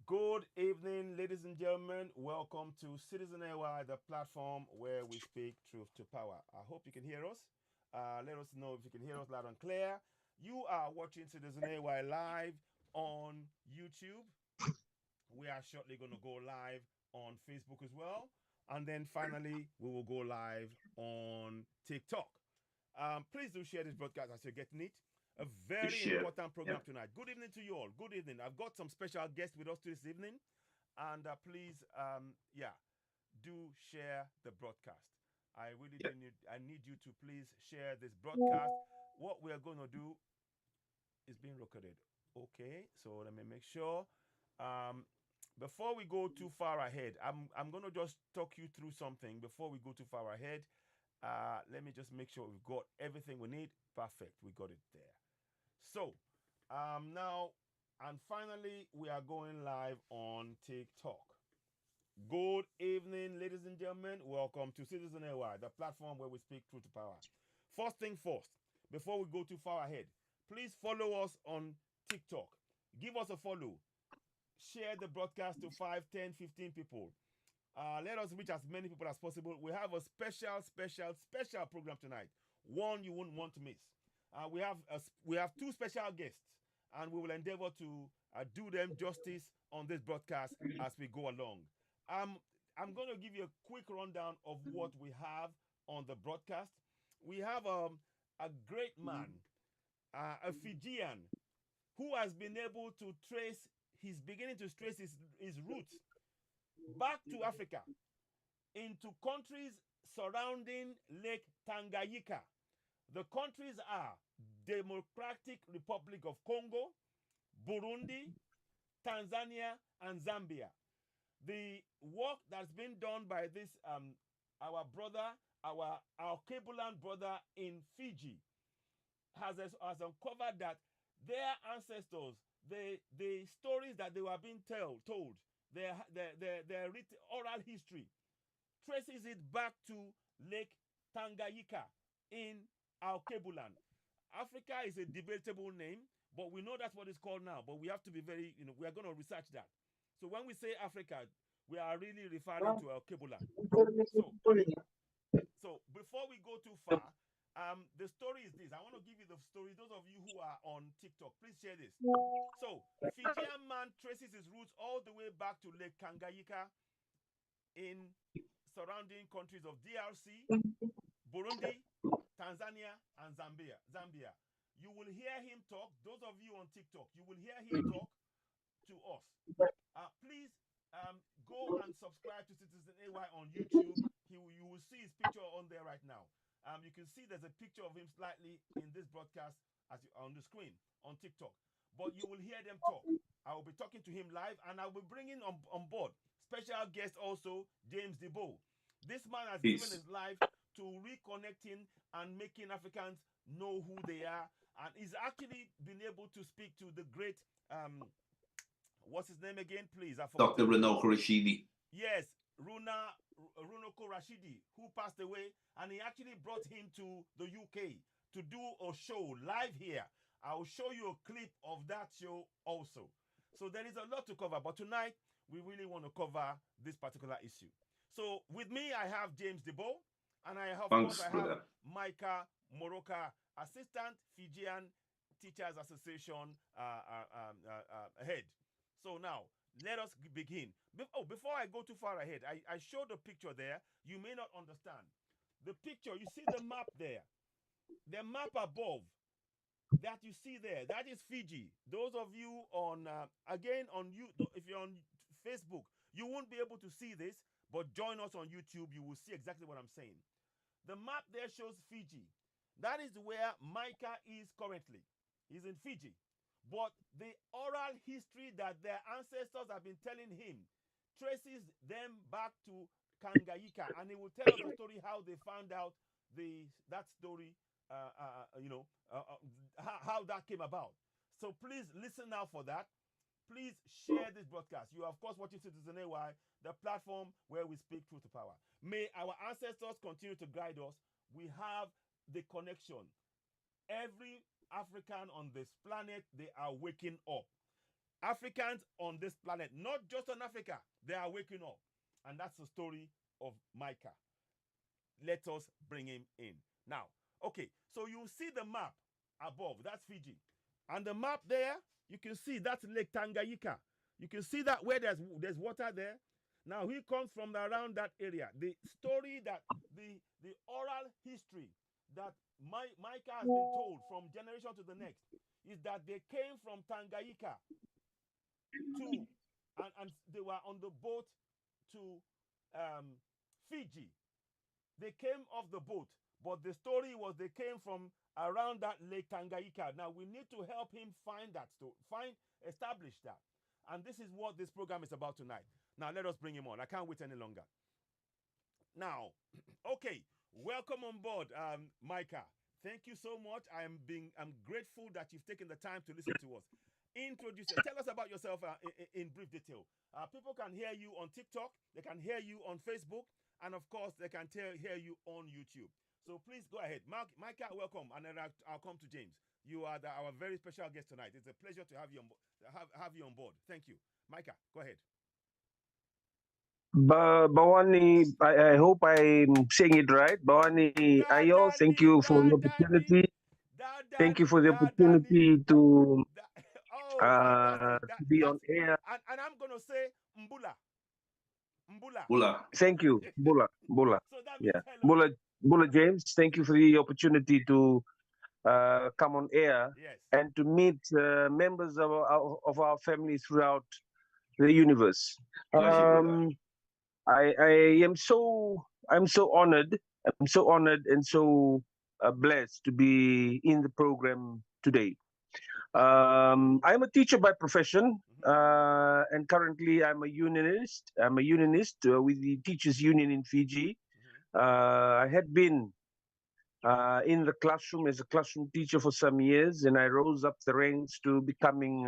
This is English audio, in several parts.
Good evening, ladies and gentlemen. Welcome to Citizen AY, the platform where we speak truth to power. I hope you can hear us. Let us know if you can hear us loud and clear. You are watching Citizen AY live on YouTube. We are shortly going to go live on Facebook as well. And then finally, we will go live on TikTok. Please do share this broadcast as you're getting it. A very Share. important program Yep. tonight. Good evening to you all. Good evening. I've got some special guests with us this evening. And please, yeah, do share the broadcast. I really do Yep. need you to please share this broadcast. What we are going to do is being recorded. Okay, so let me make sure. Um, before we go too far ahead, I'm gonna just talk you through something before we go too far ahead. Let me just make sure we've got everything we need. Perfect, we got it there. So, now and finally, we are going live on TikTok. Good evening, ladies and gentlemen. Welcome to Citizen AY, the platform where we speak truth to power. First thing first, before we go too far ahead, please follow us on TikTok. Give us a follow. Share the broadcast to 5, 10, 15 people. Let us reach as many people as possible. We have a special program tonight. One you wouldn't want to miss. We have two special guests, and we will endeavor to do them justice on this broadcast as we go along. Um, I'm going to give you a quick rundown of what we have on the broadcast. We have a great man, a Fijian, who has been able to trace. He's beginning to trace his roots back to Africa into countries surrounding Lake Tanganyika. The countries are Democratic Republic of Congo, Burundi, Tanzania, and Zambia. The work that's been done by this our brother, our Kebulan brother in Fiji, has uncovered that their ancestors, the stories that they were being told, their written oral history traces it back to Lake Tanganyika in Alkebulan. Africa is a debatable name, but we know that's what it's called now. But we have to be very, we are going to research that. So when we say Africa, we are really referring to Alkebulan. So, so before we go too far, the story is this. I want to give you the story. Those of you who are on TikTok, please share this. So, Fijian man traces his roots all the way back to Lake Tanganyika in surrounding countries of DRC, Burundi, Tanzania, and Zambia. You will hear him talk. Those of you on TikTok, you will hear him talk to us. Please go and subscribe to Citizen AY on YouTube. You will see his picture on there right now. You can see there's a picture of him slightly in this broadcast on the screen on TikTok. But you will hear them talk. I will be talking to him live, and I will be bringing on board special guest also, James Debo. This man has given Peace. his life to reconnecting and making Africans know who they are, and he's actually been able to speak to the great what's his name again, please? I've Dr. forgotten. Renault Rashidi. Yes, Runoko Rashidi, who passed away, and he actually brought him to the UK to do a show live here. I will show you a clip of that show also. So there is a lot to cover, but tonight we really want to cover this particular issue. So with me, I have James Debo, and of course, Thanks, I have brother. Micah Moroka, Assistant Fijian Teachers Association head. So now, let us begin. Before I go too far ahead, I showed a picture there. You may not understand. The picture, you see the map there. The map above that you see there, that is Fiji. Those of you on, again, on you, if you're on Facebook, you won't be able to see this, but join us on YouTube. You will see exactly what I'm saying. The map there shows Fiji. That is where Micah is currently. He's in Fiji. But the oral history that their ancestors have been telling him traces them back to Tanganyika, and he will tell us the story how they found out that story, how that came about. So please listen now for that. Please share this broadcast. You are, of course, watching Citizen AY, the platform where we speak truth to power. May our ancestors continue to guide us. We have the connection. Every African on this planet, they are waking up. Africans on this planet, not just on Africa, they are waking up. And that's the story of Micah. Let us bring him in. Now, okay, so you see the map above. That's Fiji. And the map there, you can see that's Lake Tangayika. You can see that where there's water there. Now, he comes from around that area. The story that, the oral history that Micah has been told from generation to the next is that they came from Tanganyika to, and they were on the boat to Fiji. They came off the boat, but the story was they came from around that Lake Tanganyika. Now we need to help him find that story, establish that. And this is what this program is about tonight. Now let us bring him on. I can't wait any longer. Now, okay, welcome on board, Micah. Thank you so much. I'm grateful that you've taken the time to listen to us. Tell us about yourself in brief detail. People can hear you on TikTok, they can hear you on Facebook, and of course, they can hear you on YouTube. So please go ahead. Micah, welcome, and then I'll come to James. You are our very special guest tonight. It's a pleasure to have you on board. Thank you. Micah, go ahead. Bawani, I hope I'm saying it right. Bawani Ayo, thank you for the opportunity. Thank you for the opportunity to be on air. And I'm going to say Mbula. Bula. Thank you, Bula. So that means hello. Bula James, thank you for the opportunity to come on air and to meet members of our family throughout the universe. I'm so honored. I'm so honored and so blessed to be in the program today. I'm a teacher by profession, and currently I'm a unionist. I'm a unionist with the Teachers Union in Fiji. I had been in the classroom as a classroom teacher for some years, and I rose up the ranks to becoming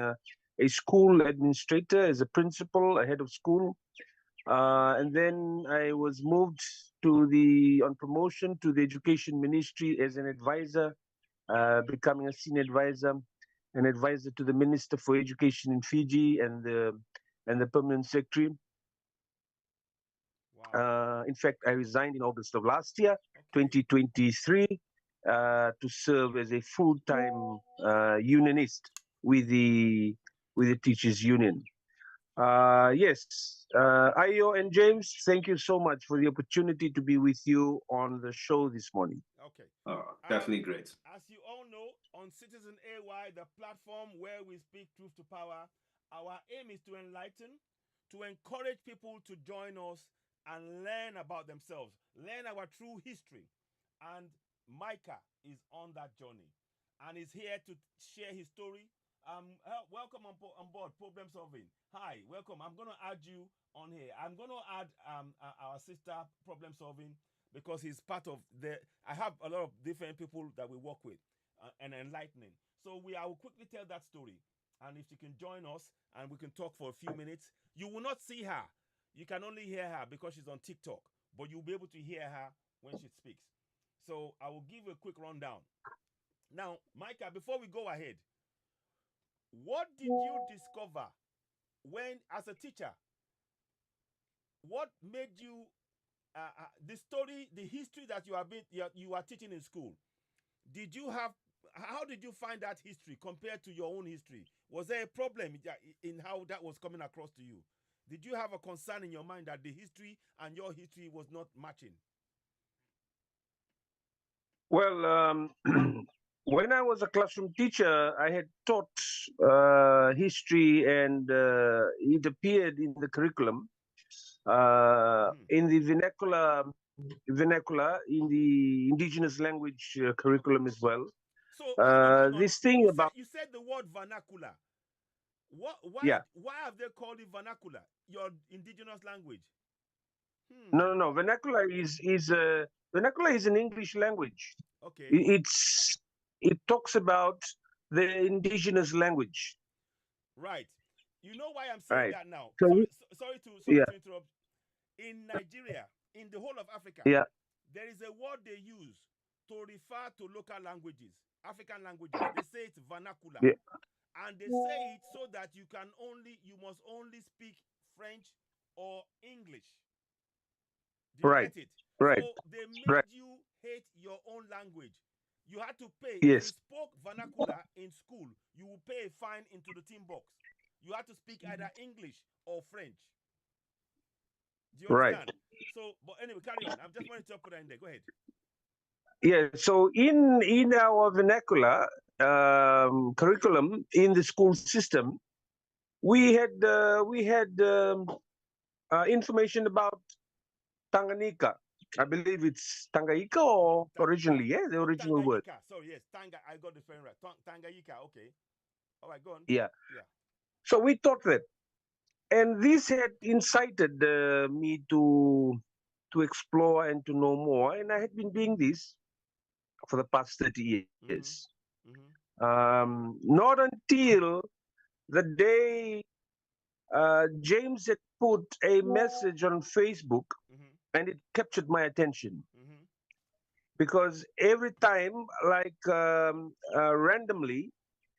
a school administrator, as a principal, a head of school. And then I was moved on promotion to the Education Ministry as an advisor, becoming a senior advisor, an advisor to the Minister for Education in Fiji and the Permanent Secretary. Wow. In fact, I resigned in August of last year, 2023, to serve as a full-time unionist with the Teachers Union. Yes, Ayo and James, thank you so much for the opportunity to be with you on the show this morning. Okay. Definitely great. As you all know, on Citizen AY, the platform where we speak truth to power, our aim is to enlighten, to encourage people to join us and learn about themselves, learn our true history. And Micah is on that journey and is here to share his story. Welcome on board Problem Solving. Hi, welcome. I'm going to add you on here. I'm going to add our sister Problem Solving because he's part of I have a lot of different people that we work with and enlightening. So I will quickly tell that story. And if she can join us and we can talk for a few minutes, you will not see her. You can only hear her because she's on TikTok, but you'll be able to hear her when she speaks. So I will give you a quick rundown. Now, Micah, before we go ahead, what did you discover when, as a teacher, what made you, the story, the history that you are teaching in school, how did you find that history compared to your own history? Was there a problem in how that was coming across to you? Did you have a concern in your mind that the history and your history was not matching? Well, when I was a classroom teacher, I had taught history, and it appeared in the curriculum, in the vernacular, in the indigenous language curriculum as well. So hold on. This thing You said the word vernacular. Why have they called it vernacular? Your indigenous language? No. Vernacular is an English language. Okay. It talks about the indigenous language. Right. You know why I'm saying that now? So sorry to interrupt. In Nigeria, in the whole of Africa, there is a word they use to refer to local languages, African languages. They say it's vernacular. And they say it so that you must only speak French or English. Do you get it? Right. So they made you hate your own language. You had to pay. Yes. If you spoke vernacular in school, you will pay a fine into the tin box. You had to speak either English or French. Do you understand? So, but anyway, carry on. I'm just wanting to put that in there. Go ahead. Yeah. So in our vernacular curriculum in the school system, we had information about Tanganyika. I believe it's Tangayika or originally, the original Tangayika. word. So yes, I got the spelling right. Tangayika. Okay. All right, go on. Yeah. Yeah. So we taught that, and this had incited me to explore and to know more. And I had been doing this for the past 30 years. Not until the day James had put a message on Facebook, and it captured my attention. Because every time, like randomly,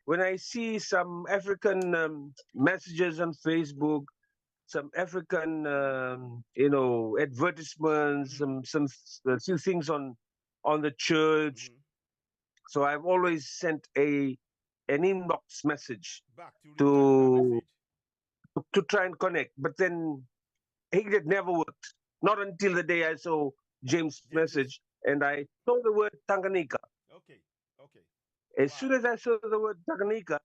when I see some African messages on Facebook, some African, advertisements, some few things on the church. So I've always sent an inbox message back to try and connect, but then it never worked. Not until the day I saw James' message, and I saw the word Tanganyika. Okay. As soon as I saw the word Tanganyika,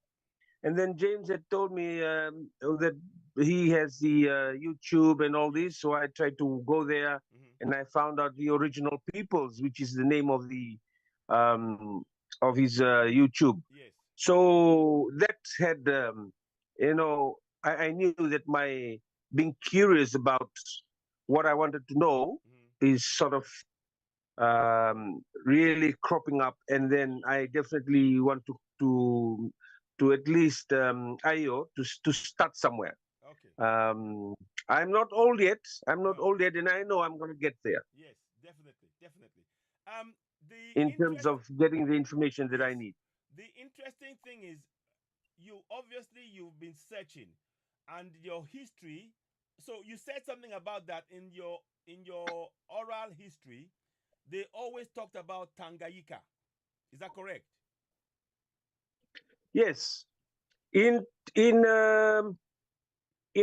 and then James had told me that he has the YouTube and all this, so I tried to go there, and I found out the Original Peoples, which is the name of his YouTube. Yes. So that had, I knew that my being curious about what I wanted to know is sort of really cropping up, and then I definitely want to at least to start somewhere. Okay. I'm not old yet. I'm not old yet, and I know I'm going to get there. Yes, definitely. In terms of getting the information that I need. The interesting thing is, you've been searching, and your history. So you said something about that in your oral history. They always talked about Tangayika. Is that correct? Yes. In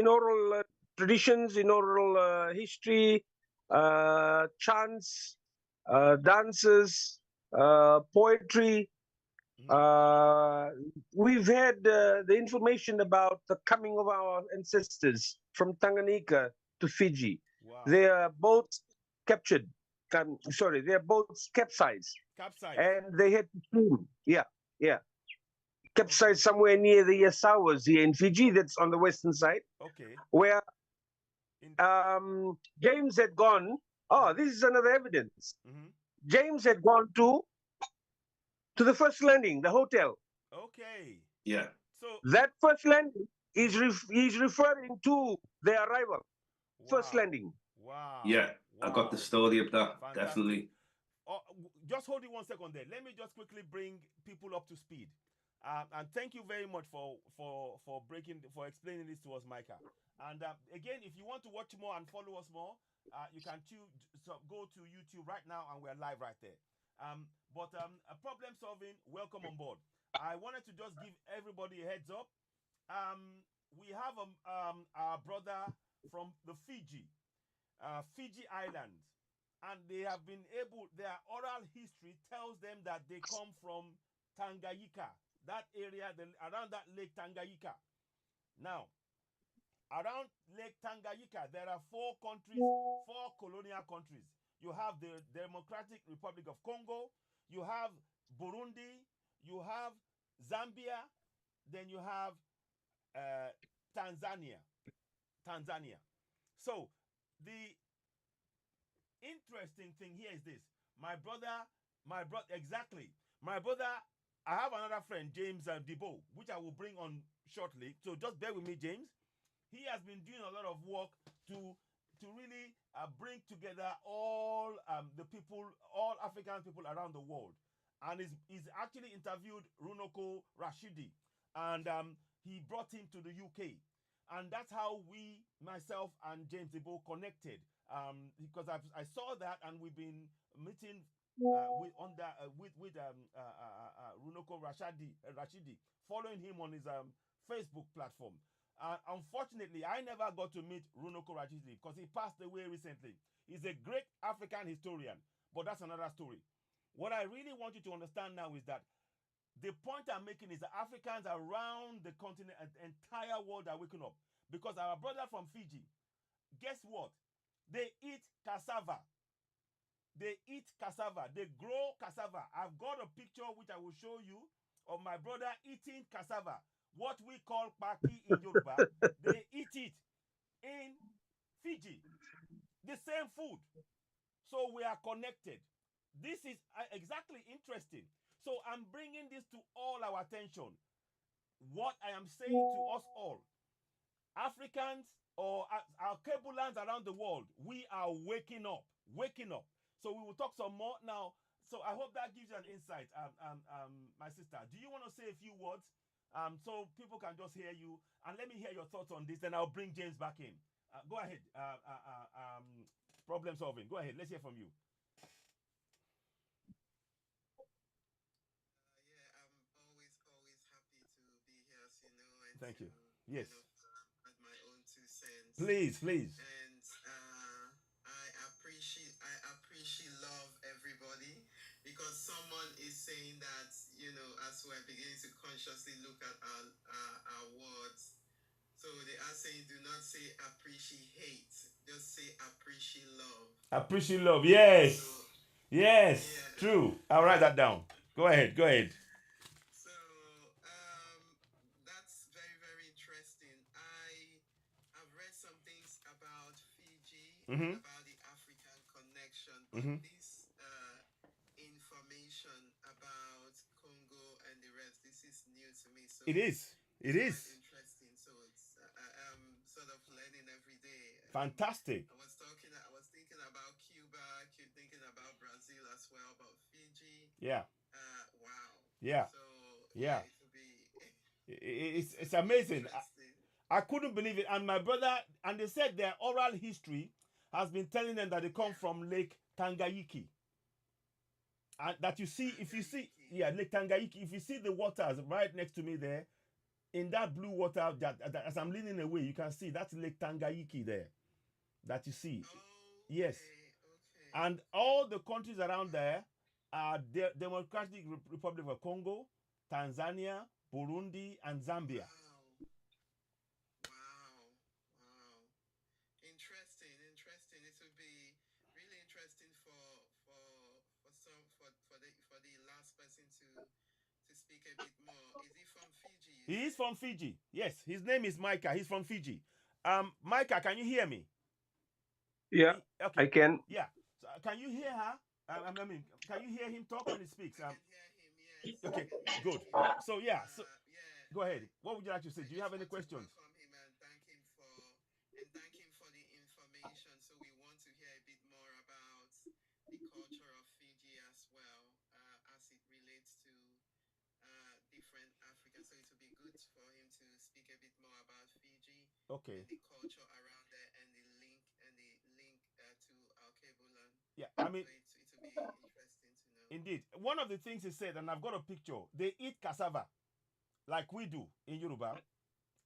oral traditions, in oral history, chants, dances, poetry. We've had the information about the coming of our ancestors from Tanganyika to Fiji. Wow. They are both captured. They are both capsized. And they had to swim. Yeah. Capsized somewhere near the Yasawas here in Fiji, that's on the western side. Okay. Where James had gone. Oh, this is another evidence. James had gone to the first landing, the hotel. Okay. Yeah. So that first landing is referring to their arrival. Wow. First landing. Wow. Yeah. Wow. I got the story of that. Fantastic. Definitely. Just hold it 1 second there. Let me just quickly bring people up to speed. And thank you very much for explaining this to us, Micah. And again, if you want to watch more and follow us more, you can go to YouTube right now, and we're live right there. But problem solving, welcome on board. I wanted to just give everybody a heads up. We have our brother from the Fiji Islands, and they have been their oral history tells them that they come from Tangayika, that area, around that Lake Tanganyika. Now, around Lake Tanganyika, there are four colonial countries. You have the Democratic Republic of Congo, you have Burundi, you have Zambia, then you have Tanzania. So, the interesting thing here is this. My brother, exactly. My brother, I have another friend, James Debo, which I will bring on shortly. So just bear with me, James. He has been doing a lot of work to really bring together all the people, all African people around the world. And he's actually interviewed Runoko Rashidi. and he brought him to the UK, and that's how myself and James Ibo connected. Because I saw that, and we've been meeting with Runoko Rashidi, following him on his Facebook platform. Unfortunately, I never got to meet Runoko Rashidi because he passed away recently. He's a great African historian, but that's another story. What I really want you to understand now is that the point I'm making is that Africans around the continent and the entire world are waking up. Because our brother from Fiji, guess what? They eat cassava. They eat cassava. They grow cassava. I've got a picture which I will show you of my brother eating cassava. What we call paki in Yoruba. They eat it in Fiji. The same food. So we are connected. This is exactly interesting. So I'm bringing this to all our attention. What I am saying to us all, Africans or our cable lands around the world, we are waking up. Waking up. So we will talk some more now. So I hope that gives you an insight, my sister. Do you want to say a few words so people can just hear you? And let me hear your thoughts on this, and I'll bring James back in. Go ahead. Problem solving. Go ahead. Let's hear from you. Thank you. Yes. Add my own 2 cents. Please, please. And I appreciate love everybody, because someone is saying that, as we're beginning to consciously look at our words, so they are saying do not say appreciate hate, just say appreciate love. Appreciate love. Yes. So, yes. Yeah. True. I'll write that down. Go ahead. Go ahead. About the African connection, but this information about Congo and the rest, this is new to me. So it is. It is interesting. So it's I'm sort of learning every day. Fantastic. I was thinking about Cuba, thinking about Brazil as well, about Fiji. Yeah. Wow. Yeah. So yeah. It will be. It's amazing. I couldn't believe it. And my brother, and they said their oral history has been telling them that they come from Lake Tangayika. And that you see, if you see, Lake Tangayika, if you see the waters right next to me there, in that blue water, that as I'm leaning away, you can see that's Lake Tangayika there, that you see. Yes. Okay. And all the countries around there are the Democratic Republic of Congo, Tanzania, Burundi, and Zambia. He is from Fiji. Yes, his name is Micah. He's from Fiji. Micah, can you hear me? Yeah, okay. I can. Yeah. So, can you hear her? Can you hear him talk when he speaks? I can hear him, yes. Okay, good. So, yeah. So, go ahead. What would you like to say? Do you have any questions? Welcome him and thank him for the information. So we want to hear a bit more about the culture of Fiji as well, as it relates to different Africans. So it would be good for him to speak a bit more about Fiji. Okay. And the culture around there, and the link to our cable land. Yeah, I mean, so it would be interesting to know. Indeed. One of the things he said, and I've got a picture, they eat cassava like we do in Yoruba,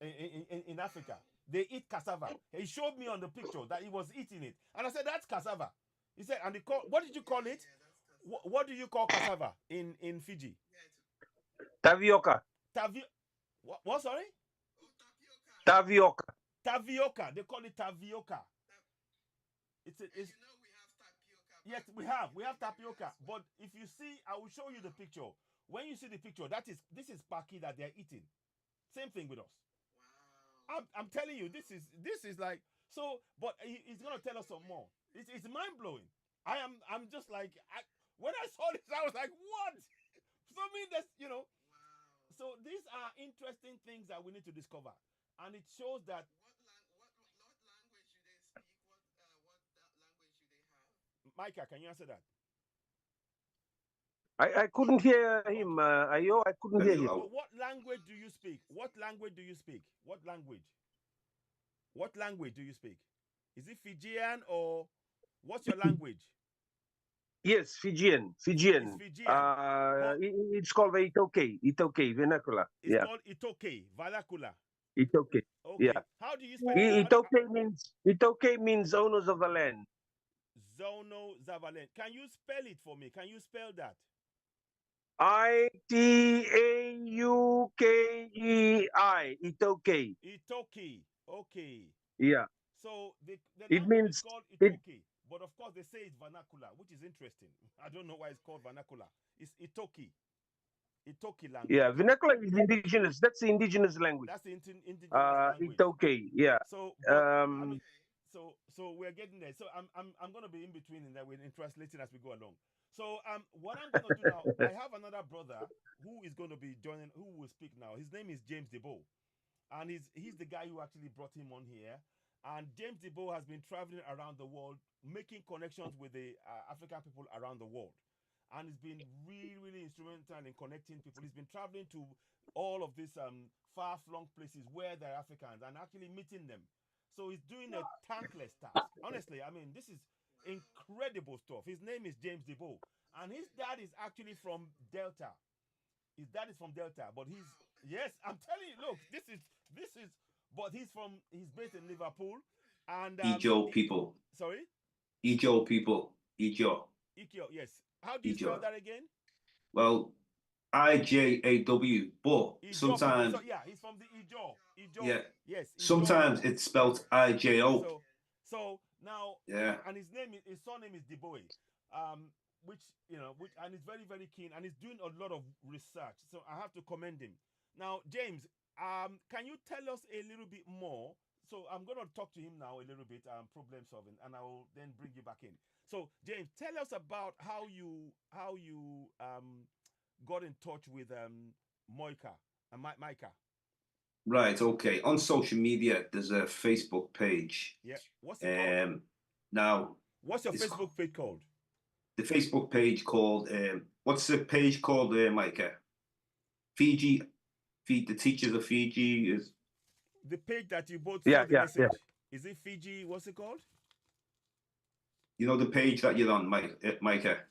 in Africa. They eat cassava. He showed me on the picture that he was eating it. And I said, that's cassava. He said, and what did you call it? What do you call cassava in Fiji? Tapioca. What, sorry? Tapioca. Tapioca. They call it tapioca. It's we have tapioca. Yes, we have tapioca. But if you see, I will show you the picture. When you see the picture, this is paki that they're eating. Same thing with us. Wow. I'm telling you, this is like so. But he's gonna tell us some more. It's mind blowing. I'm just like when I saw this, I was like, what? So I mean, that's Wow. So these are interesting things that we need to discover, and it shows that. What language do they speak? What language do they have? Micah, can you answer that? I couldn't hear him, Ayo. I couldn't hear him. What language do you speak? What language do you speak? What language? What language do you speak? Is it Fijian or what's your language? Yes, Fijian. It's Fijian. Fijian. But It's called the Itoke vernacular. it's Yeah, called Itoke, vernacular. Itoke. Okay. Yeah. How do you spell it? Itoke means owners of the land. Zono Zavalen. Can you spell it for me? Can you spell that? Itaukei. Itoke. Itoke. Okay. Yeah. So the It language is means called it. Itoke, but of course they say it's vernacular, which is interesting. I don't know why it's called vernacular. It's Itoke. Itoke language. Yeah, vernacular is indigenous. That's the indigenous language. That's the indigenous language. Itoke. Yeah. So, but I mean, so we're getting there. So I'm gonna be in between and that we're translating as we go along. So what I'm gonna do now, I have another brother who is gonna be joining, who will speak now. His name is James Debo, and he's the guy who actually brought him on here. And James Debo has been traveling around the world, making connections with the African people around the world. And he's been really, really instrumental in connecting people. He's been traveling to all of these far-flung places where they're Africans and actually meeting them. So he's doing a thankless task. Honestly, I mean, this is incredible stuff. His name is James Debo. And his dad is actually from Delta. His dad is from Delta, but yes, I'm telling you, look, this is, but he's based in Liverpool. And Ijo people. Sorry? Ijo people. Ijo. Ikyo, yes. How do you spell that again? Well, IJAW, but Ijo sometimes. so, yeah, he's from the Ijo. Ijo. Yeah. Yes. Ijo. Sometimes it's spelled IJO. So now, yeah. And his surname is Deboe. Which and he's very, very keen, and he's doing a lot of research. So I have to commend him. Now, James, can you tell us a little bit more? So I'm going to talk to him now a little bit, problem solving, and I will then bring you back in. So, James, tell us about how you got in touch with Micah. Right. Okay. On social media, there's a Facebook page. Yeah. What's it called? Now. What's your Facebook page called? The Facebook page called. What's the page called, Micah? Fiji. The Teachers of Fiji is. The page that you both saw the message. Yeah. Is it Fiji? What's it called? You know the page that you're on, Micah.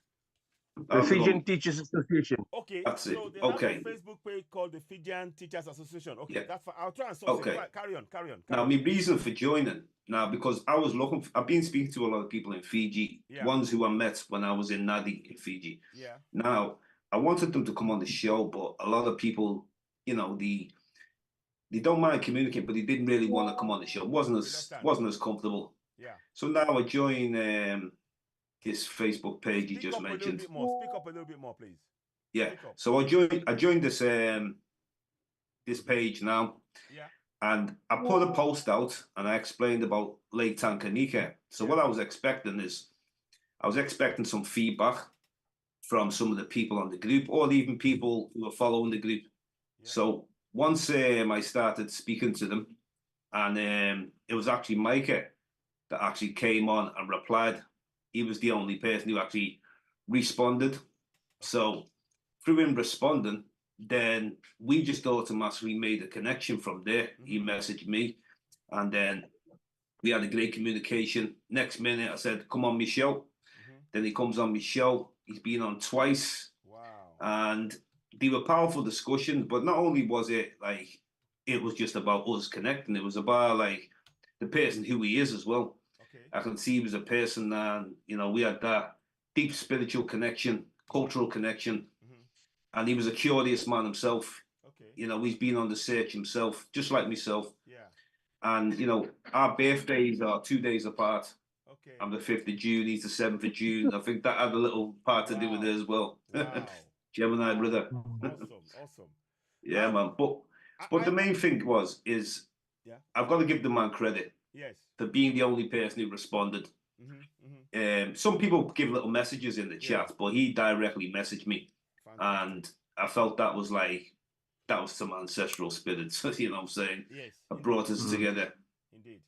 The Fijian Teachers Association. Okay, that's it. So they have a Facebook page called the Fijian Teachers Association. Okay, yeah. That's fine. I'll try and solve it. Right, carry on. Now, my reason for joining because I was looking. I've been speaking to a lot of people in Fiji. Yeah. Ones who I met when I was in Nadi in Fiji. Yeah. Now, I wanted them to come on the show, but a lot of people, they don't mind communicating, but they didn't really want to come on the show. It wasn't as comfortable. Yeah. So now I join this Facebook page you just mentioned. Speak up a little bit more, please. Yeah. So I joined this this page now. Yeah. And I put a post out and I explained about Lake Tanganyika. So what I was expecting is some feedback from some of the people on the group or even people who are following the group. Yeah. So once I started speaking to them, and it was actually Micah that actually came on and replied. He was the only person who actually responded. So through him responding, then we just automatically made a connection from there. Mm-hmm. He messaged me, and then we had a great communication. Next minute, I said, "Come on my show." Mm-hmm. Then he comes on my show. He's been on twice. Wow! And they were powerful discussions. But not only was it it was just about us connecting. It was about the person who he is as well. Okay. I can see he was a person, and we had that deep spiritual connection, cultural connection. And he was a curious man himself. Okay. He's been on the search himself, just like myself. Yeah. And, our birthdays are 2 days apart. Okay. I'm the 5th of June, he's the 7th of June. I think that had a little part to do with it as well. Wow. Gemini brother. Awesome. Yeah, man. But the main thing is I've got to give the man credit. Yes. For being the only person who responded. Mm-hmm, mm-hmm. Some people give little messages in the chat, but he directly messaged me. Fantastic. And I felt that was some ancestral spirit, you know what I'm saying? Yes. That brought us together. Indeed.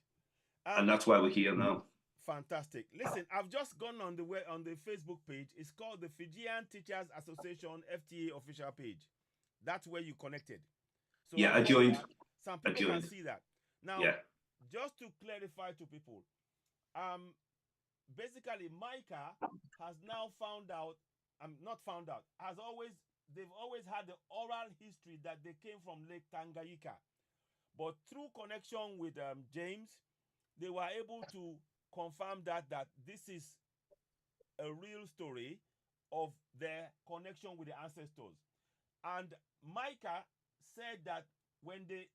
And that's why we're here now. Fantastic. Listen, I've just gone on the Facebook page. It's called the Fijian Teachers Association FTA official page. That's where you connected. So Yeah, I I hope joined. that some people can joined. see that. Now, Yeah. just to clarify to people, basically Micah has now found out, not found out, they've always had the oral history that they came from Lake Tangayika. But through connection with James, they were able to confirm that this is a real story of their connection with the ancestors. And Micah said that when they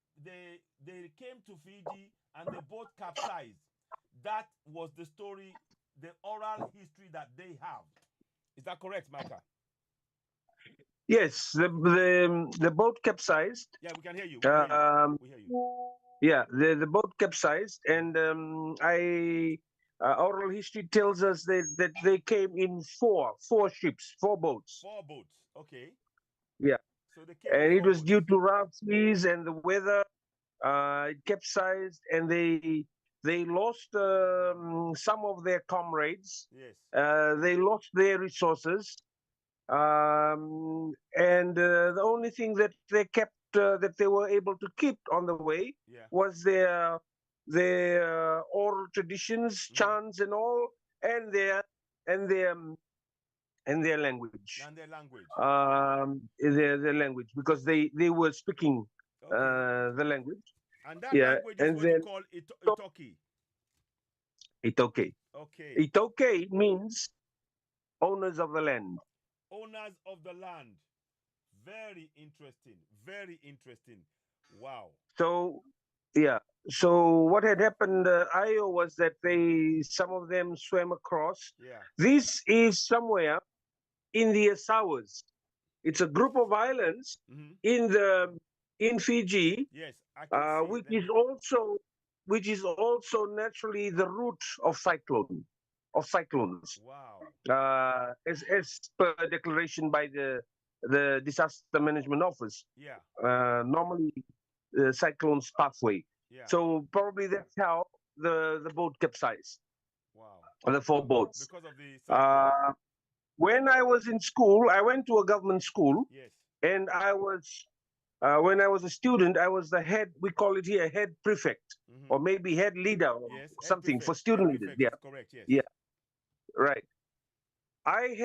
came to Fiji and the boat capsized, that was the story, the oral history that they have. Is that correct, Micah? Yes, the boat capsized. Yeah, we can hear you. We hear you. We hear you. Yeah, the boat capsized, and oral history tells us that they came in four ships, 4 boats. 4 boats. Okay. Yeah. So they came And in it 4 was boats. due to rough seas and the weather. It capsized, and they lost some of their comrades. Yes. They lost their resources, and the only thing that they kept, that they were able to keep on the way, Yeah. was their oral traditions, chants, and all, and their and their and their language. And their language. Their language, because they were speaking the language. And that Yeah, language is and what you then call Itoki. Itoke. Okay. Itoke means owners of the land. Owners of the land. Very interesting. Very interesting. Wow. So, yeah. So what had happened, Ayo, was that some of them swam across. Yeah. This is somewhere in the Azores. It's a group of islands in Fiji, Yes, I can see. which is also naturally the route of cyclones. Wow. As per declaration by the Disaster Management Office. Yeah. Normally, cyclones pathway. Yeah. So probably that's how the boat capsized. Wow. The 4 boats. Because of the cyclone. When I was in school, I went to a government school. Yes. And when I was a student, I was the head, we call it here, head prefect, or maybe head leader, or something for student leaders. Yeah. Correct, yes. Yeah. Right. I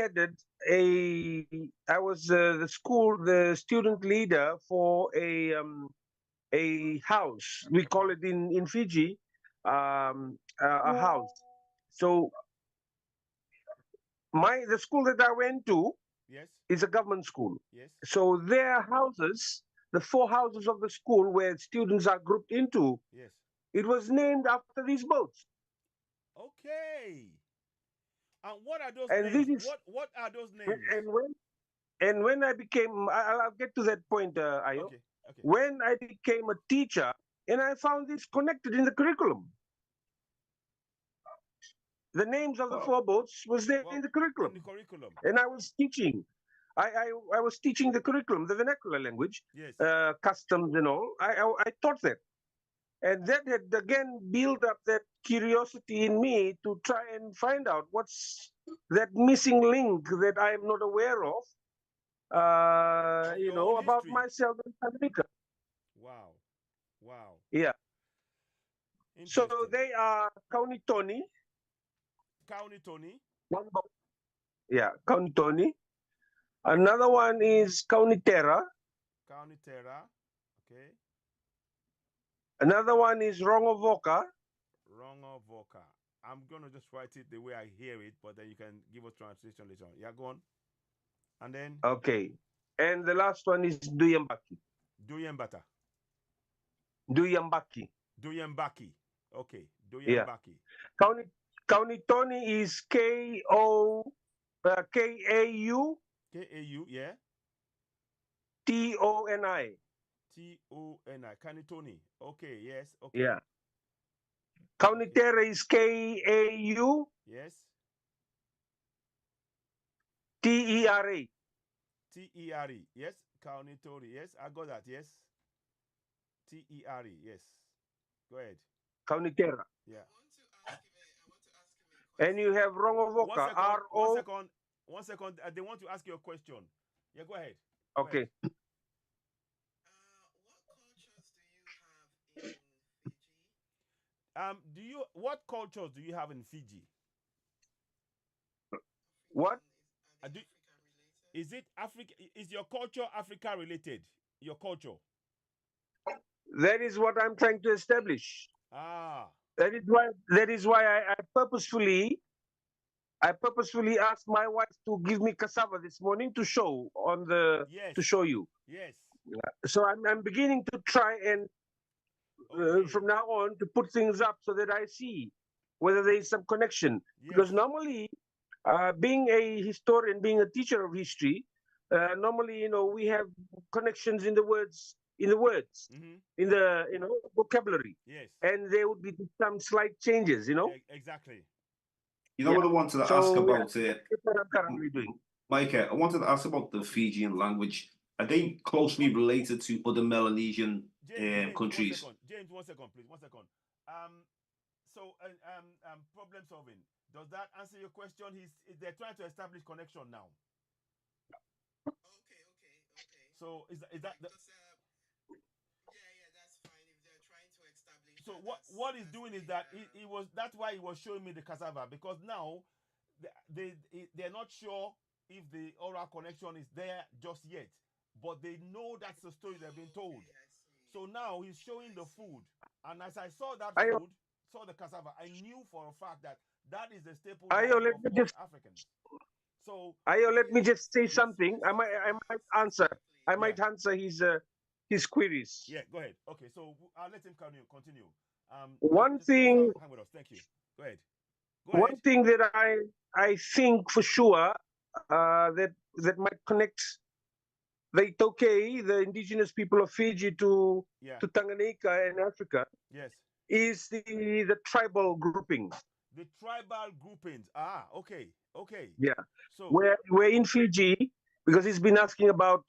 was the student leader for a house. We call it in Fiji, a house. So the school that I went to, yes, is a government school. Yes. So their houses, the 4 houses of the school where students are grouped into, yes, it was named after these boats. Okay. And what are those And names? What are those names? And when I became, I'll get to that point, Ayo. Okay. When I became a teacher, and I found this connected in the curriculum. The names of the 4 boats was there in the curriculum. And I was teaching. I was teaching the curriculum, the vernacular language, yes, customs and all. I taught that. And that had again built up that curiosity in me to try and find out what's that missing link that I am not aware of, about myself and Tanganyika. Wow. Wow. Yeah. So they are Kaunitoni. Kaunitoni. One boat. Yeah, Kaunitoni. Another one is Kaunitera. Kaunitera. Okay. Another one is Rongovoka. Rongovoka. I'm going to just write it the way I hear it, but then you can give us translation later on. Yeah, go on. And then? Okay. And the last one is Duyambaki. Duyambata. Duyambaki. Duyambaki. Okay. Duyambaki. Yeah. Kaunitoni is K-A-U. K-A-U, yeah. T-O-N-I. T-O-N-I. Kaunitoni. Okay, yes. Okay. Yeah. Kaunitera is K-A-U. Yes. T-E-R-A. T-E-R-E. Yes. Kaunitori. Yes, I got that. Yes. T-E-R-E. Yes. Go ahead. Kaunitera. Yeah. And you have Rongovoka. R-O. One second. They want to ask you a question. Yeah, go ahead. Okay. What What cultures do you have in Fiji? What? Are Do, they African related? is it Africa? Is your culture Africa related? Your culture? That is what I'm trying to establish. Ah, That is why I purposefully asked my wife to give me cassava this morning to show on the yes, to show you. yes. So I'm beginning to try and Okay, from now on to put things up so that I see whether there is some connection. yes, Because normally, being a historian, being a teacher of history, normally we have connections in the words, mm-hmm. in the vocabulary, Yes, and there would be some slight changes. exactly. You know Yeah. what I wanted to ask So yeah, about that's what I'm currently doing. Micah? I wanted to ask about the Fijian language. Are they closely related to other Melanesian James, one countries? second. James, 1 second, please. 1 second. So problem solving. Does that answer your question? They're trying to establish connection now. Okay, okay, okay. So is that the, Because yeah, that's fine. If they're trying to establish so that, what he's that's doing is great. that he was that's why he was showing me the cassava, because now they're not sure if the oral connection is there just yet, but they know that's the story they've been told. Okay, I see. So now he's showing the food, and as I saw that I food, saw the cassava, I knew for a fact that that is the staple Ayo, diet let of me most just Africans. So let me Yes, just say yes, something. I might answer. exactly. I yeah, might answer his queries. yeah. Go ahead. Okay, so I'll let him continue. One Just thing hang with us. Thank you. Go ahead. Go ahead. one thing that I think for sure that might connect the Itoke, the indigenous people of Fiji, to Yeah. Tanganyika and Africa, Yes. is the tribal grouping. The tribal groupings. Ah, okay. Okay. Yeah, So, we're in Fiji because he's been asking about.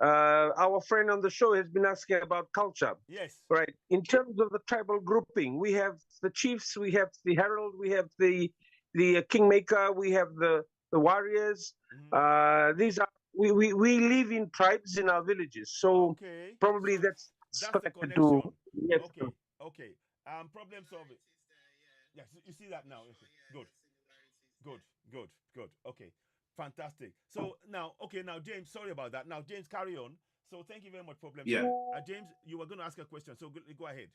Our friend on the show has been asking about culture. yes. Right. In terms of the tribal grouping, we have the chiefs, we have the herald, we have the kingmaker, we have the warriors. Mm-hmm. These are we live in tribes in our villages, so Okay. probably So that's that's the connected to. connection. Yes. Okay. Okay. Problem solving. Similarities there, yeah. Yes, you see that For now. sure, yeah, Good. there's similarities Good. there. Good. Good. Okay. Fantastic. So now, okay, now James, sorry about that. Now James, carry on. So thank you very much, problem Yeah, solving. James, you were going to ask a question, so go ahead.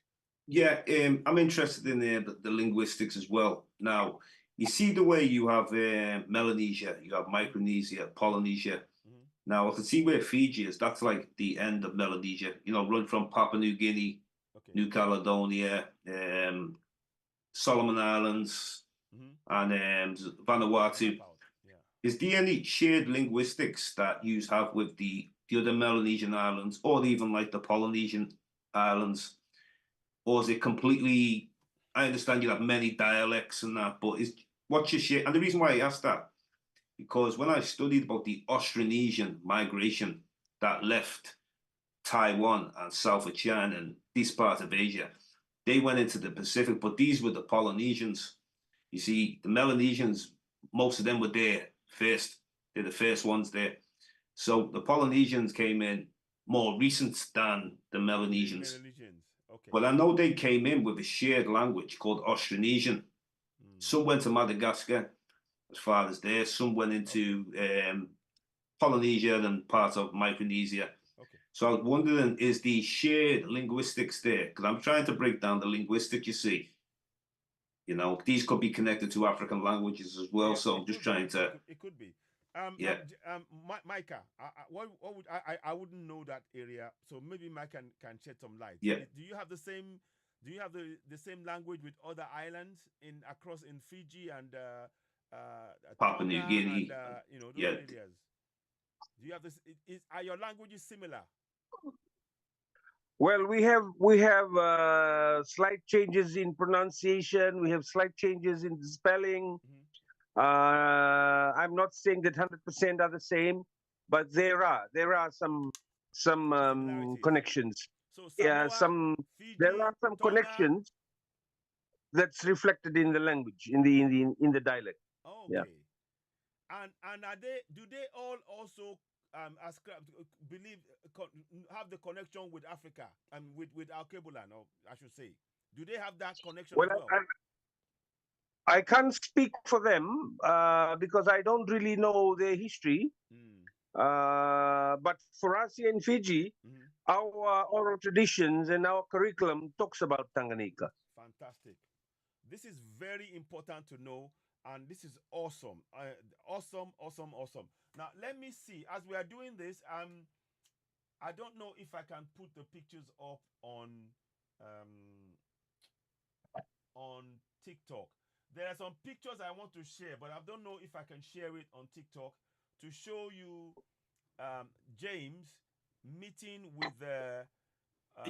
yeah. I'm interested in the linguistics as well. Now, you see the way you have Melanesia, you have Micronesia, Polynesia. Mm-hmm. Now, I can see where Fiji is. That's like the end of Melanesia. Run from Papua New Guinea, Okay. New Caledonia, Solomon Islands, Mm-hmm. and Vanuatu. Map out. Yeah. Is there any shared linguistics that you have with the other Melanesian islands, or even like the Polynesian islands? Or is it completely? I understand you have many dialects and that, but what's your share? And the reason why I asked that, because when I studied about the Austronesian migration that left Taiwan and South of China and this part of Asia, they went into the Pacific, but these were the Polynesians. You see, the Melanesians, most of them were there first. They're the first ones there. So the Polynesians came in more recent than the Melanesians. Melanesians. Okay. But I know they came in with a shared language called Austronesian. Some went to Madagascar as far as there. Some went into Polynesia and part of Micronesia. Okay. So I was wondering, is the shared linguistics there? Because I'm trying to break down the linguistic, you see. These could be connected to African languages as well. Yeah, So I'm just trying to, it could be. yeah. Micah, what would I wouldn't know that area, so maybe Mike can shed some light. Yeah. Do you have the same? Do you have the same language with other islands across in Fiji and Papua New Tonga Guinea. and those Yeah. areas? Do you have this? Are your languages similar? Well, we have slight changes in pronunciation. We have slight changes in spelling. Mm-hmm. I'm not saying that 100% are the same, but there are some Similarities. connections. So Yeah, Samoa, Fiji, there are some Tonga. connections that's reflected in the language, in the dialect. Okay. Yeah. And do they all also ascribe believe have the connection with Africa and with Alkebulan, or I should say, Do they have that connection Well, as well? I can't speak for them because I don't really know their history. But for us here in Fiji, our oral traditions and our curriculum talks about Tanganyika. Fantastic. This is very important to know, and this is awesome. Awesome, awesome, awesome. Now, let me see. As we are doing this, I don't know if I can put the pictures up on TikTok. There are some pictures I want to share, but I don't know if I can share it on TikTok to show you James meeting with the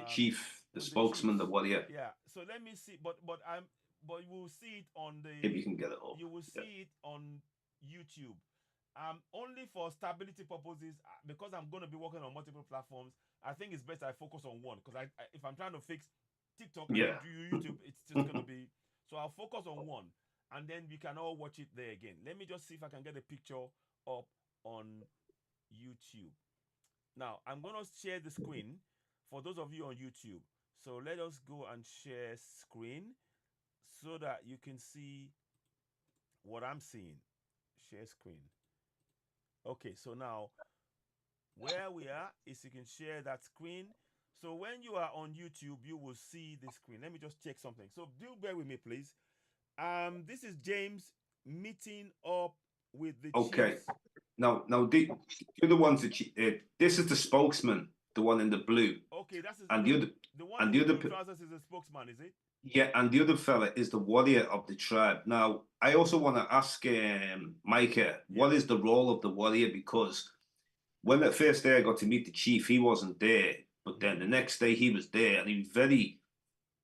chief, the spokesman, the warrior. Yeah. So let me see, but you will see it on the. Maybe you can get it up. You will see it on YouTube. Only for stability purposes, because I'm going to be working on multiple platforms. I think it's best I focus on one, because if I'm trying to fix TikTok and YouTube, it's just going to be. So I'll focus on one, and then we can all watch it there again. Let me just see if I can get a picture up on YouTube. Now, I'm going to share the screen for those of you on YouTube. So let us go and share screen so that you can see what I'm seeing. Share screen. Okay, so now where we are is you can share that screen. So when you are on YouTube, you will see the screen. Let me just check something. So do bear with me, please. This is James meeting up with the chiefs. Now, you're the ones that this is the spokesman, the one in the blue. Okay, that's and the one in the blue trousers is the spokesman, is it? Yeah, and the other fella is the warrior of the tribe. Now, I also want to ask Micah, what is the role of the warrior? Because when the first day I got to meet the chief, he wasn't there. But then the next day he was there, and he was very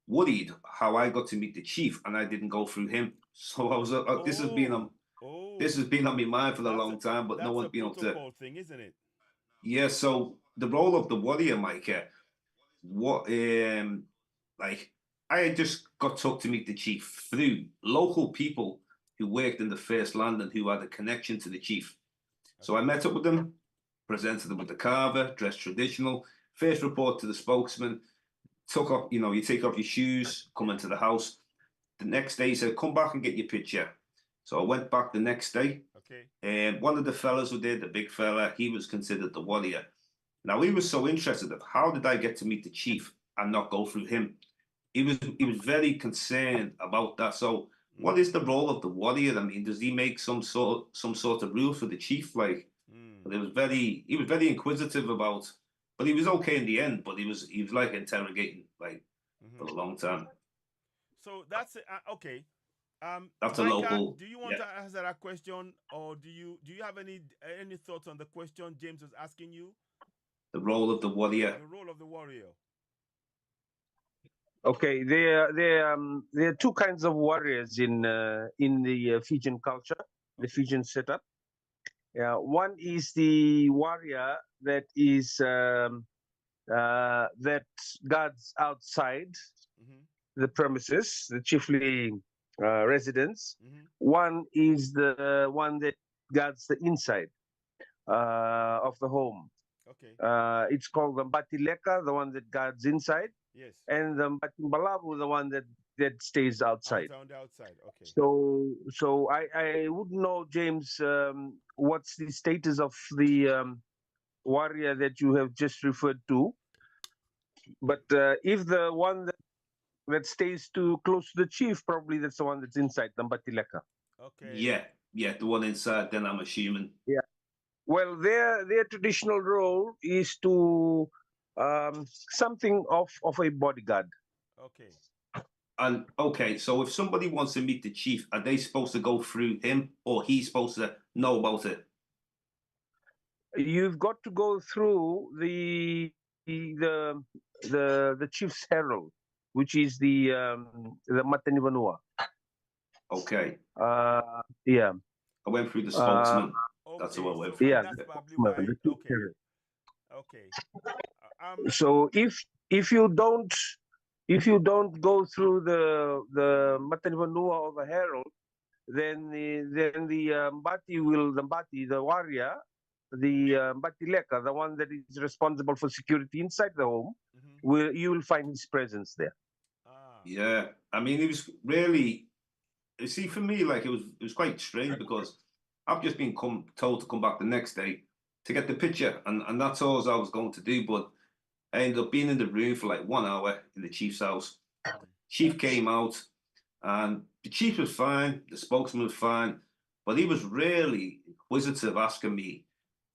worried how I got to meet the chief, and I didn't go through him. So I was this has been on my mind for a long time, but no one's been able to. That's a protocol thing, isn't it? Yeah. So the role of the warrior, Micah, what like. I just got took to meet the chief through local people who worked in the First Land and who had a connection to the chief. So I met up with them, presented them with the carver, dressed traditional, first report to the spokesman, took off, you take off your shoes, come into the house. The next day he said, come back and get your picture. So I went back the next day. Okay. And one of the fellas who did, the big fella, he was considered the warrior. Now he was so interested of how did I get to meet the chief and not go through him? He was very concerned about that. So, what is the role of the warrior? I mean, does he make some sort of rule for the chief? Like, he was very inquisitive about, but he was okay in the end. But he was like interrogating for a long time. So that's okay. That's Micah, a local. Do you want to answer that question, or do you have any thoughts on the question James was asking you? The role of the warrior. The role of the warrior. Okay, there are two kinds of warriors in the Fijian culture, the Fijian setup. Yeah, one is the warrior that is that guards outside the premises, the chiefly residence. One is the one that guards the inside of the home. Okay. It's called the Batileka, the one that guards inside. Yes. And the Mbatimbalabu, the one that stays outside. On the outside, okay. So I wouldn't know, James, what's the status of the warrior that you have just referred to. But if the one that stays too close to the chief, probably that's the one that's inside, the Mbatileka. Okay. Yeah, the one inside, then I'm assuming. Yeah. Well, their traditional role is to something of a bodyguard. Okay. And okay, so if somebody wants to meet the chief, are they supposed to go through him, or he's supposed to know about it? You've got to go through the chief's herald, which is the Matanivanua. Okay. Yeah. I went through the spokesman. That's what I went through. Yeah. That's probably why. Okay. Okay. So if you don't go through the Matanivanua or the herald, then the Mbati, the warrior, the Mbatileka, the one that is responsible for security inside the home, you will find his presence there. Ah. Yeah, I mean, it was really. You see, for me, like it was quite strange because I've just been told to come back the next day to get the picture, and that's all I was going to do. But I ended up being in the room for like 1 hour in the chief's house. Chief came out, and the chief was fine, the spokesman was fine, but he was really inquisitive, asking me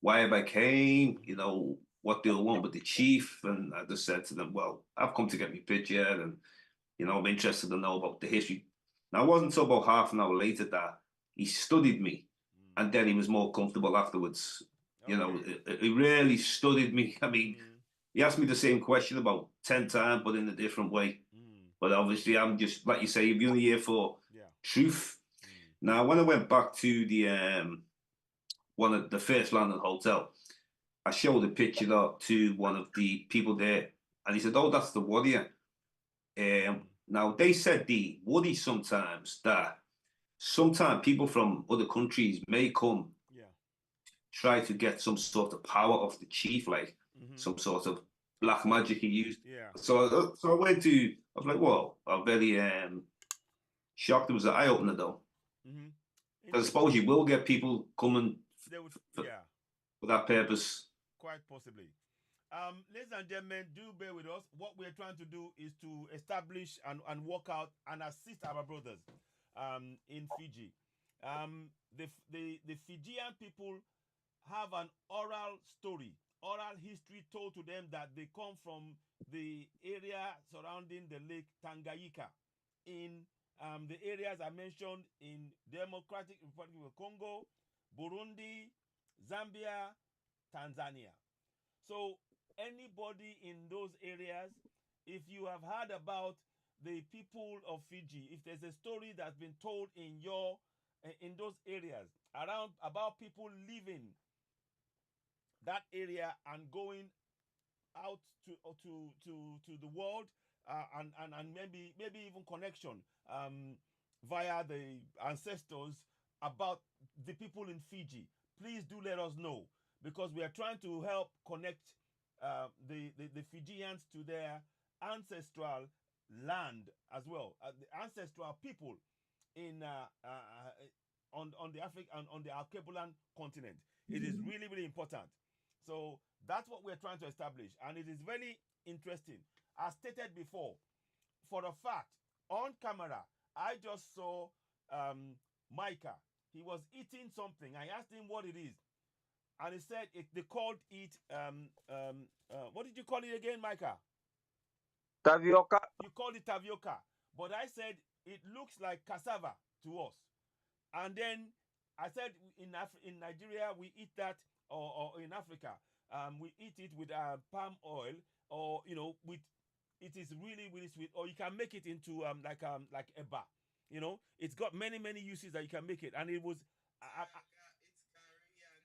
why I came, you know, what they want with the chief. And I just said to them, well, I've come to get my picture, and, you know, I'm interested to know about the history. Now, it wasn't until about half an hour later that he studied me, and then he was more comfortable afterwards. You know, he really studied me. I mean, he asked me the same question about 10 times, but in a different way. But obviously, I'm just, like you say, you're only here for truth. Now, when I went back to the one of the first London hotel, I showed a picture to one of the people there, and he said, "Oh, that's the warrior." Now, they said the woody sometimes that sometimes people from other countries may come try to get some sort of power off the chief, like some sort of black magic he used. So I went to, I was like, whoa, I'm very shocked. It was an eye opener though. I suppose you will get people coming for that purpose. Quite possibly. Ladies and gentlemen, do bear with us. What we're trying to do is to establish and work out and assist our brothers in Fiji. The Fijian people have an oral story, oral history told to them that they come from the area surrounding the lake Tangayika in the areas I mentioned in Democratic Republic of Congo, Burundi, Zambia, Tanzania. So anybody in those areas, if you have heard about the people of Fiji, if there's a story that's been told in those areas around about people living that area and going out to the world, and maybe even connection via the ancestors about the people in Fiji, please do let us know, because we are trying to help connect the Fijians to their ancestral land as well, the ancestral people in on the archipelago continent. It is really, really important. So that's what we're trying to establish, and it is very interesting. As stated before, for a fact, on camera, I just saw Micah. He was eating something. I asked him what it is, and he said they called it what did you call it again, Micah? Tavioka. You called it tavioka, but I said it looks like cassava to us. And then I said in Nigeria we eat that, or in Africa we eat it with palm oil, or with, it is really, really sweet, or you can make it into like eba. It's got many uses that you can make it, and it was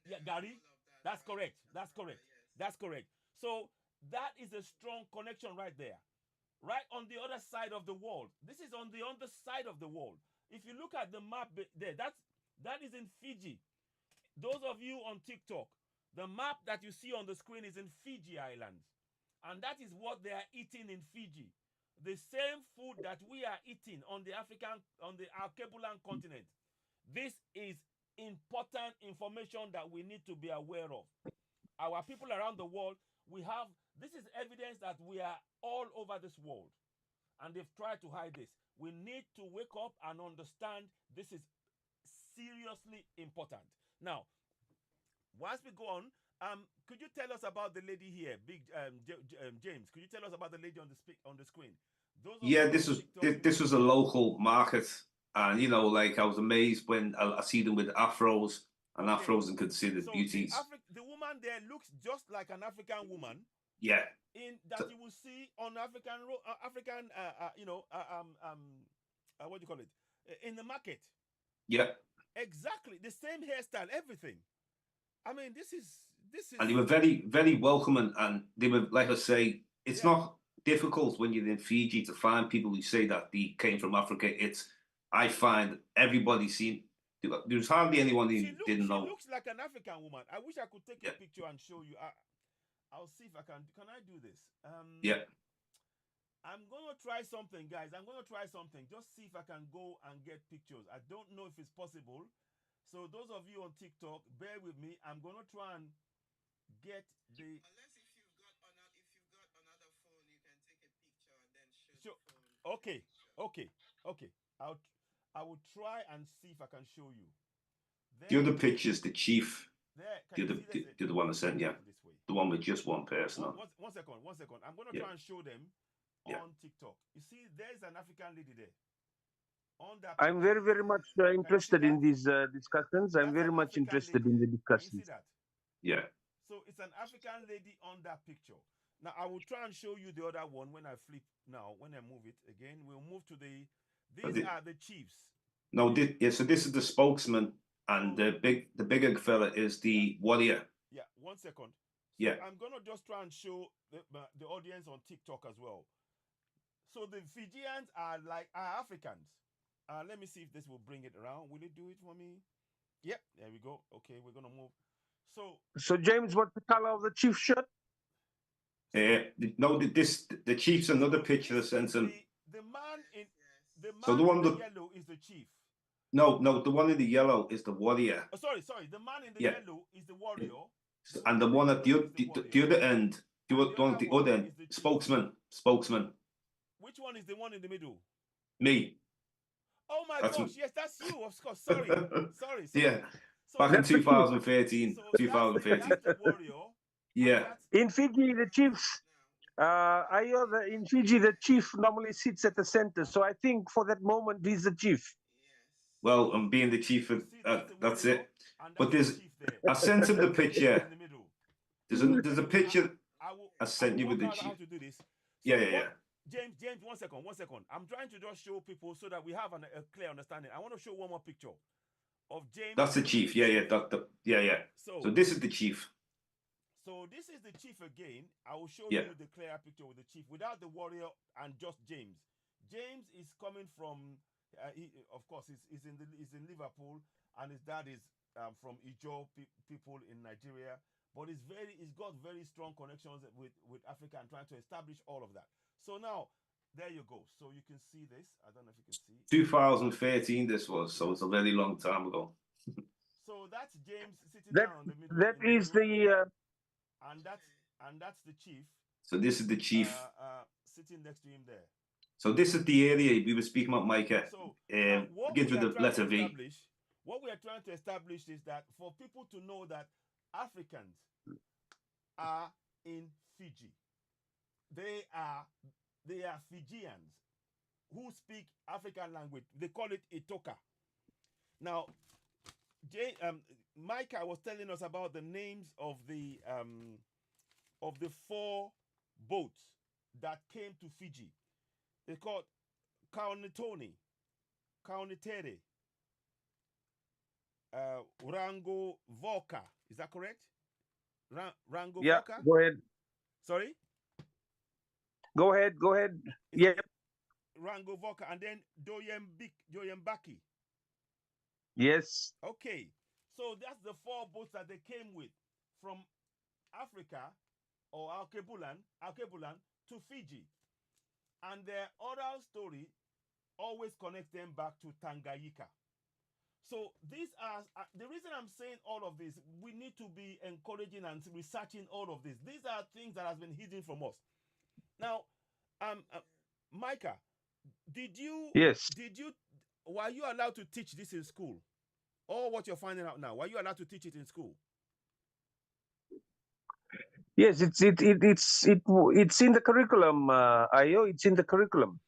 it's yeah, gari. That's correct. That's correct. Yes. That's correct. So that is a strong connection right there. Right on the other side of the world. This is on the underside of the world. If you look at the map there, that is in Fiji. Those of you on TikTok, the map that you see on the screen is in Fiji Islands. And that is what they are eating in Fiji. The same food that we are eating on the archipelago continent. This is important information that we need to be aware of. Our people around the world, this is evidence that we are all over this world, and they've tried to hide this. We need to wake up and understand this is seriously important. Now, once we go on, could you tell us about the lady here, Big James? Could you tell us about the lady on the screen? Yeah, this was a local market, and like I was amazed when I see them with afros, and afros and considered beauties. The woman there looks just like an African woman. Yeah. You will see on African what do you call it, in the market. Yeah. Exactly the same hairstyle, everything. I mean, this is. And they were very, very welcoming, and they were, like I say, it's not difficult when you're in Fiji to find people who say that they came from Africa. I find everybody seen. There's hardly anyone who didn't know. She looks like an African woman. I wish I could take a picture and show you. I'll see if I can. Can I do this? Yeah. I'm gonna try something, guys. I'm gonna try something. Just see if I can go and get pictures. I don't know if it's possible. So those of you on TikTok, bear with me. I'm gonna try and get the. Unless if you've got another phone, you can take a picture and then show Sure. the phone Okay, picture. okay. I will try and see if I can show you. The There, other picture's the chief. there. Can The you other, see this? the other one I sent you. This way. The one with just one person on. One second. I'm gonna Yeah. try and show them Yeah. on TikTok. You see, there's an African lady there. On that I'm picture. very much interested in these discussions. I'm That's very an much African interested lady. in the Can you discussions. see that? Yeah. So it's an African lady on that picture. Now I will try and show you the other one when I flip. Now when I move it again, we'll move to the. These are the chiefs. No, so this is the spokesman, and the bigger fella is the warrior. Yeah, 1 second. So Yeah. I'm gonna just try and show the audience on TikTok as well. So the Fijians are Africans. Let me see if this will bring it around. Will it do it for me? Yep, there we go. Okay, we're gonna move. So James, what's the color of the chief shirt? No, the chief's another picture I sent him. The man in the man So the one in the that- yellow is the chief. No, the one in the yellow is the warrior. Oh, sorry. The man in the Yeah. yellow is the warrior. And the one at the other end, the one at the other end, spokesman. Which one is the one in the middle? Me. Oh my That's gosh, me. yes, that's you, of course. Sorry. Yeah. So Back in That's the chief. 2013. so 2013. that's the warrior. Yeah. In Fiji, the chiefs. In Fiji, the chief normally sits at the center. So I think for that moment, he's the chief. Well, I'm being the chief of, that's it. But there's, I sent him the picture. In the middle. There's a picture I sent you with the how chief. to do this. Yeah. James, 1 second. I'm trying to just show people so that we have a clear understanding. I want to show one more picture of James. That's the chief. Yeah. So this is the chief. So this is the chief again. I will show Yeah. you the clear picture with the chief without the warrior and just James. James is coming from, of course, he's in Liverpool, and his dad is from Ijaw people in Nigeria. But he's got very strong connections with Africa and trying to establish all of that. So now, there you go. So you can see this. I don't know if you can see. 2013 this was, so it's a very long time ago. So that's James sitting down in the middle. That is the. And that's the chief. So this is the chief. Sitting next to him there. So this is the area we were speaking about, Micah. So begins with the letter V. What we are trying to establish is that for people to know that Africans are in Fiji. They are Fijians who speak African language. They call it Itoka. Now, Micah was telling us about the names of the 4 boats that came to Fiji. They're called Kaunitoni, Kaunitere, Rango Voka. Is that correct? Rango Voka? Go ahead. Sorry? Go ahead. Yeah. Rango Voka, and then Doyembaki. Yes. Okay. So that's the 4 boats that they came with from Africa or Alkebulan to Fiji. And their oral story always connects them back to Tangayika. So these are the reason I'm saying all of this. We need to be encouraging and researching all of this. These are things that has been hidden from us. Now, Micah, were you allowed to teach this in school? Or what you're finding out now? Were you allowed to teach it in school? Yes, it's in the curriculum, Ayo. It's in the curriculum.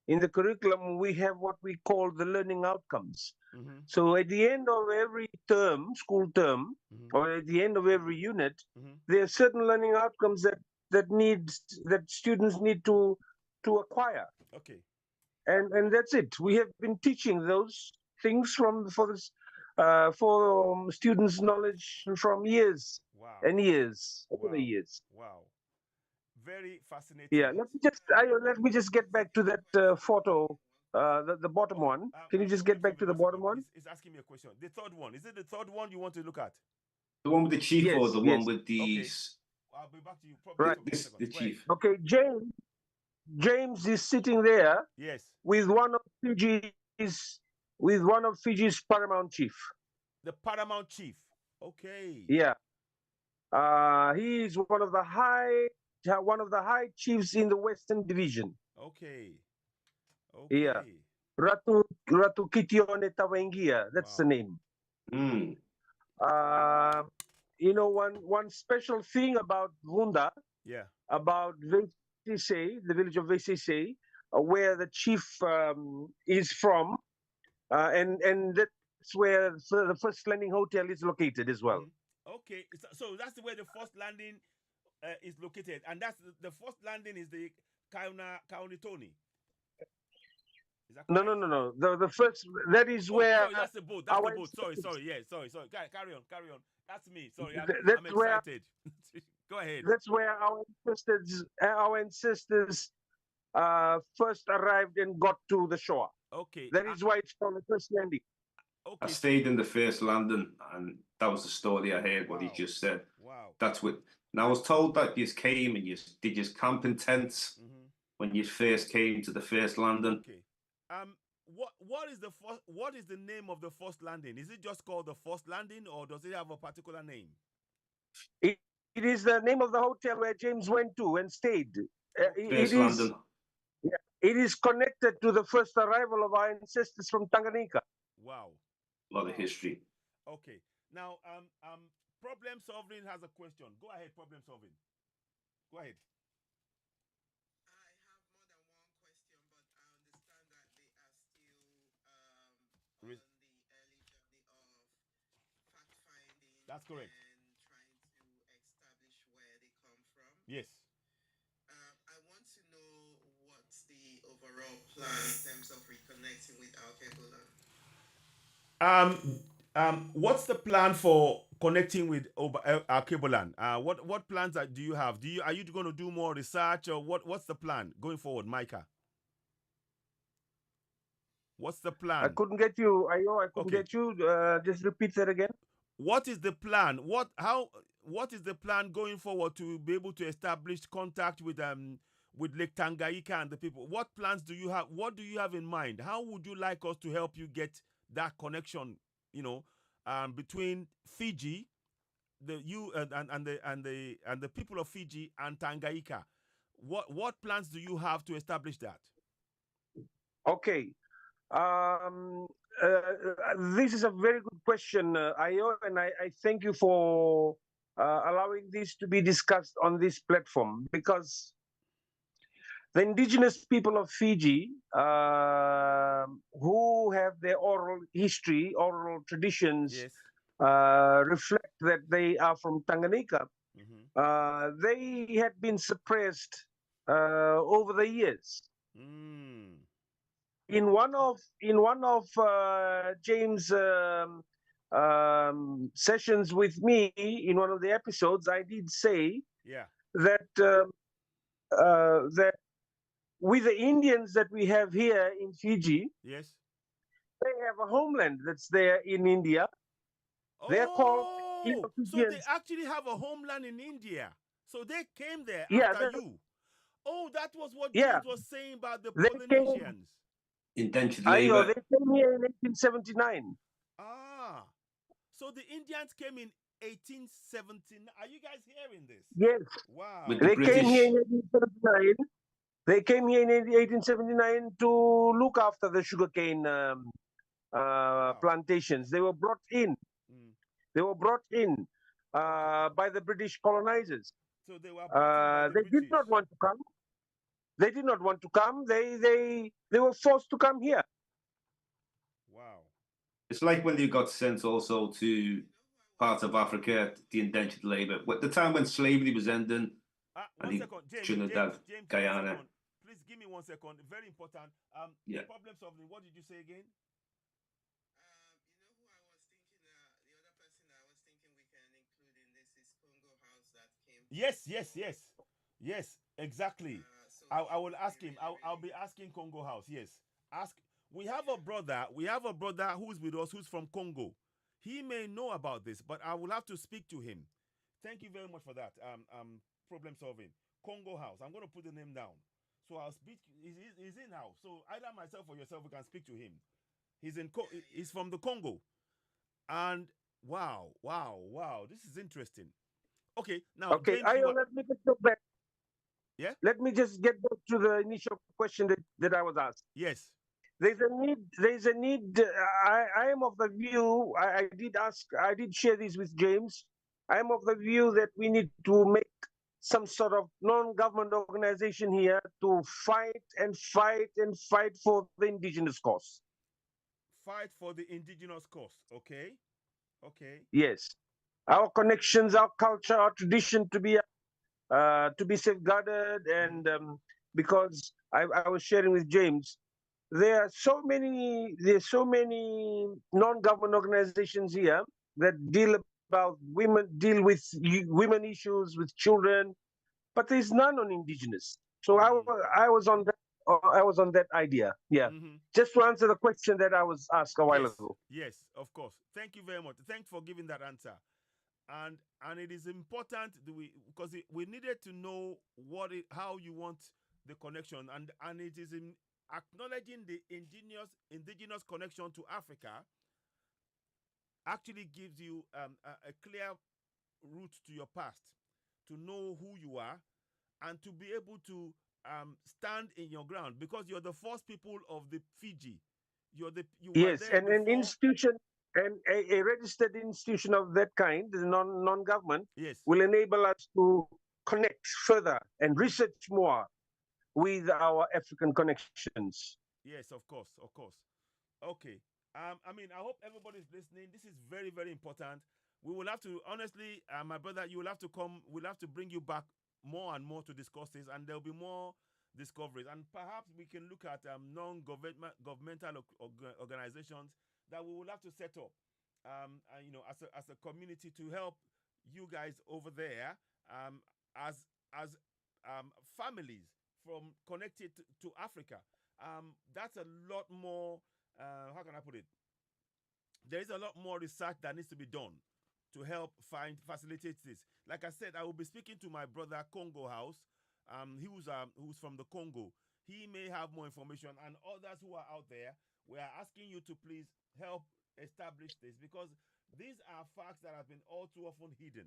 In the curriculum, we have what we call the learning outcomes. Mm-hmm. So at the end of every term, school term, Mm-hmm. or at the end of every unit, Mm-hmm. there are certain learning outcomes that students need to acquire. Okay. And that's it. We have been teaching those things for students' knowledge from years and years over the years. Wow, very fascinating. Yeah, let me just get back to that photo, the bottom one. Can you just get back to the bottom one? He's asking me a question. The third one, is it the third one you want to look at? The one with the chief, yes, or the yes. one with the I'll be back to you. Right. This the chief. Okay, James is sitting there Yes. with one of Fiji's paramount chief. The paramount chief. Okay. Yeah. He is one of the high chiefs in the Western Division. Okay. Yeah. Ratu Kitione Tawengia. That's the name. Mm. You know, one special thing about Runda, about Vesise, the village of Vesise, where the chief is from, and that's where the first landing hotel is located as well. Okay, so that's where the first landing is located, and that's the first landing is the Kaunitoni. Is that correct? No. The first, that is where. Sorry, that's the boat. That's the boat. Sorry. Yeah, sorry. Carry on. That's me. Sorry, I'm excited. Go ahead. That's where our ancestors first arrived and got to the shore. Okay. That is why it's called the first landing. Okay. I stayed in the first landing, and that was the story I heard. What he just said. Wow. That's what. And I was told that you came and you did your camping tents when you first came to the first landing. Okay. What is the name of the first landing? Is it just called the first landing, or does it have a particular name? It is the name of the hotel where James went to and stayed. Landing. It is connected to the first arrival of our ancestors from Tanganyika. Wow. A lot of history. Okay. Now, problem solving has a question. Go ahead, problem solving. Go ahead. On the early journey of fact-finding. That's correct. And trying to establish where they come from. Yes. I want to know what's the overall plan in terms of reconnecting with Alkebulan. What's the plan for connecting with Alkebulan? What plans do you have? Are you going to do more research, or what's the plan going forward, Micah? What's the plan? I couldn't get you, Ayo. I couldn't get you. Just repeat that again. What is the plan? What is the plan going forward to be able to establish contact with Lake Tangayika and the people? What plans do you have? What do you have in mind? How would you like us to help you get that connection? Between Fiji, and the people of Fiji and Tanganyika. What plans do you have to establish that? Okay. This is a very good question, Ayo, and I thank you for allowing this to be discussed on this platform, because the indigenous people of Fiji, who have their oral history, oral traditions, reflect that they are from Tanganyika. They had been suppressed over the years. In one of James' sessions with me, in one of the episodes, I did say that that with the Indians that we have here in Fiji, they have a homeland that's there in India. They're called so they actually have a homeland in India. So they came there after you. Oh, that was what James was saying about the Polynesians. Indentured labor. They came here in 1879. So the Indians came in 1879. Are you guys hearing this? Yes. Wow. They came here in 1879. They came here in 1879 to look after the sugarcane plantations. They were brought in. They were brought in by the British colonizers. So they were. They did not want to come. They did not want to come. They were forced to come here. Wow. It's like when they got sent also to parts of Africa, the indentured labor. At the time when slavery was ending, one second, Trinidad, Guyana. Please give me 1 second. Very important. Problem solving. What did you say again? Yes, exactly. I will ask him. I'll be asking Congo House. Yes. We have a brother who's with us, who's from Congo. He may know about this, but I will have to speak to him. Thank you very much for that. Problem solving. Congo House. I'm going to put the name down. So I'll speak. He's in house. So either myself or yourself, we can speak to him. He's from the Congo, and wow. This is interesting. Okay, now Okay, James, let me just go back. Yeah. Let me just get back to the initial question that I was asked. Yes. There's a need. There's a need. I am of the view. I did share this with James. I am of the view that we need to make some sort of non-government organization here to fight for the indigenous cause. Fight for the indigenous cause. Okay. Okay. Yes, our connections, our culture, our tradition to be safeguarded, and because I was sharing with James, there's so many non-government organizations here that deal with women issues, with children, but there's none on indigenous. So I was on that idea. Yeah. Just to answer the question that I was asked a while ago. Yes, of course. Thank you very much. Thanks for giving that answer. And it is important because we needed to know how you want the connection, and it is in acknowledging the indigenous connection to Africa actually gives you a clear route to your past, to know who you are, and to be able to stand in your ground, because you're the first people of the Fiji. Yes, and an institution and a registered institution of that kind, non-government, yes, will enable us to connect further and research more with our African connections. Yes, of course. Okay. I mean, I hope everybody's listening. This is very, very important. We will have to, honestly, my brother, you will have to come. We'll have to bring you back more and more to discuss this, and there'll be more discoveries. And perhaps we can look at non-governmental organizations that we will have to set up, as a community to help you guys over there, as families from connected to Africa. That's a lot more. How can I put it? There is a lot more research that needs to be done to help facilitate this. Like I said, I will be speaking to my brother Congo House, who's from the Congo. He may have more information, and others who are out there. We are asking you to please help establish this, because these are facts that have been all too often hidden.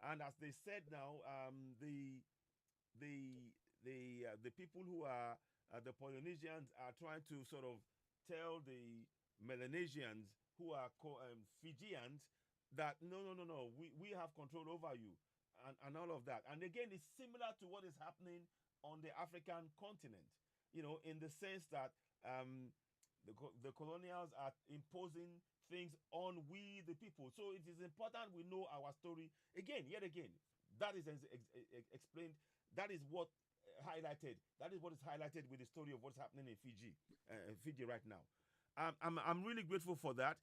And as they said now, the people who are the Polynesians are trying to sort of tell the Melanesians who are Fijians that no, we have control over you, and all of that. And again, it's similar to what is happening on the African continent, in the sense that the colonials are imposing things on we the people. So it is important we know our story yet again. That is explained. That is what highlighted. That is what is highlighted with the story of what's happening in Fiji right now. I'm really grateful for that.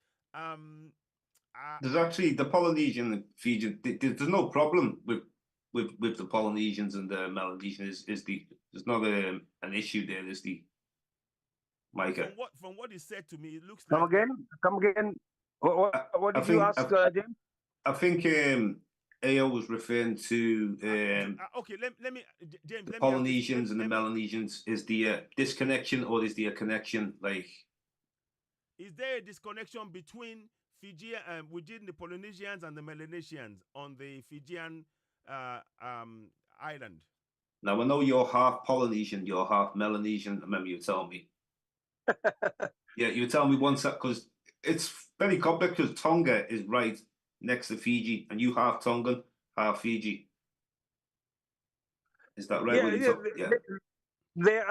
There's actually the Polynesian and Fijian. There's no problem with the Polynesians and the Melanesian. There's not an issue there. There's the Micah. From what he said to me, it looks Come like again. What did you ask, James? I think AO was referring to okay. Let me James. The Polynesians and the Melanesians. Is the disconnection, or is there a connection? Like, is there a disconnection between Fiji within the Polynesians and the Melanesians on the Fijian island? Now I know you're half Polynesian, you're half Melanesian. I remember you telling me. Yeah, you were telling me once that, because it's very complex, because Tonga is right next to Fiji, and you half Tongan, half Fiji. Is that right? Yeah. There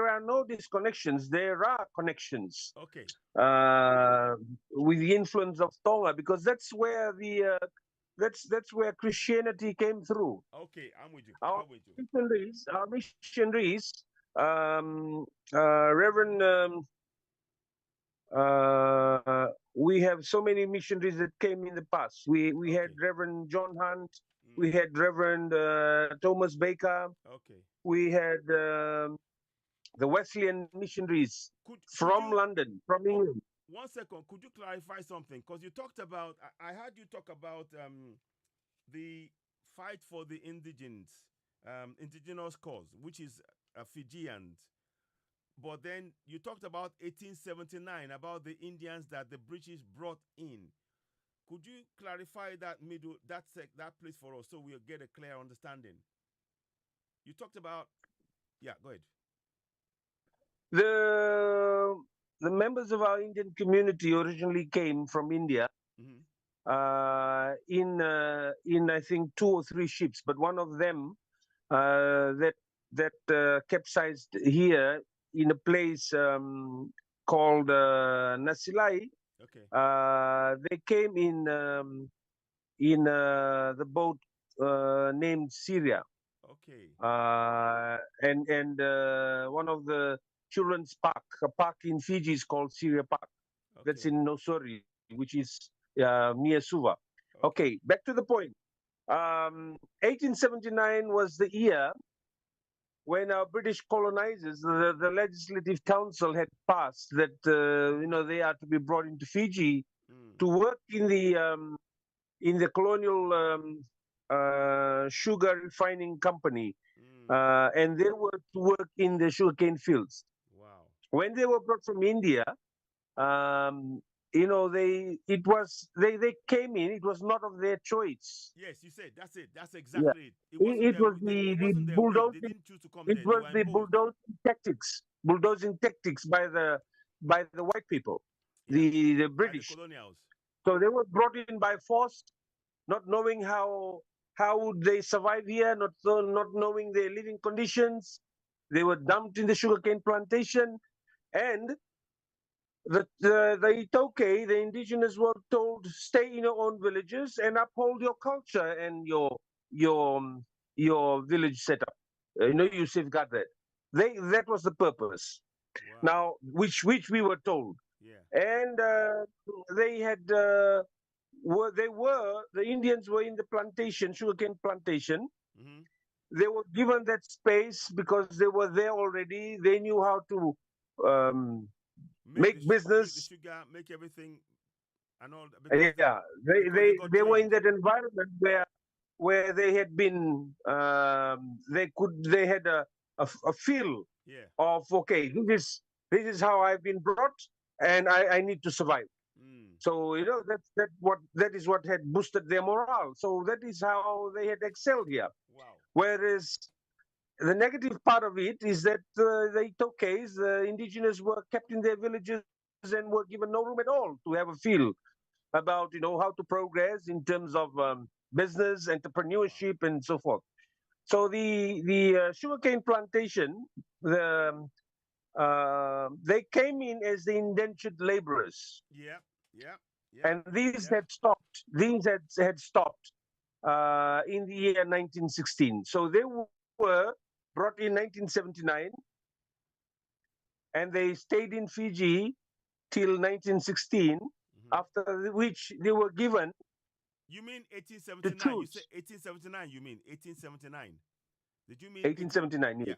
are no disconnections. There are connections. Okay. With the influence of Tonga, because that's where that's where Christianity came through. Okay, I'm with you. Our missionaries, Reverend. We have so many missionaries that came in the past. We had Reverend John Hunt. We had Reverend Thomas Baker. Okay. We had the Wesleyan missionaries from London, from England. 1 second, could you clarify something? Because you talked about, I heard you talk about the fight for the indigenous cause, which is Fijians. But then you talked about 1879, about the Indians that the British brought in. Could you clarify that that place for us so we'll get a clear understanding? You talked about, yeah, go ahead. The members of our Indian community originally came from India Mm-hmm. in I think 2 or 3 ships, but one of them that capsized here in a place called Nasilai. Okay. They came in the boat named Syria. Okay. And one of the children's park, a park in Fiji is called Syria Park. Okay. That's in Nosori, which is near Suva. Okay, back to the point. 1879 was the year when our British colonizers, the Legislative Council had passed that they are to be brought into Fiji to work in the colonial sugar refining company, and they were to work in the sugarcane fields. Wow. When they were brought from India, they came in. It was not of their choice. Yes, you said that's it. That's exactly it. It was it wasn't the their will. bulldozing. They didn't choose to come It there. was They the were imposed. bulldozing tactics by the white people, Yeah. the By British. the colonials. So they were brought in by force, not knowing how would they survive here, not knowing their living conditions. They were dumped in the sugarcane plantation, and the Itoke, the indigenous, were told stay in your own villages and uphold your culture and your village setup. You safeguard that. That was the purpose. Wow. Now, which we were told. Yeah. And they had the Indians were in the plantation, sugarcane plantation. Mm-hmm. They were given that space because they were there already. They knew how to make business. Make the sugar, make everything, and all. Yeah, they were in that environment where they had been. They had a feel of, okay, this is how I've been brought, and I need to survive. So that is what had boosted their morale. So that is how they had excelled here. Wow. Whereas the negative part of it is that the Itokes, the indigenous, were kept in their villages and were given no room at all to have a feel about how to progress in terms of business, entrepreneurship, and so forth. So the sugarcane plantation, they came in as the indentured laborers. Yeah. And these had stopped. These had stopped in the year 1916. So they were brought in 1979, and they stayed in Fiji till 1916. After which they were given. You mean 1879? You said 1879. You mean 1879? Did you mean 1879? Yeah.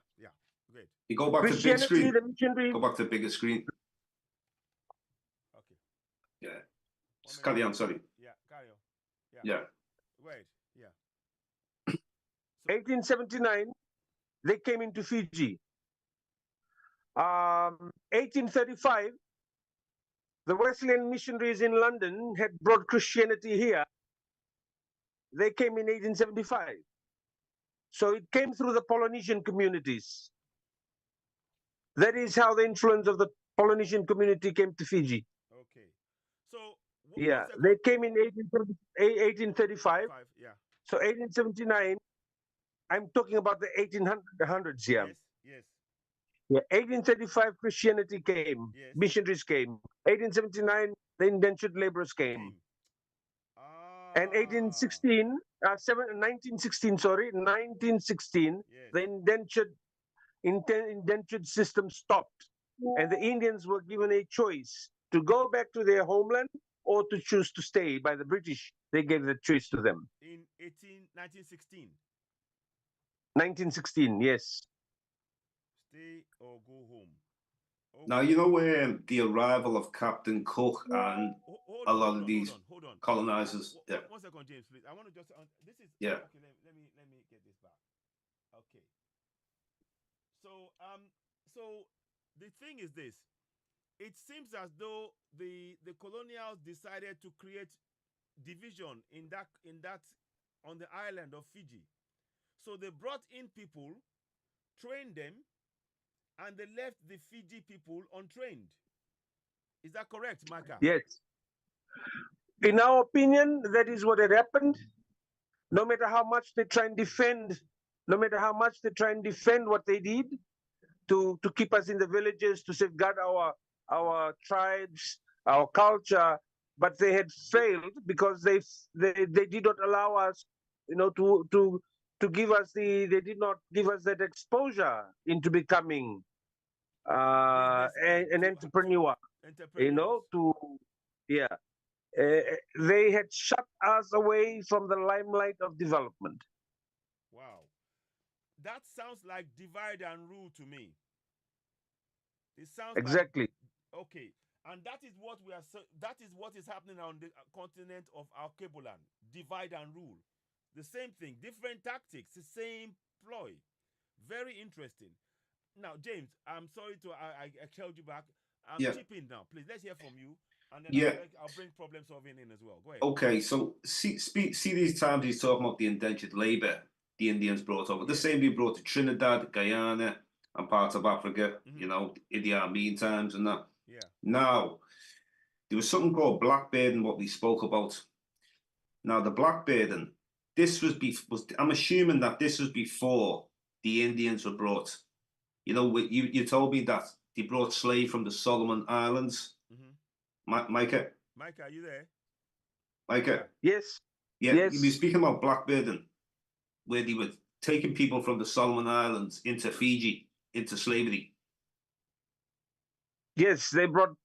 Great. You go back to the big screen. Go back to the bigger screen. Okay. Yeah. Carry on, sorry. Yeah, carry on. Yeah. Wait, yeah. 1879, they came into Fiji. 1835, the Wesleyan missionaries in London had brought Christianity here. They came in 1875. So it came through the Polynesian communities. That is how the influence of the Polynesian community came to Fiji. Okay. So they came in 1835. Yeah. So 1879, I'm talking about the 1800s here. Yes. Yeah, 1835 Christianity came, missionaries came. 1879, the indentured laborers came. And 1916, the indentured system stopped. And the Indians were given a choice to go back to their homeland or to choose to stay by the British. They gave the choice to them. In 1916? 1916, yes. Stay or go home. Now, you know the arrival of Captain Cook and a lot of these hold on. colonizers. Yeah. 1 second, James, please. I want to just this is Yeah. okay. Let me get this back. Okay. So the thing is this: it seems as though the colonials decided to create division in that on the island of Fiji. So they brought in people, trained them, and they left the Fiji people untrained. Is that correct, Maka? Yes. In our opinion, that is what had happened. No matter how much they try and defend, what they did to keep us in the villages, to safeguard our tribes, our culture, but they had failed because they did not allow us, to give us they did not give us that exposure into becoming an entrepreneur. They had shut us away from the limelight of development. Wow. That sounds like divide and rule to me. It sounds exactly like, okay. And that is what that is what is happening on the continent of our Kebulan. Divide and rule. The same thing, different tactics, the same ploy. Very interesting. Now, James, I'm sorry to I held you back. Chip in now, please. Let's hear from you, and then I'll bring problem solving in as well. Go ahead. Okay, so see these times he's talking about the indentured labor the Indians brought over. The same they brought to Trinidad, Guyana, and parts of Africa. You know, in the Amin times and that. Yeah. Now, there was something called blackbirding, what we spoke about. Now, the blackbirding, this was I'm assuming that this was before the Indians were brought. You know, you told me that they brought slaves from the Solomon Islands. Micah? Micah, are you there? Micah? Yes. Yeah, yes. You were speaking about blackbirding, where they were taking people from the Solomon Islands into Fiji, into slavery. Yes, they brought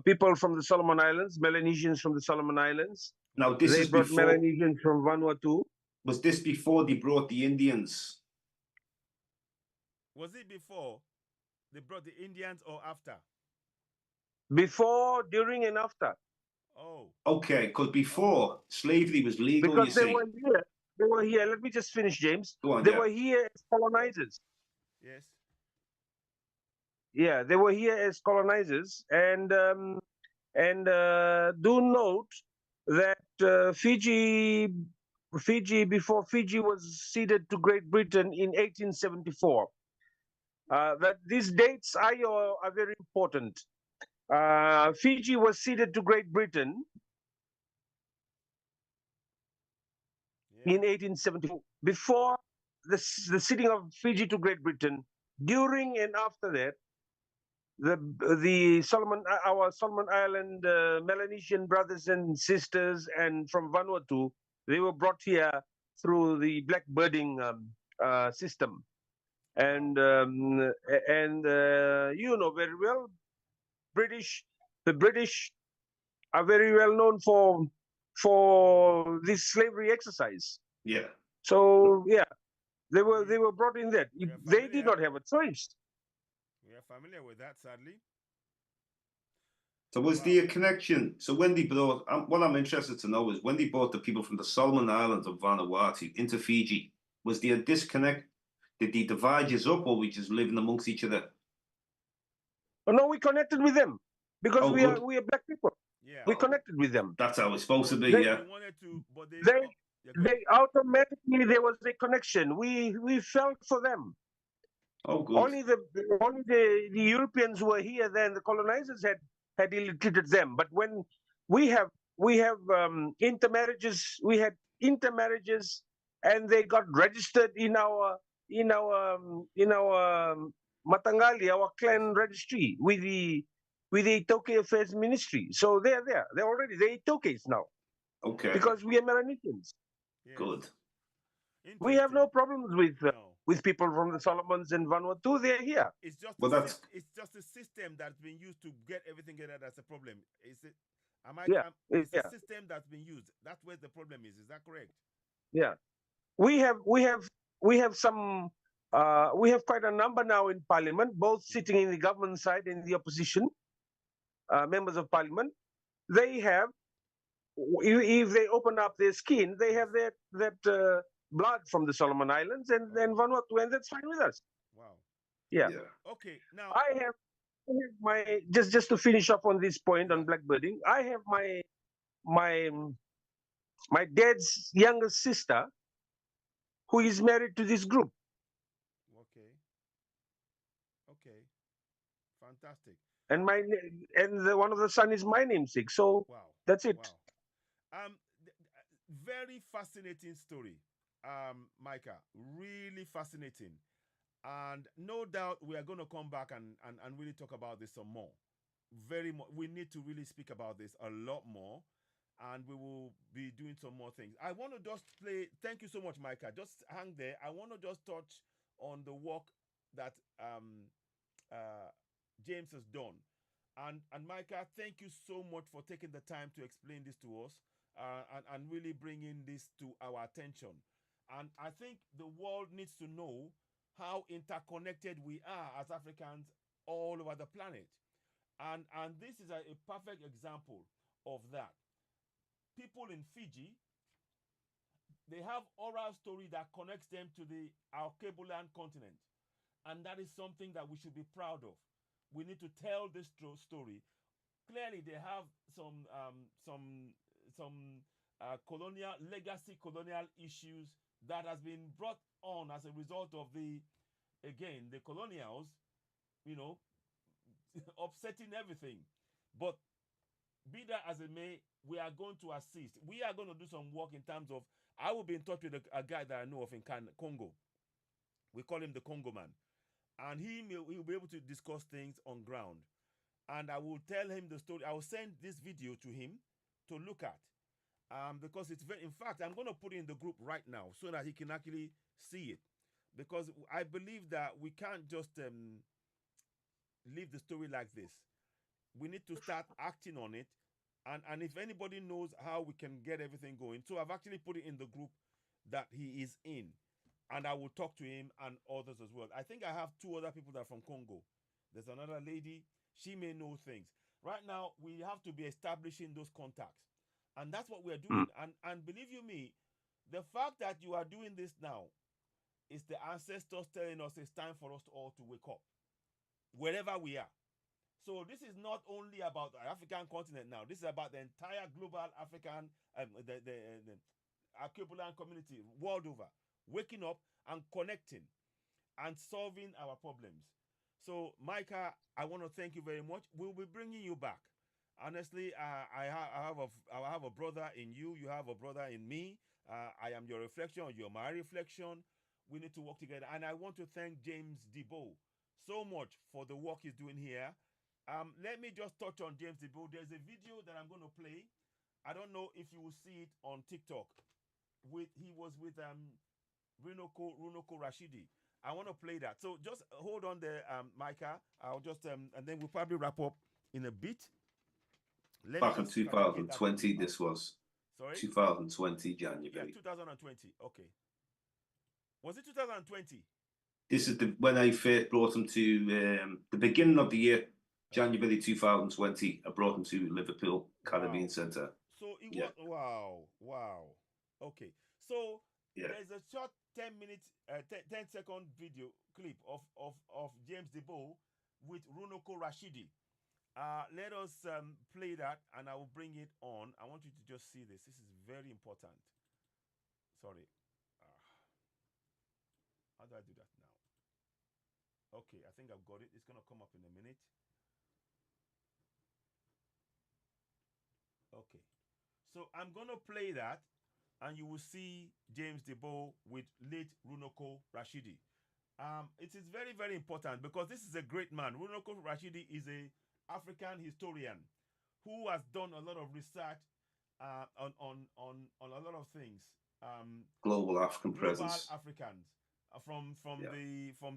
people from the Solomon Islands, Melanesians from the Solomon Islands. Now, they brought Melanesians from Vanuatu. Was this before they brought the Indians? Was it before they brought the Indians or after? Before, during, and after. Oh. Okay, because before slavery was legal, because you see. They were here. Let me just finish, James. Go on, they were here as colonizers. Yes. Yeah, they were here as colonizers, and do note that Fiji, before Fiji was ceded to Great Britain in 1874. That these dates are very important. Fiji was ceded to Great Britain in 1874. Before the ceding of Fiji to Great Britain, during and after that, our Solomon Island Melanesian brothers and sisters, and from Vanuatu, they were brought here through the blackbirding system, and you know very well, the British are very well known for this slavery exercise. Yeah. So yeah, they were brought in there. They did not have a choice. We are familiar with that, sadly. So was there a connection? So when they brought, what I'm interested to know is when they brought the people from the Solomon Islands of Vanuatu into Fiji, was there a disconnect? Did they divide us up, or we just living amongst each other? Oh, no, we connected with them because we are black people. Yeah. We connected with them. That's how it's supposed to be. They yeah. wanted to, but they automatically, there was a connection. We felt for them. Oh, good. Only the Europeans who were here then, the colonizers had ill-treated them. But when we have intermarriages, and they got registered in our Matangali, our clan registry, with the Itoke Affairs Ministry. So they're there. They're Itokes now. Okay. Because we are Melanesians. Yes. Good. We have no problems with people from the Solomons and Vanuatu. They're here. It's just it's just a system that's been used to get everything together. That's a problem. It's a system that's been used. That's where the problem is. Is that correct? Yeah. We have some We have quite a number now in parliament, both sitting in the government side and the opposition, members of parliament. They have, if they open up their skin, they have that blood from the Solomon Islands and Vanuatu, and that's fine with us. Wow. Yeah. Okay. Now I have my just to finish up on this point Yeah. on blackbirding. I have my dad's younger sister who is married to this group. Okay. Okay. Fantastic. And one of the son is my namesake. So Wow. that's it. Wow. Very fascinating story, Micah. Really fascinating. And no doubt we are going to come back and really talk about this some more. We need to really speak about this a lot more. And we will be doing some more things. I want to just play. Thank you so much, Micah. Just hang there. I want to just touch on the work that James has done. And Micah, thank you so much for taking the time to explain this to us and really bringing this to our attention. And I think the world needs to know how interconnected we are as Africans all over the planet. And this is a perfect example of that. People in Fiji, they have oral story that connects them to our Cableland continent. And that is something that we should be proud of. We need to tell this story. Clearly, they have some legacy colonial issues that has been brought on as a result of the colonials, upsetting everything. But be that as it may, we are going to assist. We are going to do some work in terms of, I will be in touch with a guy that I know of in Congo. We call him the Congo man. And he will be able to discuss things on ground. And I will tell him the story. I will send this video to him to look at. Because it's in fact, I'm going to put it in the group right now so that he can actually see it. Because I believe that we can't just leave the story like this. We need to start acting on it. And if anybody knows how we can get everything going. So I've actually put it in the group that he is in. And I will talk to him and others as well. I think I have 2 other people that are from Congo. There's another lady. She may know things. Right now, we have to be establishing those contacts. And that's what we're doing. And believe you me, the fact that you are doing this now is the ancestors telling us it's time for us all to wake up. Wherever we are. So this is not only about the African continent now. This is about the entire global African, the Archipelago community world over. Waking up and connecting and solving our problems. So, Micah, I want to thank you very much. We'll be bringing you back. Honestly, I have a brother in you. You have a brother in me. I am your reflection. You're my reflection. We need to work together. And I want to thank James Debo so much for the work he's doing here. Let me just touch on James Debo. There's a video that I'm going to play. I don't know if you will see it on TikTok. He was with Runoko Rashidi. I want to play that. So just hold on there, Micah. I'll just and then we'll probably wrap up in a bit. Back in 2020, this was. Sorry? 2020, January. Yeah, 2020. Okay. Was it 2020? This is when I first brought him to the beginning of the year, January 2020. I brought him to Liverpool Caribbean Centre. So it was wow. Okay. So there's a short 10-second video clip of James Debo with Runoko Rashidi. Let us play that and I will bring it on. I want you to just see this. This is very important. Sorry. How do I do that now? Okay, I think I've got it. It's going to come up in a minute. Okay. So I'm going to play that and you will see James Debo with late Runoko Rashidi. It is very, very important because this is a great man. Runoko Rashidi is a African historian who has done a lot of research on a lot of things. Global African presence. Africans from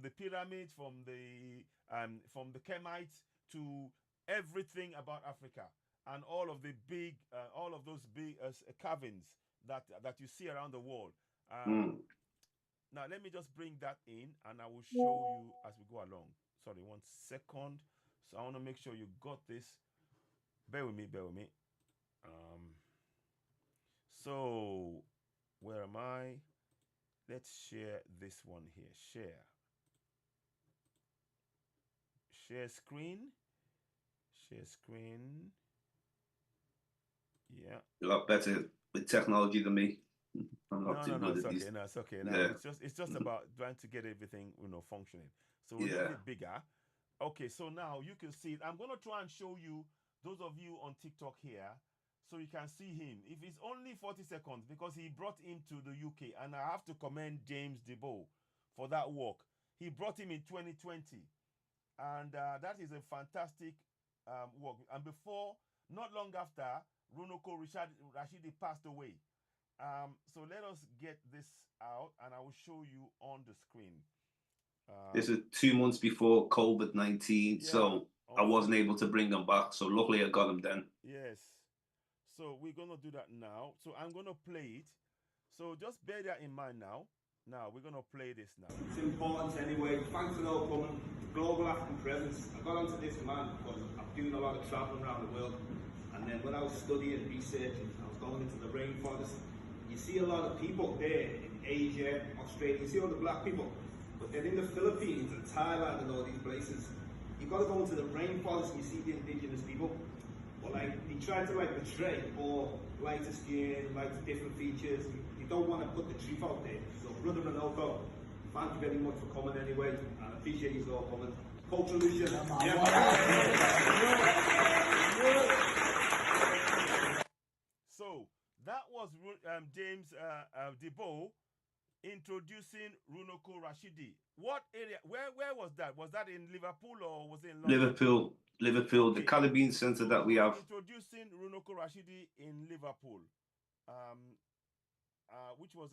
the pyramids, from the Kemites to everything about Africa and all of those big carvings that you see around the world. Now let me just bring that in, and I will show you as we go along. Sorry, 1 second. So I want to make sure you got this. Bear with me. Bear with me. So where am I? Let's share this one here. Share screen. Share screen. Yeah. You're a lot better with technology than me. I'm not too No, good it's at okay. these. No, it's okay. Now Yeah. it's just about trying to get everything functioning. So we're a little Yeah. bit bigger. Okay, so now you can see it. I'm gonna try and show you those of you on TikTok here, so you can see him. If it's only 40 seconds, because he brought him to the UK, and I have to commend James Debo for that work. He brought him in 2020, and that is a fantastic work. And before, not long after, Runoko Rashidi passed away. So let us get this out, and I will show you on the screen. This is 2 months before COVID-19, Yeah, so I wasn't able to bring them back. So luckily I got them then. Yes. So we're gonna do that now. So I'm gonna play it. So just bear that in mind now. Now we're gonna play this now. It's important anyway. Thanks for all coming. Global African presence. I got onto this man because I'm doing a lot of traveling around the world. And then when I was studying, researching, I was going into the rainforest. You see a lot of people there in Asia, Australia. You see all the black people. But then in the Philippines and Thailand and all these places, you got to go into the rainforest and you see the indigenous people. But like, they try to like portray all lighter skin, like different features. You don't want to put the truth out there. So brother Ronaldo, thank you very much for coming anyway. And I appreciate you all coming. Cultural illusion. So that was James Debo introducing Runoko Rashidi. What area? Where was that? Was that in Liverpool or was it in London? Liverpool, okay. The Caribbean Centre that we have. Introducing Runoko Rashidi in Liverpool, which was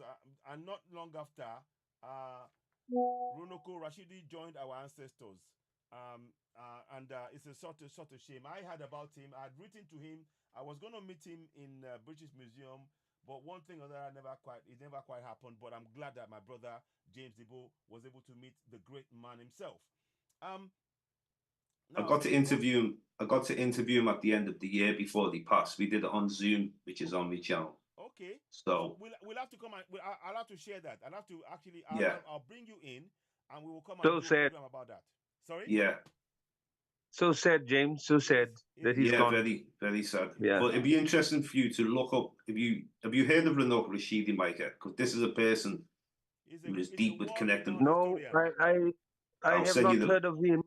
and not long after, Runoko Rashidi joined our ancestors. And it's a sort of shame. I heard about him. I had written to him. I was going to meet him in British Museum, but one thing or another never quite happened. But I'm glad that my brother James Debo was able to meet the great man himself. I got to interview him. I got to interview him at the end of the year before he passed. We did it on Zoom, which is on my channel. Okay. So we'll have to come and I'll have to share that. I'll have to actually. I'll bring you in, and we will come and do a program about that. Sorry. Yeah. So sad, James. So sad that he's gone. Very, very sad. Yeah. But it'd be interesting for you to look up. Have you heard of Runoko Rashidi, Micah? Because this is a person who is deep with connecting. No, I have not heard of him.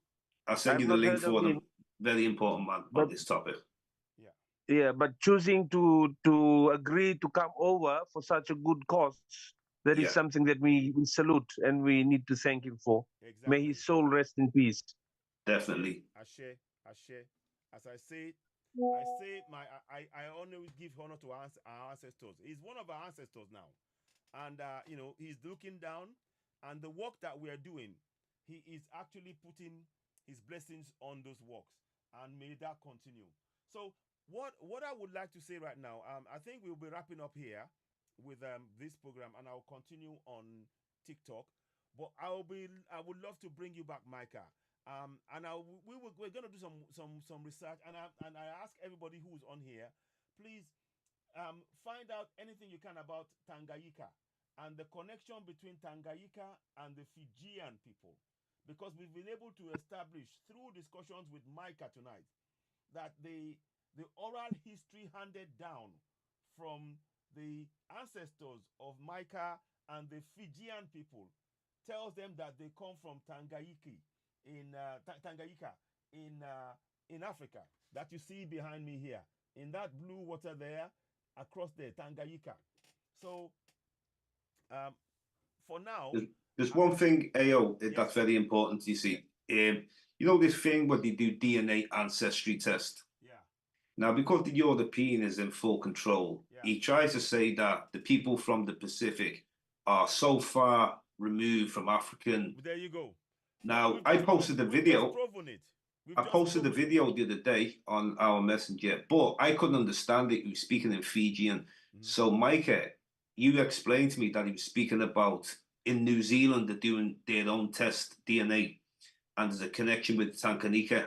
I'll send you the link for them. Very important man on this topic. Yeah, but choosing to agree to come over for such a good cause, that is something that we salute and we need to thank him for. Exactly. May his soul rest in peace. Definitely. Ashe. As I say, I always give honor to our ancestors. He's one of our ancestors now, and he's looking down, and the work that we are doing, he is actually putting his blessings on those works, and may that continue. So what I would like to say right now, I think we'll be wrapping up here with this program, and I'll continue on TikTok. But I would love to bring you back, Micah. And we're going to do some research, and I ask everybody who's on here, please find out anything you can about Tangayika and the connection between Tangayika and the Fijian people, because we've been able to establish through discussions with Micah tonight that the oral history handed down from the ancestors of Micah and the Fijian people tells them that they come from Tangayika in Africa, that you see behind me here, in that blue water there, across there, Tangayika. So for now, there's one thing, Ayo, that's very important. You see, this thing where they do DNA ancestry test. Now, because the European is in full control, he tries to say that the people from the Pacific are so far removed from African. There you go. Now, I posted the video. I posted the video the other day on our messenger, but I couldn't understand it. He was speaking in Fijian. So, Micah, you explained to me that he was speaking about in New Zealand are doing their own test DNA, and there's a connection with Tanganyika.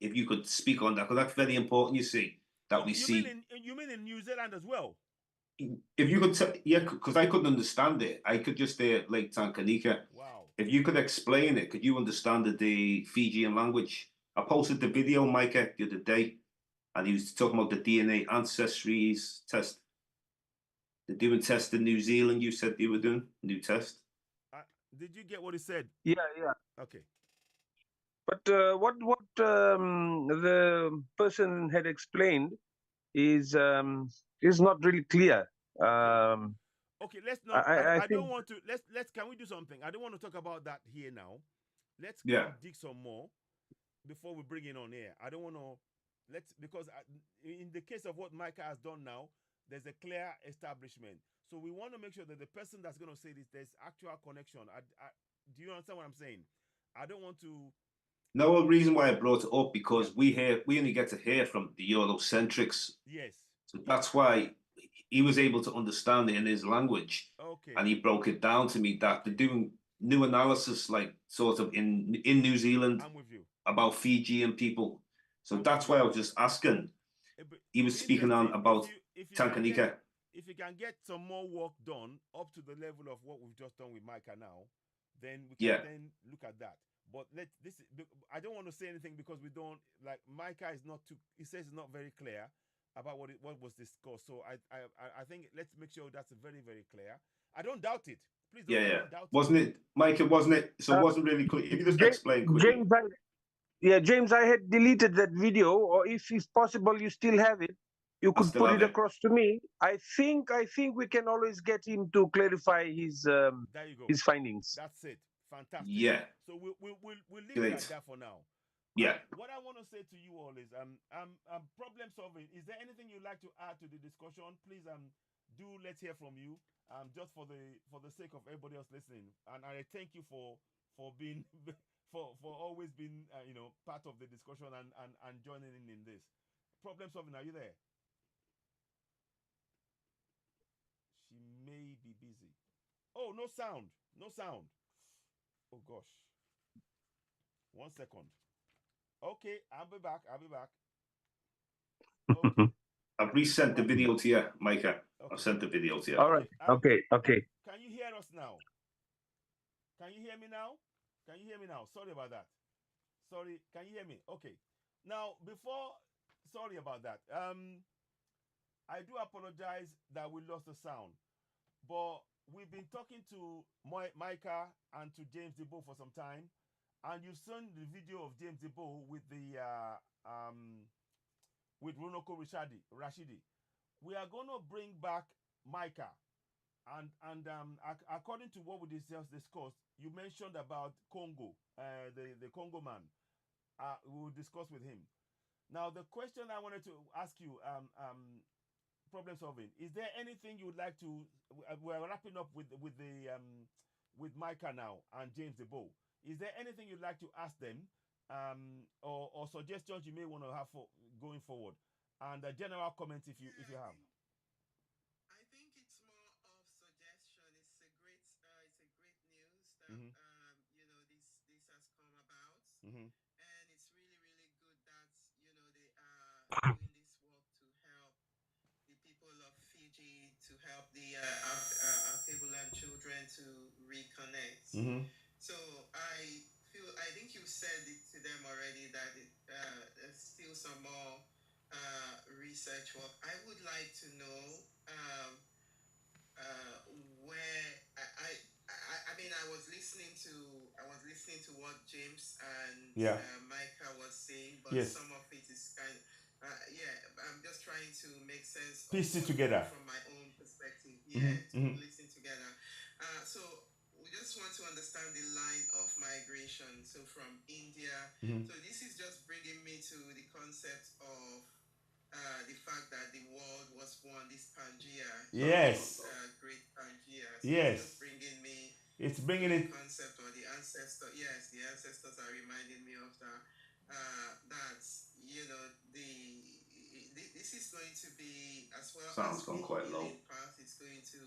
If you could speak on that, because that's very important. You see that we see. You mean in New Zealand as well? If you could, yeah, because I couldn't understand it. I could just hear Lake Tanganyika. Wow. If you could explain it, could you understand the Fijian language? I posted the video, Micah, the other day, and he was talking about the DNA ancestries test. They're doing tests in New Zealand. You said they were doing new test. Did you get what he said? Yeah. Okay. But what the person had explained is not really clear. Okay, let's not. I don't want to. Let's. Can we do something? I don't want to talk about that here now. Let's go and dig some more before we bring it on air. I don't want to. Because in the case of what Micah has done now, there's a clear establishment. So we want to make sure that the person that's going to say this, there's actual connection. Do you understand what I'm saying? I don't want to. No reason why I brought it up, because we only get to hear from the Eurocentrics. Yes. So that's why he was able to understand it in his language. Okay. And he broke it down to me that they're doing new analysis, like sort of in New Zealand. I'm with you. About Fijian people. So that's why I was just asking. He was speaking on about Tanganyika. If you can get some more work done up to the level of what we've just done with Micah now, then we can then look at that. But I don't want to say anything because we don't, like, Micah is not too, he says it's not very clear about what was discussed. So I think let's make sure that's very, very clear. I don't doubt it. Please don't doubt wasn't it, Micah, wasn't it? So it wasn't really clear. If you just explain quickly. James, I had deleted that video, or if possible you still have it, you could put it across to me. I think we can always get him to clarify his findings. That's it. Fantastic. Yeah. So we'll leave it at that for now. Yeah. What I want to say to you all is problem solving. Is there anything you'd like to add to the discussion? Please let's hear from you. Just for the sake of everybody else listening. And I thank you for being for always being part of the discussion and joining in this. Problem solving, are you there? She may be busy. Oh, no sound. No sound. Oh gosh. 1 second. Okay, I'll be back. Okay. I've resent the video to you, Micah. Okay. I've sent the video to you. All right. Okay. Can you hear us now? Can you hear me now? Sorry about that. Sorry, can you hear me? Okay. Now, sorry about that. I do apologize that we lost the sound. But we've been talking to Micah and to James Debo for some time. And you've seen the video of James Debo with with Runoko Rashidi. We are going to bring back Micah. And according to what we just discussed, you mentioned about Congo, the Congo man. We will discuss with him. Now, the question I wanted to ask you, problem solving. Is there anything you would like to? We're wrapping up with Micah now and James Debo. Is there anything you'd like to ask them, or suggestions you may want to have for going forward, and a general comment if you have? I think it's more of suggestion. It's a great news that this has come about, and it's really good that they are doing this work to help the people of Fiji, to help the Afebulan children to reconnect. So I think you said it to them already that there's still some more research work. I would like to know where I was listening to what James and Micah was saying, but some of it is kind of I'm just trying to make sense piece it together from my own perspective. To listen together. So we just want to understand the line of migration. So from India, so this is just bringing me to the concept of the fact that the world was one, this Pangea. Yes. Great Pangea. So yes. It's bringing the concept or the ancestor. Yes, the ancestors are reminding me of that. This is going to be, as well Sounds as quite low. Path, it's going to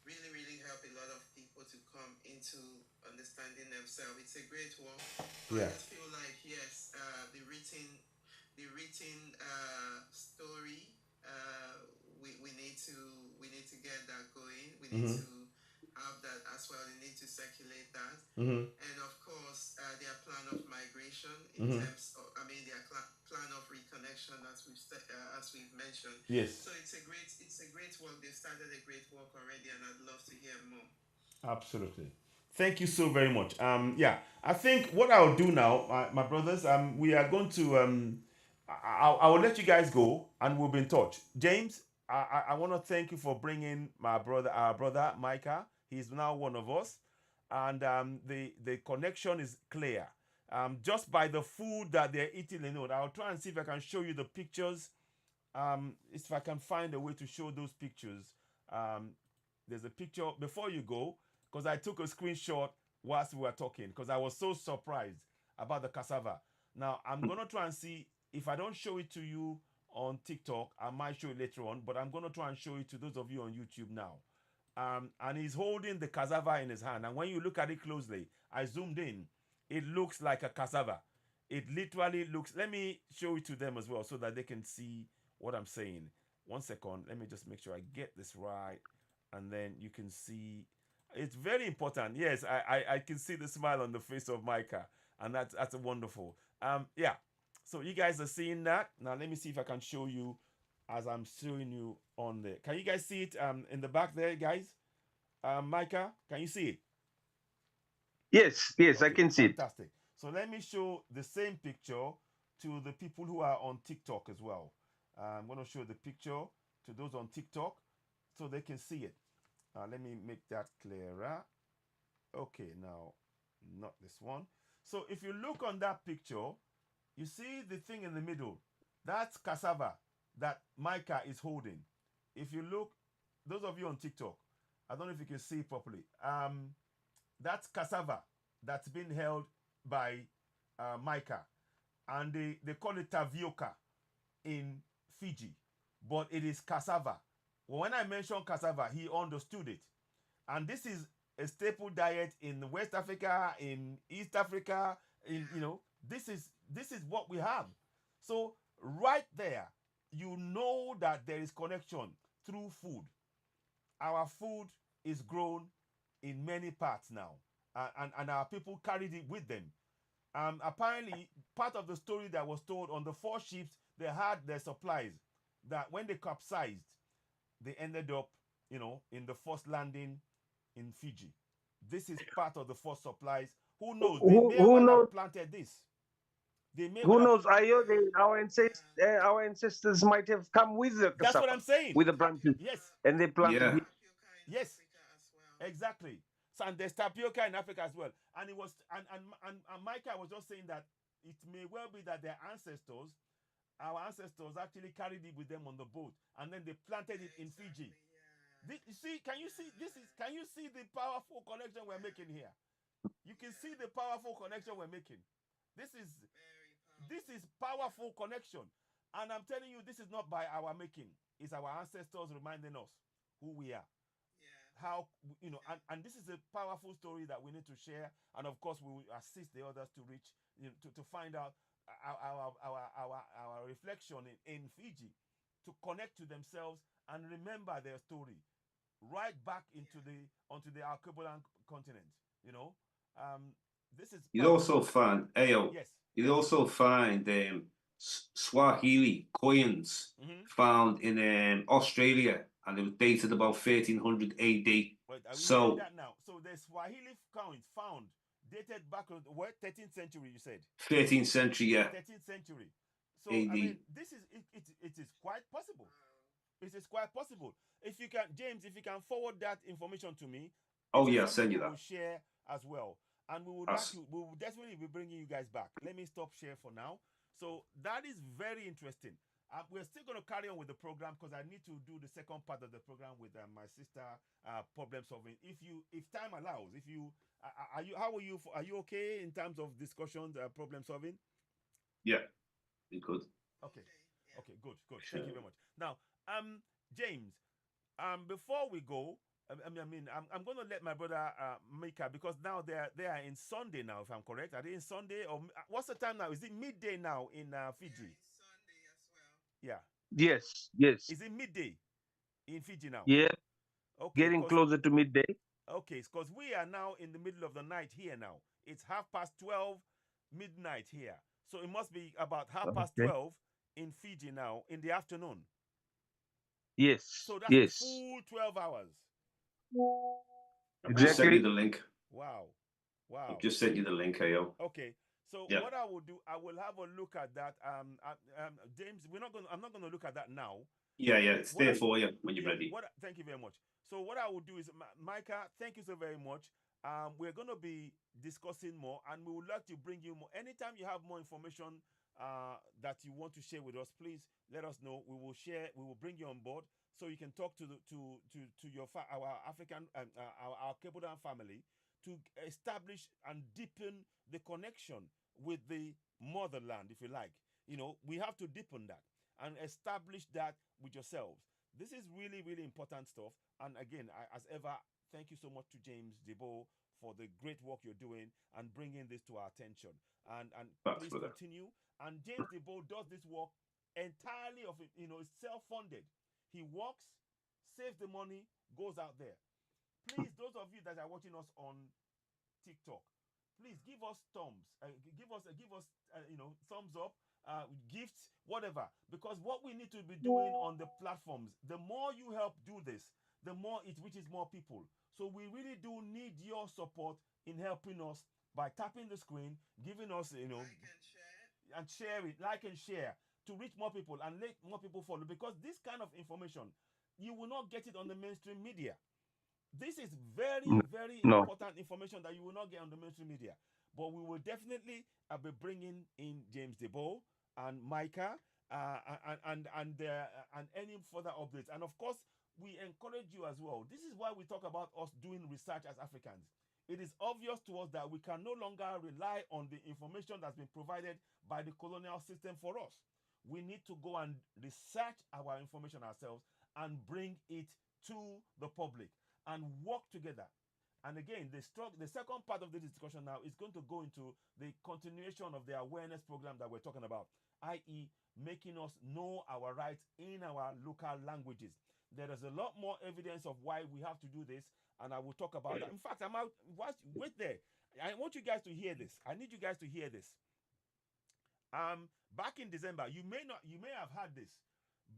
really, really help a lot of people to come into understanding themselves. It's a great work. So Yeah. I just feel like, yes, the written story, we need to get that going. We need Mm-hmm. to have that as well. We need to circulate that. Mm-hmm. And of course, their plan of migration in Mm-hmm. terms of, I mean, their plan of reconnection, as we've mentioned. Yes. So it's a great work. They've started a great work already, and I'd love to hear more. Absolutely. Thank you so very much. Yeah, I think what I'll do now, my brothers, we are going to, I will let you guys go, and we'll be in touch. James, I want to thank you for bringing our brother Micah. He's now one of us, and the connection is clear. Just by the food that they're eating, I'll try and see if I can show you the pictures. If I can find a way to show those pictures. Um, there's a picture before you go, because I took a screenshot whilst we were talking, because I was so surprised about the cassava. Now I'm gonna try and see if I don't show it to you on TikTok. I might show it later on, but I'm gonna try and show it to those of you on YouTube now. And he's holding the cassava in his hand, and when you look at it closely, I zoomed in, it looks like a cassava. It literally looks. Let me show it to them as well so that they can see what I'm saying. 1 second, let me just make sure I get this right, and then you can see. It's very important. Yes, I can see the smile on the face of Micah, and that's wonderful. Yeah. So you guys are seeing that now. Let me see if I can show you as I'm showing you on there. Can you guys see it in the back there, guys? Micah, can you see it? Yes, yes, I Okay, can see it. fantastic. So let me show the same picture to the people who are on TikTok as well. I'm going to show the picture to those on TikTok so they can see it. Let me make that clearer. Okay, now, not this one. So if you look on that picture, you see the thing in the middle. That's cassava that Micah is holding. If you look, those of you on TikTok, I don't know if you can see it properly. That's cassava that's been held by Micah, and they call it tavioka in Fiji, but it is cassava. When I mentioned cassava, he understood it, and this is a staple diet in West Africa, in East Africa. This is what we have. So right there, you know that there is connection through food. Our food is grown in many parts now, and our people carried it with them. Apparently, part of the story that was told on the 4 ships, they had their supplies that when they capsized, they ended up, in the first landing in Fiji. This is part of the first supplies. Who knows? They may Who well knows? have planted this. They may well Who have. knows? Our ancestors might have come with the That's what cassava, I'm saying. with the branches, Yes, and they planted Yeah. it. yes, exactly. So, and there's tapioca in Africa as well. And it was, and Micah was just saying that it may well be that their ancestors, our ancestors, actually carried it with them on the boat, and then they planted it in Fiji. You see, can you see this is? Can you see the powerful connection we're making here? You can see the powerful connection we're making. This is powerful connection, and I'm telling you, this is not by our making. It's our ancestors reminding us who we are. How and this is a powerful story that we need to share, and of course we will assist the others to reach, to find out our reflection in Fiji, to connect to themselves and remember their story right back into the onto the Archipelago continent. You know, this is You'd powerful. also find, Ayo, Yes, you'd yes. also find Swahili coins found in Australia, and it was dated about 1300 AD. Wait, are we hearing So that now? So the Swahili coins found dated back to what, 13th century? You said 13th century, yeah, 13th century. So I mean, AD. this is it is quite possible. It is quite possible. If you can, James, if you can forward that information to me, Oh it is yeah, I'll something send you we that. will share as well. And we would That's- we will definitely be bringing you guys back. Let me stop share for now. So that is very interesting. We're still going to carry on with the program because I need to do the second part of the program with my sister, problem solving. If time allows, if you are you how are you are you okay in terms of discussions, problem solving? Yeah, you could. Okay. Okay, good. Thank you very much. Now, James, before we go, I'm going to let my brother Mika, because now they are in Sunday now, if I'm correct. Are they in Sunday, or what's the time now? Is it midday now in Fiji? Yeah, it's Sunday as well. Yeah. Yes, yes. Is it midday in Fiji now? Yeah, Okay, getting because closer to midday. we are now in the middle of the night here now. It's 12:30 midnight here. So it must be about Okay. 12:30 in Fiji now in the afternoon. Yes, So that's a yes. full 12 hours. I've just sent you Exactly. the link. Wow. I've just sent you the link, Ayo. Okay. So Yeah. what I will do, I will have a look at that. James, I'm not gonna look at that now. Yeah, it's there for you when you're ready. Thank you very much. So what I will do is, Micah, thank you so very much. We're going to be discussing more, and we would like to bring you more. Anytime you have more information that you want to share with us, please let us know. We will share. We will bring you on board so you can talk to our African our Cabodan family to establish and deepen the connection with the motherland, if you like. We have to deepen that and establish that with yourselves. This is really, really important stuff. And again, as ever, thank you so much to James Debo for the great work you're doing and bringing this to our attention. And please continue. And James Debo does this work entirely of it. It's self-funded. He works, saves the money, goes out there. Please, those of you that are watching us on TikTok, please give us thumbs. Give us thumbs up. Gifts, whatever, because what we need to be doing on the platforms, the more you help do this, the more it reaches more people. So we really do need your support in helping us by tapping the screen, giving us, and share it, like and share, to reach more people and let more people follow, because this kind of information, you will not get it on the mainstream media. This is very, very important information that you will not get on the mainstream media. But we will definitely be bringing in James Debo and Micah and any further updates. And of course, we encourage you as well. This is why we talk about us doing research as Africans. It is obvious to us that we can no longer rely on the information that's been provided by the colonial system for us. We need to go and research our information ourselves and bring it to the public and work together. And again, the second part of the discussion now is going to go into the continuation of the awareness program that we're talking about, i.e., making us know our rights in our local languages. There is a lot more evidence of why we have to do this, and I will talk about that. In fact, wait there. I want you guys to hear this. I need you guys to hear this. Back in December, you may have heard this.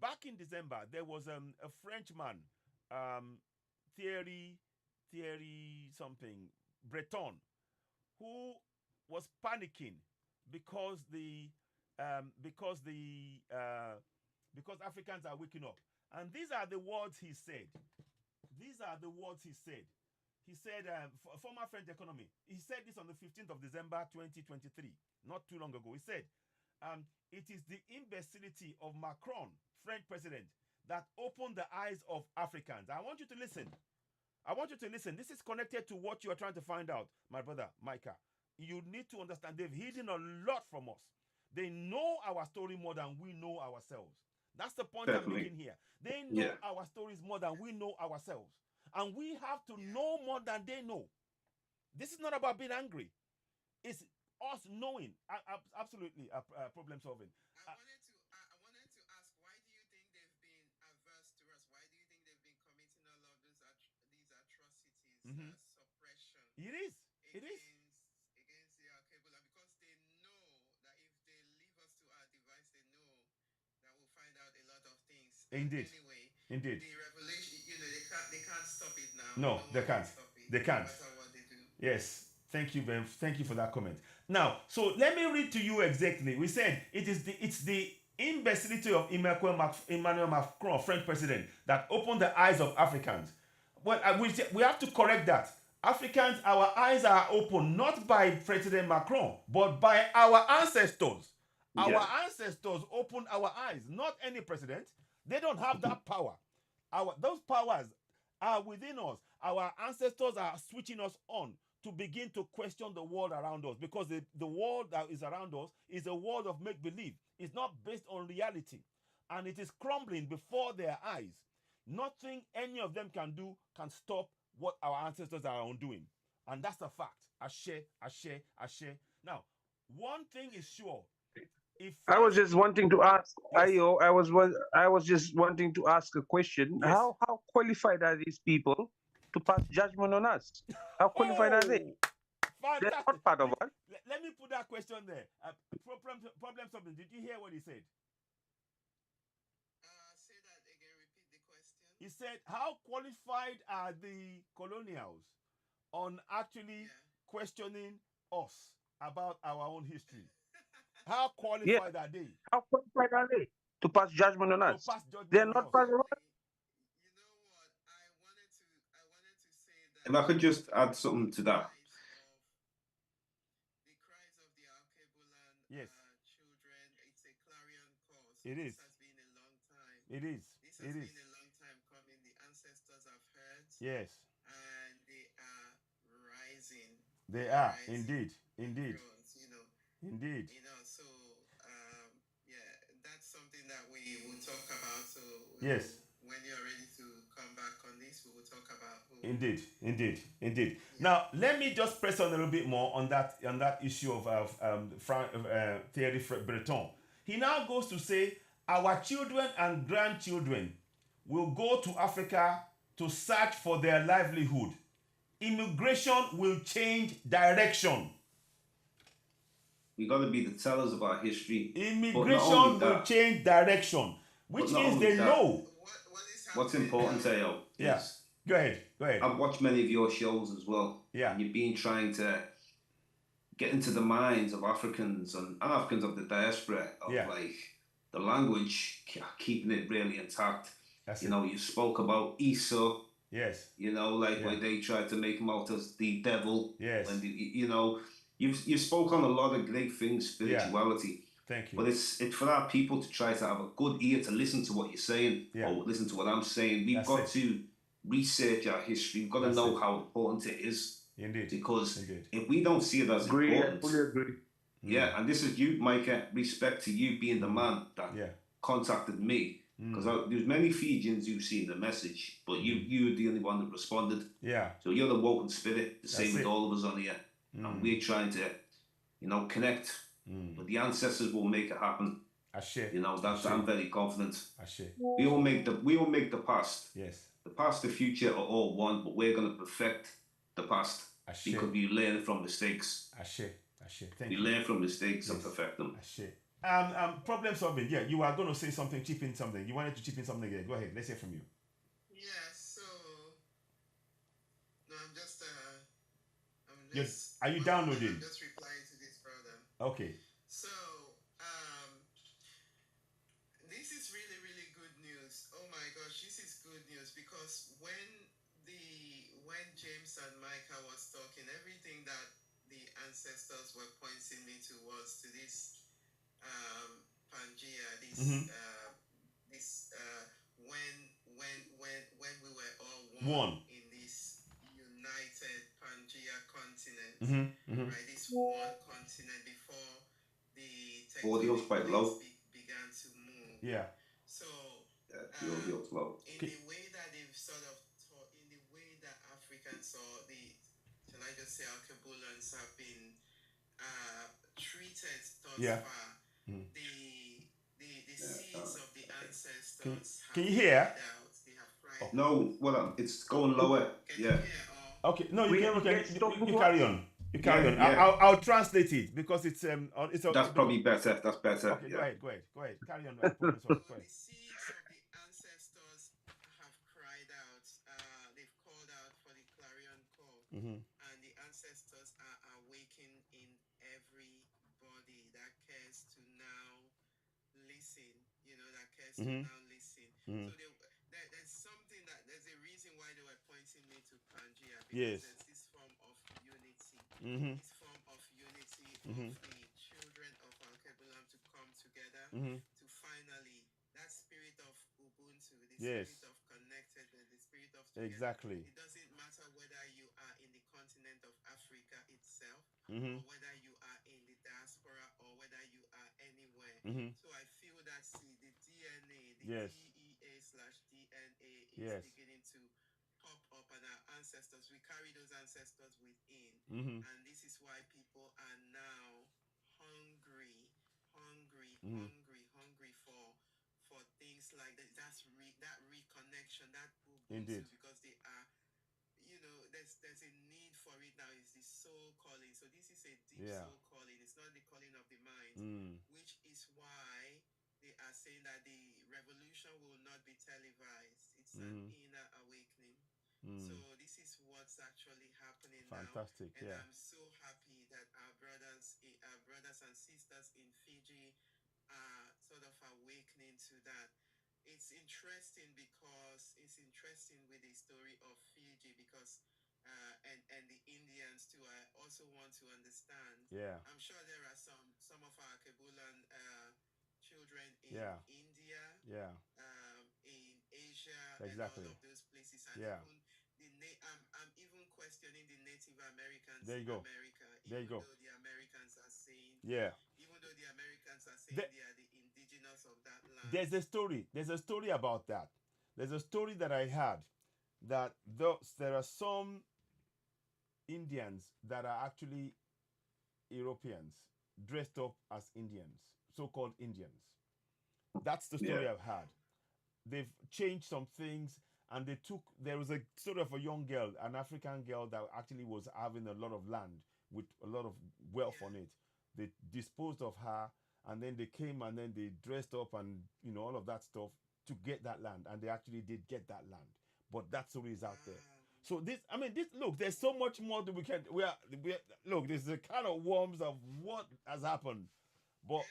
Back in December, there was a Frenchman, Thierry something Breton, who was panicking because Africans are waking up. And these are the words he said. He said, former French economy. He said this on the 15th of December 2023, not too long ago. He said, it is the imbecility of Macron, French president, that opened the eyes of Africans. I want you to listen. This is connected to what you are trying to find out, my brother, Micah. You need to understand they've hidden a lot from us. They know our story more than we know ourselves. That's the point I'm making here. They know our stories more than we know ourselves. And we have to know more than they know. This is not about being angry. It's us knowing. Absolutely problem solving. I wanted to ask, why do you think they've been averse to us? Why do you think they've been committing all of these atrocities, suppression? It is. Against the Alkebula, because they know that if they leave us to our device, they know that we'll find out a lot of things. Indeed. Anyway, the revelation, they can't stop it now. No, they can't. They can't. No matter what they do. Yes. Thank you, Ben. Thank you for that comment. Now, so let me read to you exactly. We said it's the imbecility of Emmanuel Macron, French president, that opened the eyes of Africans. Well, we have to correct that. Africans, our eyes are open not by President Macron, but by our ancestors. Our ancestors opened our eyes, not any president. They don't have that power. Those powers are within us. Our ancestors are switching us on to begin to question the world around us, because the world that is around us is a world of make-believe. It's not based on reality, and it is crumbling before their eyes. Nothing any of them can do can stop what our ancestors are undoing. And that's the fact. Ashe, ashe, ashe. Now, one thing is sure. If I was just wanting to ask, Yes. Ayo, I was just wanting to ask a question. Yes. How qualified are these people to pass judgment on us? How qualified are they? They're Fantastic. not part of us. Let me put that question there. Problem something. Did you hear what he said? Say that again. Repeat the question. He said, how qualified are the colonials on actually questioning us about our own history? How qualified are they? How qualified are they to pass judgment on us? To pass judgment They're on not us. part of us. You know what? I wanted to say that. If I could just add something to that. The cries of the Alkebulan Yes. children, it's a clarion call. So It this is. has been a long time. It is. This has been a long time coming. The ancestors have heard. Yes. And they are rising. They are rising. Indeed. Indeed. Groans, Indeed. So that's something that we will talk about. So Yes. when you're ready to come back on this, we will talk about who. Indeed. Yeah. Now, let me just press on a little bit more on that issue of Thierry Breton. He now goes to say our children and grandchildren will go to Africa to search for their livelihood. Immigration will change direction. We got to be the tellers of our history. Immigration will change direction, which means they know. What's important, Teo, is Go ahead. I've watched many of your shows as well. Yeah. And you've been trying to get into the minds of Africans and Africans of the diaspora of like the language, keeping it really intact. You spoke about Esau. Yes. Where they tried to make him out as the devil. Yes. And you spoke on a lot of great things, spirituality. Yeah. Thank you. But it's for our people to try to have a good ear to listen to what you're saying or listen to what I'm saying. We've got to research our history. We've got to know how important it is. Indeed. Because if we don't see it as important, fully agree. Yeah, and this is you, Micah. Respect to you being the man that contacted me. Because there's many Fijians who've seen the message, but you were the only one that responded. Yeah. So you're the woken spirit, the same with all of us on here. And we're trying to, connect. But the ancestors will make it happen. Ashe. I'm very confident. Ashe. We will make the past. Yes. The past, the future are all one, but we're going to perfect the past. Ashe. Because we learn from mistakes. Ashe. Thank you. We learn from mistakes and perfect them. Ashe. Problem solving. Yeah, you are going to say something, chip in something. You wanted to chip in something again. Go ahead. Let's hear from you. Yeah. So, no, I'm just. Are you downloading? I'm just replying to this brother. Okay. So, this is really, really good news. Oh my gosh, this is good news because when James and Micah was talking, everything that the ancestors were pointing me towards to this Pangea, this when we were all one in this united Pangea continent, right? This one continent before the audio's quite low. Began to move. Yeah. So the audio's low. In the way that they've sort of taught, in the way that Africans or shall I just say Alkebulans have been treated thus far, the seeds of the ancestors can you hear? No, it's going lower. Okay, no, you carry on. You carry on. Yeah. I'll translate it because it's That's probably better. That's better. Okay, go ahead. Carry on. The seeds of the ancestors have cried out. They've called out for the clarion call, and the ancestors are awakening in everybody that cares to now listen. That cares to now listen. So there's something there's a reason why they were pointing me to Pangea because there's this form of unity. This form of unity of the children of Alkebulan to come together to finally that spirit of Ubuntu, the spirit of connectedness, the spirit of together. Exactly. It doesn't matter whether you are in the continent of Africa itself or whether you are in the diaspora or whether you are anywhere. So I feel that the DNA, the DEA/DNA Yes. beginning to pop up, and our ancestors, we carry those ancestors within. Mm-hmm. And this is why people are now hungry, Mm-hmm. hungry for things like that. That reconnection, that Indeed. Ubuntu, because they are, there's a need for it now. Is the soul calling. So this is a deep Yeah. soul calling. It's not the calling of the mind, which is why they are saying that the revolution will not be televised. It's an inner awakening. So this is what's actually happening Fantastic. now, and Yeah. I'm so happy that our brothers and sisters in Fiji are sort of awakening to that. It's interesting with the story of Fiji, because and the Indians too. I also want to understand. Yeah. I'm sure there are some of our Kebulan children in Yeah. India, Yeah. in Asia, Exactly. and all of those places, and Yeah. I'm even questioning the Native Americans There you in go. America, There you go. though the Americans are saying, Yeah. even though the Americans are saying The- they are the indigenous of that land. There's a story. There's a story about that. There's a story that I had that there are some Indians that are actually Europeans dressed up as Indians, so-called Indians. That's the story Yeah. I've had. They've changed some things, and there was a sort of a young girl, an African girl, that actually was having a lot of land with a lot of wealth on it. They disposed of her, and then they came and then they dressed up and all of that stuff to get that land, and they actually did get that land. But that story is out there. So look, there's so much more that look, this is a kind of worms of what has happened, but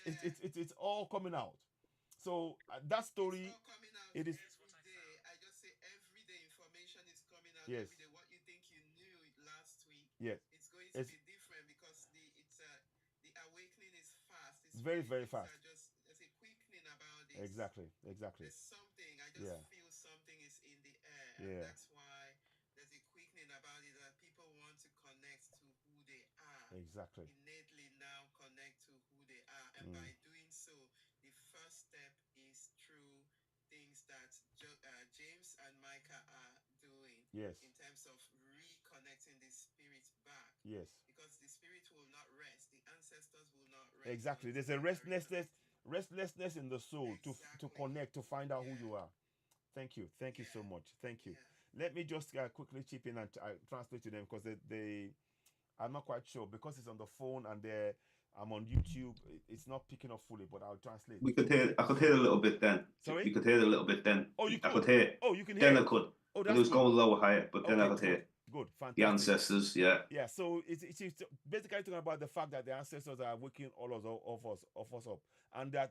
it's all coming out. So that story, it's all coming out it is. every day. I just say every day information is coming out Yes. every day. What you think you knew last week, Yes. it's going to It's be different, because the awakening is fast. It's very, very things fast. are there's a quickening about this. Exactly. There's something. I just feel something is in the air, and Yeah. that's why there's a quickening about it, that people want to connect to who they are. Exactly. Innately now connect to who they are, and by doing so, the first step is through things that James and Micah are doing. Yes. In terms of reconnecting the spirit back. Yes. Because the spirit will not rest. The ancestors will not rest. Exactly. There's a restlessness in the soul to connect, to find out who you are. Thank you. Thank you so much. Thank you. Yeah. Let me just quickly chip in and translate to them, because I'm not quite sure, because it's on the phone and I'm on YouTube. It's not picking up fully, but I'll translate. I could hear a little bit then. Sorry? You could hear a little bit then. Oh, you could? I could hear. Oh, you can hear? Then I could. Oh, But that's it was good. going lower, higher, but then I Okay, could hear. Good. Fantastic. The ancestors, yeah. Yeah, so it's basically talking about the fact that the ancestors are waking all of us up, and that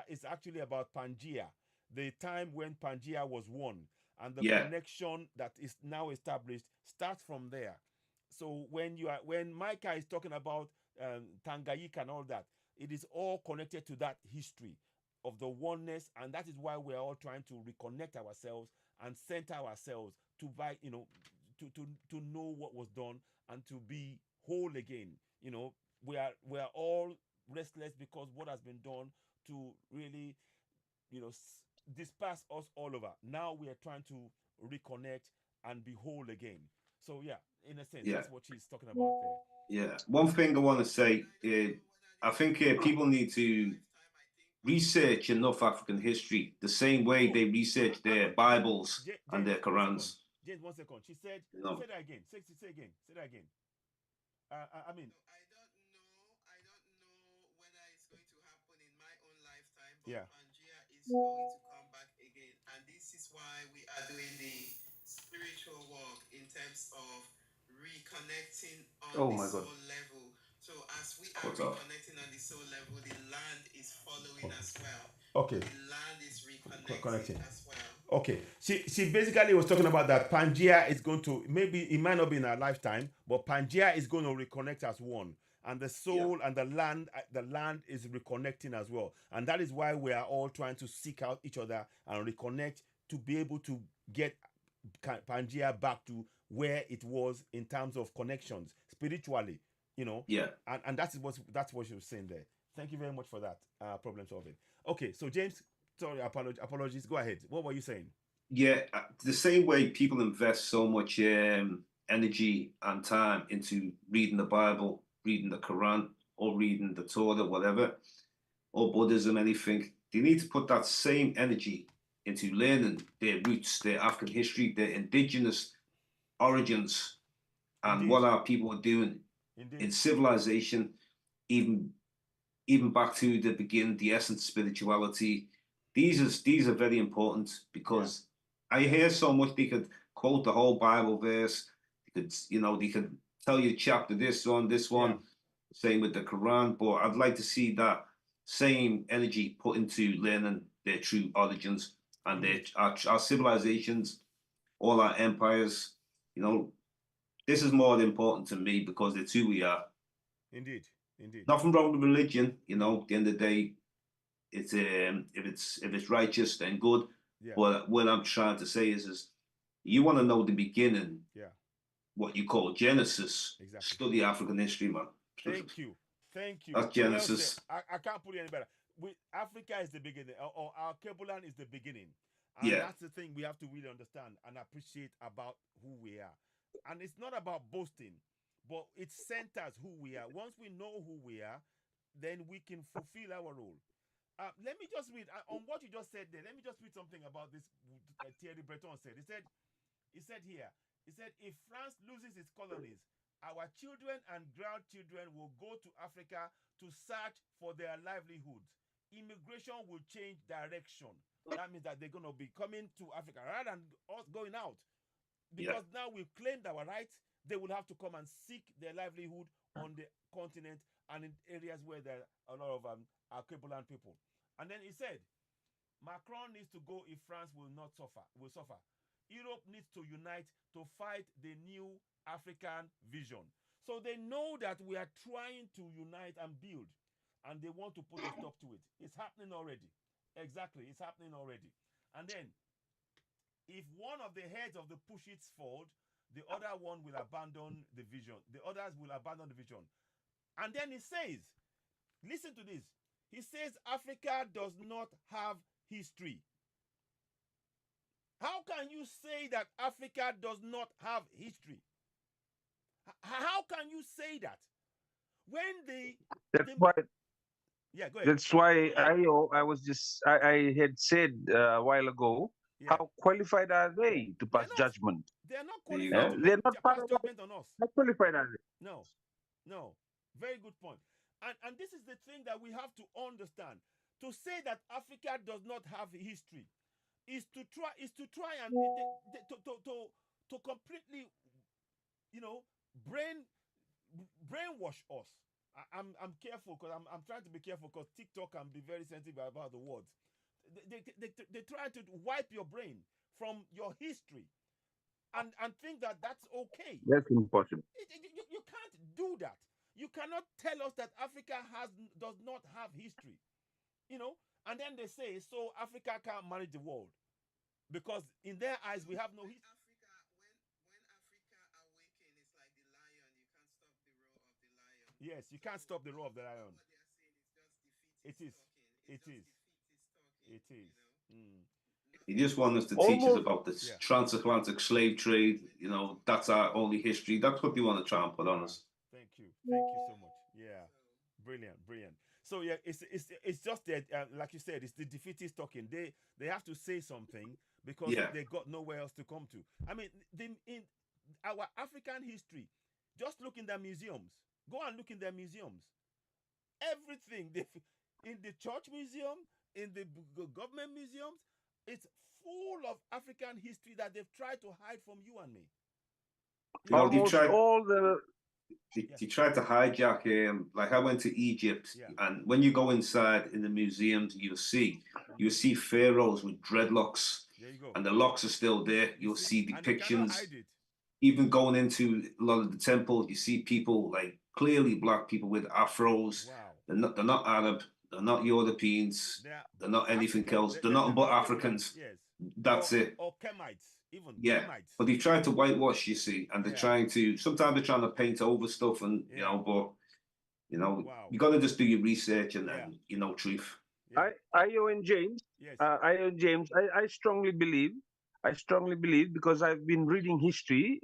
it's actually about Pangea, the time when Pangea was won, and the connection that is now established starts from there. So when Micah is talking about Tangayika and all that, it is all connected to that history of the oneness, and that is why we're all trying to reconnect ourselves and center ourselves to to know what was done and to be whole again. We are all restless because what has been done to really disperse us all over. Now we are trying to reconnect and be whole again. So yeah, in a sense, that's what she's talking about there. Yeah. One thing I want to say, I think people need to research enough African history the same way they research their Bibles and their Qurans. James, 1 second. She said, say that again. Say again. Say that again. I mean, I don't know whether it's going to happen in my own lifetime, but Pangea is going to come back again. And this is why we are doing the spiritual work in terms of reconnecting on the soul level. So as we are reconnecting on the soul level, the land is following as well. Okay. The land is reconnecting as well. Okay. She basically was talking about that Pangea is going to, maybe it might not be in our lifetime, but Pangea is going to reconnect as one. And the soul and the land is reconnecting as well. And that is why we are all trying to seek out each other and reconnect to be able to get Pangea back to where it was in terms of connections spiritually, Yeah. And that's what she was saying there. Thank you very much for that problem solving. Okay, so James, sorry, apologies. Go ahead. What were you saying? Yeah, the same way people invest so much energy and time into reading the Bible, reading the Quran, or reading the Torah, whatever, or Buddhism, anything, they need to put that same energy into learning their roots, their African history, their indigenous origins, and Indeed. what our people are doing Indeed. in civilization, even back to the beginning, the essence, spirituality. These are very important because I hear so much. They could quote the whole Bible verse. They could tell you chapter this one, this one. Yeah. Same with the Quran. But I'd like to see that same energy put into learning their true origins and our civilizations, all our empires. This is more important to me because it's who we are. Indeed. Indeed. Nothing wrong with religion. At the end of the day, it's if it's righteous, then good. Yeah. But what I'm trying to say is you want to know the beginning. Yeah. What you call Genesis. Exactly. Study African history, man. Thank you. Thank you. That's Genesis. Well, I can't put it any better. Africa is the beginning, or our Kebulan is the beginning. And that's the thing we have to really understand and appreciate about who we are. And it's not about boasting, but it centers who we are. Once we know who we are, then we can fulfill our role. Let me just read on what you just said there. Let me just read something about this. Thierry Breton said. He said here. He said, if France loses its colonies, our children and grandchildren will go to Africa to search for their livelihoods. Immigration will change direction. That means that they're going to be coming to Africa rather than us going out. Because now we've claimed our rights, they will have to come and seek their livelihood on the continent and in areas where there are a lot of our Kebulan people. And then he said, Macron needs to go if France will suffer. Europe needs to unite to fight the new African vision. So they know that we are trying to unite and build, and they want to put a stop to it. It's happening already. Exactly, it's happening already. And then, if one of the heads of the Pushits fall, the other one will abandon the vision. The others will abandon the vision. And then he says, listen to this. He says Africa does not have history. How can you say that Africa does not have history? How can you say that? When why. Yeah, go ahead. That's why I had said a while ago, how qualified are they to pass judgment? They're not qualified to they're not pass judgment on us. Not qualified are they? No. Very good point. And this is the thing that we have to understand. To say that Africa does not have history is to try and to completely, brainwash us. I'm careful because I'm trying to be careful because TikTok can be very sensitive about the words. They try to wipe your brain from your history and think that that's okay. That's impossible. You can't do that. You cannot tell us that Africa does not have history. And then they say, so Africa can't manage the world. Because in their eyes, we have no history. Yes, you can't stop the roar of the lion. It is. He just wants us to teach us about the transatlantic slave trade. That's our only history. That's what they want to try and put on us. Thank you so much. Yeah, brilliant. So yeah, it's just that, like you said, it's the defeatist talking. They have to say something because they got nowhere else to come to. I mean, in our African history, just look in their museums. Go and look in their museums. Everything in the church museum, in the government museums, it's full of African history that they've tried to hide from you and me. They tried to hijack like I went to Egypt, and when you go inside in the museums, you'll see pharaohs with dreadlocks, and the locks are still there. You'll see depictions. Even going into a lot of the temples, you see people like clearly black people with afros. Wow. They're not Arab. They're not Europeans. They're not anything else. They're nothing but Africans. Yes. That's it. Or Kemites, even. Yeah. Kemites. But they try to whitewash, you see, and they're sometimes they're trying to paint over stuff, and wow. You got to just do your research and truth. Io and James. Yes. Io and James. I strongly believe I strongly believe, because I've been reading history,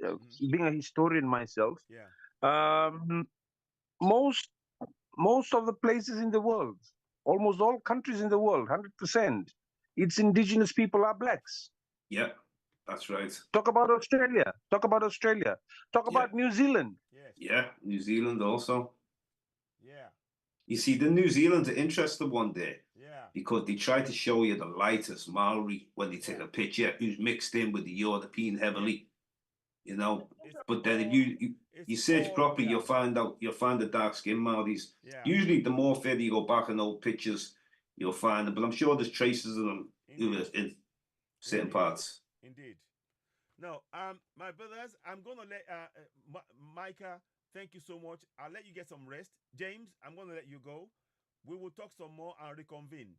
being a historian myself. Yeah. Um, most most of the places in the world, almost all countries in the world, 100%, its indigenous people are blacks. Yeah, that's right. Talk about Australia. Talk about Australia. Talk Yeah. about New Zealand. Yes. Yeah, New Zealand also. Yeah. You see, the New Zealand's an interesting one there Yeah. because they try to show you the lightest Maori when they take Yeah. a picture who's mixed in with the European heavily, you know. It's But then if all- you it's search all- properly, yeah. you'll find the dark skinned Maoris. Yeah. Usually, the more further you go back in old pictures, you'll find them. But I'm sure there's traces of them Indeed. in certain Indeed. parts. Indeed. No, my brothers, I'm gonna let Micah. Thank you so much. I'll let you get some rest. James, I'm gonna let you go. We will talk some more and reconvene.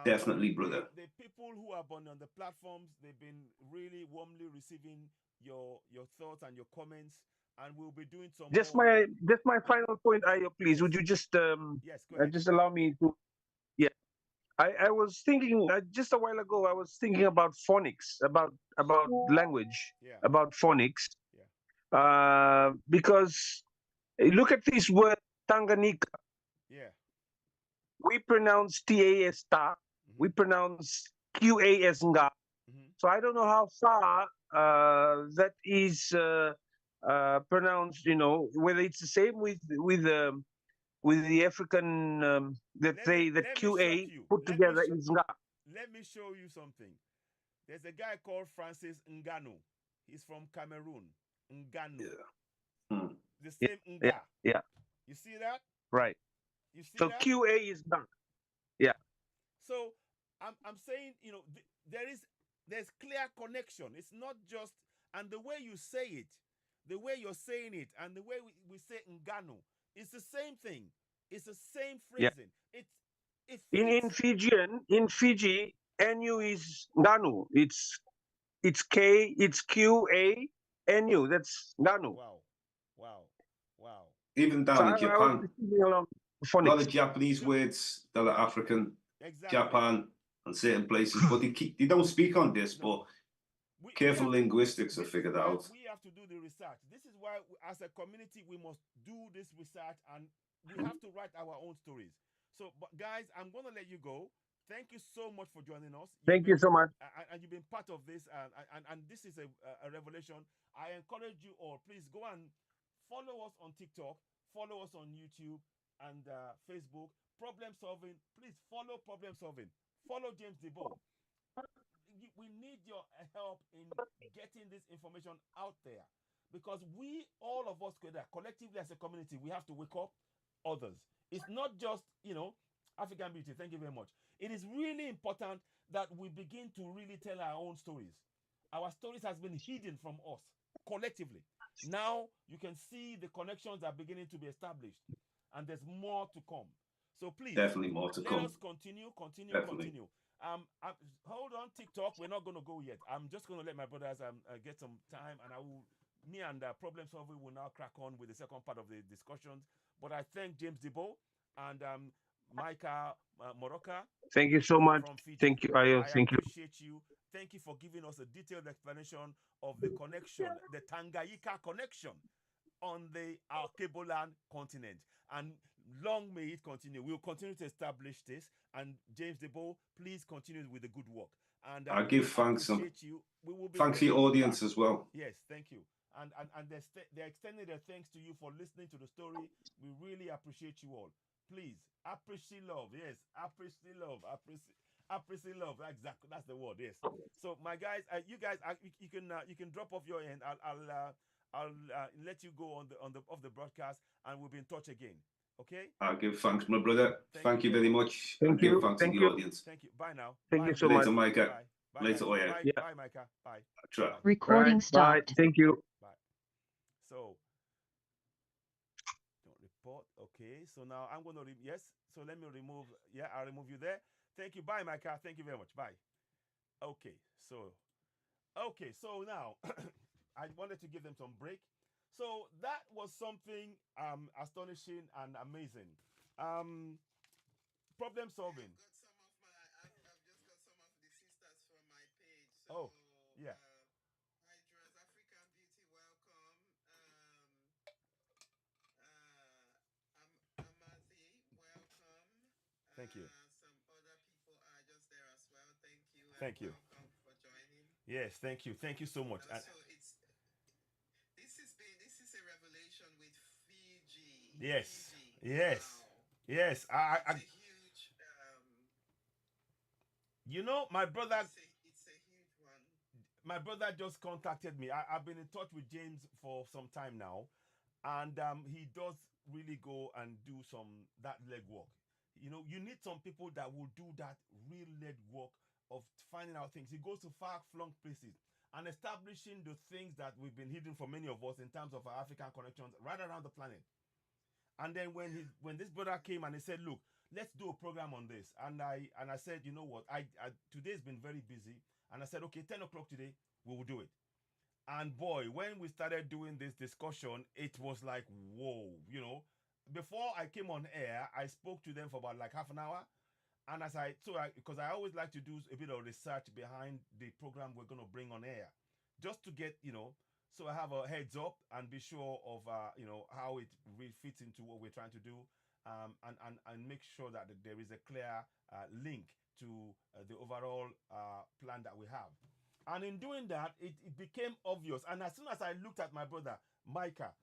Definitely, brother. The people who are on the platforms, they've been really warmly receiving your thoughts and your comments, and we'll be doing some Just more. my final point, Ayo, please. Yes. Would you just Yes, go ahead. just allow me to? Yeah, I was thinking just a while ago. I was thinking about phonics, about language, Yeah. about phonics, Yeah. because look at this word Tanganyika. Yeah. We pronounce ta as ta. We pronounce qa as nga. So I don't know how far that is pronounced. You know, whether it's the same with the African that Let they me- that let me qa shock you. put Let me together shock- is nga. Let me show you something. There's a guy called Francis Ngannou. He's from Cameroon. Ngannou. Hmm. The same Yeah, Nga. yeah, You see that? right. You see So that? qa is nga. Yeah, So I'm saying, there's clear connection. It's not just, and the way you say it, the way you're saying it, and the way we say Ngannou, it's the same thing. It's the same yeah. phrasing. It In fits. Fijian, in Fiji, nu is nganu. It's k. It's qa nu. That's nganu. Wow. Wow. Wow. Even So down in I was Japan, thinking along a lot phonics. of Japanese words that are African, Exactly. Japan, and certain places, but they don't speak on this. No. But careful have linguistics have this is figured why out. we have to do the research. This is why, as a community, we must do this research, and we have to write our own stories. So, but guys, I'm going to let you go. Thank you so much for joining us. Thank you so much. And you've been part of this, and this is a revelation. I encourage you all, please go and follow us on TikTok, follow us on YouTube and Facebook. Problem solving, please follow problem solving. Follow James Debo. We need your help in getting this information out there, because all of us together, collectively as a community, we have to wake up others. It's not just, African beauty. Thank you very much. It is really important that we begin to really tell our own stories. Our stories has been hidden from us collectively. Now you can see the connections are beginning to be established, and there's more to come. So please, Definitely more to let come. us continue. Definitely. Hold on, TikTok. We're not going to go yet. I'm just going to let my brothers get some time, and me and problem solving will now crack on with the second part of the discussions. But I thank James Debo and Micah Moroka. Thank you so much. From Fiji. Thank you, Ayo. I Thank you. appreciate you. Thank you for giving us a detailed explanation of the connection, the Tangayika connection on the Archeboland continent. And long may it continue. We'll continue to establish this. And James Debo, please continue with the good work. And I give thanks. You. We will be thanks to your audience as well. Yes, thank you. And they're extending their thanks to you for listening to the story. We really appreciate you all. Please appreciate love. Yes, appreciate love. Appreciate love. Exactly, that's the word. Yes. So my guys, you guys, you can drop off your end. I'll let you go on the broadcast, and we'll be in touch again. Okay. I'll give thanks, my brother. Thank you very much. Thank you. Give thanks to the audience. Thank you. Bye now. Thank Bye. you so Later, much. Micah. Bye. Bye, Later, Micah. Oya. Bye. Yeah. Bye, Micah. Bye. Try. Bye. Recording Right, stopped. bye. Thank you. Bye. So, don't report. Okay. So now I'm going to yes. So let me remove. Yeah, I'll remove you there. Thank you. Bye, Micah. Thank you very much. Bye. Okay. So now I wanted to give them some break. So that was something astonishing and amazing. Problem solving. I've just got some of the sisters from my page. So Oh, yeah. Thank you. Some other people are just there as well. Thank you and Thank you. welcome for joining. Yes, thank you. Thank you so much. And also, this is a revelation with Fiji. Yes. Fiji. Yes. Wow. Yes. It's a huge. You know, my brother. It's a huge one. My brother just contacted me. I've been in touch with James for some time now, and he does really go and do that leg work. You know, you need some people that will do that real leg work of finding out things. He goes to far-flung places and establishing the things that we've been hidden from many of us in terms of our African connections right around the planet. And then when this brother came and he said, "Look, let's do a program on this," and I said, "You know what? I today's been very busy," and I said, "Okay, 10 o'clock today, we will do it." And boy, when we started doing this discussion, it was like, whoa, you know. Before I came on air, I spoke to them for about like half an hour. And because I always like to do a bit of research behind the program we're going to bring on air, just to get, so I have a heads up and be sure of, how it really fits into what we're trying to do, and make sure that there is a clear link to the overall plan that we have. And in doing that, it became obvious. And as soon as I looked at my brother, Micah,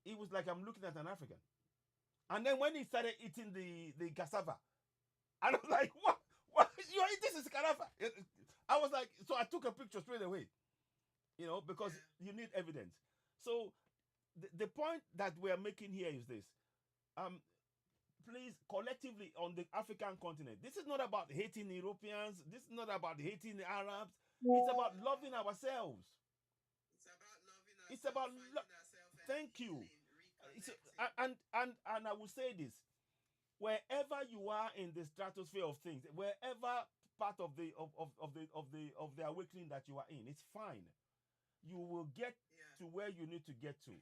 it was like I'm looking at an African. And then when he started eating the cassava, and I was like, what? You're eating this cassava? I was like, so I took a picture straight away, because you need evidence. So the point that we're making here is this. Please, collectively on the African continent, this is not about hating Europeans. This is not about hating the Arabs. It's about loving ourselves. It's about loving ourselves. It's about ourselves. Thank you. And I will say this: wherever you are in the stratosphere of things, wherever part of the awakening that you are in, it's fine. You will get to where you need to get to.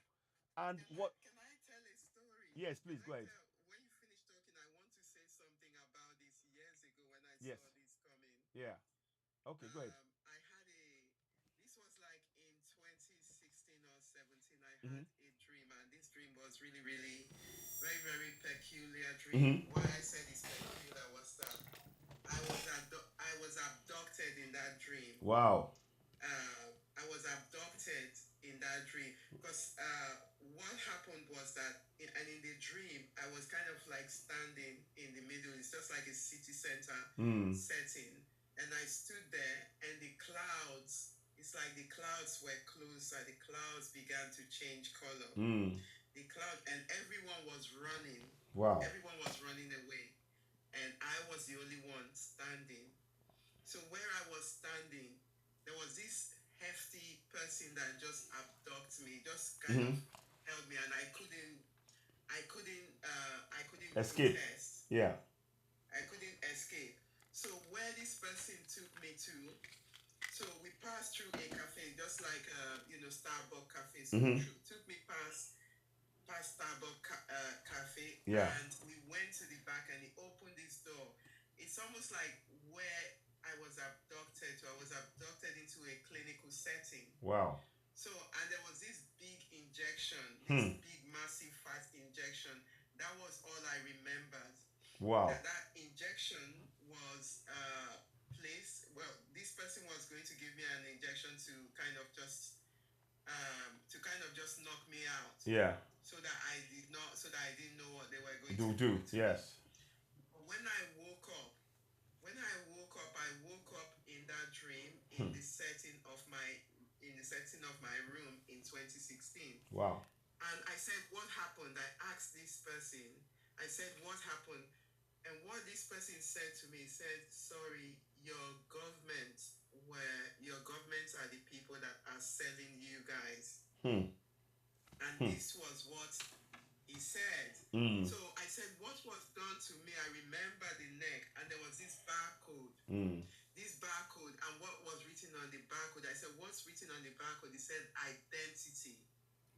And Can I tell a story? Yes, please go ahead. When you finish talking, I want to say something about this years ago when I saw this coming. Yeah. Okay, go ahead. This was like in 2016 or 17. I had a dream, and this dream was really, really very, very peculiar dream. Why I said it's peculiar was that I was abducted in that dream. Wow. I was abducted in that dream because what happened was that in the dream I was kind of like standing in the middle. It's just like a city center setting, and I stood there, and the clouds. It's like the clouds were closer. The clouds began to change color. The cloud, and everyone was running. Wow. Everyone was running away, and I was the only one standing. So where I was standing, there was this hefty person that just abducted me, just kind of held me, and I couldn't escape. Protest. Yeah. I couldn't escape. So where this person took me to, so we passed through a cafe, just like Starbucks cafes. Took me past Starbucks cafe, and we went to the back, and he opened this door. It's almost like where I was abducted to. I was abducted into a clinical setting. Wow. So, and there was this big injection, this big, massive, fast injection. That was all I remembered. Wow. That injection was placed. Well, this person was going to give me an injection to kind of just knock me out. Yeah. So that I didn't know what they were going to do. Yes. When I woke up in that dream in the setting of my room in 2016. Wow. And I said, what happened? I asked this person, I said, what happened? And what this person said to me, said, sorry, your governments are the people that are selling you guys. And this was what he said. So I said, what was done to me? I remember the neck, and there was this barcode. This barcode, and what was written on the barcode? I said, what's written on the barcode? It said identity.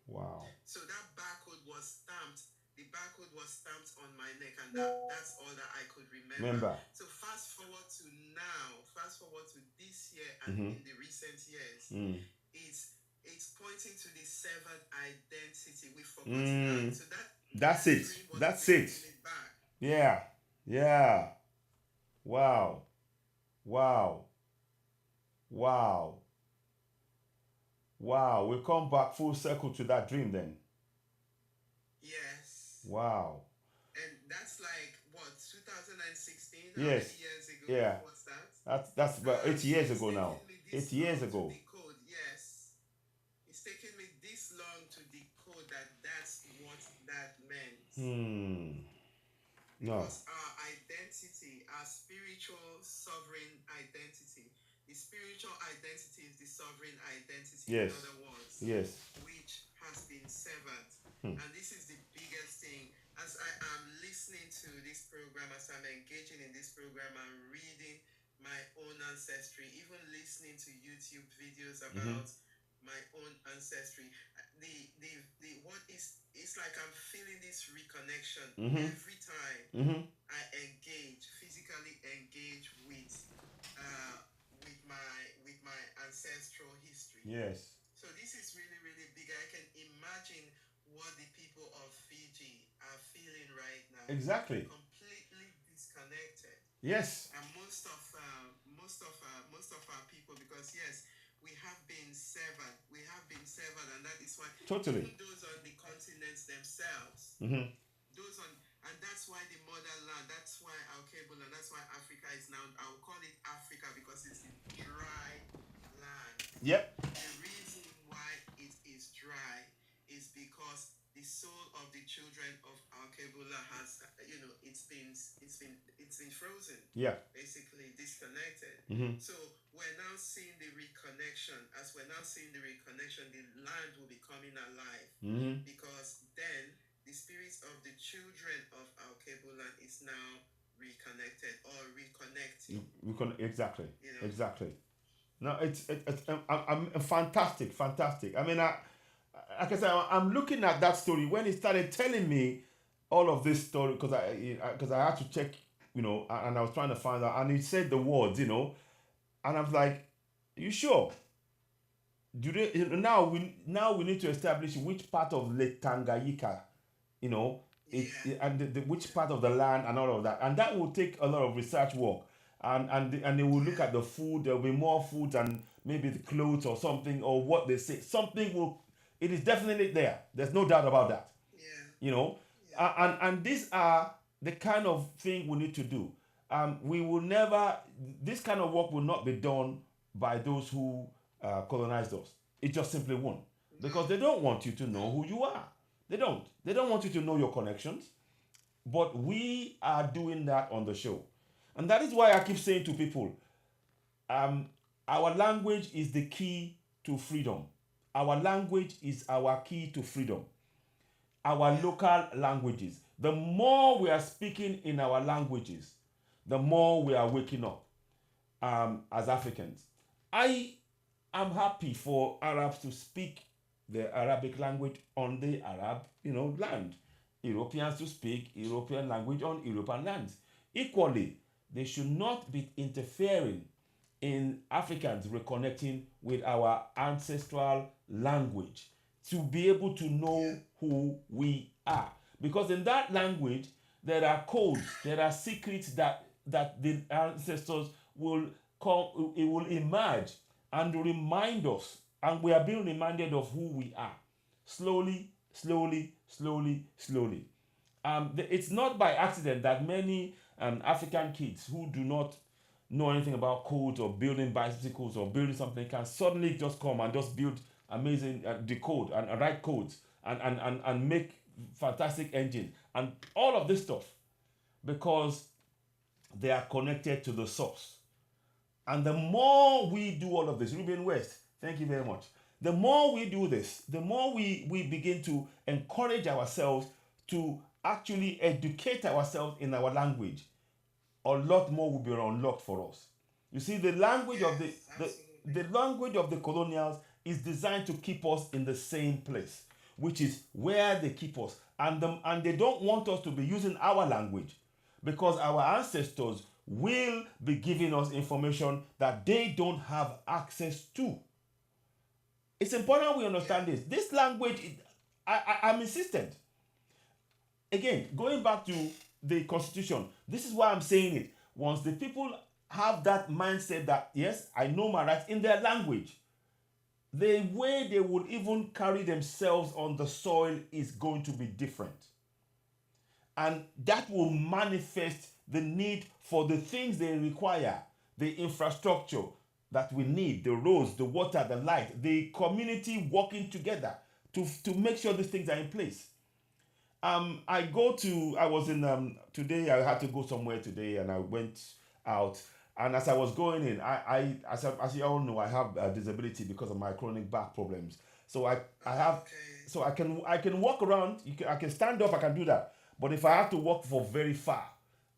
Wow. So that barcode was stamped. The barcode was stamped on my neck, and that's all that I could remember. So fast forward to this year and in the recent years, it's pointing to the severed identity. We forgot that. So that's it. Yeah. Yeah. Wow. Wow. Wow. Wow. We come back full circle to that dream then. Yes. Wow. And that's like what, 2016? How Yes. many years ago Yeah. was that? That's about 8 years It's ago now. taken me this 8 years long to ago. decode. Yes. It's taken me this long to decode that that's what that meant. No. Because our identity, our spiritual sovereign identity, the spiritual identity is the sovereign identity, Yes. in other words, Yes. which has been severed. And this is the biggest thing. As I am listening to this program, as I'm engaging in this program, I'm reading my own ancestry, even listening to YouTube videos about my own ancestry. The what is, it's like I'm feeling this reconnection every time I engage, physically engage with my ancestral history. Yes. So this is really, really big. I can imagine what the people of Fiji are feeling right now. Exactly. Completely disconnected. Yes. And most of our people, because yes, we have been severed. We have been severed, and that is why Totally. even those on the continents themselves, those on, and that's why the motherland, that's why our cable, and that's why Africa is now, I will call it Africa because it's the dry land. Yep. The reason why it is dry is because the soul of the children of Alkebula has, it's been frozen. Yeah. Basically disconnected. So we're now seeing the reconnection. As we're now seeing the reconnection, the land will be coming alive. Because then the spirits of the children of Alkebula is now reconnected or reconnecting. Exactly. Exactly. No, it's I'm fantastic. I mean, like I said, I'm looking at that story when he started telling me all of this story because I had to check, and I was trying to find out, and he said the words, and I was like, "You sure?" Do they now we need to establish which part of Lake Tangayika, and which part of the land and all of that, and that will take a lot of research work. And they will look at the food. There will be more food and maybe the clothes or something or what they say. Something will. It is definitely there. There's no doubt about that. And these are the kind of thing we need to do. We will never. This kind of work will not be done by those who colonized us. It just simply won't, because they don't want you to know who you are. They don't. They don't want you to know your connections. But we are doing that on the show. And that is why I keep saying to people, our language is the key to freedom. Our language is our key to freedom. Our local languages. The more we are speaking in our languages, the more we are waking up as Africans. I am happy for Arabs to speak the Arabic language on the Arab, land. Europeans to speak European language on European lands. Equally, they should not be interfering in Africans reconnecting with our ancestral language to be able to know who we are. Because in that language, there are codes, there are secrets that the ancestors will come, it will emerge and remind us, and we are being reminded of who we are. Slowly, slowly, slowly, slowly. It's not by accident that many African kids who do not know anything about codes or building bicycles or building something can suddenly just come and just build amazing decode and write codes and make fantastic engines and all of this stuff, because they are connected to the source. And the more we do all of this, Ruben West, thank you very much. The more we do this, the more we begin to encourage ourselves to actually educate ourselves in our language, a lot more will be unlocked for us. You see, the language of the language of the colonials is designed to keep us in the same place, which is where they keep us. And they don't want us to be using our language, because our ancestors will be giving us information that they don't have access to. It's important we understand this. This language, I'm insistent. Again, going back to the constitution. This is why I'm saying it. Once the people have that mindset that yes, I know my rights in their language, the way they would even carry themselves on the soil is going to be different. And that will manifest the need for the things they require, the infrastructure that we need, the roads, the water, the light, the community working together to make sure these things are in place. I was in today. I had to go somewhere today, and I went out. And as I was going in, as you all know, I have a disability because of my chronic back problems. So I have, so I can walk around. I can stand up. I can do that. But if I have to walk for very far,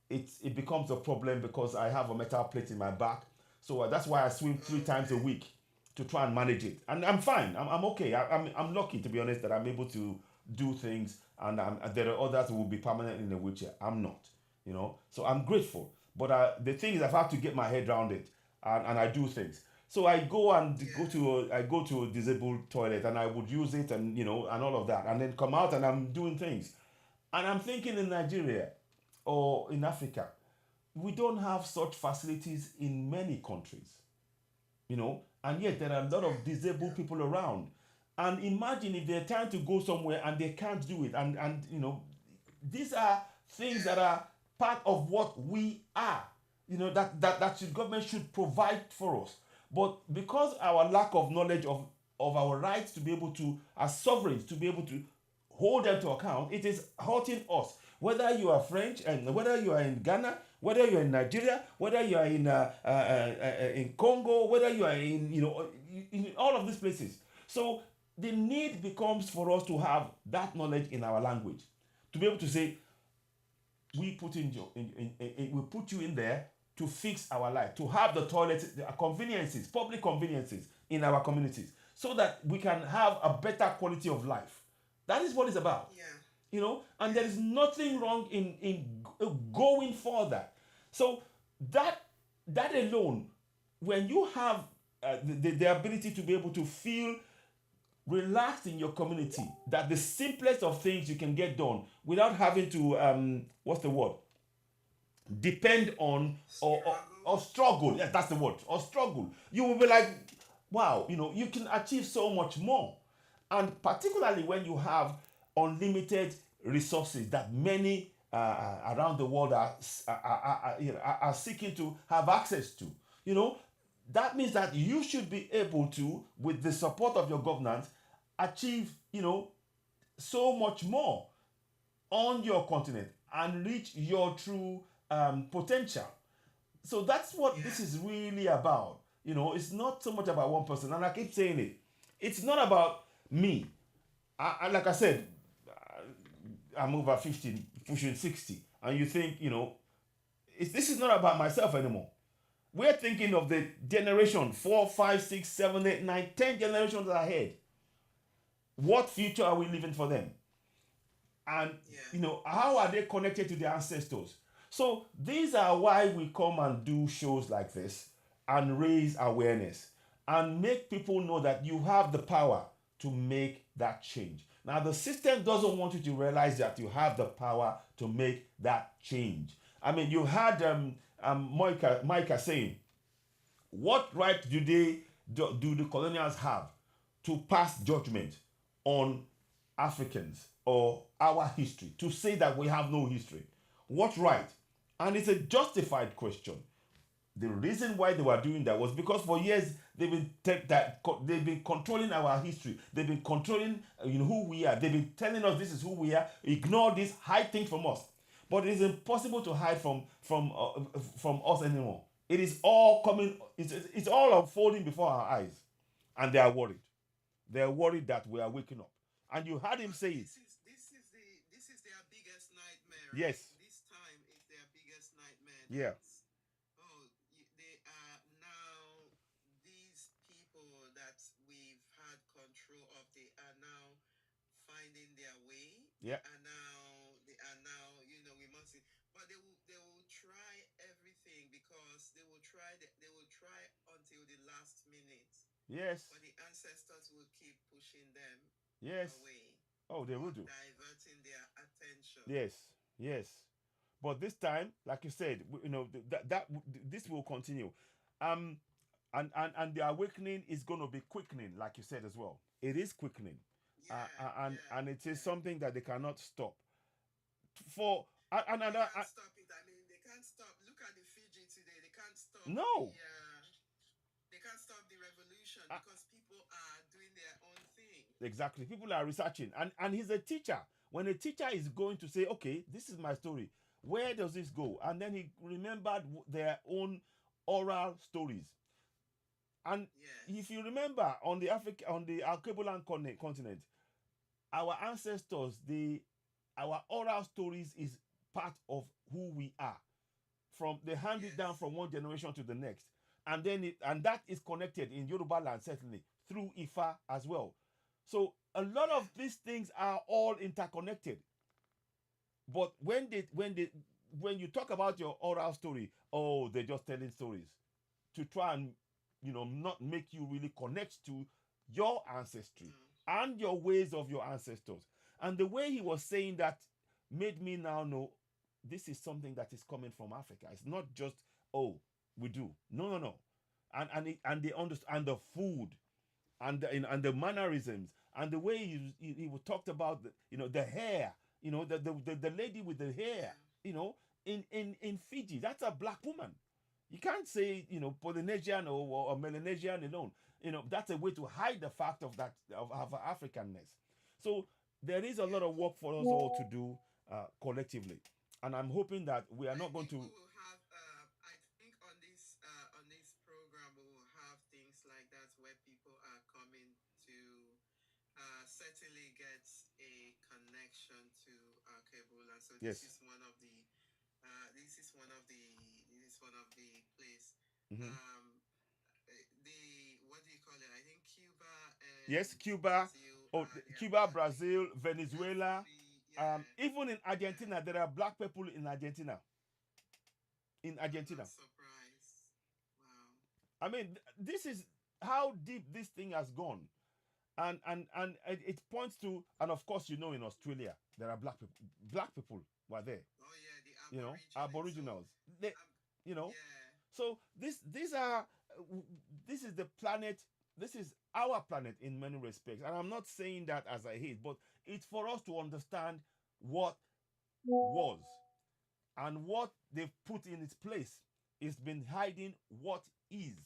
it becomes a problem because I have a metal plate in my back. So that's why I swim 3 times a week to try and manage it. And I'm fine. I'm okay. I'm lucky, to be honest, that I'm able to do things. And there are others who will be permanent in a wheelchair. I'm not, So I'm grateful. But the thing is, I've had to get my head around it, and I do things. So I go to a disabled toilet, and I would use it, and and all of that, and then come out, and I'm doing things. And I'm thinking in Nigeria or in Africa, we don't have such facilities in many countries, and yet there are a lot of disabled people around. And imagine if they're trying to go somewhere and they can't do it. And these are things that are part of what we are, that government should provide for us. But because our lack of knowledge of our rights to be able to, as sovereigns, to be able to hold them to account, it is hurting us. Whether you are French, and whether you are in Ghana, whether you are in Nigeria, whether you are in Congo, whether you are in all of these places. So the need becomes for us to have that knowledge in our language, to be able to say, we put we put you in there to fix our life, to have the toilets, the conveniences, public conveniences in our communities, so that we can have a better quality of life. That is what it's about. And there is nothing wrong in going further. So that alone, when you have the ability to be able to feel relaxed in your community, that the simplest of things you can get done without having to what's the word, depend on or struggle. Yeah, that's the word. Or struggle. You will be like, wow, you can achieve so much more. And particularly when you have unlimited resources that many around the world are seeking to have access to, that means that you should be able to, with the support of your governance, achieve, so much more on your continent and reach your true potential. So that's what this is really about. It's not so much about one person. And I keep saying it. It's not about me. Like I said, I'm over 50, pushing 60. And you think, this is not about myself anymore. We're thinking of the generation 4, 5, 6, 7, 8, 9, 10 generations ahead. What future are we living for them? And how are they connected to their ancestors? So these are why we come and do shows like this and raise awareness and make people know that you have the power to make that change. Now the system doesn't want you to realize that you have the power to make that change. I mean, you had Micah saying, what right do the colonials have to pass judgment on Africans or our history, to say that we have no history? What right? And it's a justified question. The reason why they were doing that was because for years they've been controlling our history. They've been controlling who we are. They've been telling us this is who we are. Ignore this, hide things from us. But it is impossible to hide from us anymore. It is all coming. It's all unfolding before our eyes, and they are worried. They are worried that we are waking up. And you heard him say it. This is their biggest nightmare. Right? Yes. This time is their biggest nightmare. Yeah. They are now, these people that we've had control of. They are now finding their way. Yeah. They are now, we must see. But they will try everything, because they will try until the last minute. Yes. But the ancestors will keep pushing them Yes. away. Oh, they will do. Diverting their attention. Yes. Yes. But this time, like you said, this will continue. Um, and the awakening is going to be quickening, like you said as well. It is quickening, and it is something that they cannot stop. For They another, can't stop it. I mean, they can't stop. Look at the Fiji today. They can't stop no, they can't stop the revolution uh, because people are doing their own thing. exactly. People are researching, and he's a teacher. When a teacher is going to say, okay, this is my story, where does this go? And then he remembered their own oral stories. And if you remember, on the Archipelago continent, our ancestors, our oral stories is part of who we are. They hand it down from one generation to the next, and that is connected in Yoruba land, certainly through Ifa as well. So a lot of these things are all interconnected. But when you talk about your oral story, oh, they're just telling stories to try and not make you really connect to your ancestry and your ways of your ancestors. And the way he was saying that made me now know this is something that is coming from Africa. It's not just, oh, we do. No. And they understand, and the food and the mannerisms and the way he talked about the hair, the lady with the hair, in Fiji, that's a black woman. You can't say, Polynesian or Melanesian alone. That's a way to hide the fact of that of Africanness. So there is a lot of work for us all to do collectively, and I'm hoping that we are not going to. We will have, I think on this program we will have things like that where people are coming to certainly get a connection to Kebula. So this is one of the this is one of the place. What do you call it? I think Cuba and Yes, Cuba. Brazil, Cuba, Brazil, Venezuela. Even in Argentina, there are black people in Argentina. I'm not surprised. Wow. I mean, this is how deep this thing has gone. And it points to, and of course, in Australia, there are black people. Black people were there. Oh yeah, the Aboriginals. So this is the planet. This is our planet in many respects, and I'm not saying that as I hate, but it's for us to understand what was and what they've put in its place. It's been hiding what is,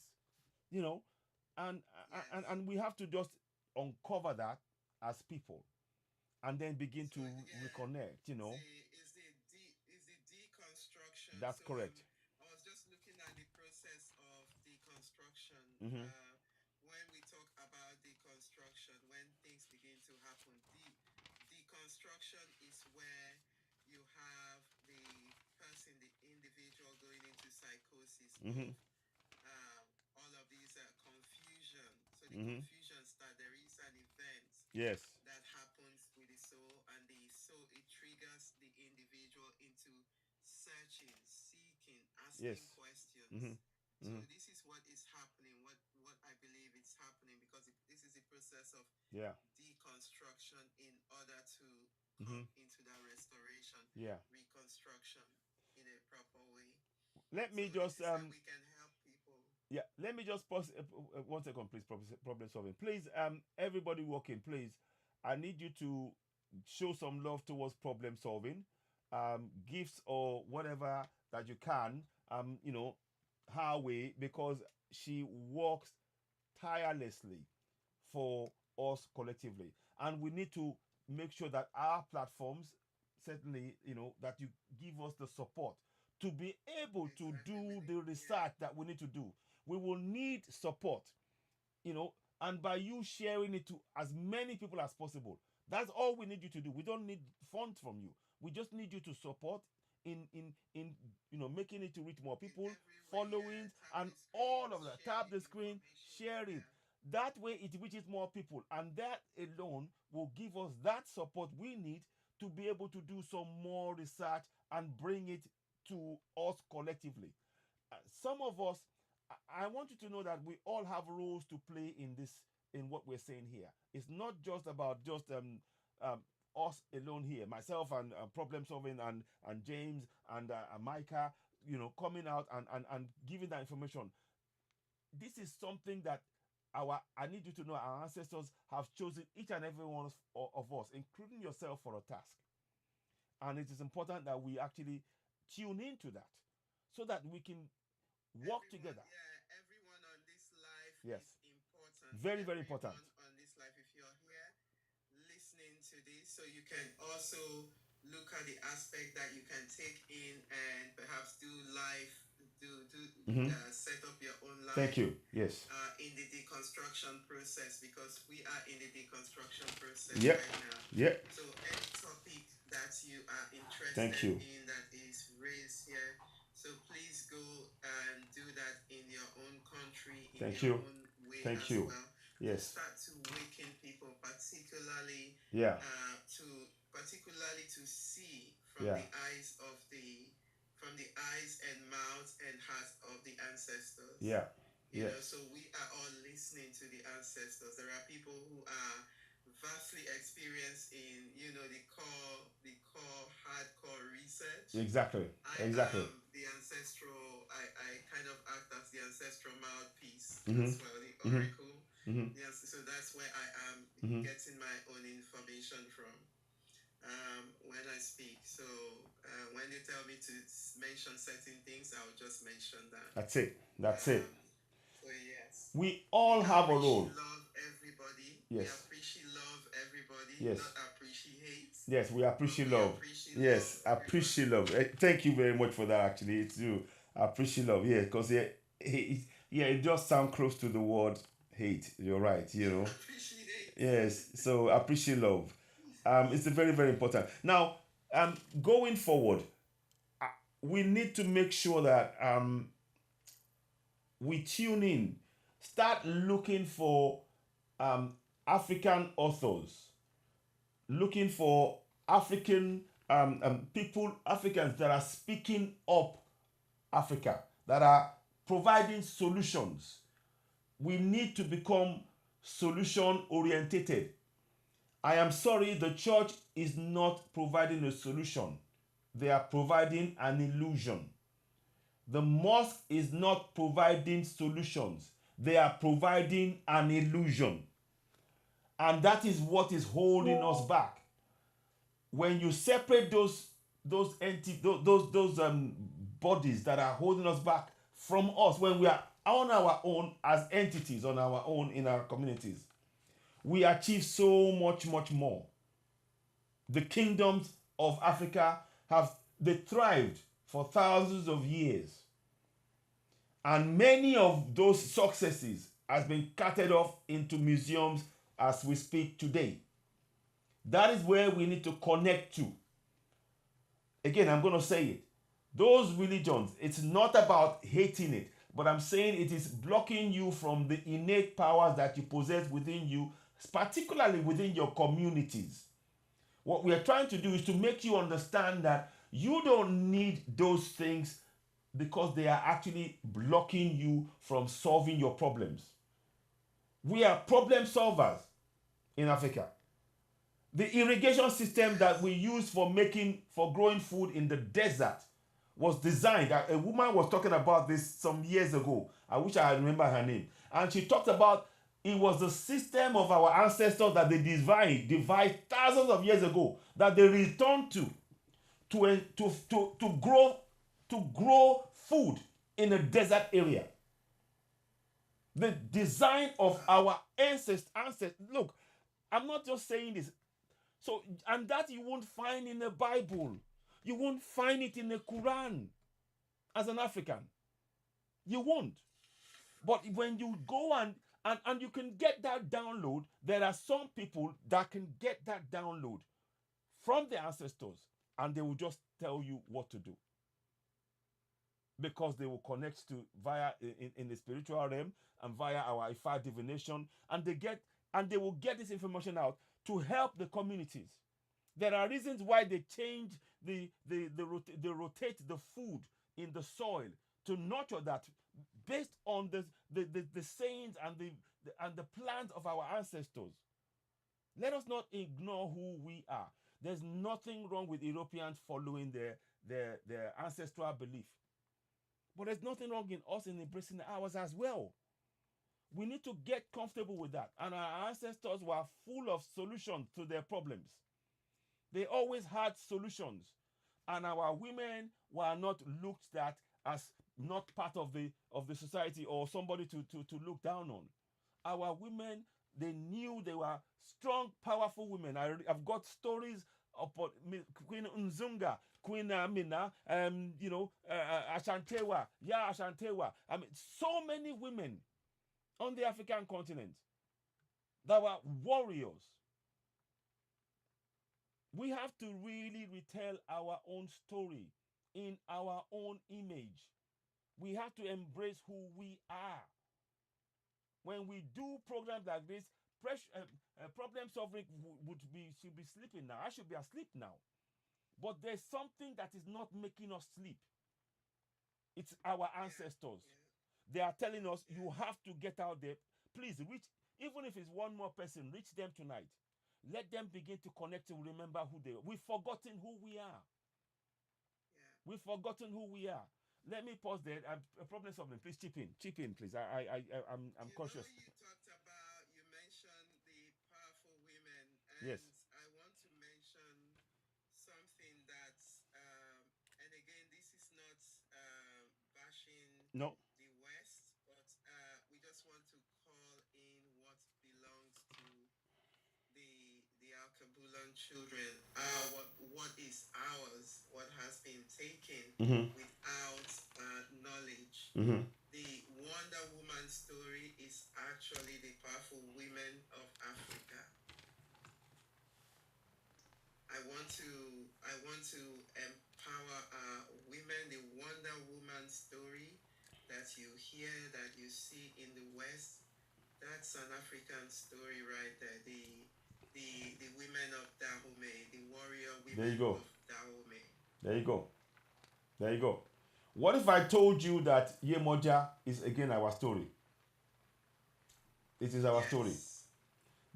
and we have to just uncover that as people, and then begin to reconnect. Is the deconstruction. That's correct. I was just looking at the process of deconstruction. When we talk about deconstruction, when things begin to happen, deconstruction is where you have the person, the individual going into psychosis of all of these confusion. So the confusions that there is an event that happens with the soul, and the soul, it triggers the individual into searching, seeking, asking questions. So this is what is happening, what I believe is happening, because this is the process of deconstruction in order to come into that restoration, reconstruction in a proper way. Let me just we can help people. Yeah, let me just pause 1 second, please. Problem solving, please. Everybody working, please. I need you to show some love towards problem solving, gifts or whatever that you can. Her way, because she works tirelessly for us collectively, and we need to make sure that our platforms, certainly, that you give us the support to be able to do the research that we need to do. We will need support, and by you sharing it to as many people as possible, that's all we need you to do. We don't need funds from you. We just need you to support in making it to reach more people, followings, and all of that. Tap the screen, share it. That way it reaches more people, and that alone will give us that support we need to be able to do some more research and bring it to us collectively. Some of us, I want you to know that we all have roles to play in what we're saying here. It's not just about just us alone here, myself and problem solving and James and Micah, coming out and giving that information. This is something that I need you to know our ancestors have chosen each and every one of us, including yourself, for a task. And it is important that we actually tune into that so that we can work together. Yeah, everyone on this life Yes. is important. Very, very important. On this life, if you're here listening to this, so you can also look at the aspect that you can take in and perhaps do life, set up your own life. Thank you. Yes. In the deconstruction process, because we are in the deconstruction process Yep. right now. Yep. So any topic that you are interested Thank you. in that is raised here, so please go and do that in your own country, in Thank your you. own way Thank as you. well. Yes. Start to waken people, particularly to see from Yeah. the eyes and mouths and hearts of the ancestors. Yeah. You Yes. know, so we are all listening to the ancestors. There are people who are vastly experienced in, the core hardcore research. Exactly. Exactly. The ancestral, I kind of act as the ancestral mouthpiece Mhm. as well, the oracle. Mhm. Yes, so that's where I am Mhm. getting my own information from when I speak. So when they tell me to mention certain things, I'll just mention that. That's it. That's it. So yes. We all have a role. Love everybody. Yes. We appreciate love everybody. Yes. Not appreciate. Yes, we appreciate love. Appreciate Yes, love, appreciate love. Thank you very much for that. Actually, it's you. Appreciate love. Yeah, because it just sounds close to the word hate. You're right. Appreciate it. Yes. So appreciate love. It's very, very important. Now, going forward, we need to make sure that we tune in, start looking for African authors, looking for African Africans that are speaking up Africa, that are providing solutions. We need to become solution orientated. I am sorry, the church is not providing a solution. They are providing an illusion. The mosque is not providing solutions. They are providing an illusion. And that is what is holding us back. When you separate those bodies that are holding us back from us, when we are on our own as entities, on our own in our communities, we achieve so much more. The kingdoms of Africa they thrived for thousands of years. And many of those successes has been carted off into museums as we speak today. That is where we need to connect to. Again, I'm going to say it. Those religions, it's not about hating it, but I'm saying it is blocking you from the innate powers that you possess within you, particularly within your communities. What we are trying to do is to make you understand that you don't need those things because they are actually blocking you from solving your problems. We are problem solvers in Africa. The irrigation system that we use for growing food in the desert was designed. A woman was talking about this some years ago. I wish I remember her name. And she talked about it was the system of our ancestors that they devised thousands of years ago that they returned to grow food in a desert area. The design of our ancestors. Look, I'm not just saying this. So, and that you won't find in the Bible. You won't find it in the Quran as an African. You won't. But when you go and you can get that download, there are some people that can get that download from the ancestors and they will just tell you what to do. Because they will connect to via in the spiritual realm and via our Ifa divination, and they will get this information out to help the communities. There are reasons why they change they rotate the food in the soil to nurture that based on the sayings and the plans of our ancestors. Let us not ignore who we are. There's nothing wrong with Europeans following their ancestral belief. But there's nothing wrong in us in embracing ours as well. We need to get comfortable with that. And our ancestors were full of solutions to their problems. They always had solutions. And our women were not looked at as not part of the society or somebody to look down on. Our women, they knew they were strong, powerful women. I've got stories about Queen Nzunga, Queen Amina, Ashantewa, Ashantewa. I mean, so many women on the African continent that were warriors. We have to really retell our own story in our own image. We have to embrace who we are. When we do programs like this, problem solving should be sleeping now. I should be asleep now. But there's something that is not making us sleep. It's our ancestors. They are telling us, you have to get out there. Please reach, even if it's one more person, reach them tonight. Let them begin to connect and remember who they are. We've forgotten who we are. We've forgotten who we are. Let me pause there. Problem solving. Please chip in, please. I'm conscious. You mentioned the powerful women, and yes. I want to mention something that, and again, this is not bashing no. the West, but we just want to call in what belongs to the Alkebulan children, what is ours, what has been taken without knowledge. The Wonder Woman story is actually the powerful women of Africa. I want to empower women. The Wonder Woman story that you hear, that you see in the West, that's an African story right there. The women of Dahomey, the warrior women of Dahomey. There you go. There you go. What if I told you that Yemoja is again our story? It is our story.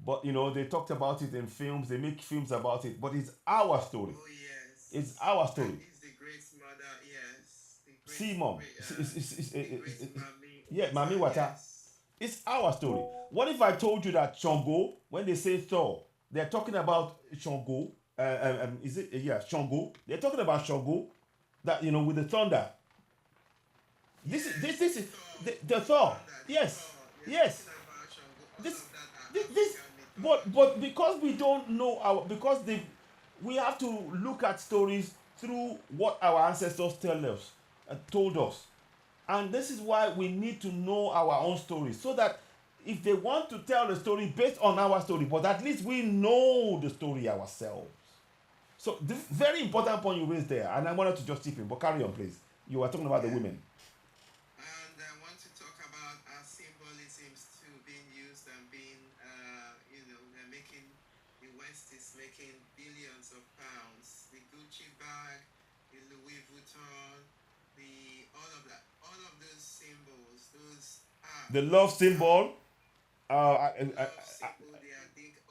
But they talked about it in films, they make films about it, but it's our story. Oh yes. It's our story. It's the great mother, yes. See, mom. Yeah, Mami Wata. Yes. It's our story. What if I told you that Shango, when they say Thor, they're talking about Shango? Is it Shango? They're talking about Shango, that with the thunder. This is the Thor. Yes. This. But because we don't know we have to look at stories through what our ancestors told us. And this is why we need to know our own stories, so that if they want to tell the story based on our story, but at least we know the story ourselves. So this very important point you raised there, and I wanted to just chip in, but carry on, please. You were talking about the women. And I want to talk about symbolisms too being used and being, they're making, the West is making billions of pounds. The Gucci bag, the Louis Vuitton, all of those symbols, the love symbol,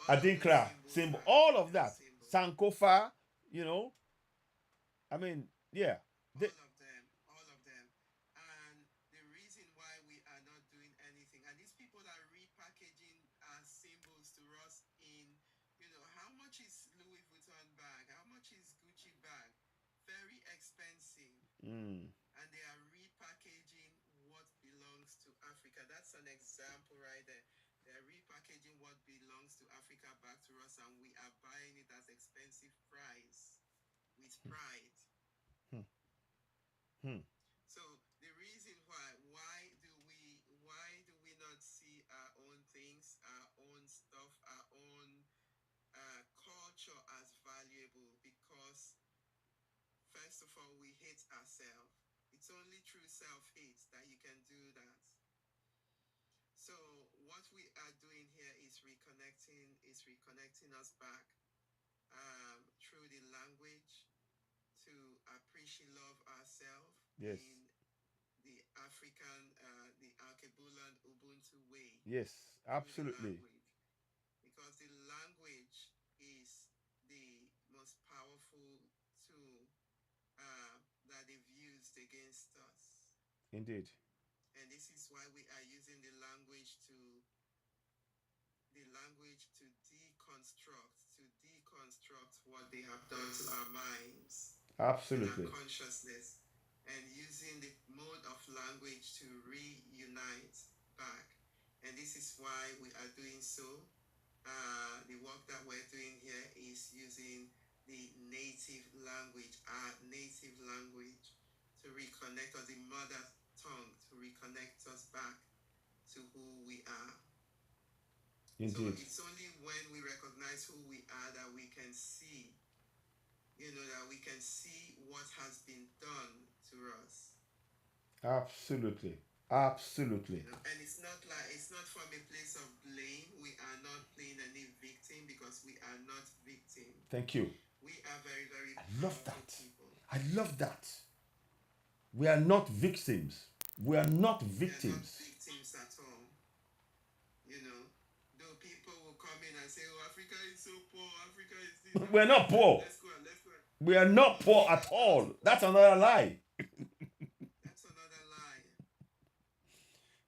Adinkra symbol, all of that, Sankofa, I mean, yeah. All of them. And the reason why we are not doing anything, and these people are repackaging symbols to us in, how much is Louis Vuitton bag? How much is Gucci bag? Very expensive. And they are repackaging what belongs to Africa. That's an example right there. They're repackaging what belongs to Africa back to us, and we are buying it as expensive price with pride. So the reason why do we not see our own things, our own stuff, our own culture as valuable? Because first of all, we hate ourselves. It's only through self-hate that you can do that. So what we are doing here is reconnecting us back through the language to appreciate, love ourselves in the African, the Alkebulan Ubuntu way. Yes, absolutely. Because the language is the most Indeed. And this is why we are using the language to deconstruct what they have done to our minds and Absolutely. our consciousness, and using the mode of language to reunite back. And this is why we are doing so. The work that we're doing here is using the native language, our native language, to reconnect us, the mother tongue, to reconnect us back to who we are. Indeed. So it's only when we recognize who we are that we can see, that we can see what has been done to us. Absolutely. Absolutely. And it's not from a place of blame. We are not playing any victim, because we are not victim. Thank you. We are very, very I love powerful that. people. I love that. We are not victims. We are not victims. We are not victims at all. Though people will come in and say, "Oh, Africa is so poor. Africa is this." We're not poor. Let's go. We are not poor at all. That's another lie. That's another lie.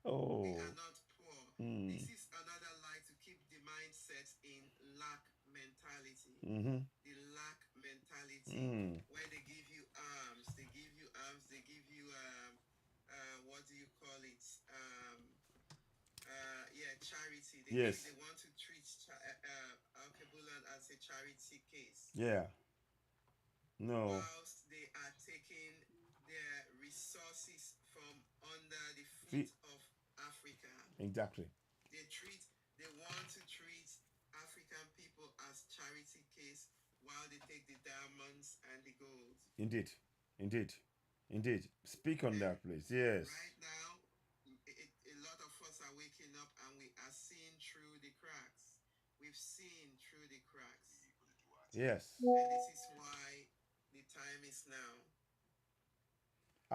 Oh. We are not poor. This is another lie to keep the mindset in lack mentality. The lack mentality, where they give you arms, they give you what do you call it? Charity. They want to treat Al-Kabulan as a charity case. Yeah. No. Whilst they are taking their resources from under the feet of Africa. Exactly. They want to treat African people as charity case, while they take the diamonds and the gold. Indeed. Speak on that, please. Yes. Right now, a lot of us are waking up and we are seeing through the cracks. We've seen through the cracks. Yes. And this is why the time is now.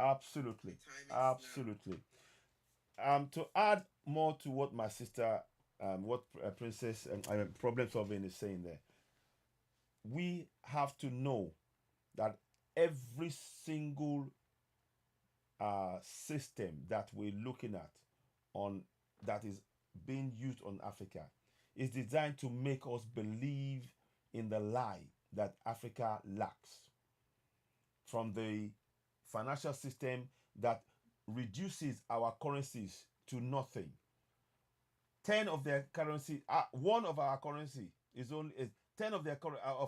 Absolutely. Absolutely. To add more to what my sister, what Princess Problem Solving is saying there, we have to know that every single system that we're looking at that is being used on Africa is designed to make us believe in the lie that Africa lacks. From the financial system that reduces our currencies to nothing. 10 of their currency, one of our currency is only 10 of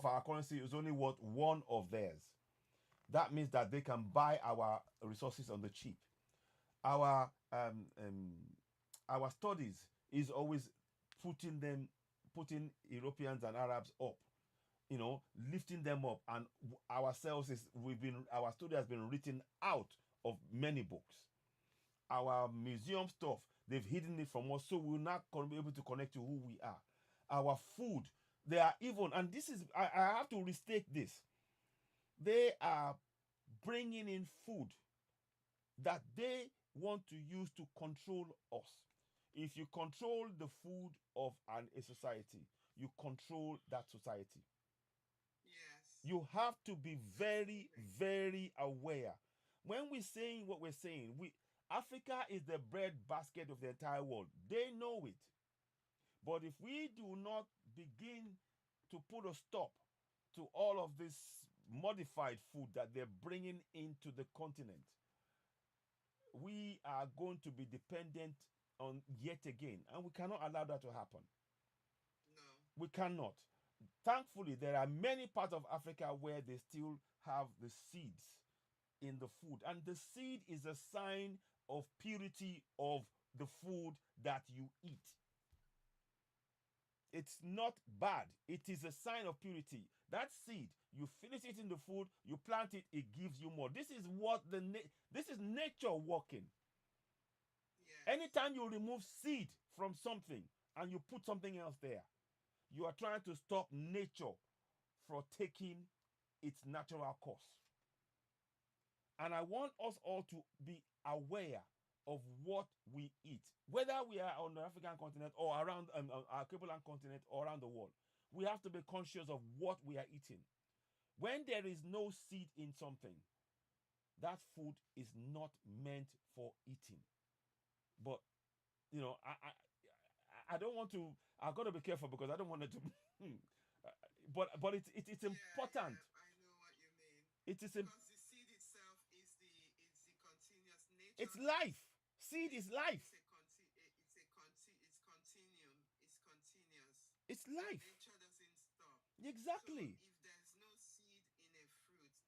our currency is only worth one of theirs. That means that they can buy our resources on the cheap. Our studies is always putting Europeans and Arabs up, lifting them up, and our study has been written out of many books. Our museum stuff, they've hidden it from us, so we're not going to be able to connect to who we are. Our food, they are even, and this is, I have to restate this, they are bringing in food that they want to use to control us. If you control the food of a society, you control that society. Yes. You have to be very, very aware. When we're saying what we're saying, Africa is the bread basket of the entire world. They know it. But if we do not begin to put a stop to all of this modified food that they're bringing into the continent, we are going to be dependent on yet again. And we cannot allow that to happen. No. We cannot. Thankfully, there are many parts of Africa where they still have the seeds in the food. And the seed is a sign of purity of the food that you eat. It's not bad. It is a sign of purity. That seed, you finish eating the food, you plant it, it gives you more. This is what this is nature working. Yes. Anytime you remove seed from something and you put something else there, you are trying to stop nature from taking its natural course. And I want us all to be aware of what we eat, whether we are on the African continent or around our Caribbean continent or around the world. We have to be conscious of what we are eating. When there is no seed in something, that food is not meant for eating. But you know, I don't want to. I've got to be careful because I don't want it to. But it's important. Yeah, I know what you mean. It is Because the seed itself is the continuous nature. it's life. Seed is life. It's continuum. It's continuous. It's life. Nature doesn't stop. Exactly. So if there's no seed in a fruit,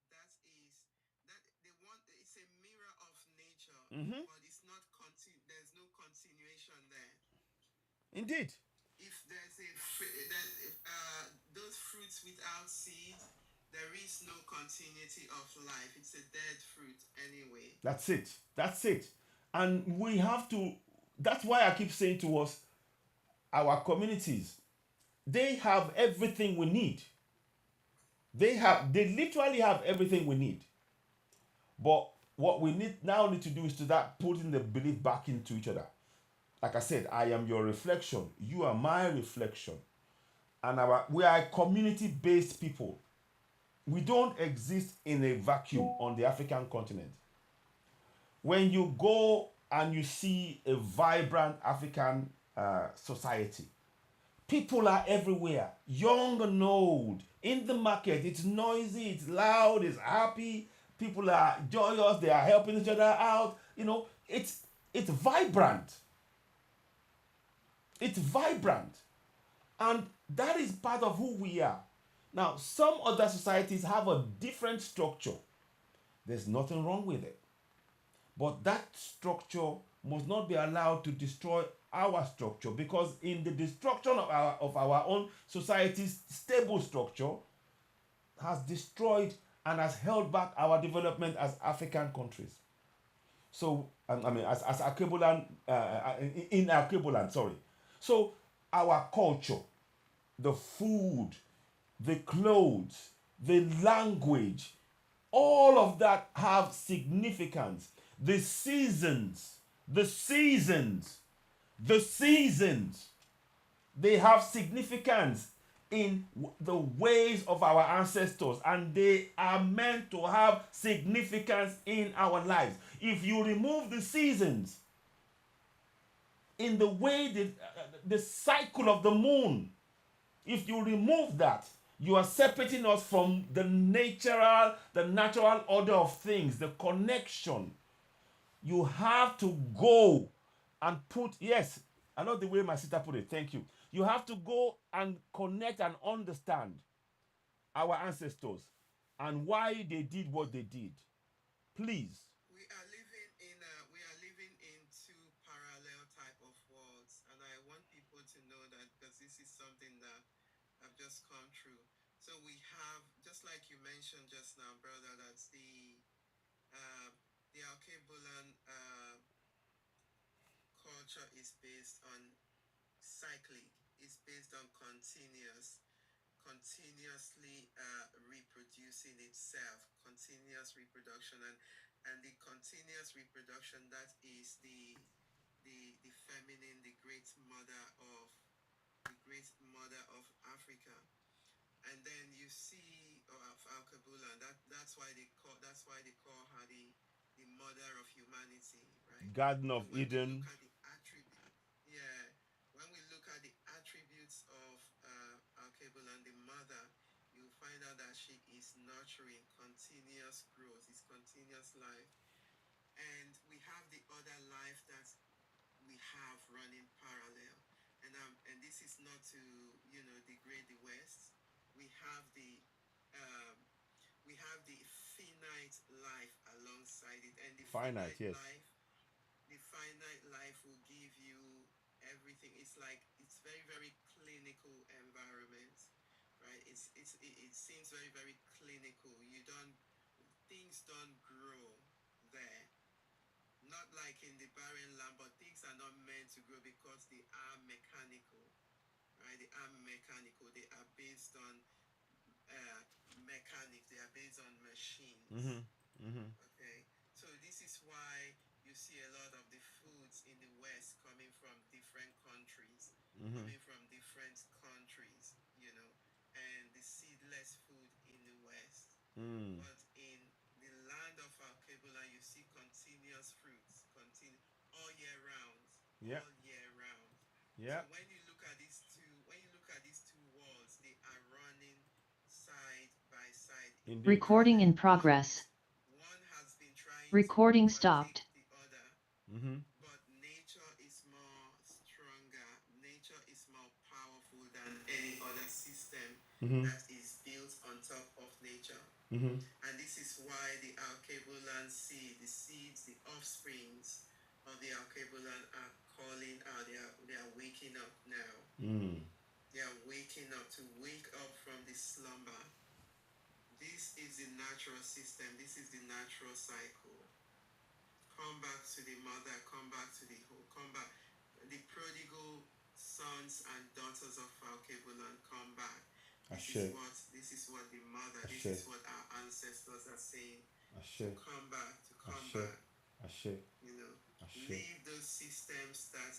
that they want. It's a mirror of nature, but it's not there's no continuation there. Indeed. If there's those fruits without seed, there is no continuity of life. It's a dead fruit anyway. That's it. That's it. And we have to. That's why I keep saying to us, our communities, they have everything we need. They literally have everything we need. But what we need to do is to start putting the belief back into each other. Like I said, I am your reflection. You are my reflection. And we are a community-based people. We don't exist in a vacuum on the African continent. When you go and you see a vibrant African society, people are everywhere, young and old, in the market. It's noisy, it's loud, it's happy. People are joyous, they are helping each other out. You know, it's vibrant. It's vibrant. And that is part of who we are. Now, some other societies have a different structure. There's nothing wrong with it. But that structure must not be allowed to destroy our structure, because in the destruction of our own society's stable structure has destroyed and has held back our development as African countries. So, I mean, as Akebulan, in Akebulan, sorry. So, our culture, the food, the clothes, the language, all of that have significance. The seasons, they have significance in the ways of our ancestors, and they are meant to have significance in our lives. If you remove the seasons in the way the cycle of the moon, if you remove that, you are separating us from the natural order of things, the connection. You have to go and put, yes, I know the way my sister put it, thank you. You have to go and connect and understand our ancestors and why they did what they did. Please. We are living in two parallel type of worlds, and I want people to know that, because this is something that I've just come through. So we have, just like you mentioned just now, brother, that's the Alkebulan culture is based on cyclic. It's based on continuously reproducing itself, continuous reproduction, and the continuous reproduction, that is the feminine, the great mother of Africa. And then you see of Alkebulan, that's why they call her the mother of humanity, right? Garden of Eden. Yeah, when we look at the attributes of Alkebulan, the mother, you find out that she is nurturing continuous growth, it's continuous life. And we have the other life that we have running parallel. And this is not to, degrade the West. We have the finite life alongside it, and the finite life will give you everything. It's like, it's very, very clinical environment, right? It seems very, very clinical. Things don't grow there. Not like in the barren land, but things are not meant to grow because they are mechanical, right? They are mechanical. They are based on mechanics. They are based on machines. Okay, so this is why you see a lot of the foods in the West coming from different countries, and the seedless food in the West. But in the land of Alkebulan, Yeah. all year round. Yeah. So when you look at these two walls, they are running side by side. Indeed. Recording in progress. One has been trying Recording to stopped. overtake the other, Mm-hmm. but nature is more stronger. Nature is more powerful than any other system Mm-hmm. that is built on top of nature. Mm-hmm. And this is why the Alkebulan seed, the seeds, the offsprings of the Alkebulan are calling out. They are waking up now. Mm. They are waking up to wake up from this slumber. This is the natural system. This is the natural cycle. Come back to the mother. Come back to the whole. Come back. The prodigal sons and daughters of Alkebulan, come back. Ashe. This is what the mother, Ashe. this is what our ancestors are saying. Ashe. To come back, to come Ashe. back. Ashe. You know, Ashe. leave those systems that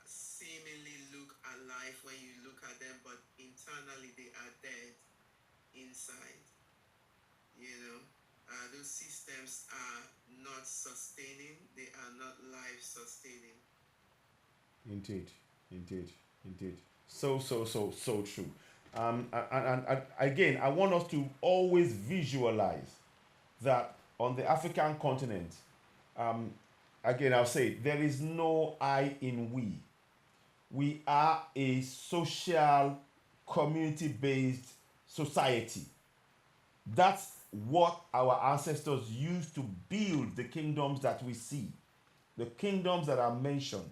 seemingly look alive when you look at them, but internally they are dead inside. You know, those systems are not sustaining. They are not life sustaining. Indeed. Indeed. Indeed. So true. And again, I want us to always visualize that on the African continent, again, I'll say there is no I in we. We are a social, community-based society. That's what our ancestors used to build the kingdoms that we see, the kingdoms that are mentioned,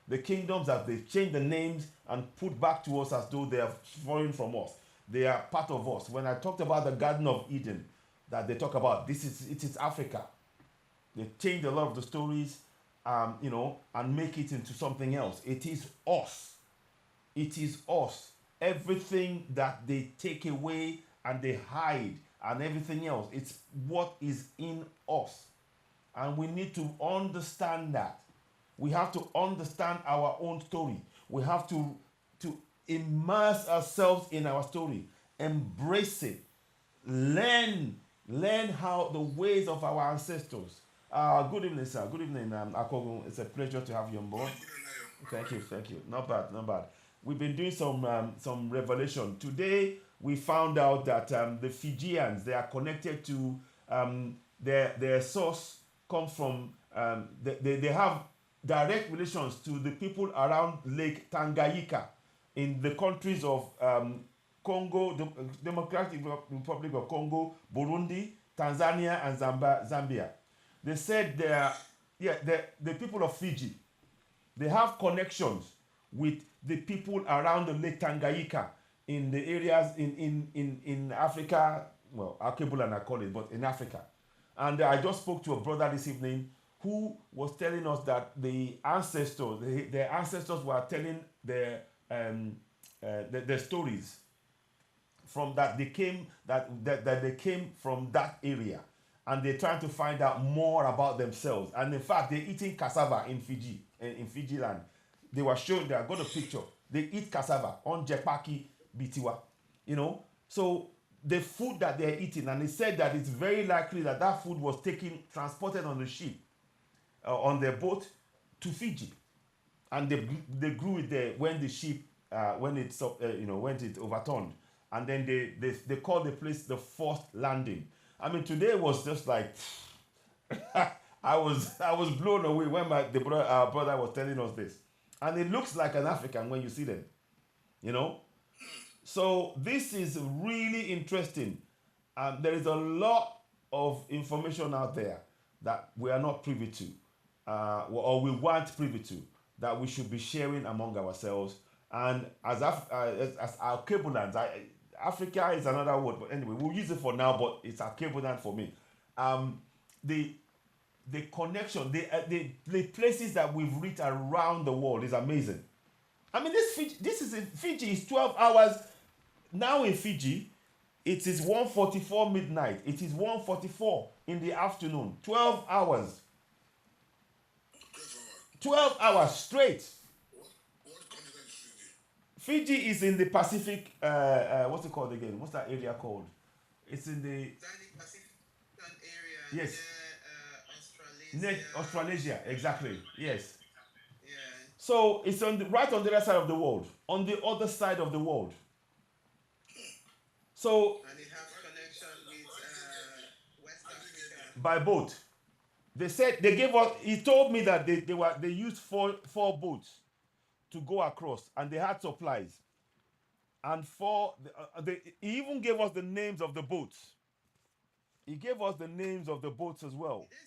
the kingdoms that they changed the names and put back to us as though they are foreign from us. They are part of us. When I talked about the Garden of Eden, that they talk about, it is Africa. They change a lot of the stories, and make it into something else. It is us. It is us. Everything that they take away and they hide and everything else, it's what is in us. And we need to understand that. We have to understand our own story. We have to immerse ourselves in our story, embrace it, learn how the ways of our ancestors. Good evening, sir. Good evening, Akogun. It's a pleasure to have you on board. Thank you. Not bad. We've been doing some revelation. Today, we found out that the Fijians, they are connected to, their source comes from, they have direct relations to the people around Lake Tangayika in the countries of Congo, the Democratic Republic of Congo, Burundi, Tanzania, and Zambia. They said the people of Fiji, they have connections with the people around the Lake Tanganyika in the areas in Africa, well, Alkebulan I call it, but in Africa. And I just spoke to a brother this evening who was telling us that their ancestors were telling their stories from that they came that they came from that area, and they're trying to find out more about themselves. And in fact, they're eating cassava in Fiji land. They were showing, I got a picture. They eat cassava on Jepaki Bitiwa, So the food that they're eating, and they said that it's very likely that food was transported on the ship, on their boat to Fiji, and they grew it there when the ship when it overturned, and then they called the place the forced landing. I mean, today was just like I was blown away when our brother was telling us this, and it looks like an African when you see them, So this is really interesting. There is a lot of information out there that we are not privy to, or we weren't privy to, that we should be sharing among ourselves. And as our Alkebulans, Africa is another word, but anyway, we'll use it for now. But it's Alkebulan for me. The connection, the places that we've reached around the world is amazing. I mean, this is in Fiji. It's 12 hours now in Fiji. It is 1:44 midnight. It is 1:44 in the afternoon. 12 hours. 12 hours straight. What continent is Fiji? Fiji is in the Pacific. What's it called again? What's that area called? It's in the Pacific area. Yes. Australasia, exactly. Yes. Yeah. So it's right on the other side of the world. On the other side of the world. So And it has connection with West Africa. by boat. They said they gave us. He told me that they used four boats to go across, and they had supplies. And he even gave us the names of the boats. He gave us the names of the boats as well. Did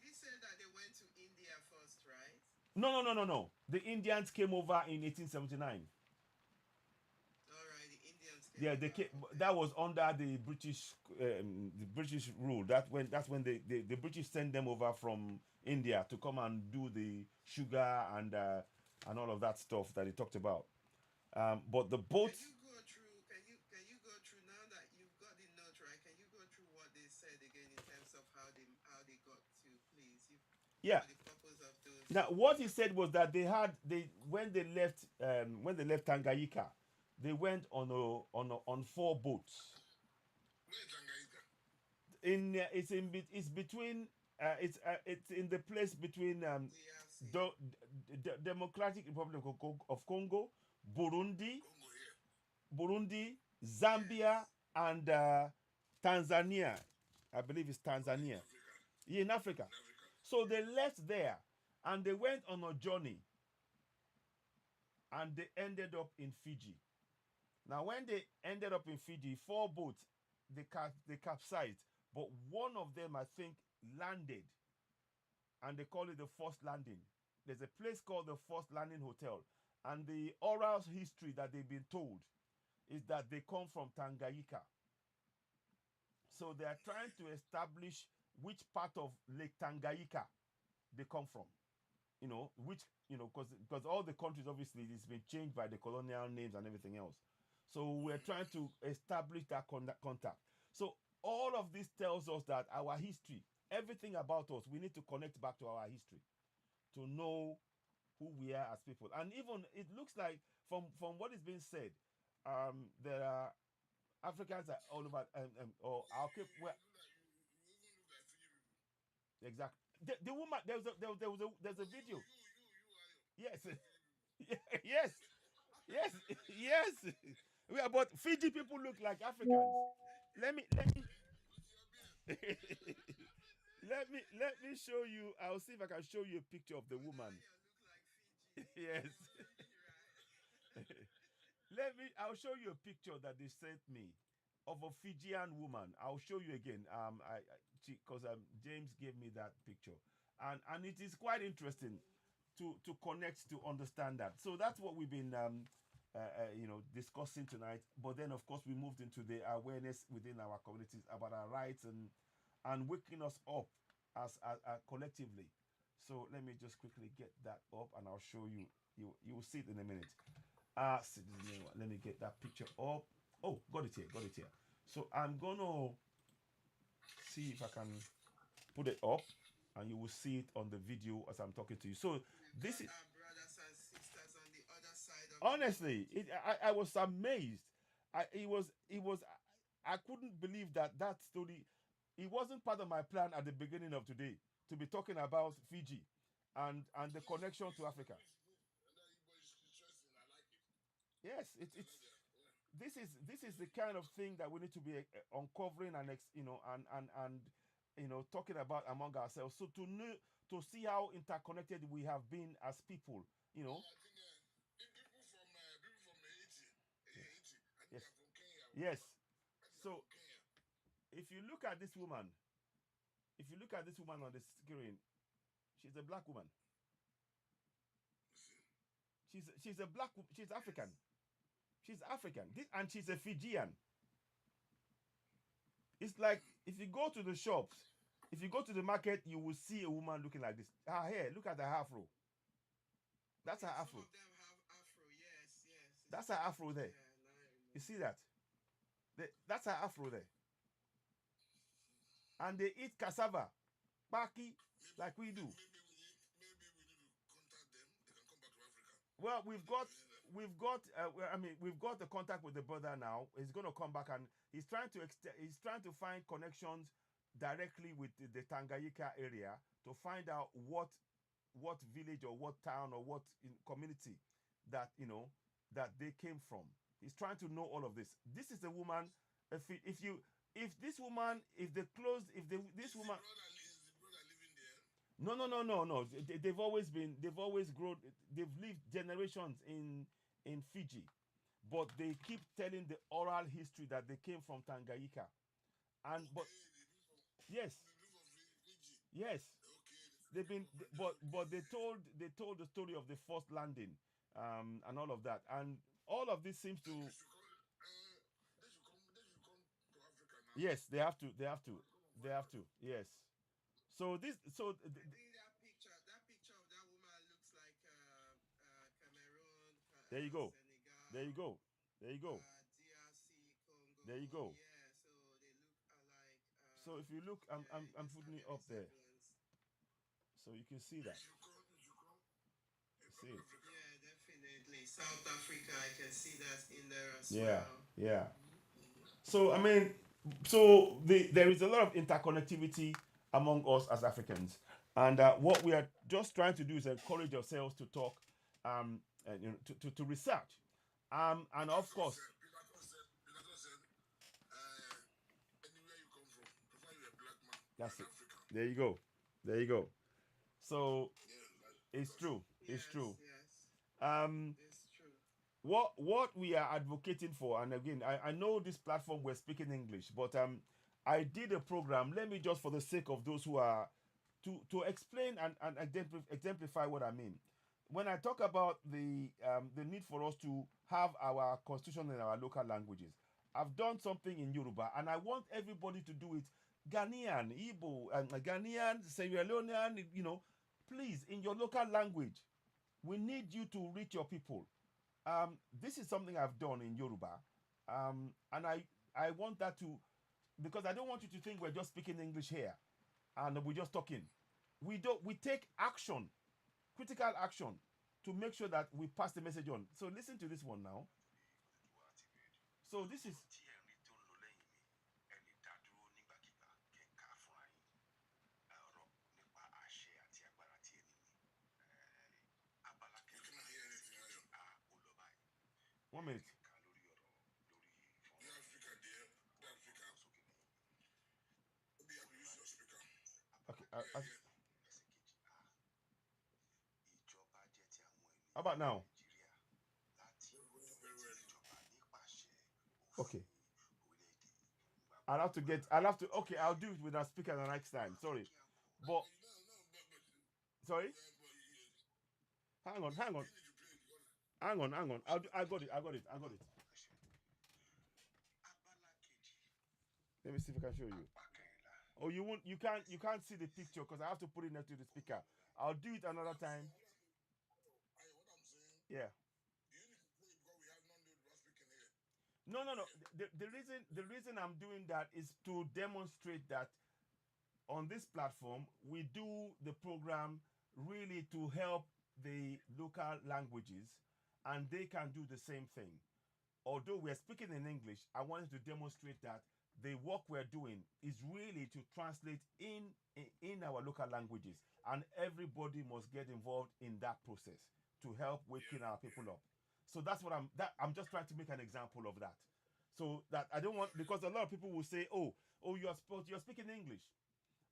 he say that they went to India first, right? No. The Indians came over in 1879. All right, the Indians came. Yeah, they came. That was under the British rule. That's when the British sent them over from India to come and do the sugar and all of that stuff that he talked about. But the boats. Can you go through now that you've got the note right? Can you go through what they said again in terms of how they got to, please? Yeah. For the purpose of those. Now, what he said was that when they left Tangayika, they went on 4 boats. Where is Tanganyika? It's between it's in the place between DRC. Democratic Republic of Congo, Burundi, Congo here. Zambia, and Tanzania. I believe it's Tanzania. Africa. Yeah, in Africa. In Africa. So they left there and they went on a journey and they ended up in Fiji. Now, when they ended up in Fiji, 4 boats, they capsized, but one of them, I think, landed, and they call it the first landing. There's a place called the First Landing Hotel, and the oral history that they've been told is that they come from Tanganyika. So they are trying to establish which part of Lake Tanganyika they come from. Because all the countries, obviously, it's been changed by the colonial names and everything else. So we're trying to establish that contact. So all of this tells us that our history, everything about us, we need to connect back to our history to know who we are as people. And even it looks like from what is being said, there are Africans are all over, or our Cape. Exactly. The woman, there's a video. Yes. Yes. Yes. Yes. But Fiji people look like Africans. Let me let me show you. I'll see if I can show you a picture of the woman. Yes. I'll show you a picture that they sent me of a Fijian woman. I'll show you again. Because James gave me that picture, and it is quite interesting to connect, to understand that. So that's what we've been discussing tonight. But then, of course, we moved into the awareness within our communities about our rights and waking us up as collectively. So let me just quickly get that up, and I'll show you. You will see it in a minute. Let me get that picture up. Oh, got it here. So I'm gonna see if I can put it up, and you will see it on the video as I'm talking to you. So this is our brothers and sisters on the other side of honestly, I was amazed. I couldn't believe that story. It wasn't part of my plan at the beginning of today to be talking about Fiji and the connection to Africa. Yes, it's this is the kind of thing that we need to be uncovering and talking about among ourselves. So to see how interconnected we have been as people, I think people from Haiti. I think Yes. they're from Kenya. Yes. I think So they're from Kenya. if you look at this woman on the screen, she's a black woman. She's a black. She's African. She's African, and she's a Fijian. It's like if you go to the shops, if you go to the market, you will see a woman looking like this. Her hair, look at her afro. That's her afro. Some of them have afro, yes. That's her afro there. Yeah, You see that? That's her afro there. And they eat cassava, paki, like we do. Maybe we need to contact them. They can come back to Africa. Well, we've got the contact with the brother now. He's going to come back, and he's trying to find connections directly with the Tangayika area to find out what village or what town or what community that that they came from. He's trying to know all of this. This is a woman. If this woman, if they closed, if they this woman, Is the brother living there? no. They've always been. They've always grown. They've lived generations in Fiji, but they keep telling the oral history that they came from Tanganyika, and but Okay, the people from yes, Fiji. yes, Okay, they've been. But they told the story of the first landing, and all of that, and all of this seems to. they should come to Africa now. Yes, they have to. They have to. They have to. Yes. So this. So I think that picture of that woman looks like Cameroon, there you go. Senegal, There you go. There you go. DRC, Congo. There you go. Yeah, so they look alike. So if you look, I'm Yeah, I'm it I'm does putting have it a up there, resemblance. so you can see that. You should come. See it. Africa. Yeah, definitely. South Africa, I can see that in there as Yeah. well. Yeah. So I mean, so there is a lot of interconnectivity among us as Africans, and what we are just trying to do is encourage ourselves to talk, and, to research, and of course, Pilato said, anywhere you come from, prefer you're a black man, that's you're it. an African. There you go. There you go. So Yeah, it's true. It's Yes, true. yes, Um, it's true. what we are advocating for, and again, I know this platform we're speaking English, but I did a program. Let me just, for the sake of those who are, to explain and exemplify what I mean. When I talk about the need for us to have our constitution in our local languages, I've done something in Yoruba, and I want everybody to do it. Ghanaian, Igbo, and Ghanaian, Sierra Leonean, please, in your local language. We need you to reach your people. This is something I've done in Yoruba, and I want that to, because I don't want you to think we're just speaking English here and we're just talking. We take action, critical action, to make sure that we pass the message on. So listen to this one now. So this is You cannot hear anything, are you? 1 minute. The Africa there, the Africa. Maybe you have to use your speaker. Okay. Yeah. How about now? Very well. Okay. Okay, I'll do it with a speaker the next time. Sorry. But sorry? Hang on. Hang on. I got it. Let me see if I can show you. Oh, you can't see the picture because I have to put it next to the speaker. I'll do it another time. What I'm saying, Yeah. you need to play because we have non-Yoruba speaking here. No. The reason I'm doing that is to demonstrate that on this platform we do the program really to help the local languages, and they can do the same thing. Although we're speaking in English, I wanted to demonstrate that the work we're doing is really to translate in our local languages, and everybody must get involved in that process to help waking our people up. So that's what I'm just trying to make an example of that. So that I don't want, because a lot of people will say, oh, you're speaking English,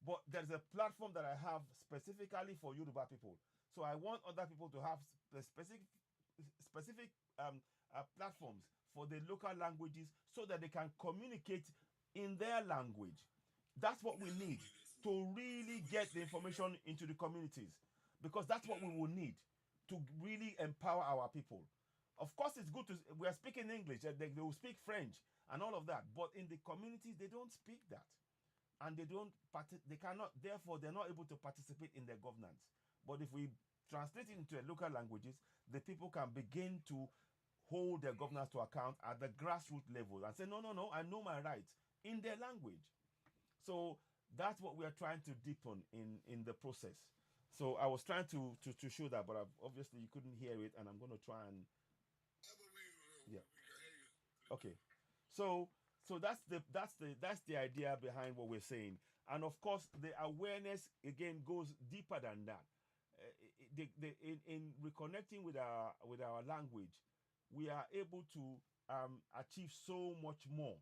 but there's a platform that I have specifically for Yoruba people. So I want other people to have specific platforms for the local languages so that they can communicate in their language. That's what we need to really get the information into the communities, because that's what we will need to really empower our people. Of course, it's good to, we are speaking English, they will speak French and all of that, but in the communities, they don't speak that. And they cannot, therefore, they're not able to participate in their governance. But if we translate it into local languages, the people can begin to hold their governors to account at the grassroots level and say, no, I know my rights in their language. So that's what we are trying to deepen in the process. So I was trying to show that, but obviously you couldn't hear it, and I'm going to try and We yeah. can hear you. Okay. So that's the idea behind what we're saying. And of course, the awareness again goes deeper than that. In reconnecting with our language, we are able to achieve so much more,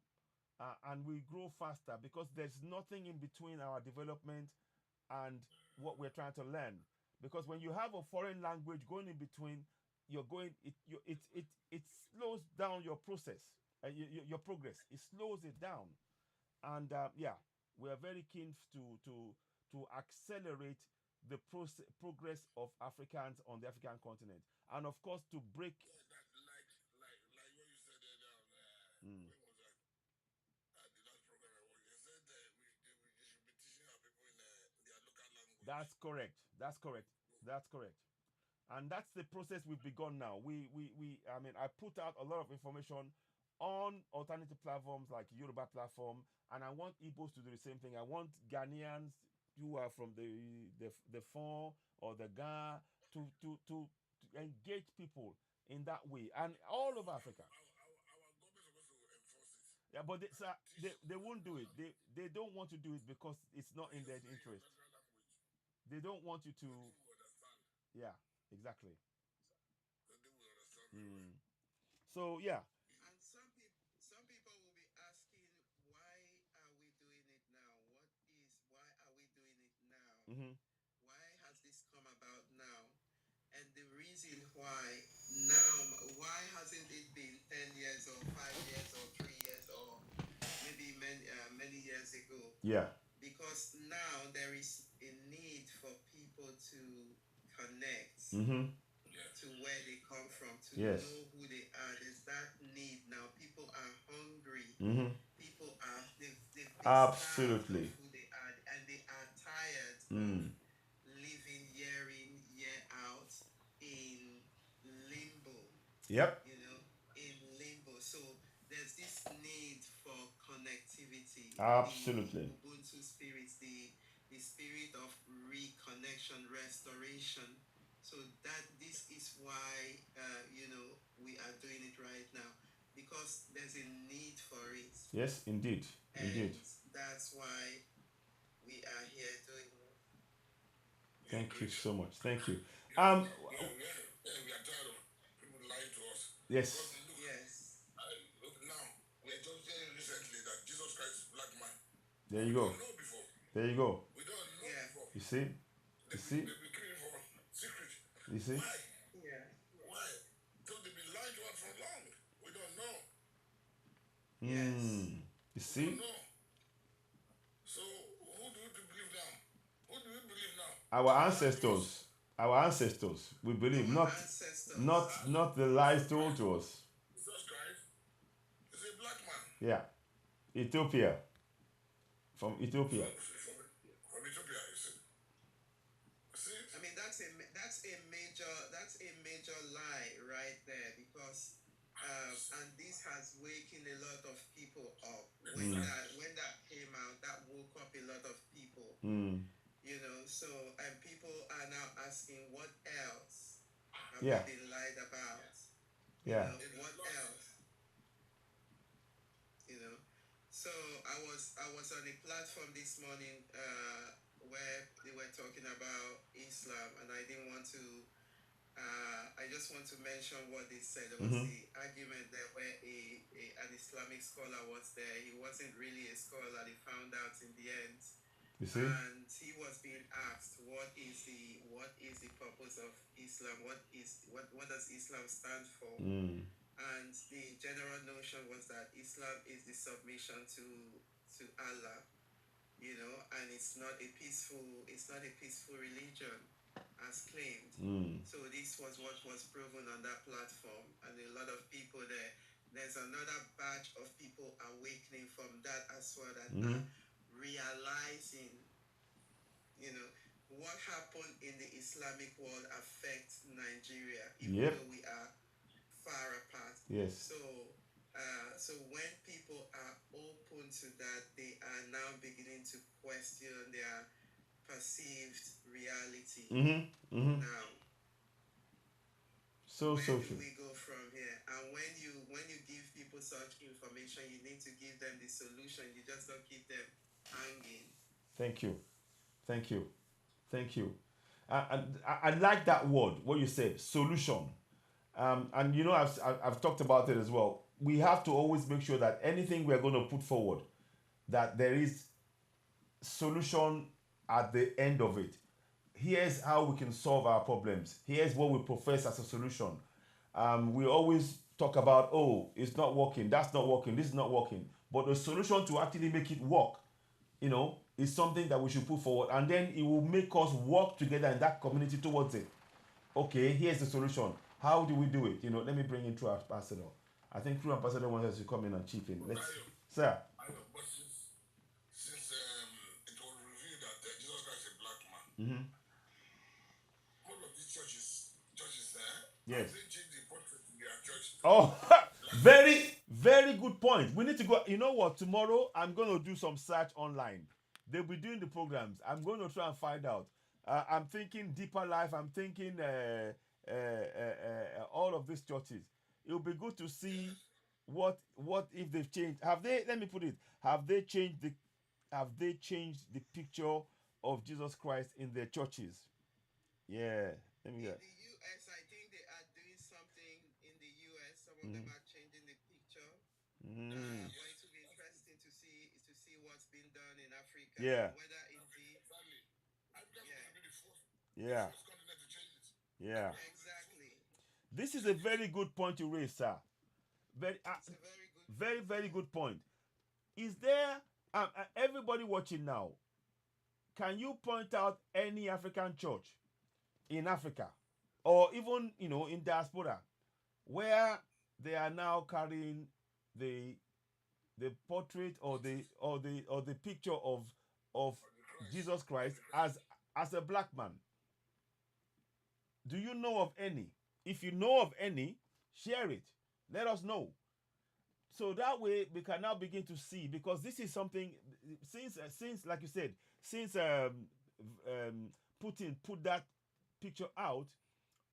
and we grow faster because there's nothing in between our development and what we're trying to learn. Because when you have a foreign language going in between, you're going it slows down your process, your progress. It slows it down, and yeah, we are very keen to accelerate the progress of Africans on the African continent, and of course to break. Yeah, that like what you said earlier. Mm. When was that? The last program I watched. They said that we should be teaching our people in their local language. That's correct. That's correct. That's correct. And that's the process we've begun now. I mean, I put out a lot of information on alternative platforms like Yoruba platform, and I want Igbos to do the same thing. I want Ghanaians who are from the Fon or the Ga to engage people in that way, and all over Africa. Our government is supposed to enforce it. Yeah, but they won't do it. They don't want to do it because it's not in their interest. They don't want you to. They will understand. Yeah, exactly. They will understand. So yeah. And some people will be asking, why are we doing it now? Why are we doing it now? Mm-hmm. Why has this come about now? And the reason why now, why hasn't it been 10 years or 5 years or 3 years or maybe many years ago? Yeah. Because now there is a need for people to connect to where they come from, to Yes. know who they are. There's that need now. People are hungry. People are they've been Absolutely. starved of who they are, and they are tired of living year in, year out in limbo. Yep. You know, in limbo. So there's this need for connectivity. Absolutely. The Ubuntu spirit, the spirit of reconnection, restoration. So that this is why we are doing it right now, because there's a need for it. Yes, indeed. And Indeed. that's why we are here doing it. Thank you so much. Thank you. We are tired of people lying to us. Yes. Look, Yes. Look now, we are just hearing recently that Jesus Christ is black man. There you go. We don't know before. There you go. We don't know before. You see? You see? They've been killing for secret. You see? Why? Yeah. Why? So they've been lying to us for long. We don't know. Yes. You We see? don't know. So who do you believe now? Who do you believe now? Our ancestors. Our ancestors. We believe, Our not ancestors. not the lies told to us. Jesus Christ is a black man. Yeah. Ethiopia. From Ethiopia. From Ethiopia, you see. See? I mean, that's a major lie right there, because and this has waking a lot of people up. When that came out, that woke up a lot of people. You know, so and people are now asking, what else have we been lied about? Yeah. You know, what else? You know. So I was on a platform this morning where they were talking about Islam, and I didn't want to. I just want to mention what they said. There was the argument there where an Islamic scholar was there. He wasn't really a scholar. They found out in the end. You see? And he was being asked, what is the purpose of Islam? What does Islam stand for? And the general notion was that Islam is the submission to Allah, you know, and it's not a peaceful religion as claimed. So this was what was proven on that platform, and a lot of people there. There's another batch of people awakening from that as well, that are realizing, you know, what happened in the Islamic world affects Nigeria, even though we are far apart. Yes. So when people are open to that, they are now beginning to question their perceived reality. Now, where do we go from here? And when you give people such information, you need to give them the solution. You just don't keep them hanging. Thank you. Thank you. Thank you. I like that word, what you said, solution. And you know, I've talked about it as well. We have to always make sure that anything we're going to put forward, that there is solution at the end of it. Here's how we can solve our problems. Here's what we profess as a solution. We always talk about, oh, it's not working, that's not working, this is not working. But the solution to actually make it work, is something that we should put forward. And then it will make us work together in that community towards it. Okay, here's the solution. How do we do it? Let me bring in True Ambassador. I think True Ambassador wants us to come in and chip in. Let's, sir. I know, but since it was revealed that Jesus Christ is a black man, Mm-hmm. most of these churches there, Yes. they change the portrait in their church. Oh, very, very good point. We need to go. You know what? Tomorrow, I'm going to do some search online. They'll be doing the programs. I'm going to try and find out. I'm thinking Deeper Life. I'm thinking all of these churches. It'll be good to see what if they've changed. Have they? Let me put it. Have they changed the picture of Jesus Christ in their churches? Yeah. Let me In get. the US, I think they are doing something in the US. Some of them are changing the picture. Mm. But it will be interesting to see what's been done in Africa. Yeah. And whether indeed, Exactly. Africa is going to be the first Yeah. continent to change it. Yeah. exactly. This is a very good point you raised, sir. Very, It's a very good. very, very good point. Is there everybody watching now? Can you point out any African church in Africa, or even in diaspora, where they are now carrying the portrait or the picture of Jesus Christ as a black man? Do you know of any? If you know of any, share it. Let us know. So that way we can now begin to see, because this is something, since like you said, since Putin put that picture out,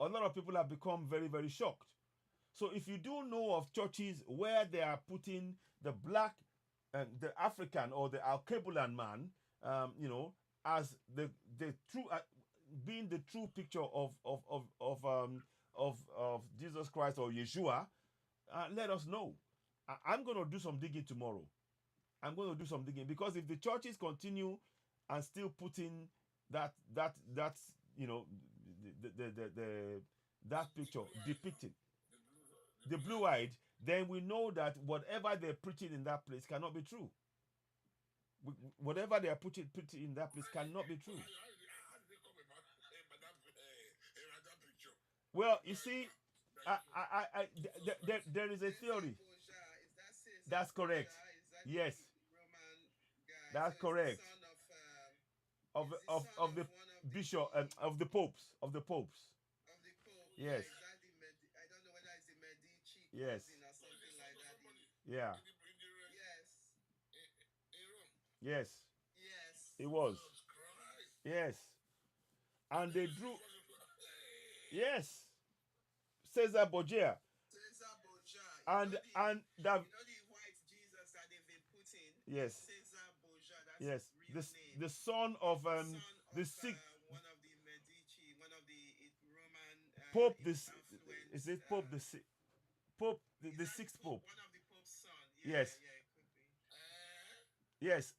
a lot of people have become very, very shocked. So if you do know of churches where they are putting the black and the African or the Alkebulan man, as the true being the true picture of Jesus Christ or Yeshua, let us know. I'm going to do some digging tomorrow. I'm going to do some digging, because if the churches continue and still putting that that picture depicting the blue-eyed, then we know that whatever they're preaching in that place cannot be true. Whatever they are preaching in that place cannot be true. How did they come about that picture? Well, you see, there is a theory. That's correct. Yes, that's correct. Of the bishop of the popes. Yes. I don't know whether it's the Medici Yes. cousin or something like that. Yeah. Yes. Yes. Yes. It was. Yes. And they drew. Yes. Cesar Borgia. And that. You know the white Jesus that they've been putting. Yes. Cesar Borgia. That's Yes. his real name. The son of the sixth. sixth One of the Medici, one of the Roman Pope. Is it Pope the sixth? Pope the sixth Pope. One of the Pope's son. Yeah, Yes. Yeah, it could be. Yes.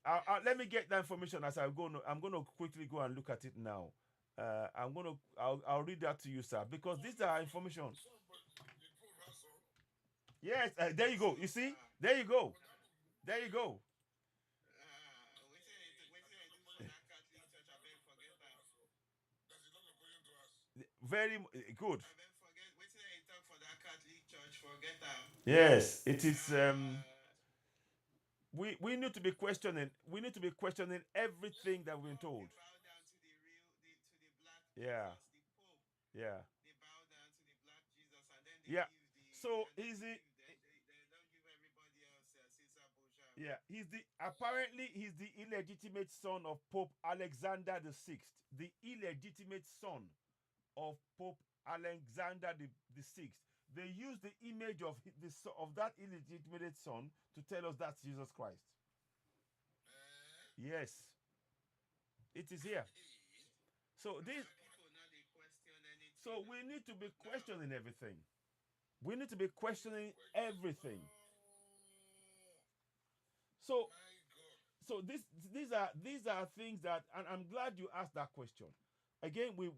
Let me get that information as I go. I'm going to quickly go and look at it now. I'll read that to you, sir, because these are information. Yes, there you go. You see, there you go. There you go. Very good. Yes, it is. We need to be questioning. We need to be questioning everything that we've been told. Yeah. Yeah. They bow down to the black Jesus, and then Yeah. So he's they don't give everybody else Caesar Borgia. Yeah, apparently he's the illegitimate son of Pope Alexander VI, the illegitimate son of Pope Alexander the Sixth. They use the image of that illegitimate son to tell us that's Jesus Christ. Yes. It is here. So this, People now they question anything. so we need to be questioning everything. We need to be questioning everything. So, My God. so these are things that, and I'm glad you asked that question. Again, we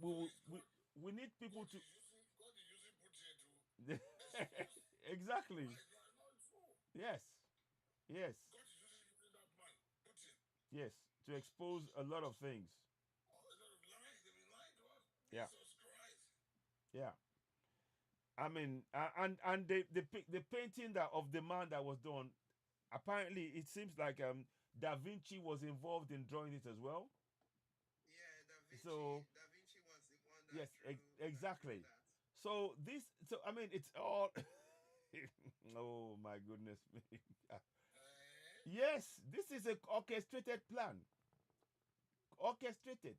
need people God to is using Putin to expose. exactly. My God, no, it's so. Yes, yes, God is using that man, Putin. yes, to expose a lot of things. Oh, a lot of lies. They've been lying to us. Yeah, Jesus Christ. yeah. I mean, and the painting that of the man that was done. Apparently, it seems like Da Vinci was involved in drawing it as well. Yeah, So Da Vinci was the one that yes, drew exactly. that. So this, so I mean, it's all. Oh my goodness me! Yes, this is a orchestrated plan. Orchestrated.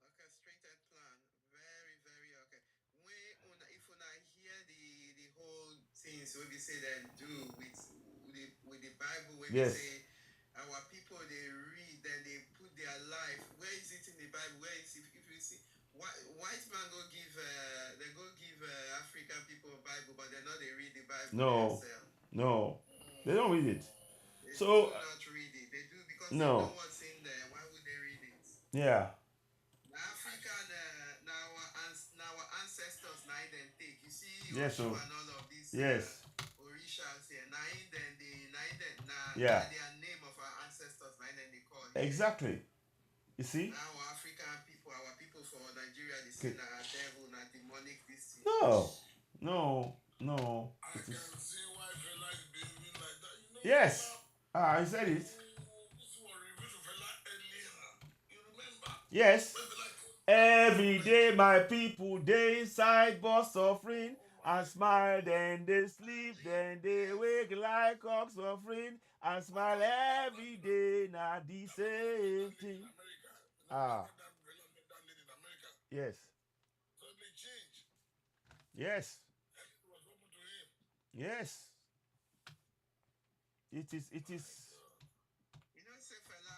Orchestrated plan. Very, very okay. If una hear the whole things what we say then do with the Bible, when we Yes. say our people they read, then they put their life. Where is it in the Bible? Where is it? If you see white man go give they go give African people a Bible, but they're not they read the Bible No, themselves. no, they don't read it. They So do not read it. They do because they no, know what's in there. Why would they read it? yeah, African now our ancestors now then take. You see yes, Oshu so and all of these yes, Orishas here. Now then yeah, their name of our ancestors now then they call here. exactly. You see? Now our people for Nigeria, they say Okay. na devil, na demonic this thing. No, no, no. I can see why Fela is behaving like that. You know, Yes. Fela, I said it. this was revealed to Fela earlier. You remember? Yes. When Fela told Every day my people they inside but suffering and smile, then they sleep, then they wake like cocks suffering and smile every day, not the same thing. America. Ah, That Fela met that lady in America. yes, Suddenly changed. yes, Everything was open to him. yes. It is. You know, say fella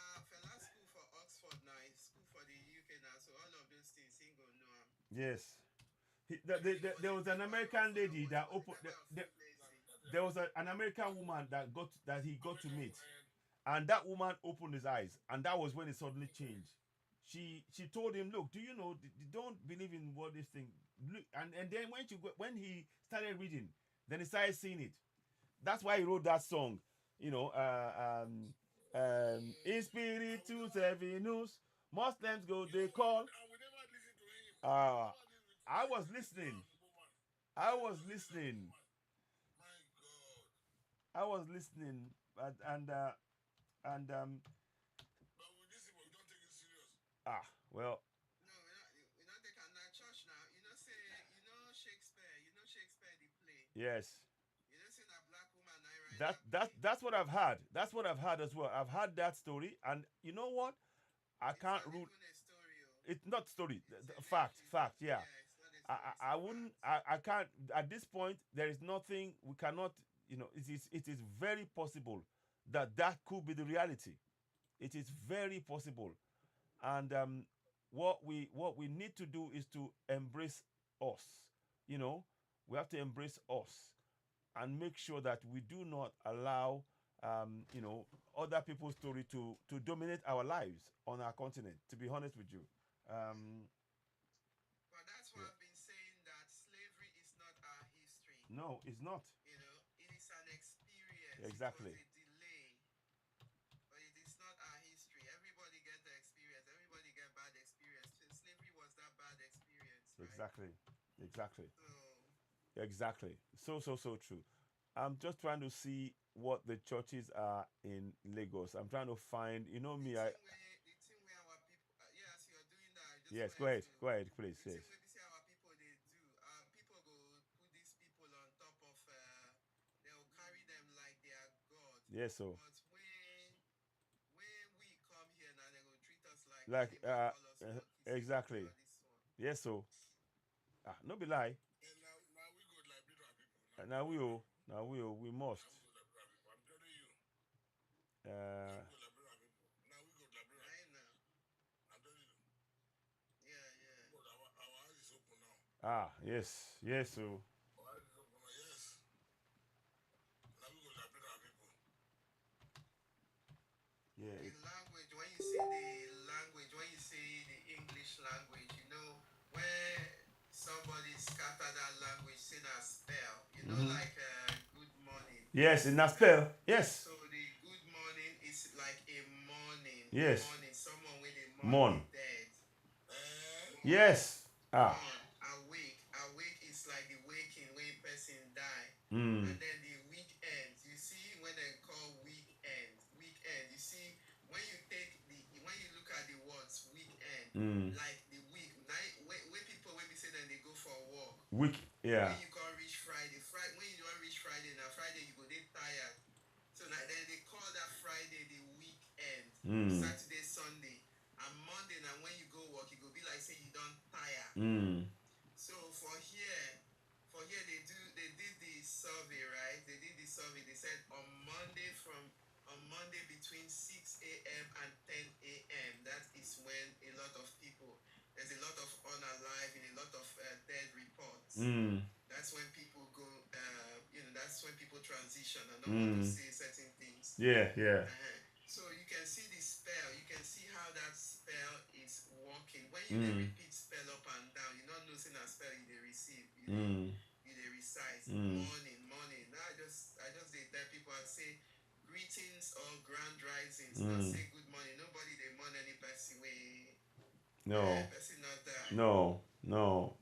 school for Oxford now, school for the UK now, so all of those things ain't gonna know him. Yes. There was an American lady that opened. There was an American woman that he got to meet, and that woman opened his eyes, and that was when it suddenly changed. She told him, "Look, do you know? Don't believe in what this thing." Look, and then when he started reading, then he started seeing it. That's why he wrote that song. You know, in spiritus Venus, Muslims go they call. And we never listened to him. I was listening. I was listening. My God. I was listening, and But with this people, we don't take it serious. well, No, we're not taking that church now. You know, say Shakespeare the play. yes. You know, say that black woman I write That's what I've heard. That's what I've heard as well. I've heard that story, and you know what? I can't it's not rule. even a story. It's not story. It's a Fact. legend. Yeah. It's not a story. I wouldn't. I can't. At this point, there is nothing we cannot. You know, it is very possible that could be the reality. It is very possible, and what we need to do is to embrace us. You know, we have to embrace us and make sure that we do not allow you know, other people's story to dominate our lives on our continent. To be honest with you, But that's why I've been saying that slavery is not our history. no, it's not. You know, it is an experience. Exactly. It was a delay, but it is not our history. Everybody get the experience. Everybody get bad experience. Slavery was that bad experience, right? Exactly. So Exactly. So true. I'm just trying to see what the churches are in Lagos. I'm trying to find. You know me. the thing where our people, yes, you're doing that. I just Yes. wanted to- Go ahead, please. The Yes. thing where we see our people they do. People go put these people on top of. They'll carry them like they are God. Yes. So But when we come here now, they go treat us like like animal, call us monkeys, exactly. all this one. Yes. So no be lie. And now we go liberate our people. We must. Now we go liberate our people. I'm telling you. Uh, Now we go liberate our people. Now we go liberate our Right people. now. Ah, yes, yes. So Yes. Now we go to bring our people. yeah, The language, when you say the language, when you say the English language, you know, where somebody scatter that language, say that spell, you know, like good morning. yes, in that spell. Yes, So the good morning is like a morning. Yes. Morning. Someone with a Mourn. morning dead. Yes. Ah. Morn. Awake. Awake is like the waking when a person die. Mm. And then the weekend. You see when they call weekend. Weekend. You see when you take the when you look at the words weekend, like the week night when people when we say that they go for a walk. Week. Yeah. When you can't reach Friday, when you don't reach Friday, now Friday you go they tired. So now then they call that Friday the weekend. Saturday, Sunday. And Monday now when you go work, it go be like say you don't tire. So for here they did the survey, right? They did the survey. They said on Monday between 6 a.m. and 10 a.m. That is when a lot of people there's a lot of unalive and a lot of dead reports. That's when people go, that's when people transition and don't want to say certain things. Yeah. Yeah. So you can see the spell. You can see how that spell is working. When you dey repeat spell up and down, you not know saying that spell you dey receive. You dey recite morning. Now I just dey tell people I say greetings or grand risings. Not say good morning. Nobody dey mourn any person way. No. Person not die. No. No.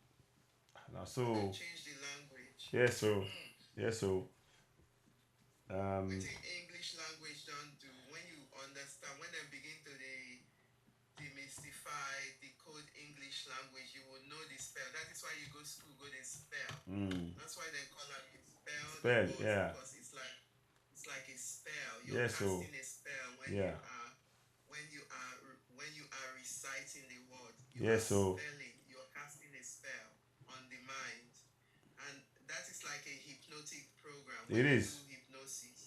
Now They so. change the language. Yes. So. Yes. So. We think English language don't do when you understand when they begin to demystify, decode English language, you will know the spell. That is why you go school, go the spell. That's why they call it spell. Spell, the words, yeah. Because it's like a spell. You're Yes, so. casting a spell when Yeah. you are reciting the word. You Yes, are so. spelling. You're casting a spell on the mind, and that is like a hypnotic program. It When is. you do hypnosis.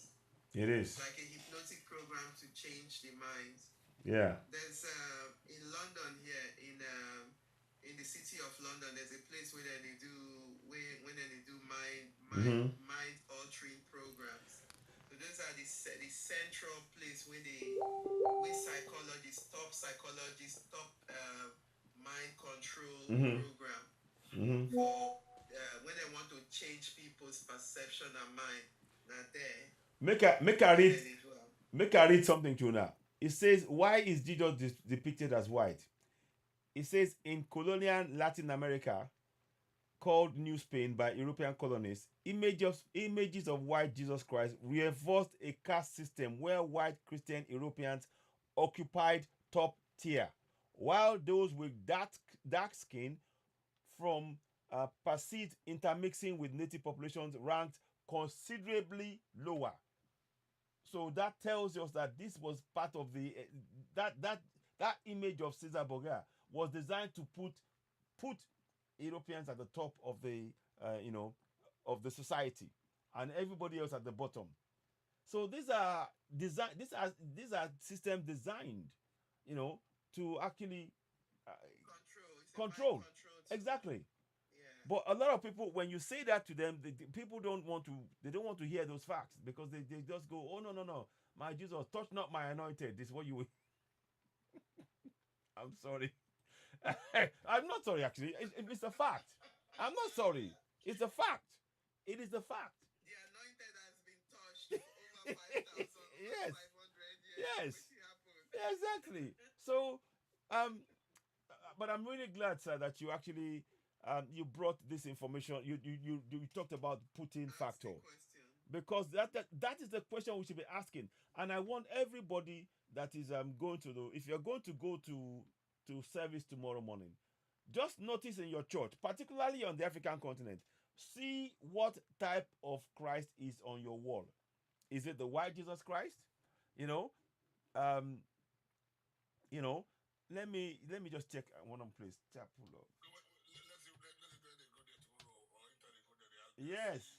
It is. It's like a hypnotic program to change the mind. Yeah. There's in London here in the city of London. There's a place where they do when they do mind altering programs. So those are the central place where psychologists, top mind control program for when they want to change people's perception and mind. Not there. Make I read something to you now. It says, why is Jesus depicted as white? It says in colonial Latin America, called New Spain by European colonists, images of white Jesus Christ reinforced a caste system where white Christian Europeans occupied top tier, while those with dark skin from perceived intermixing with native populations ranked considerably lower. So that tells us that this was part of the that image of Caesar Borgia was designed to put Europeans at the top of the of the society and everybody else at the bottom. So these are systems designed, to actually control. Exactly. Yeah. But a lot of people, when you say that to them, people don't want to hear those facts because they just go, oh no, my Jesus, touch not my anointed. This is what you will. I'm sorry. I'm not sorry, actually. It's a fact. I'm not sorry. It's a fact. It is a fact. The anointed has been touched over 5,000, Yes. 500 years. Yes. What Exactly. So, but I'm really glad, sir, that you actually you brought this information. You talked about Putin factor, because that is the question we should be asking. And I want everybody that is going to do, if you're going to go to service tomorrow morning, just notice in your church, particularly on the African continent, see what type of Christ is on your wall. Is it the white Jesus Christ? You know, let me just check one place. Chapel of. Yes.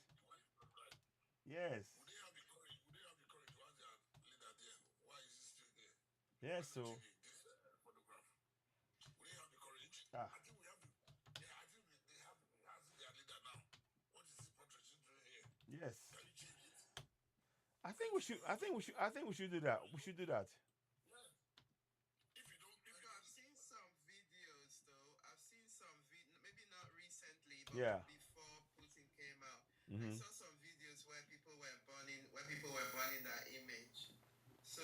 Yes. Would they have the courage? Would they have the courage to ask their leader there? Why is he still there? Yes, so. This photograph. Would they have the courage? Ah. I think we have to. Yeah, I think they have think we should. I think we should. I think we should do that. We should do that. If you don't, if you Okay, don't, I've seen some videos though. I've seen some maybe not recently, but Yeah. before Putin came out, I Mhm. saw some videos where people were burning that image. So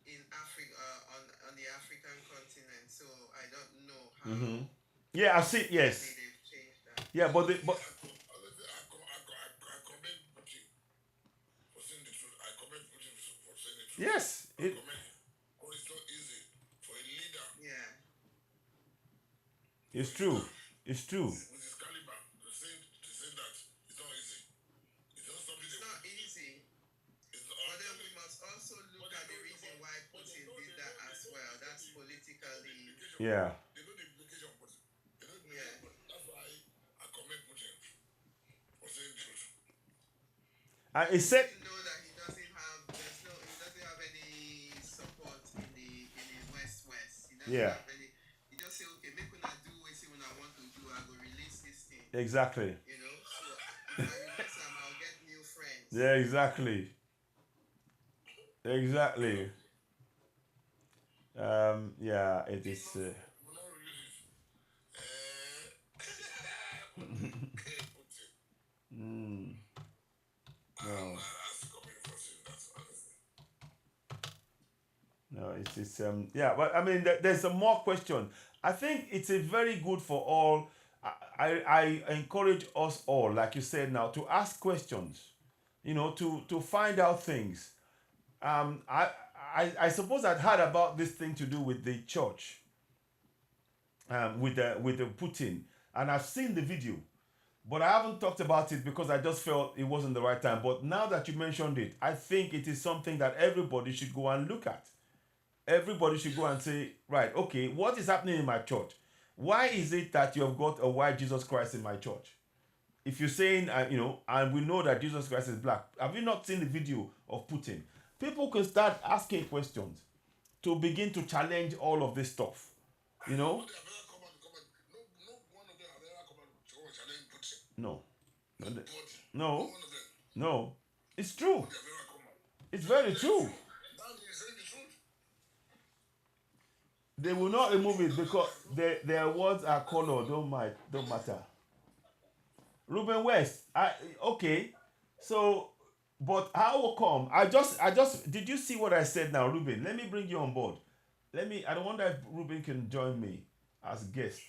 in Africa, on the African continent. So I don't know how Mhm. Yeah, I've seen. Yes. they've changed that. Yeah, but honestly, but I commend Putin for saying the truth. I commend Putin for saying the truth. yes, I it commend him. But it's not easy for a leader Yeah. it's true. It's true. with his caliber to say that it's not easy. It's not something It's they not easy. It's not, But then we must also look at the reason why Putin did that as well. That's politically. Yeah. They know the implication of Putin. They know the Yeah. implication, but that's why I commend Putin for saying the truth. And it said. You know that he doesn't have any support in the West. He doesn't Yeah. have any. He just say, okay, make una do what I want to do. I go release this thing. Exactly. You know, so if I release them, I'll get new friends. Yeah. Exactly. Exactly. Yeah. It is. Will not release it. Putin. No. That's coming for saying that, honestly. No. It's. Yeah. But I mean, there's some more question. I think it's a very good for all. I encourage us all, like you said now, to ask questions. You know, to find out things. I suppose I'd heard about this thing to do with the church, with the Putin, and I've seen the video, but I haven't talked about it because I just felt it wasn't the right time. But now that you mentioned it, I think it is something that everybody should go and look at. Everybody should go and say, right, okay, what is happening in my church? Why is it that you have got a white Jesus Christ in my church? If you're saying, and we know that Jesus Christ is black, have you not seen the video of Putin? People can start asking questions to begin to challenge all of this stuff. You know? They have ever come out. No one of them have ever come out to challenge Putin. No. Nobody. No. One of them. No. It's true. They have ever come out. It's very true. Now he's saying the truth. They will not remove it because their words are color, don't matter. Ruben West, okay. So, but how come? I just did you see what I said now, Ruben? Let me bring you on board. I don't wonder if Ruben can join me as guests.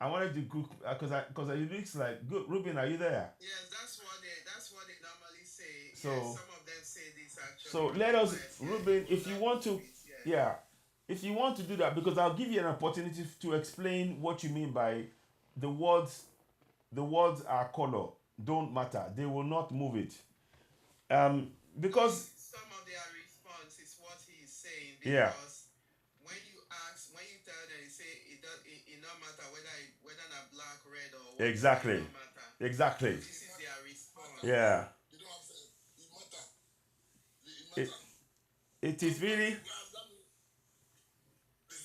I wanted to go because it looks like good. Ruben, are you there? Yes, that's what they normally say. So- Yes, some of them say this actually. So let us, Yes, Ruben, if you want to, yeah. yeah, if you want to do that, because I'll give you an opportunity to explain what you mean by the words. The words are color, don't matter. They will not move it. Because Some of their response is what he is saying. Yeah. Because when you tell them, they say it don't matter whether not black, red, or what. Exactly. It don't matter. Exactly. This is their response. Yeah. You don't have to say it matter. It It matter. it is really There's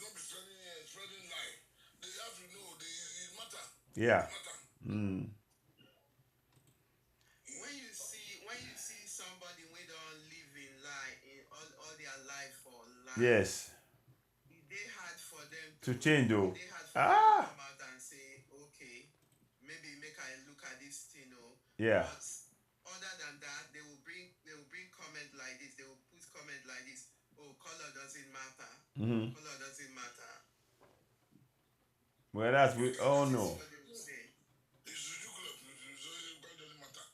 no be spreading lie. They have to know it matter. yeah. It matter. Mm. When you see somebody we don't live in lie in all their life for life. Yes. They hard for them To change though. They hard for them to come out and say, okay, maybe make I look at this thing, Yeah. But other than that, they will bring comment like this. They will put comment like this. Oh, color doesn't matter. Mm-hmm. Color doesn't matter. Whereas we all This is know. what they will say. It's ridiculous. It doesn't matter.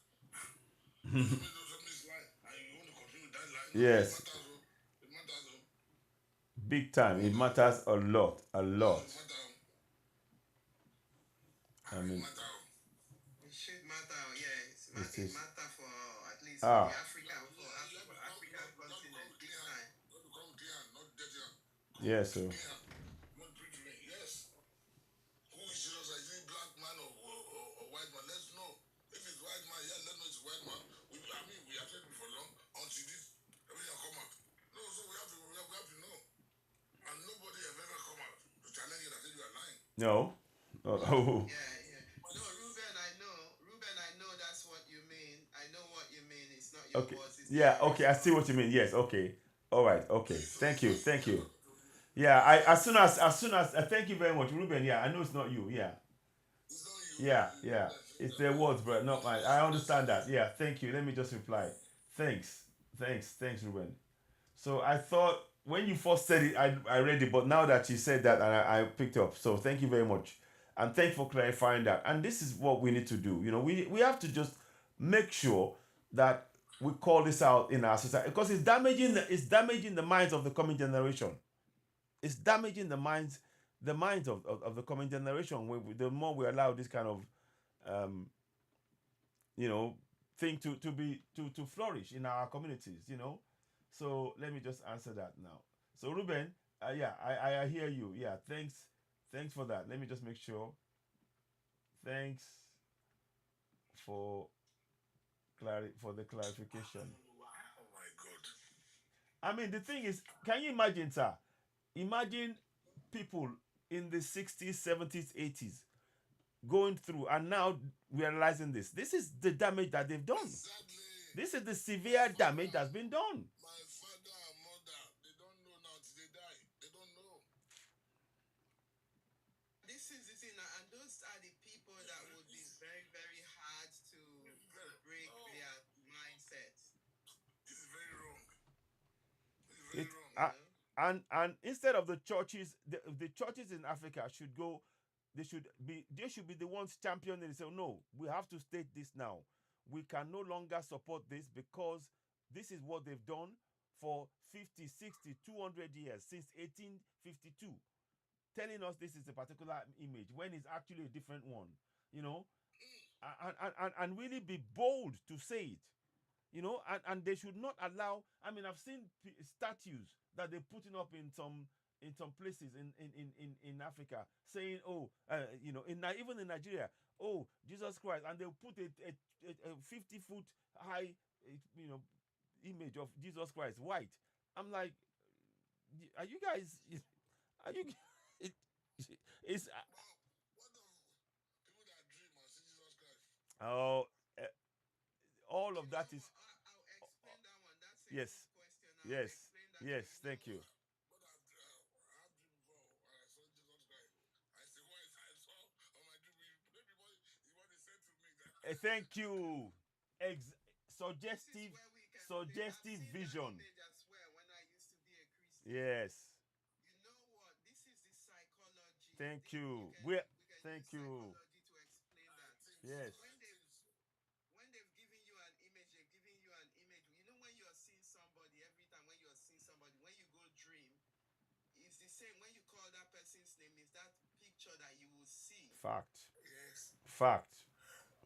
Somebody's lying, and you want to continue that lie. Yes. It matters. Big time. It matters a lot. A lot. I mean, It should matter, yes. It It is. matter for at least Ah. the African continent this time. Not become clear, not dirty. yes, so Not preaching. Yes. Who is serious? Is it black man or white man? Let's know. If it's white man, yeah, let's know it's white man. We have said it for long until this everything come out. No, so we have to know. And nobody has ever come out to challenge you that say you are lying. no. Oh. Yeah. No, Ruben, I know that's what you mean. I know what you mean. It's not your Okay. words is Yeah. your Okay. I see what you mean. Yes. Okay. All right. Okay. So, Thank you. Thank you. so, Yeah. As soon as thank you very much, Ruben. Yeah. I know it's not you. Yeah. it's not Yeah. you Yeah. that said It's that. their words, but not mine. I understand that. Yes. Yeah. Thank you. Let me just reply. Thanks. Thanks, Ruben. So I thought when you first said it, I read it, but now that you said that, I picked up. So thank you very much, and thanks for clarifying that. And this is what we need to do. You know, we have to just make sure that we call this out in our society because it's damaging the minds of the coming generation. It's damaging the minds of the coming generation. The more we allow this kind of um, you know thing to flourish in our communities. So let me just answer that now. So Ruben, yeah, I hear you. Yeah, thanks for that. Let me just make sure. Thanks for for the clarification. Oh my God. I mean, the thing is, can you imagine, sir? Imagine people in the 60s, 70s, 80s going through and now realizing this. This is the damage that they've done. Exactly. This is the severe damage that's been done. My father and mother, they don't know now till they die. They don't know. This is the thing, and those are the people that would be very, very hard to break their mindsets. This is very wrong. This is very It wrong. and instead of the churches, the churches in Africa should go. They should be the ones championing and say, no, we have to state this now. We can no longer support this because this is what they've done for 50, 60, 200 years since 1852, telling us this is a particular image when it's actually a different one. You know, and really be bold to say it. And they should not allow. I mean, I've seen statues that they're putting up in some places in Africa saying, oh, even in Nigeria, oh, Jesus Christ, and they'll put a 50-foot high, you know, image of Jesus Christ white. I'm like, are you guys? Are you? It's What of people that dream and see Jesus Christ? oh, all of that is I'll explain that one. That's a yes, good question. I'll yes, explain that. yes. Thank you. But I've dreamed before when I saw Jesus Christ. I say, what I saw on my dream, maybe what they said to me. That Thank you. This Suggestive, is where we can. suggestive I've seen vision. that image as well when I used to be a Christian. Yes. You know what? This is the psychology. Thank you. We can Thank use you. psychology to explain that. Yes. When they've given you an image, they've given you an image. You know when you're seeing somebody, every time when you're seeing somebody, when you go dream, it's the same. When you call that person's name, is that picture that you will see. Fact. yes.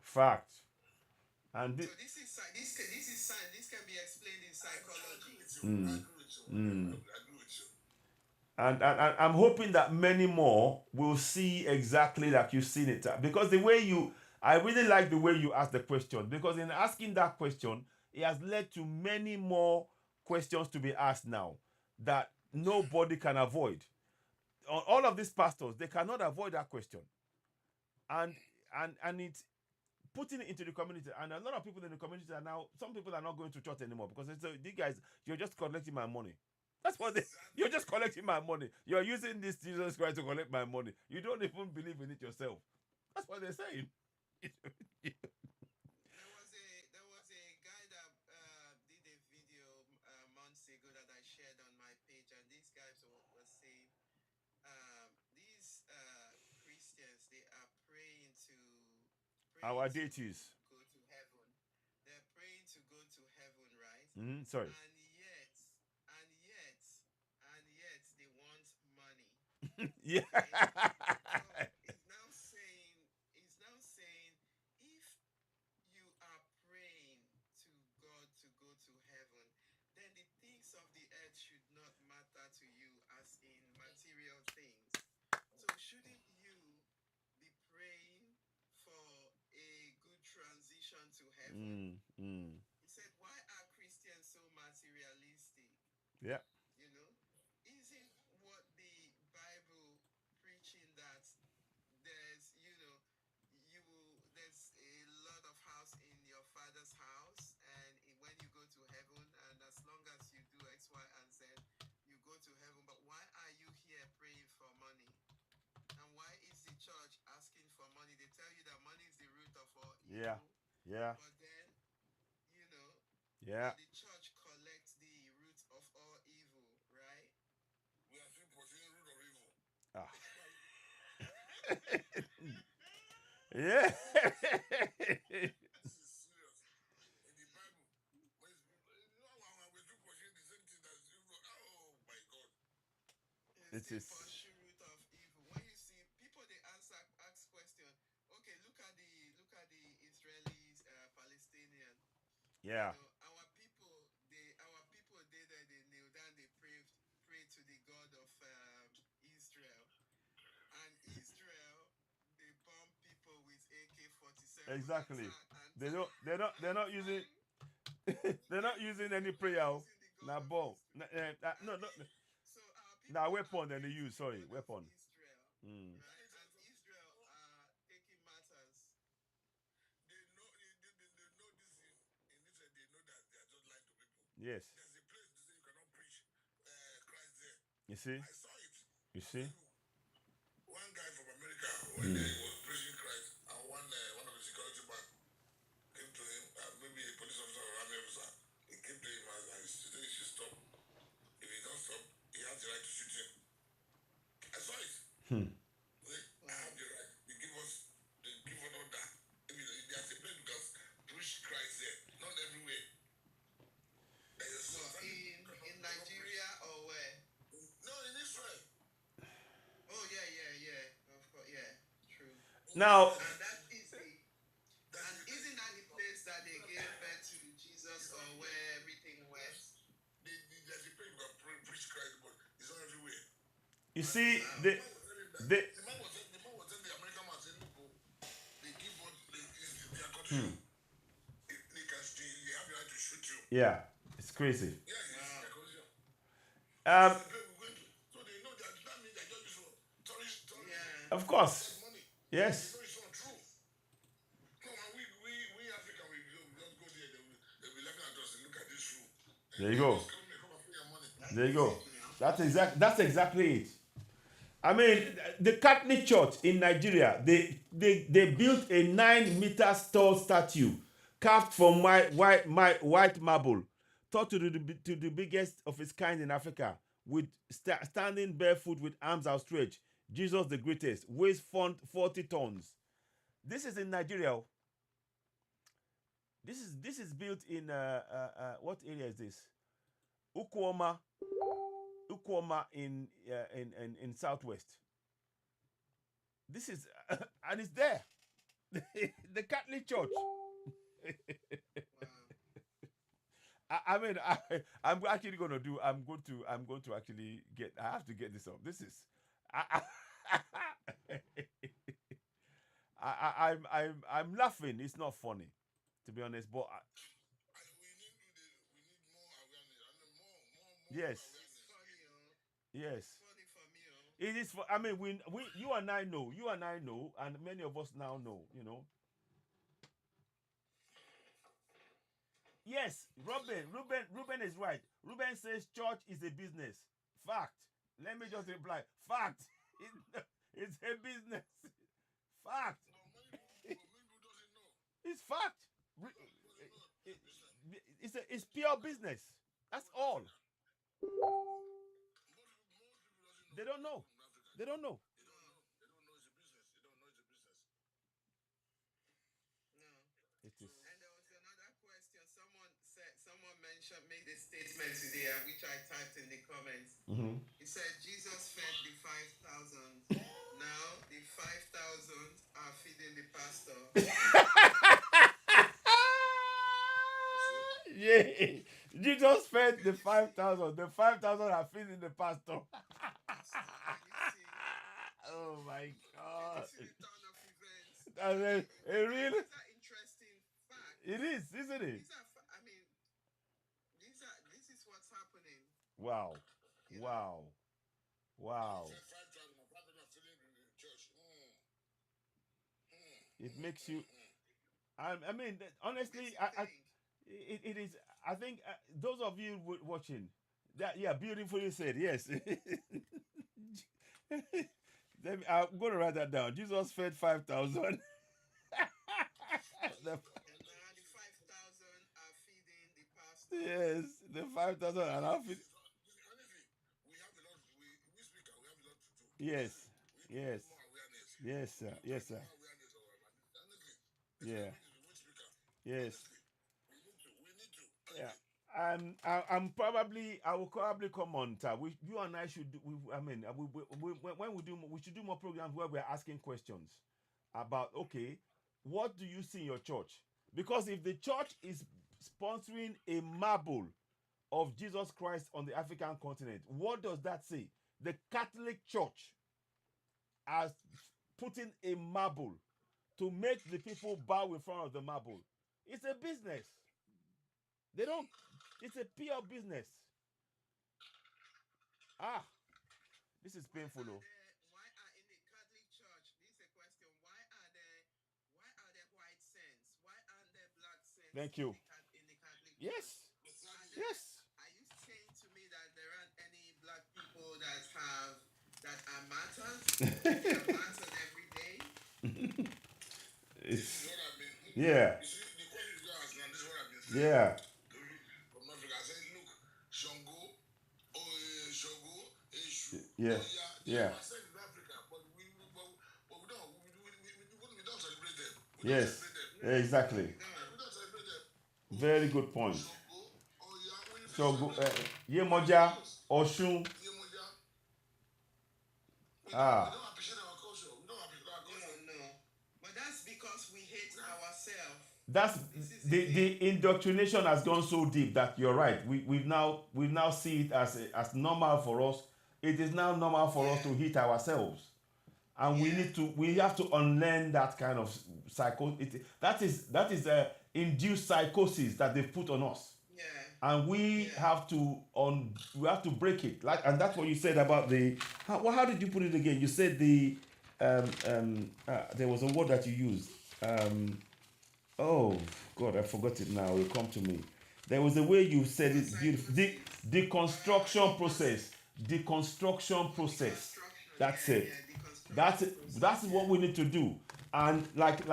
Fact. And So this is science. This can be explained in psychology. I agree with you. I agree with you. and I'm hoping that many more will see exactly like you've seen it. Because I really like the way you asked the question. Because in asking that question, it has led to many more questions to be asked now that nobody can avoid. All of these pastors, they cannot avoid that question. And it's putting it into the community. And a lot of people in the community are now, some people are not going to church anymore because they say, these guys, you're just collecting my money. That's what you're just collecting my money. You're using this Jesus Christ to collect my money. You don't even believe in it yourself. That's what they're saying. There was a guy that did a video months ago that I shared on my page, and these guys was saying these Christians, they are praying Our to deities. go to heaven. They're praying to go to heaven, right? Sorry. And yet they want money. Yeah. Okay? So he's now saying if you are praying to God to go to heaven, then the things of the earth should not matter to you as in material things. So shouldn't you be praying for a good transition to heaven? He said, why are Christians so materialistic? Yeah. You know, isn't what the Bible preaching that there's a lot of house in your father's house, and when you go Yeah. Yeah. But then, Yeah. the church collects the root of all evil, right? We are still pursuing root of evil. Ah. Yeah. This is serious. In the Bible, when we're still pursuing the same thing that's evil. Oh my God. It is. Pursue root of evil. When you see people, they ask question. Okay, look at the Israelis, Palestinian. Yeah. Our people, they kneel down, they pray to the God of Israel, and Israel, they bomb people with AK-47. Exactly. They're not using they're not using any prayer. Now bomb. No. So our people Now are weapon then they praying to use. the Sorry, God of weapon. Israel, Mm. right? And Israel are taking matters. They know this in Israel, they know that they are just lying to people. Yes. There's a place to say you cannot preach Christ there. You see? I saw it. You see? One guy from America, when he was preaching Christ, and one of the security man came to him, maybe a police officer or army officer, he came to him and he said he should stop. If he don't stop, he has the right to shoot him. I saw it. I have the right. They give us order. There's a place you can preach Christ there, not everywhere. In Nigeria or where? No, in Israel. Oh yeah. Of course, yeah, true. Now And that is and isn't that the place that they gave birth to Jesus, or where everything went? There's a place you can preach Christ, but it's not everywhere. you see The man was saying the American man said, look, they give what their country. They have the right to shoot you. yeah, it's crazy. Yeah, it's their country. So they know that means they're just tourist. Yeah. Of course. Money. Yes. They know it's not true. Come on, we African, we just go there, they'll be laughing at us and look at this room. There you go. Come and pay your money. There you go. That's exactly it. I mean, the Catholic Church in Nigeria, they built a 9 meters tall statue carved from white marble, thought to the biggest of its kind in Africa, with standing barefoot with arms outstretched. Jesus the greatest, weighs 40 tons. This is in Nigeria. This is built in what area is this? Ukwoma in Southwest. This is and it's there. The Catholic Church. I mean, I'm actually going to do. I'm going to actually get. I have to get this up. This is. I'm laughing. It's not funny, to be honest. But We need more awareness. yes, yes. Funny for me, It is for. I mean, we you and I know. You and I know, and many of us now know. You know. Yes, Ruben is right. Ruben says church is a business. Fact. Let me just reply. Fact. It's a business. Fact. It's fact. It's pure business. That's all. They don't know. They don't know. It is. And there was another question. Someone made a statement today, which I typed in the comments. He said Jesus fed the 5,000. Now the 5,000 are feeding the pastor. Yeah, Jesus fed the 5,000. The 5,000 are feeding the pastor. Oh my God! This is the turn of events. That's a real. These are interesting facts. It is, isn't it? This is what's happening. Wow, wow, wow! It makes you. I mean, honestly, it is. I think those of you watching, yeah, beautifully said. Yes. I'm going to write that down. Jesus fed 5,000. The- And now the 5,000 are feeding the pastor. yes, the 5,000 and I'll feed. We have a lot. We speaker. We have a lot to do. Yes, We need yes, more awareness. yes, sir, yes, sir. More awareness of our man. Honestly, Yeah, we speaker. yes, Honestly, we need to. yeah. I will probably come on. You and I should. I mean, when we do, we should do more programs where we're asking questions about. Okay, what do you see in your church? Because if the church is sponsoring a marble of Jesus Christ on the African continent, what does that say? The Catholic Church has putting a marble to make the people bow in front of the marble. It's a business. They don't. It's a pure business. Ah, this is painful. Why are in the Catholic Church? This is a question. Why are there white saints? Why aren't there black saints? Thank you. In the Catholic Church? Yes. Yes. Are you saying to me that there aren't any black people that are martyrs? They are martyrs every day? It's, This is what I've been. yeah. You see, the question you ask now. This is what I've been saying. Yeah. From Africa, I said, look, Shango, Shogo, Eshu, Yeah. Yeah. I said in Africa, but we don't celebrate them. We Yes. don't celebrate them. Exactly. We don't celebrate them. Very good point. Shogo, So, Yemoja, Oshun. Yemoja. We Ah. don't appreciate our culture. We don't appreciate our culture. No. But that's because we hate ourselves. That's the indoctrination has gone so deep that you're right. We now see it as normal for us. It is now normal for us to hate ourselves, and we have to unlearn that kind of that is induced psychosis that they've put on us. Yeah. And we have to break it. And that's what you said about how did you put it again? You said there was a word that you used. Oh God, I forgot it now. It will come to me. There was a way you said it beautifully. The construction process. Deconstruction process. That's it. That's what we need to do. And like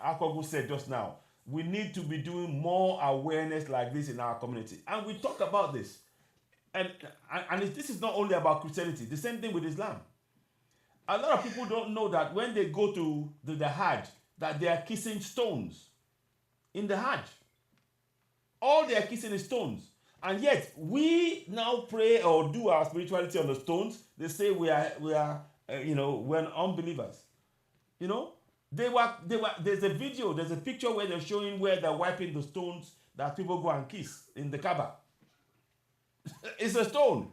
Akogu said just now, we need to be doing more awareness like this in our community. And we talk about this. And this is not only about Christianity. The same thing with Islam. A lot of people don't know that when they go to the Hajj, that they are kissing stones in the Hajj. All they are kissing is stones. And yet, we now pray or do our spirituality on the stones. They say we're unbelievers. You know, there's a video, there's a picture where they're showing where they're wiping the stones that people go and kiss in the Kaaba. It's a stone.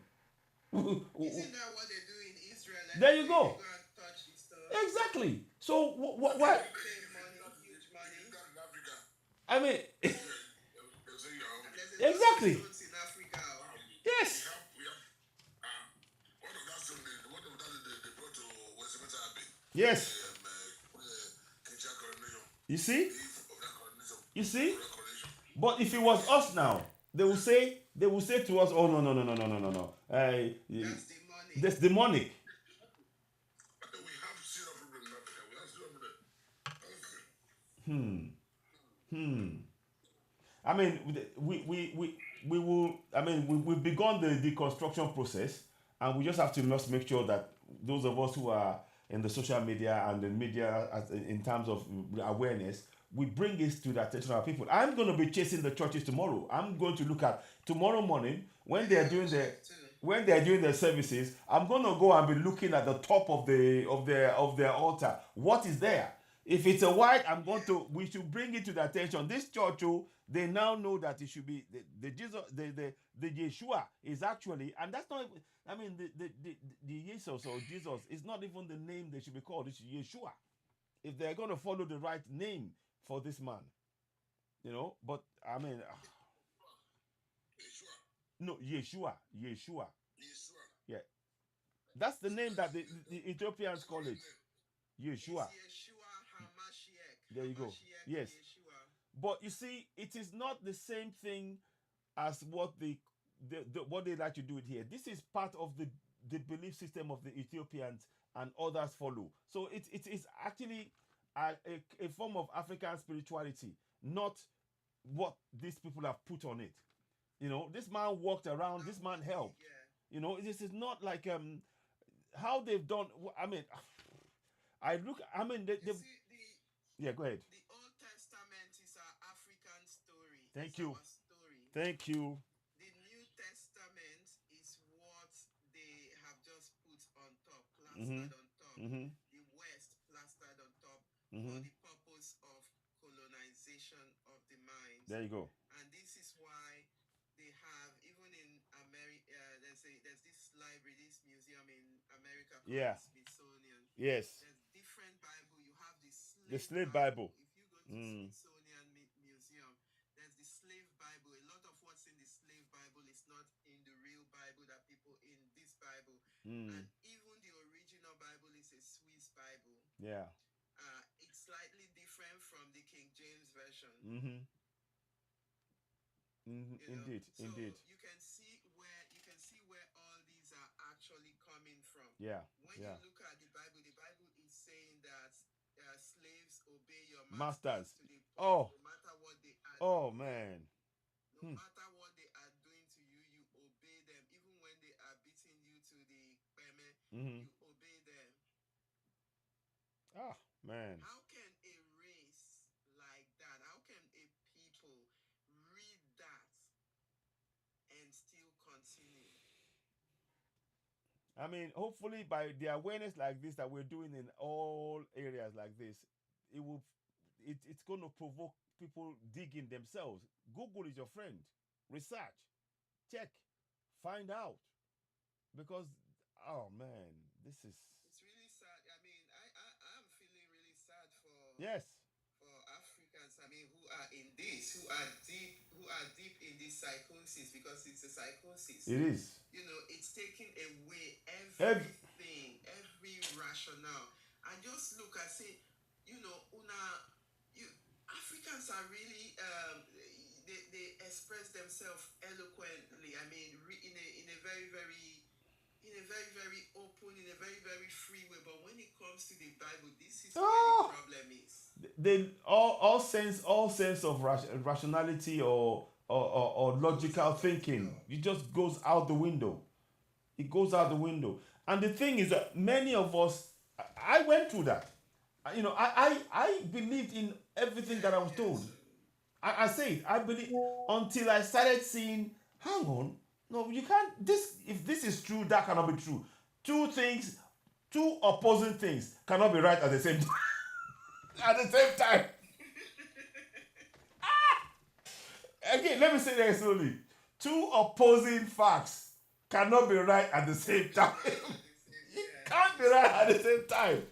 Isn't that what they do in Israel? Like There you go. Go and touch the stone. Exactly. So what? Pay money, huge money. I mean, There's exactly. in Africa. Yes. Yes. You see? You see? But if it was us now, they will say to us, oh no. That's demonic. We have zero problem in Africa. I mean, we will. I mean, we've begun the deconstruction process, and we just have to make sure that those of us who are in the social media and the media, in terms of awareness, we bring this to the attention of our people. I'm going to be chasing the churches tomorrow. I'm going to look at tomorrow morning when they are doing the services. I'm going to go and be looking at the top of their altar. What is there? If it's a white, we should bring it to the attention. This church, they now know that it should be the Jesus, the Yeshua is actually, and that's not. I mean, the Jesus or Jesus is not even the name they should be called. It's Yeshua. If they're going to follow the right name for this man, you know. But I mean, no, Yeshua. Yeah, that's the name that the Ethiopians call it. Yeshua. There you go. Yes. But you see, it is not the same thing as what what they like to do it here. This is part of the belief system of the Ethiopians and others follow. So it is actually a form of African spirituality, not what these people have put on it. You know, this man walked around, this man helped. Yeah. You know, this is not like how they've done. I mean, I look. I mean, You see, yeah. Go ahead. the Old Testament is our African story. Thank It's you. our story. Thank you. The New Testament is what they have just put on top, plastered on top. Mm-hmm. The West plastered on top Mm-hmm. for the purpose of colonization of the mind. There you go. And this is why they have, even in America, there's this library, this museum in America called Yeah. the Smithsonian. Yes. There's different Bible. You have the The slave Bible. If you go to Smithsonian Museum, there's the slave Bible. A lot of what's in the slave Bible is not in the real Bible that people in this Bible. And even the original Bible is a Swiss Bible. Yeah. It's slightly different from the King James version. Mm-hmm. You know? Indeed. So Indeed. you can see where all these are actually coming from. Yeah. When Yeah. you look at the Bible is saying that slaves obey your Masters. masters to the point, Oh. no matter what they are Oh doing. man. No matter what they are doing to you, you obey them. Even when they are beating you to the peme, you obey them. Ah man. How can a race like that, how can a people read that and still continue? I mean, hopefully by the awareness like this that we're doing in all areas like this, it's going to provoke people digging themselves. Google is your friend. Research, check, find out, because oh man, this is, It's really sad. I mean, I'm feeling really sad for yes, for Africans. I mean, who are in this, who are deep in this psychosis, because it's a psychosis. it is. You know, it's taking away everything, every rationale. I just look, I say, you know, Africans are really they express themselves eloquently. I mean, in a very very open, in a very very free way. But when it comes to the Bible, this is where the problem is. They all sense of rationality or logical thinking, it just goes out the window. It goes out the window. And the thing is that many of us, I went through that. You know, I believed in everything that I was told. I say it, I believe, until I started seeing, hang on, no, you can't, if this is true, that cannot be true. Two opposing things cannot be right at the same time. At the same time. Again, let me say that slowly. Two opposing facts cannot be right at the same time. It can't be right at the same time.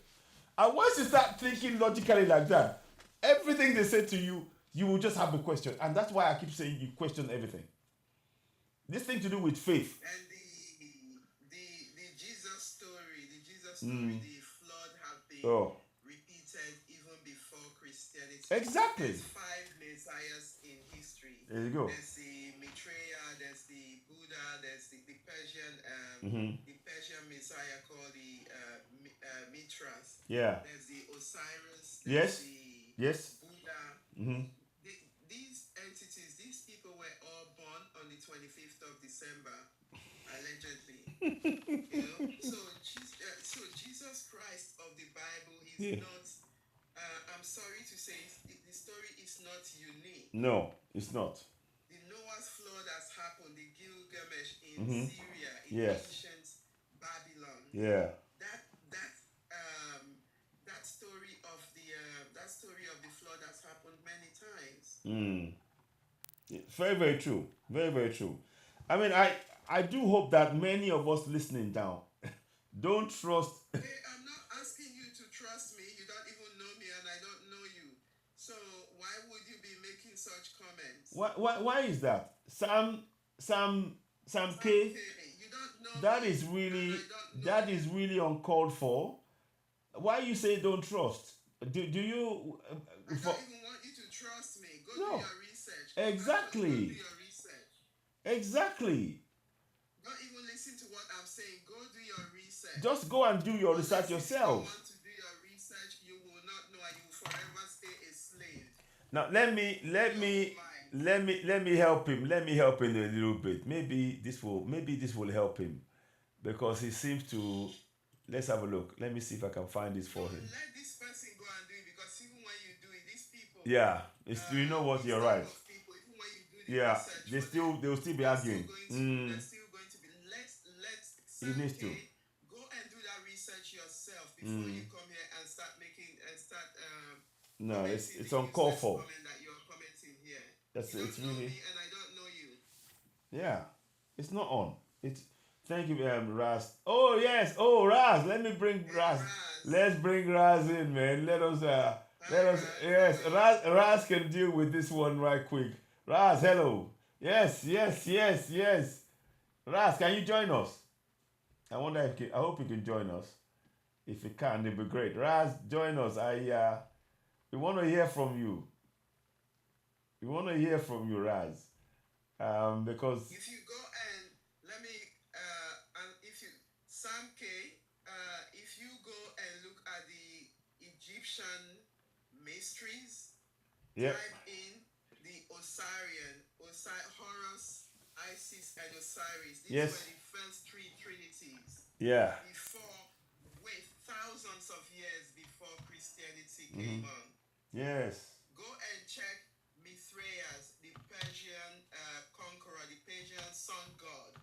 And once you start thinking logically like that, everything they say to you, you will just have a question. And that's why I keep saying you question everything. This thing to do with faith. And the Jesus story, the flood have been repeated even before Christianity. Exactly. There's 5 messiahs in history. There you go. There's the Maitreya, there's the Buddha, there's the Persian messiah called the Mithras. Yeah. There's the Osiris. Yes. The Yes. Buddha. These entities, these people were all born on the 25th of December, allegedly. You know, so Jesus Christ of the Bible, he's not. I'm sorry to say, the story is not unique. No, it's not. The Noah's flood has happened. The Gilgamesh in Syria, in ancient Babylon. Yeah. That story of the flood has happened many times. Very, very true. Very, very true. I mean, I do hope that many of us listening now don't trust. Hey, I'm not asking you to trust me. You don't even know me, and I don't know you. So why would you be making such comments? Why is that? Sam K. You don't know That me, is really and I don't know you. uncalled for. Why you say don't trust? Do you? I don't even want you to trust me. Go do No. your research. Exactly. Go do your research. Exactly. Don't even listen to what I'm saying. Go do your research. Just go and do your research If you yourself. don't want to do your research, you will not know, and you will forever stay a slave. Now let me help him. Let me help him a little bit. Maybe this will help him because he seems to. Let's have a look. Let me see if I can find this for him. Let this person go and do it because even when you do it, these people. Yeah, you know what? You're right. People, even when you do the Yeah, research, they'll still be arguing. They're still going to be. Let's He needs to. go and do that research yourself before you come here and start making and start. No, it's uncalled for. That you're commenting here. It's really. Me and I don't know you. Yeah, it's not on. Thank you, Raz. Oh yes, Raz. Let me bring Raz. Let's bring Raz in, man. Let us. Yes, Raz can deal with this one right quick. Raz, hello. Yes. Raz, can you join us? I wonder I hope you can join us. If you can, it'd be great. Raz, join us. We want to hear from you. We want to hear from you, Raz. Because if you go and let me and if you Sam K, if you go and look at the Egyptian mysteries, type in the Horus, Isis, and Osiris. These were the first three trinities. Yeah. Thousands of years before Christianity came on. Yes. Go and check Mithraeus, the Persian conqueror, the Persian sun god.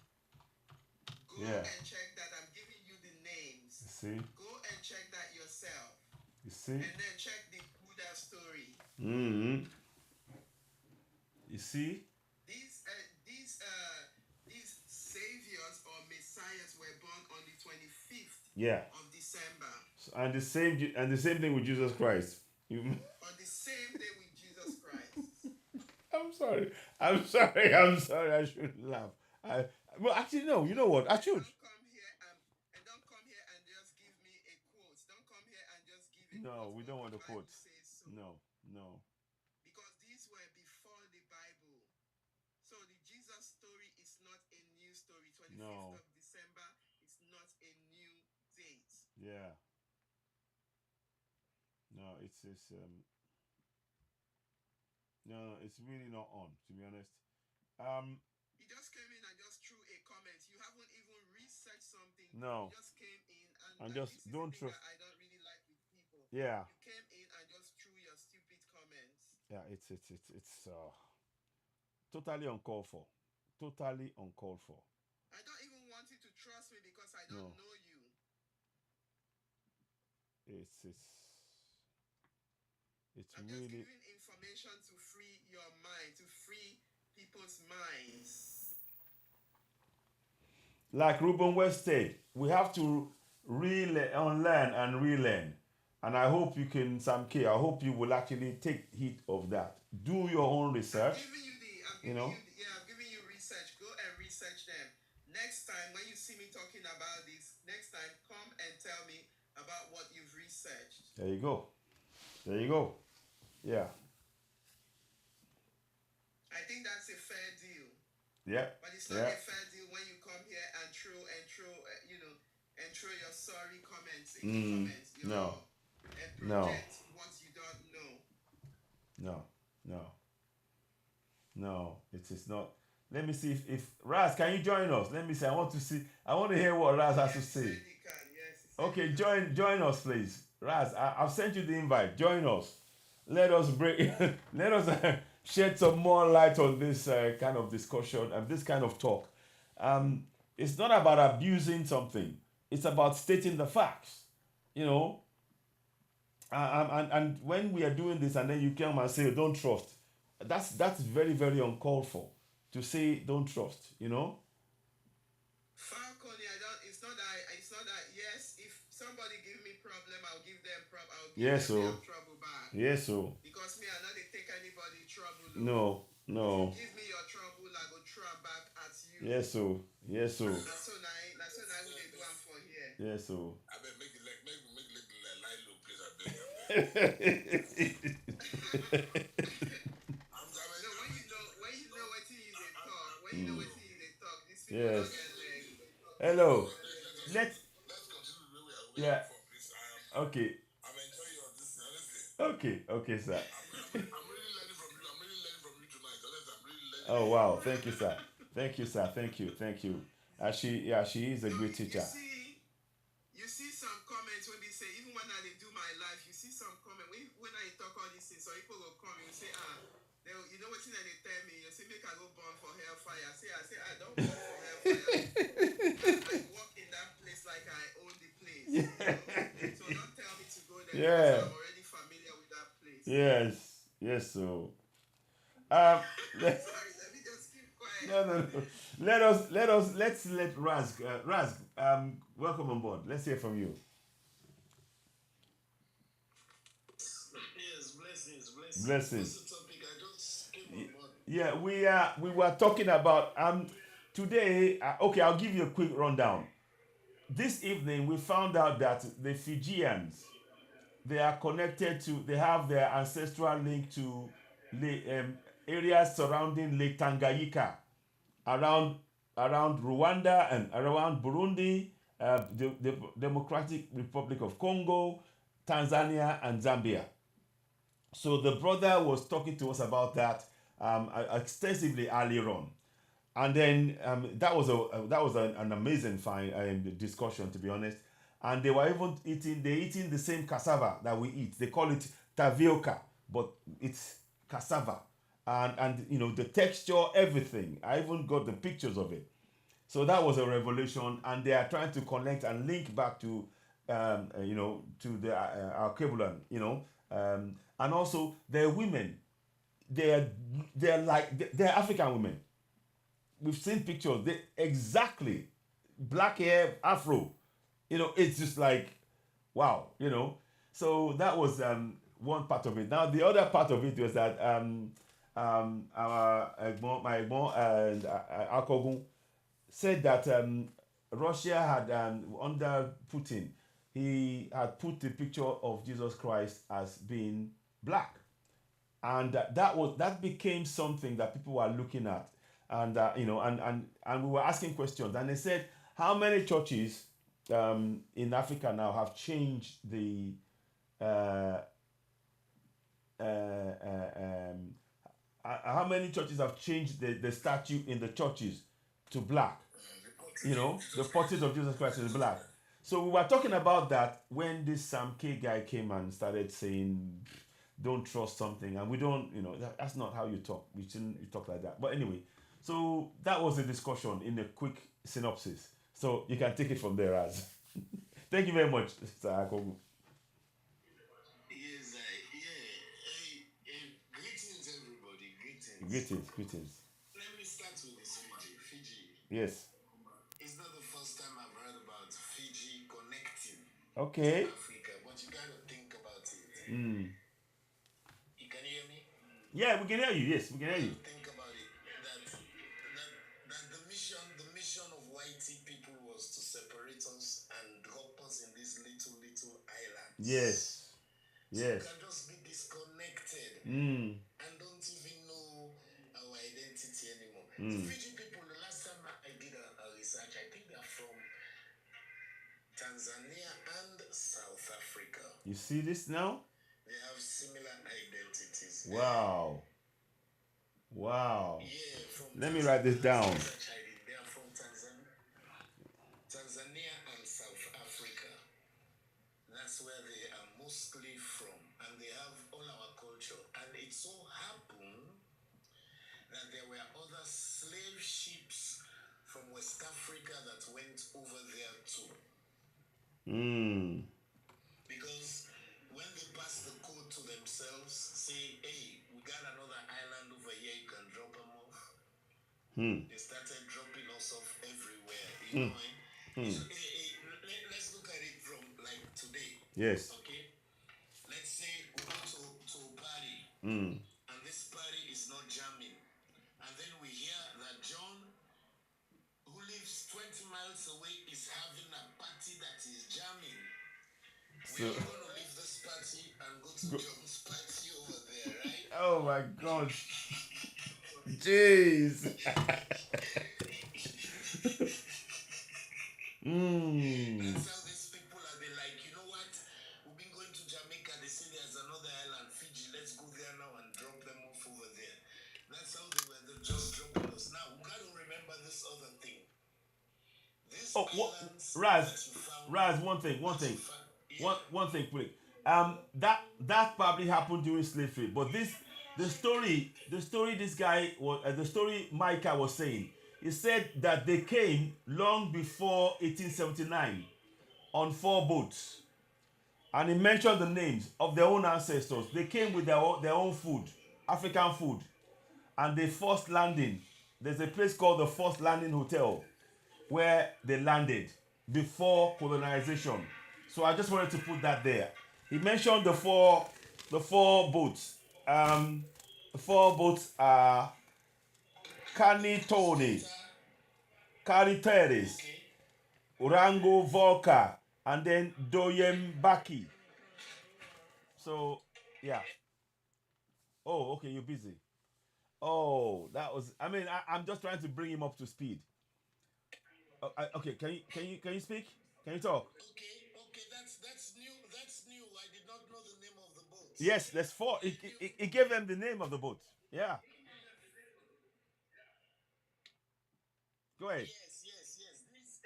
Go and check that. I'm giving you the names. You see? Go and check that yourself. You see? And then check the Buddha story. You see? These saviors or messiahs were born on the 25th of December. And the same thing with Jesus Christ. On the same day with Jesus Christ. I'm sorry. I shouldn't laugh. Well, actually, no. You know what? I should. Don't come here and just give me a quote. Don't come here and just give a No, quote. we don't want a quote. So. No. Because these were before the Bible. So the Jesus story is not a new story. 25th of December is not a new date. Yeah. No, it's really not on, to be honest. He just came in and just threw a comment. You haven't even researched something. No. You just came in and just don't trust. I don't really like with people. Yeah. You came in and just threw your stupid comments. Yeah, it's totally uncalled for. Totally uncalled for. I don't even want you to trust me because I don't know you. It's I'm really just giving information to free your mind, to free people's minds. Like Ruben West said, we have to unlearn and relearn. And I hope you can, Sam K, I hope you will actually take heed of that. Do your own research. I'm giving you research. Go and research them. Next time, when you see me talking about this, next time, come and tell me about what you've researched. There you go. Yeah. I think that's a fair deal. Yeah. But it's not a fair deal when you come here and throw your sorry comments in the comments. And project what you don't know. No, it is not. Let me see if Raz, can you join us? Let me see. I want to hear what Raz has to say. Okay, join us, please. Raz, I've sent you the invite. Join us. Let us shed some more light on this kind of discussion and this kind of talk. It's not about abusing something. It's about stating the facts. And when we are doing this and then you come and say, don't trust, that's very, very uncalled for. To say don't trust, Falcone, it's not that, yes, if somebody give me problem, I'll give them trouble back. Yes, so. Because me, I know they take anybody trouble. No. If you give me your trouble, I go throw back at you. Yes, so. That's so nice what they do for here. Yes, so. I bet make it lie low, please. I beg. When you know what you talk, these people Yes. don't get Hello. Let's continue the way we are Yeah. for, please. Okay. I'm enjoying your this. Honestly, Okay, sir. I'm really learning from you. I'm really learning from you tonight. Honestly, I'm really learning. Oh wow, thank you, sir. Thank you, sir. Thank you. She is a great teacher. You see some comments when they say, even when I do my life, you see some comment when I talk all these things, so people will come and say, you know what thing they tell me? You say, make I go burn for hellfire. I say, I don't burn for hellfire. I walk in that place like I own the place. You know? So don't tell me to go there because I'm already familiar with that place. Yes. So, Sorry, let me just keep quiet. no. Let's let Razg. Razg, welcome on board. Let's hear from you. Yes, blessings. Blessings. What's the topic? I just came on board. Yeah, we were talking about today. Okay, I'll give you a quick rundown. This evening, we found out that the Fijians, they are connected to. They have their ancestral link to areas surrounding Lake Tangayika, around Rwanda and around Burundi, the Democratic Republic of Congo, Tanzania and Zambia. So the brother was talking to us about that extensively earlier on, and then that was an amazing fine discussion, to be honest. And they were even eating the same cassava that we eat. They call it tavioka, but it's cassava, and you know the texture, everything. I even got the pictures of it. So that was a revelation, and they are trying to connect and link back to, to the Alkebulan, and also they're women. They're African women. We've seen pictures. They exactly black hair, afro. It's just like, wow. So that was one part of it. Now the other part of it was that my Egbon and Akogun said that Russia had, under Putin, he had put the picture of Jesus Christ as being black, and that became something that people were looking at, and and we were asking questions, and they said, how many churches in Africa now have changed the how many churches have changed the statue in the churches to black? The portrait of Jesus Christ is black. So we were talking about that when this Sam K guy came and started saying, don't trust something, and we don't, that's not how you talk. We shouldn't talk like that. But anyway, so that was a discussion in a quick synopsis. So you can take it from there, as. Thank you very much, Sir Akogu. Yes, greetings, everybody. Greetings. Let me start with this Fiji. Yes. It's not the first time I've heard about Fiji connecting Okay. to Africa, but you gotta think about it. You can hear me? Yeah, we can hear you. Yes, we can hear you. Think about it. That the mission of whitey people was to separate us and drop us in these little islands. Yes. So we can just be disconnected and don't even know our identity anymore. The Fiji people, the last time I did a research, I think they're from Tanzania and South Africa. You see this now? They have similar identities. Wow. Yeah, Let me write this down. They are from Tanzania and South Africa. That's where they are mostly from, and they have all our culture. And it so happened that there were other slave ships from West Africa that went over there too. Because when they pass the code to themselves, say, hey, we got another island over here, you can drop them off. They started dropping us off everywhere. Let's look at it from like today. Yes. Okay. Let's say we go to a party, and this party is not jamming, and then we hear that John, who lives 20 miles away, is having a party that is jamming. We are going to leave this party and go to John's party over there, right? Oh my God. Jeez. That's how these people are. They like, you know what? We've been going to Jamaica. They say there's another island. these Oh, islands Raz, that you found, Raz, one thing, yeah, one thing, quick. That probably happened during slavery, but the story this guy was the story Micah was saying. He said that they came long before 1879 on 4 boats, and he mentioned the names of their own ancestors. They came with their own food, African food, and they first landing. There's a place called the First Landing Hotel where they landed before colonization. So I just wanted to put that there. He mentioned the four boats. The 4 boats are Canitone, Cariteres, okay. Urango Volca, and then Doyembaki. So yeah. Oh, okay, you're busy. Oh, that was. I mean, I'm just trying to bring him up to speed. Okay, can you speak? Can you talk? Okay, that's new. That's new. I did not know the name of the boats. Yes, there's 4. He gave them the name of the boat. Yeah. Go ahead. Yes. This,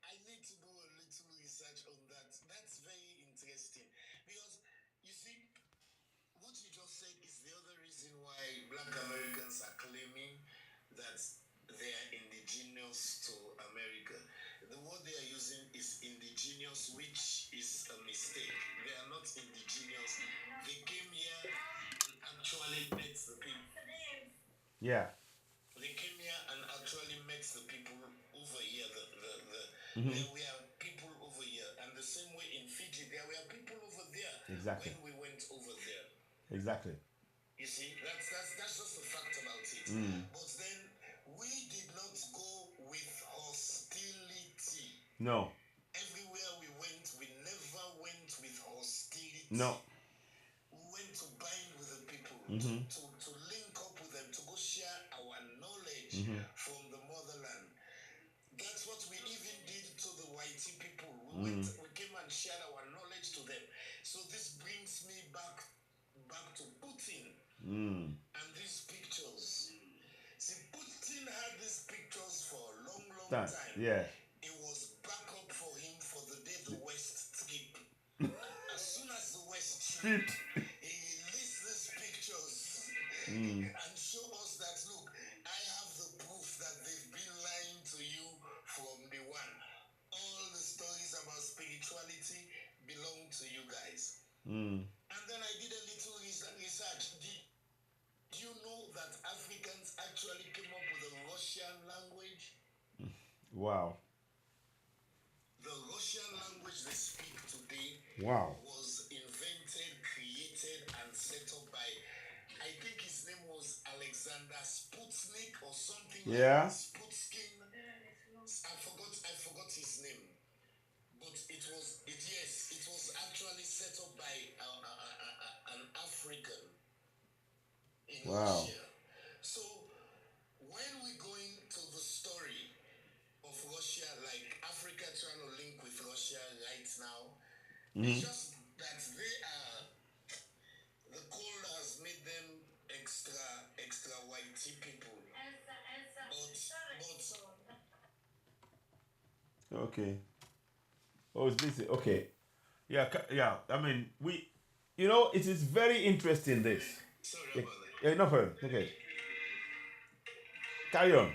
I need to do a little research on that. That's very interesting because you see, what you just said is the other reason why Black Americans are claiming that they are indigenous to America. The word they are using is indigenous, which is a mistake. They are not indigenous. They came here and actually met the people. Yeah. They came here and actually met the people over here. There were people over here, and the same way in Fiji, there were people over there. Exactly. When we went over there. Exactly. You see, that's just a fact about it. But then we did not go with hostility. No. Everywhere we went, we never went with hostility. No. We went to bind with the people, to link up with them, to go share our knowledge from the motherland. That's what we even did to the Whitey people. We came and shared our knowledge to them. So this brings me back to Putin and these pictures. See, Putin had these pictures for a long time. Yeah. It was backup for him for the day the West tripped. As soon as the West tripped, he released these pictures and showed us that, look, I have the proof that they've been lying to you from the one. All the stories about spirituality belong to you guys. And then I did a little research. Did you know that Africans actually came up with a Russian language? Wow. The Russian language they speak today was invented, created, and set up by, I think his name was Alexander Sputnik or something like that. Sputskin. I forgot his name. But it was actually set up by an African in Russia. So when we go into the story of Russia, like Africa trying to link with Russia right now, it's just that the cold has made them extra whitey people. But Okay. Oh, it's busy. Okay. Yeah. I mean, it is very interesting. This. sorry about that. Yeah, no problem. Okay. Carry on. Go ahead.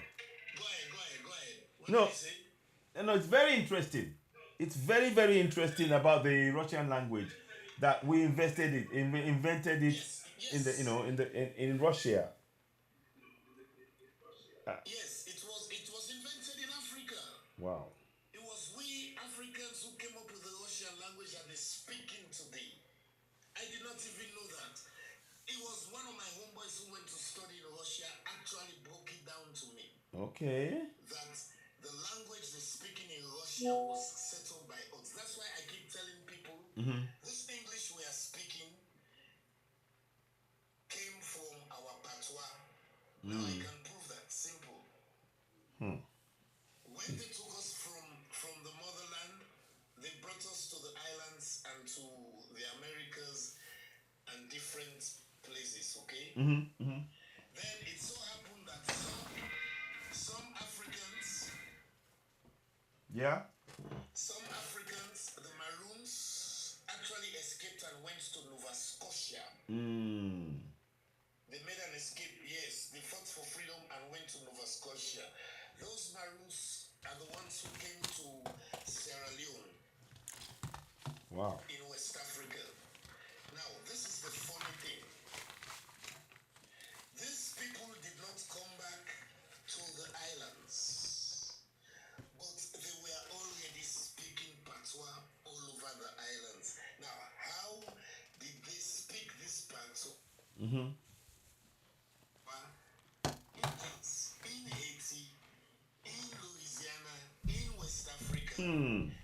What No. did you say? No, it's very interesting. It's very, very interesting about the Russian language that we invented it in Russia. Yes, it was invented in Africa. Wow. It was we Africans who came up with the Russian language that they're speaking today. I did not even know that. It was one of my homeboys who went to study in Russia actually broke it down to me. Okay. That the language they're speaking in Russia was set up by us. That's why I keep telling people this English we are speaking came from our patois. Now I can prove that. Simple. When they took us from the motherland, they brought us to the islands and to the Americas and different places, okay? Then it so happened that some Africans Yeah. Some Africans, the Maroons, actually escaped and went to Nova Scotia. They made an escape, yes. They fought for freedom and went to Nova Scotia. Those Maroons are the ones who came to Sierra Leone. Wow. In West Africa. Now, this is the funny thing. These people did not come back to the islands, but they were already speaking patois all over the islands. Now, how did they speak this patois? In Haiti, in Louisiana, in West Africa,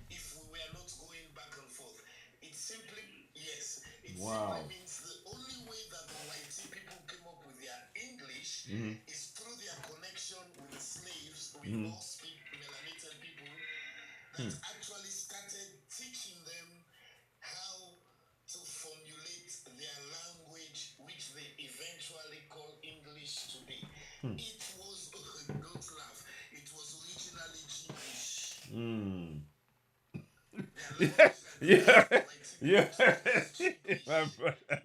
if we were not going back and forth, it simply, yes, it simply means the only way that the white people came up with their English is through their connection with the slaves. We all speak melanated people that actually started teaching them how to formulate their language, which they eventually call English today. It was, don't laugh, it was originally gibberish. Yeah. Yeah. My brother.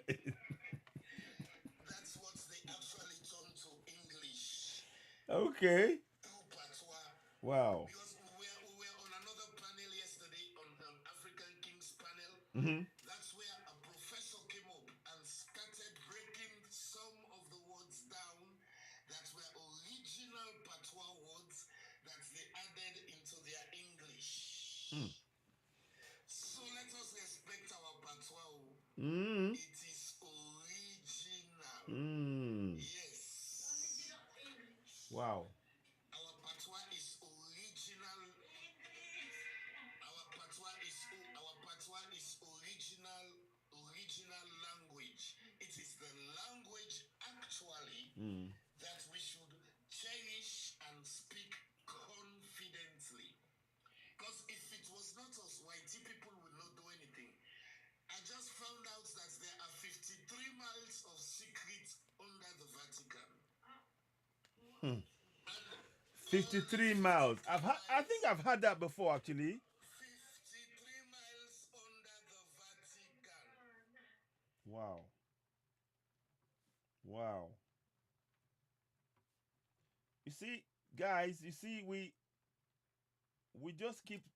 That's what they actually turned to English Okay. through patois. Wow. Because we were on another panel yesterday, on African Kings panel. That's where a professor came up and started breaking some of the words down that were original patois words that they added into their English. So let us respect our patois. It is original. Yes. Wow. Our patois is original. Our patois is original language. It is the language actually that we should cherish and speak confidently. Because if it was not us, white people would not do anything. I just found out that there are 53 miles of secret under the Vatican. 53 miles. I think I've had that before actually. 53 miles under the Vatican. Wow. Wow. You see, guys, we just keep,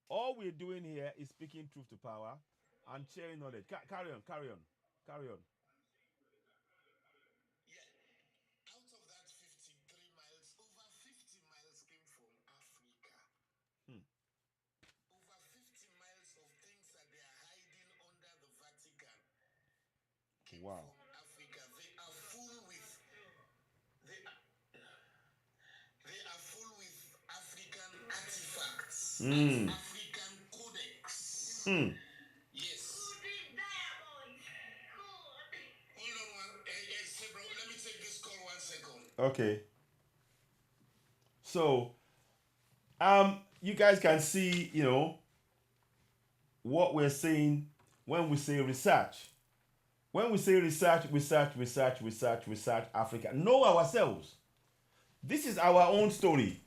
all we're doing here is speaking truth to power and sharing knowledge. Carry on. Yeah. Out of that 53 miles, over 50 miles came from Africa. Over 50 miles of things that they are hiding under the Vatican came from Africa. They are full with African artifacts, African codex. Yes. Hold on say, bro, let me take this call 1 second. Okay. So, you guys can see, what we're saying when we say research. When we say research Africa, know ourselves. This is our own story.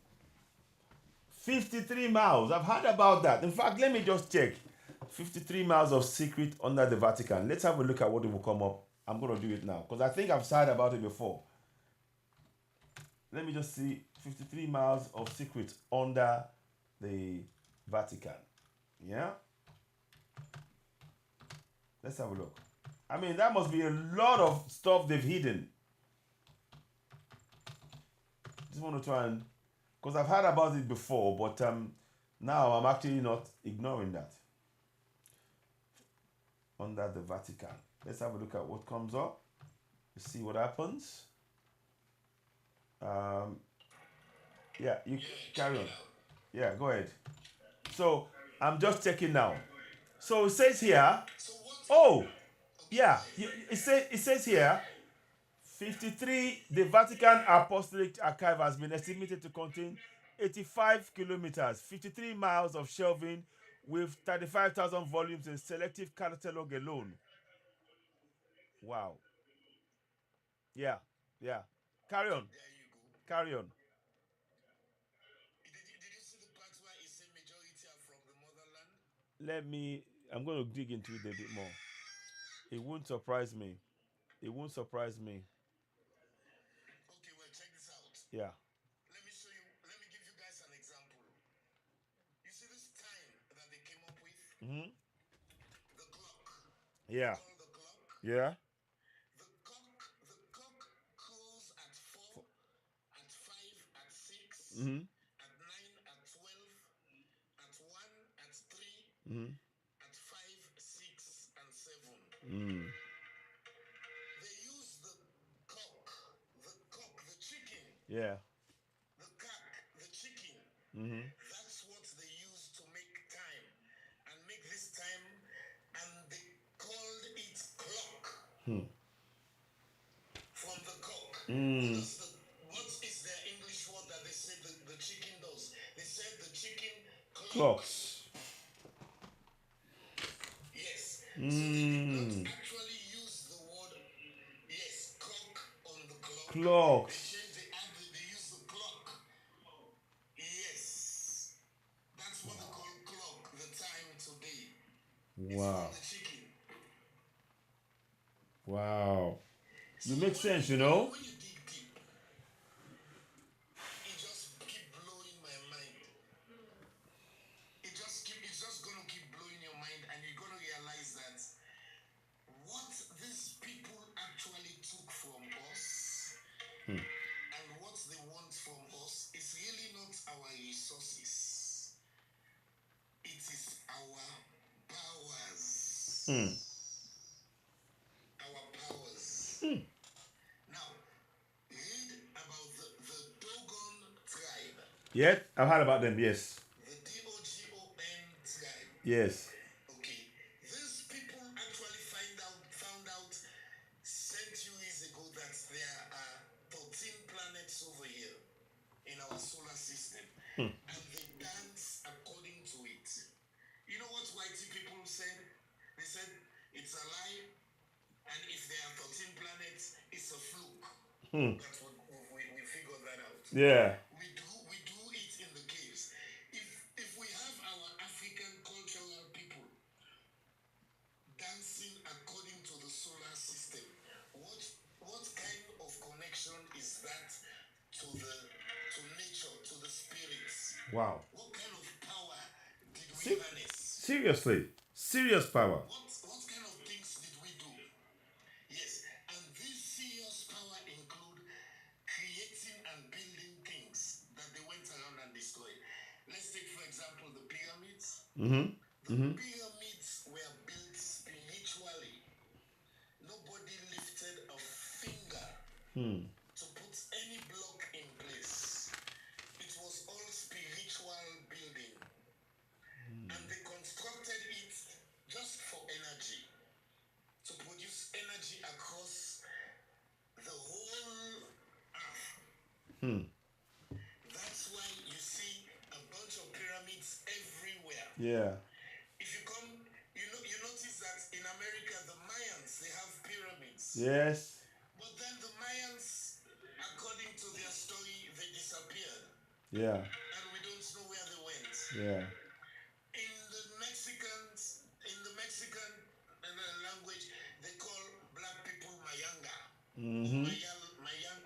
53 miles. I've heard about that. In fact, let me just check. 53 miles of secret under the Vatican. Let's have a look at what it will come up. I'm going to do it now because I think I've heard about it before. Let me just see. 53 miles of secret under the Vatican. Yeah? Let's have a look. I mean, that must be a lot of stuff they've hidden. Just want to try and, because I've heard about it before, but now I'm actually not ignoring that. Under the Vatican. Let's have a look at what comes up. Let's see what happens. Yeah, you carry on. Yeah, go ahead. So I'm just checking now. So it says here. Oh, yeah. It says here. 53. The Vatican Apostolic Archive has been estimated to contain 85 kilometers, 53 miles of shelving, with 35,000 volumes in selective catalog alone. Wow. Yeah. Carry on. There you go. Carry on. Did you see the part where it said majority I'm going to dig into it a bit more. It won't surprise me. It won't surprise me. Okay, well, check this out. Yeah. Let me show you, let me give you guys an example. You see this time that they came up with? Mm-hmm. The clock. Yeah. Call the clock. Yeah. The clock calls at 4, at 5, at 6, Mm-hmm. at 9, at 12, at 1, at 3, Mm-hmm. at 5, 6, and 7. Mm. They use the chicken, Yeah. the cock, the chicken. Mm-hmm. That's what they use to make time and make this time, and they called it clock from the cock. Mm. What is their English word that they say the chicken does? They said the chicken clocks. Clocks. Yes. Mm. So they did not actually use the word, yes, cock on the clock. Clocks. They changed the ad, they use the clock. Yes. That's what they call clock, the time today. Wow. It's from the chicken. Wow. So It makes sense, you know? when you dig deep, it just keep blowing my mind. It's just gonna keep blowing your mind, and you're gonna realize that what these people actually took from us and what they want from us is really not our resources. It is our powers. Our powers. Now, read about the Dogon tribe. Yes, I've heard about them, yes. The Dogon tribe. Yes. Okay. These people actually found out centuries ago that there are 13 planets over here in our solar system. And they dance according to it. You know what whitey people said? They said it's a lie, and if there are 13 planets, it's a fluke. That's what we figured that out. Yeah. We do it in the caves. If we have our African cultural people dancing according to the solar system, what kind of connection is that to nature, to the spirits? Wow. What kind of power did we harness? Seriously. Serious power. What kind of things did we do? Yes, and this serious power include creating and building things that they went around and destroyed. Let's take, for example, the pyramids. The pyramids were built spiritually. Nobody lifted a finger to put any block in place. It was all spiritual building. And they constructed it just for energy, to produce energy across the whole earth. That's why you see a bunch of pyramids everywhere. Yeah. If you come, you notice that in America, the Mayans, they have pyramids. Yes. But then the Mayans, according to their story, they disappeared. Yeah. And we don't know where they went. Yeah. In the Mexican language, they call black people Mayanga. Or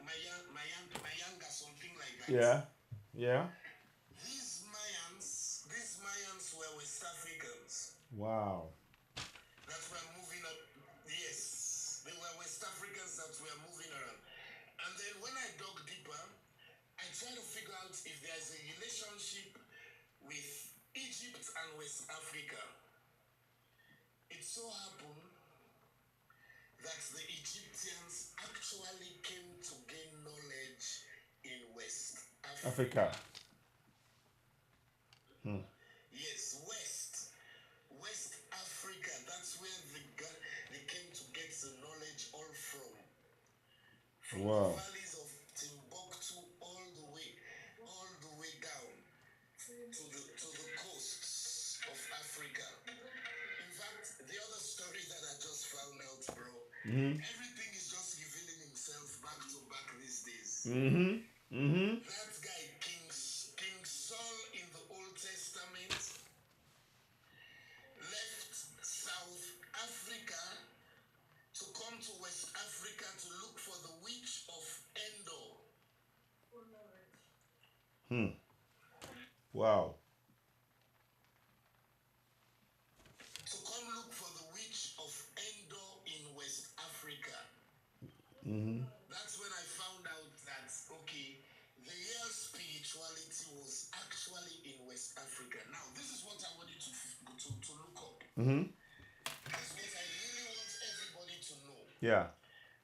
Mayanga, something like that. Yeah. Yeah. These Mayans were West Africans Wow. that were moving up. Yes, they were West Africans that were moving around. And then when I dug deeper, I tried to figure out if there's a relationship with Egypt and West Africa. It so happened that the Egyptians actually came to gain knowledge in West Africa. Yes, West Africa. That's where they came to get the knowledge all from. From Wow. the valleys of Timbuktu all the way down to the coasts of Africa. In fact, the other story that I just found out, bro, everything is just revealing himself back to back these days. That guy, King Saul in the Old Testament, Wow. To come look for the witch of Endor in West Africa. That's when I found out that, okay, the real spirituality was actually in West Africa. Now, this is what I want you to look up. This is what I really want everybody to know. Yeah.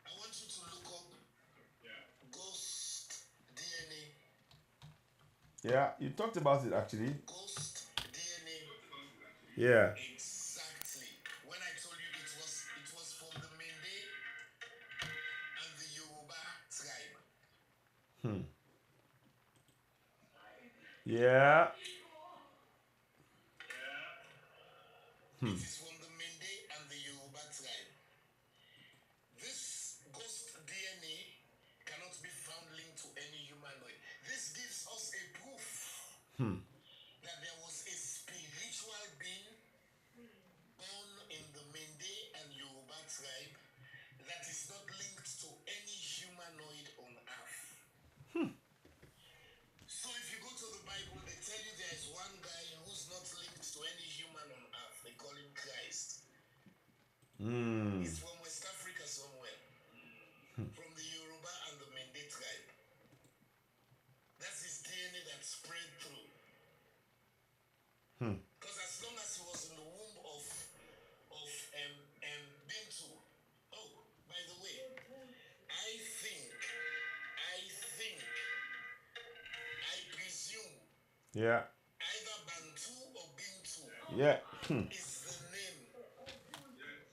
I want you to look up ghost DNA. Yeah, you talked about it actually. Ghost DNA. Yeah. Exactly. When I told you it was from the Mende and the Yoruba tribe. Yeah. It is from the Mende and the Yoruba tribe. This ghost DNA cannot be found linked to any humanoid. This gives us a proof that there was a spiritual being born in the Mende and Yoruba tribe that is not linked to any humanoid on earth. So if you go to the Bible, they tell you there is one guy who's not linked to any human on earth. They call him Christ. He's from West Africa somewhere. From the Yoruba and the Mende tribe. That's his DNA that spread through. Because as long as he was in the womb of Bintu. Oh, by the way, I presume Yeah. either Bantu or Bintu Yeah. is the name.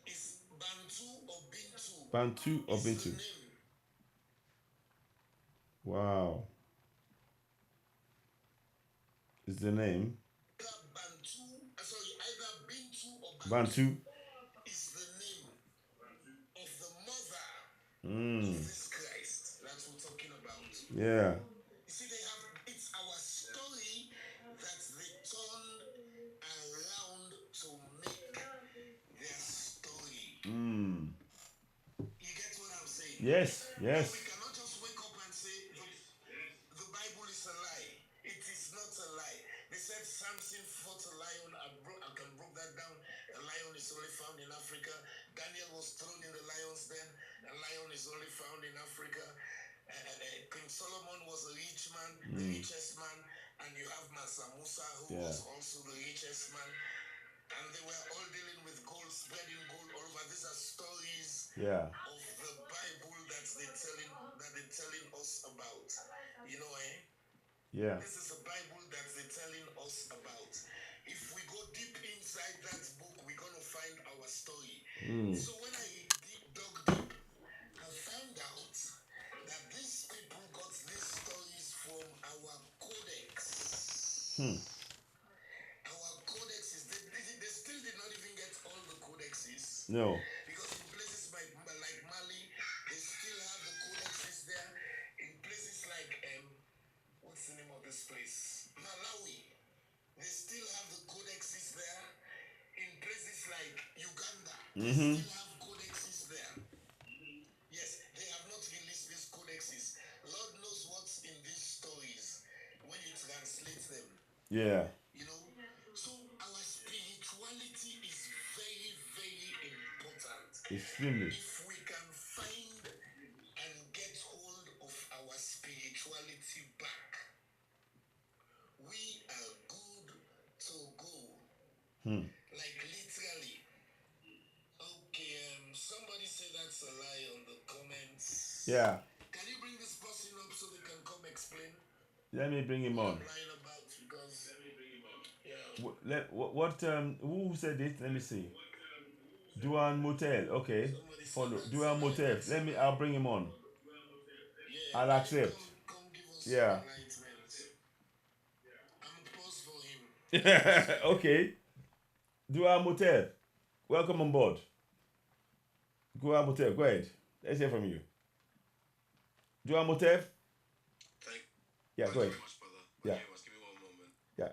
Is Bantu or Bintu? Bantu or is the Bintu? name. Wow. Is the name Either Bintu or Bantu? is the name of the mother of this Christ that we're talking about. Yeah. You see, it's our story that they turned around to make their story. You get what I'm saying? Yes. Yes. We cannot just wake up and say the Bible is a lie. It is not a lie. They said Samson fought a lion. I can break that down. A lion is only found in Africa. Daniel was thrown in the lion's den. A lion is only found in Africa. King Solomon was a rich man, the richest man, and you have Mansa Musa, who was also the richest man. And they were all dealing with gold, spreading gold all over. These are stories Yeah. of the Bible that they're telling us about. You know, Yeah. This is a Bible that they're telling us about. If we go deep inside that book, we're gonna find our story. So when I dug deep, I found out that these people got these stories from our codex. Our codexes, they still did not even get all the codexes. No. Because in places like Mali, they still have the codexes there. In places like, what's the name of this place? Malawi, they still have the codexes there. In places like Uganda, they still have codexes there. Yes, they have not released these codexes. Lord knows what's in these stories when you translate them. Yeah. You know, so our spirituality is very, very important. Extremely. If we can find and get hold of our spirituality back, we are good to go. Like literally. Okay, somebody say that's a lie on the comments. Yeah. Can you bring this person up so they can come explain Let me bring him what on. I'm lying about? Because Who said it? Let me see. Duan Motel. Okay. Follow. Duan Motel. I'll bring him on. I'll accept. come give us Yeah. enlightenment. I'm post for him. Okay. Duan Motel. Welcome on board. Duan Motel. Go ahead. Let's hear from you. Duan Motel. Yeah, go ahead. Thank you very much, brother. Yeah. Thank you very much. Give me one moment. Yeah.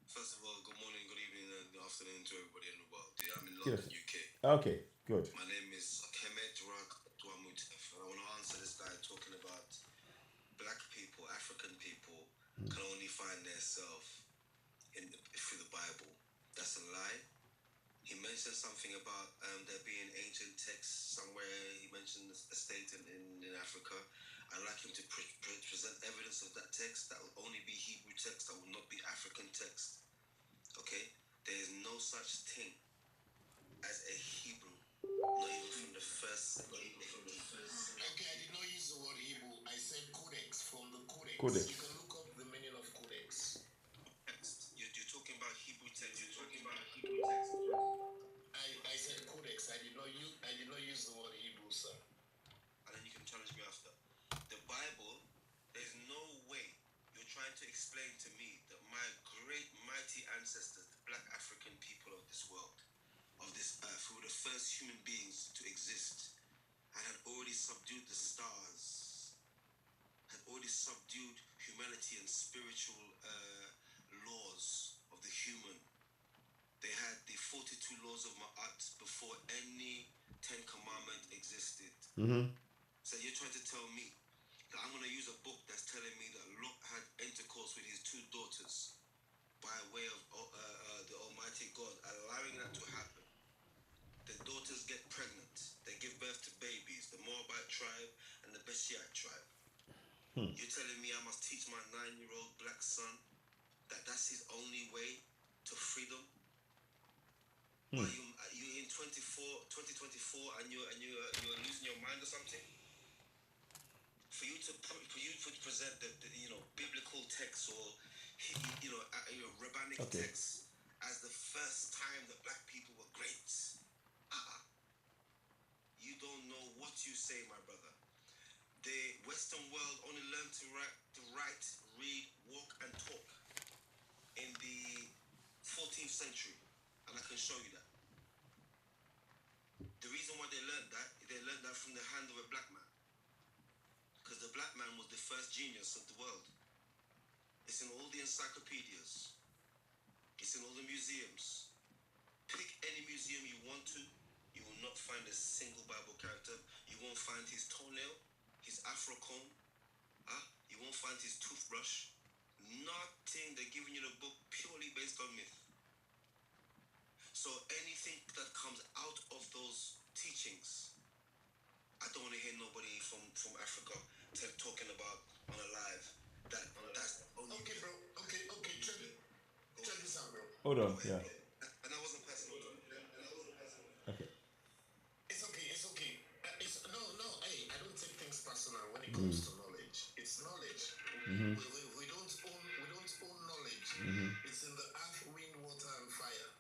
First of all, good morning, good evening, and good afternoon to everybody in the world. Yeah, I'm in Yes. London, UK. Okay, good. My name is Kemet Rak Tuamutef, and I want to answer this guy talking about black people, African people, can only find themselves through the Bible. That's a lie. He mentioned something about there being ancient texts somewhere. He mentioned a state in Africa. I'd like him to present evidence of that text. That will only be Hebrew text. That will not be African text. Okay? There is no such thing as a Hebrew. Not even from the first. Okay, I did not use the word Hebrew. I said codex, from the codex. Codex. You can look up the meaning of codex. You're talking about Hebrew text. I said codex. I did not use the word Hebrew, sir. And then you can challenge me after. The Bible, there's no way you're trying to explain to me that my great mighty ancestors, the black African people of this world, of this earth, who were the first human beings to exist, and had already subdued the stars, had already subdued humanity and spiritual laws of the human. They had the 42 laws of Ma'at before any 10 commandment existed. So you're trying to tell me that I'm going to use a book that's telling me that Lot had intercourse with his two daughters by way of the Almighty God, allowing that to happen. The daughters get pregnant. They give birth to babies, the Moabite tribe and the Beshiite tribe. You're telling me I must teach my 9-year-old black son that that's his only way to freedom? Are you in 2024 and you're losing your mind or something? For you to present the biblical text or rabbinic text as the first time that black people were great, you don't know what you say, my brother. The Western world only learned to write, read, walk, and talk in the 14th century, and I can show you that. The reason why they learned that from the hand of a black man. Because the black man was the first genius of the world. It's in all the encyclopedias. It's in all the museums. Pick any museum you want to. You will not find a single Bible character. You won't find his toenail, his afro comb. You won't find his toothbrush. Nothing. They're giving you the book purely based on myth. So anything that comes out of those teachings, I don't want to hear nobody from Africa talking about on a live. That's only okay, bro. Okay. Check this out, bro. Hold on, yeah. And that wasn't personal. Okay. It's okay. No. Hey, I don't take things personal when it comes to knowledge. It's knowledge. We don't own knowledge. It's in the earth, wind, water, and fire.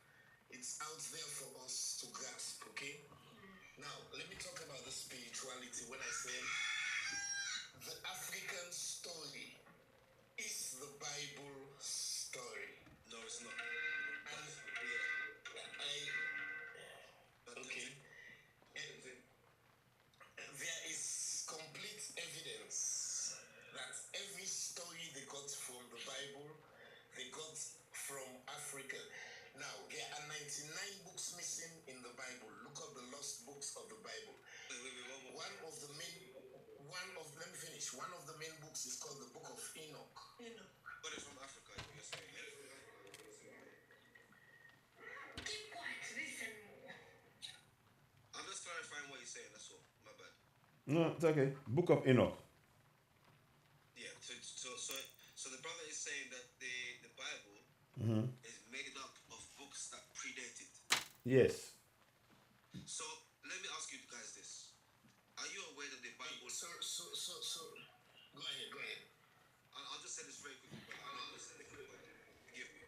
It's out there for us to grasp. Okay. Now, let me talk about the spirituality. When I say the African story is the Bible story. No, it's not. Okay. There is complete evidence that every story they got from the Bible, they got from Africa. Now, there are 99 books missing in the Bible. Look up the lost books of the Bible. Let me finish. One of the main books is called the Book of Enoch. But it's from Africa, you're saying, yeah? Keep quiet, listen. I'm just clarifying what you're saying, that's all. My bad. No, it's okay. Book of Enoch. Yeah, so the brother is saying that the Bible is made up of books that predated. Yes. So let me ask you guys this: are you aware that the Bible? So go ahead. I'll just say this very quickly, but forgive me.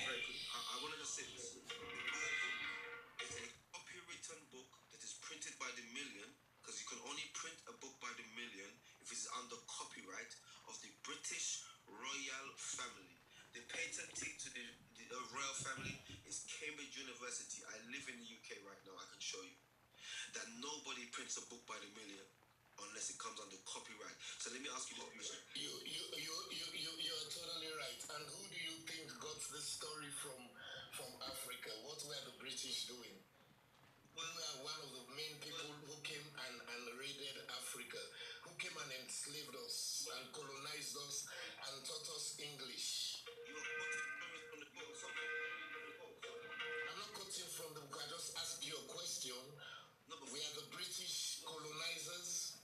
Very quick. I want to just say this: the Bible is a copywritten book that is printed by the million, because you can only print a book by the million if it's under copyright of the British royal family. The patentee to the royal family is Cambridge University. I live in the UK right now. I can show you that nobody prints a book by the million unless it comes under copyright. So let me ask you this question. You're totally right. And who do you think got this story from Africa? What were the British doing? We were one of the main people who came and raided Africa, who came and enslaved us and colonized us and taught us English. You are quoting from the book. I'm not quoting from the book. I just asked you a question. No, but We are the British colonizers.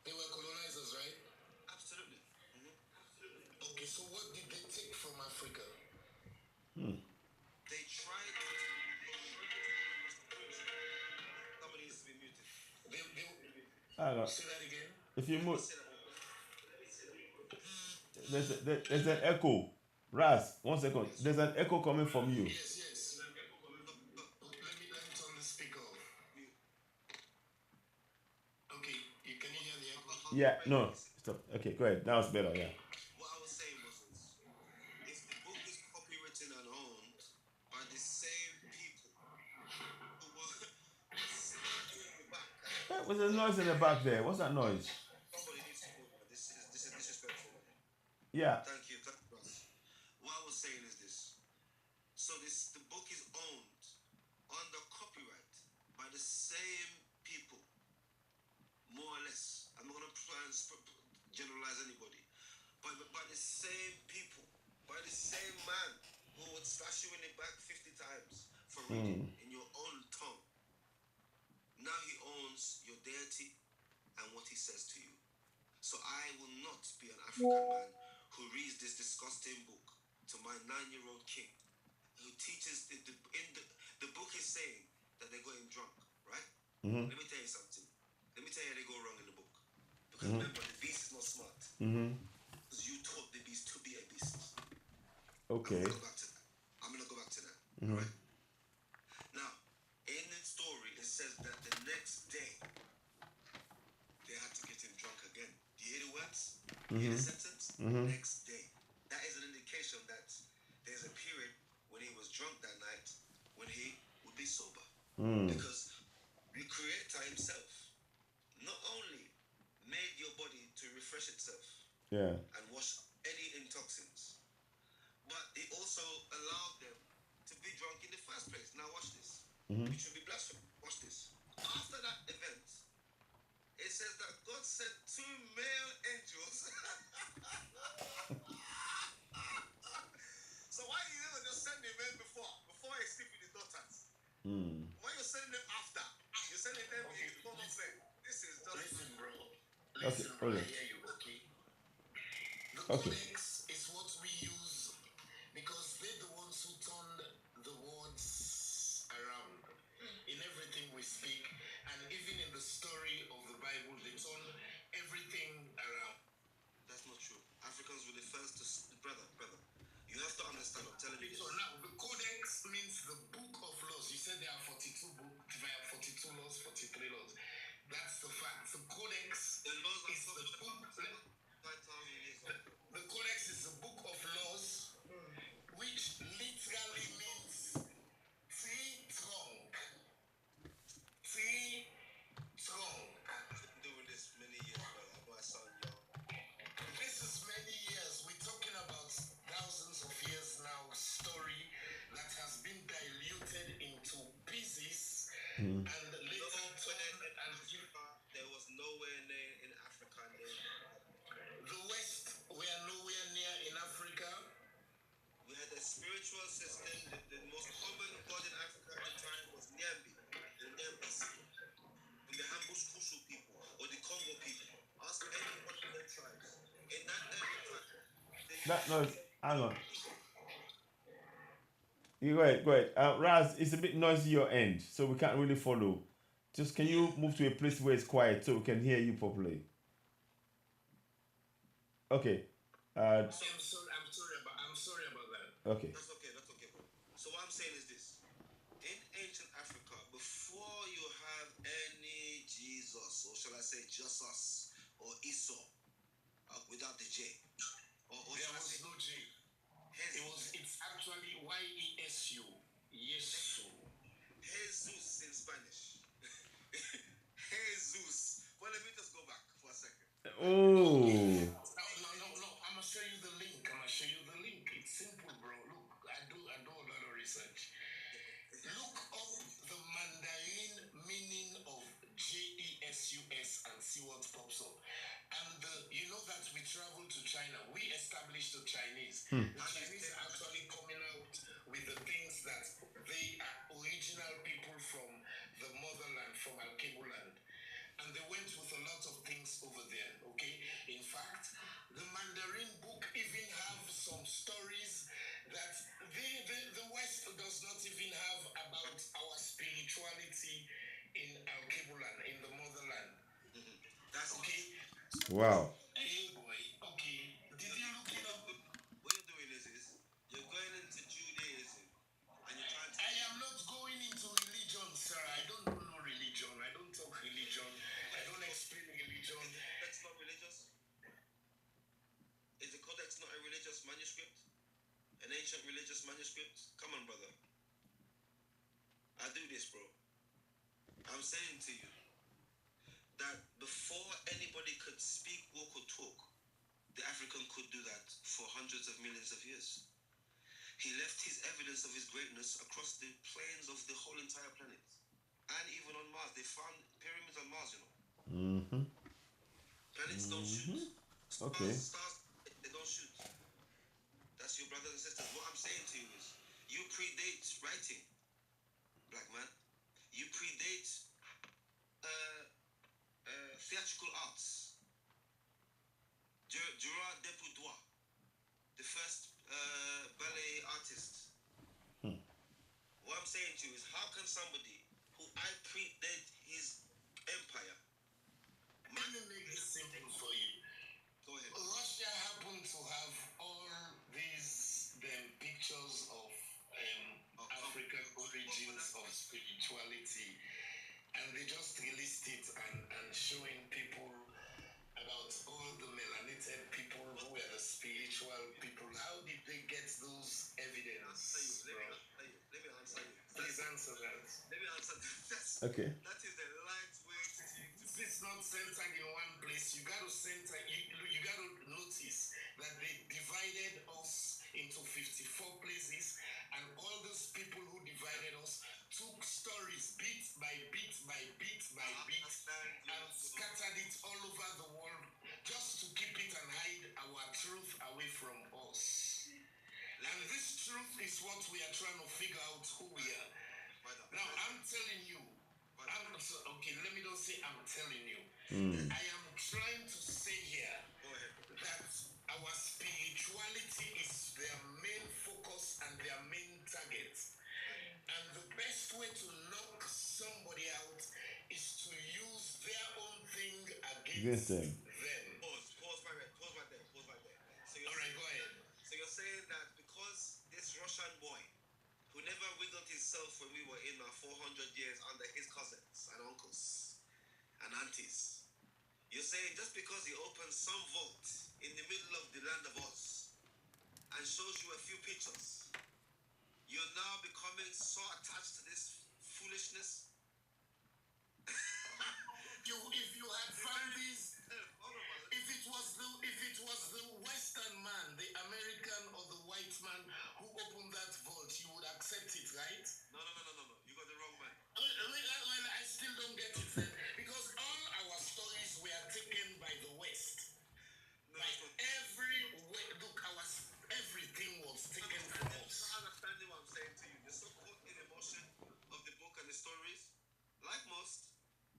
They were colonizers, right? absolutely. Okay, so what did they take from Africa? They tried to. Somebody needs to be muted. Say that again. If you move, Say that one. there's an echo. Raz, 1 second. There's an echo coming from you. Yes. Let me turn the speaker off. Okay, can you hear the echo? Yeah, no, stop. Okay, go ahead. That was better. Yeah. What I was saying was this. If the book is copywritten and owned by the same people who were doing the back, There's a noise in the back there. What's that noise? somebody needs to move, man. This is disrespectful, man. Yeah. Thank you, Russ. What I was saying is this. So the book is owned under copyright by the same people, more or less. I'm not gonna try and generalize anybody, but by the same people, by the same man who would slash you in the back 50 times for reading in your own tongue. Now he owns your deity and what he says to you. So I will not be an African man who reads this disgusting book to my 9-year-old king, who teaches the book is saying that they're going drunk, right? Let me tell you something. Let me tell you how they go wrong in the book. Because remember, the beast is not smart. Because you taught the beast to be a beast. Okay. I'm gonna go back to that. All right. Now, in the story, it says that the next day they had to get him drunk again. Do you hear the words? Do you hear the sentence? Next day. That is an indication that there's a period when he was drunk that night when he would be sober. Because the Creator himself not only made your body to refresh itself and wash any intoxins, but he also allowed them to be drunk in the first place. Now watch this. It should be blasphemy. Watch this. After that event, it says that God sent 2 male angels. So why you never just send the men before he sleep with his daughters? Why you sending them after? You're sending them in the form of saying, this is just... Listen, bro. Listen, bro. I hear you, okay? The codex is what we use because they're the ones who turned the words around in everything we speak, and even in the story of the Bible, they turn everything around. That's not true. Africans were the first to... Brother, you have to understand. I'm telling you this. So now, the codex means the book of laws. You said there are 42 books, 42 laws, 43 laws. That's the fact. The codex The laws are is the book. 5,000 years old. The codex is the book of laws, which literally means trunk. I've been doing this many years, brother. I know I sound young. This is many years. We're talking about thousands of years now. Story that has been diluted into pieces and later turned and There was nowhere near in Africa. the West. We are nowhere near in Africa. We had a spiritual system. The most common god in Africa at the time was Nyambi, the Nyambasi, from the Hambuskushu people or the Congo people. Ask any one of their tribes. In that early time, That noise. Hang on. You go ahead. Raz, it's a bit noisy your end, so we can't really follow. Just can you move to a place where it's quiet so we can hear you properly? Okay. I'm sorry about that. Okay. That's okay, bro. So what I'm saying is this. In ancient Africa, before you have any Jesus, or shall I say Jesus, or Esau, without the J, or There was no J. It's actually Y-E-S-U. Yesu. Jesus in Spanish. Jesus. Well, let me just go back for a second. Oh. No. I'm gonna show you the link. It's simple, bro. Look, I do a lot of research. Look up the Mandarin meaning of Jesus and see what pops up. And you know that we traveled to China. We established the Chinese. Hmm. The Chinese are actually coming out with the things that they are original people from the motherland, from Alkebuland. And they went with a lot of things over there, okay? In fact, the Mandarin book even have some stories that the West does not even have about our spirituality in Alkebuland, in the motherland. That's Okay? Wow. Hey boy, okay. Did you look it up? What you're doing is you're going into Judaism and you're trying to. I am not going into religion, sir. I don't know religion. I don't talk religion. I don't explain religion. That's not religious. Is the Codex not a religious manuscript? An ancient religious manuscript? Come on, brother. I do this, bro. I'm saying to you that before anybody could speak, walk, or talk, the African could do that for hundreds of millions of years. He left his evidence of his greatness across the plains of the whole entire planet. And even on Mars. They found pyramids on Mars, you know. Mm-hmm. Planets don't shoot. Okay. Stars, they don't shoot. That's your brothers and sisters. What I'm saying to you is, you predate writing, black man. You predate theatrical arts. Gerard Depoudois, the first ballet artist. What I'm saying to you is, how can somebody who I predate his empire? Let me make it simple for you. Go ahead. Russia happened to have all these pictures of African origins of spirituality, and they just released it and showing people about all the melanated people who were the spiritual people. How did they get those evidence? Let me answer you. Please answer that. Let me answer that. Okay. That is the lightweight thing to say. It's not centered in one place. You got to center. You got to notice that they divided us into 54 places, and all those people who divided us took stories bit by bit by bit by bit and scattered it all over the world just to keep it and hide our truth away from us. And this truth is what we are trying to figure out who we are. Now, I'm telling you, okay, let me not say I'm telling you. I am trying to say here that our spirituality is their main focus and their main target. And the best way to knock somebody out is to use their own thing against them. Pause right there. So all right, go ahead. So you're saying that because this Russian boy who never wiggled himself when we were in our 400 years under his cousins and uncles and aunties, you're saying just because he opened some vault in the middle of the land of Oz and shows you a few pictures, you're now becoming so attached to this foolishness? If you had found these, if it was the Western man, the American or the white man who opened that vault, you would accept it, right? No. You got the wrong man. Well, I still don't get it then, because all our stories were taken by the West. Everything was taken from us. You're not understanding what I'm saying to you. You're so caught in emotion of the book and the stories, like most,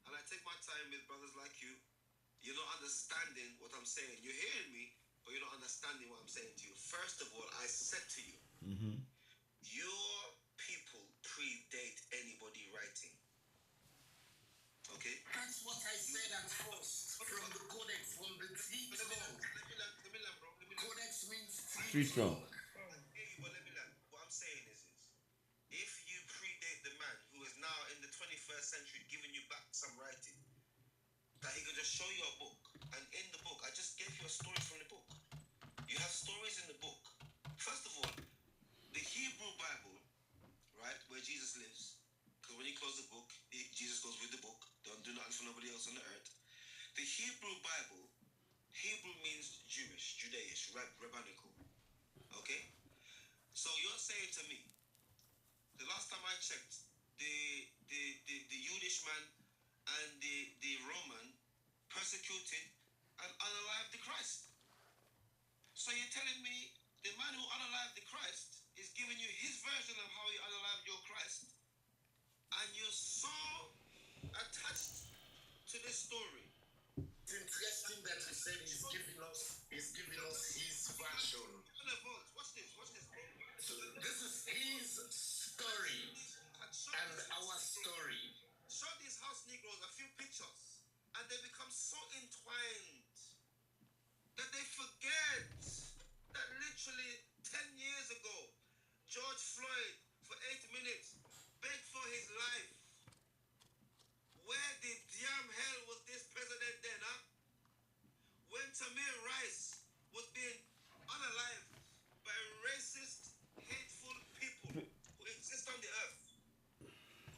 and I take my time with brothers like you. You're not understanding what I'm saying. You're hearing me, but you're not understanding what I'm saying to you. First of all, I said to you, your people predate anybody writing. Okay? That's what I said at first. From the codex, from the tree trunk. Let me learn, bro. Codex means Tree trunk. But let me learn. What I'm saying is if you predate the man who is now in the 21st century giving you back some writing, that he could just show you a book, and in the book, I just gave you a story from the book. You have stories in the book. First of all, the Hebrew Bible, right, where Jesus lives, because when you close the book, Jesus goes with the book. Don't do nothing for nobody else on the earth. The Hebrew Bible, Hebrew means Jewish, Judaish, rabbinical. Okay? So you're saying to me, the last time I checked, the Yiddish man and the Roman persecuted and unalived the Christ. So you're telling me the man who unalived the Christ is giving you his version of how he unalived your Christ, and you're so attached to this story. It's interesting that he said he's giving us his version. Watch this, bro. So this is his story and our story. Show these house Negroes a few pictures, and they become so entwined that they forget that literally 10 years ago, George Floyd, for 8 minutes, begged for his life. Where the damn hell was this president then, huh? When Tamir Rice was being unalived by racist, hateful people who exist on the earth.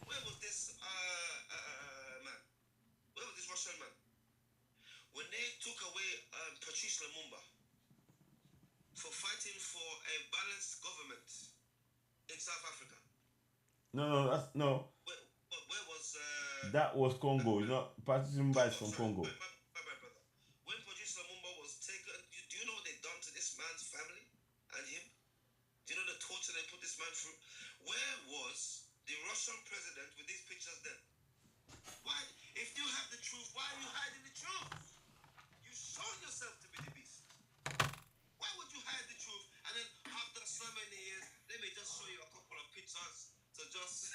Where was this man? Where was this Russian man? When they took away Patrice Lumumba for fighting for a balanced government in South Africa. No. Where was That was Congo. Patrice Lumumba is from Congo. My bad, brother. When Patrice Lumumba was taken, do you know what they done to this man's family and him? Do you know the torture they put this man through? Where was the Russian president with these pictures then? Why? If you have the truth, why are you hiding the truth? You shown yourself to be the beast. Why would you hide the truth? And then after so many years, let me just show you a couple of pictures to just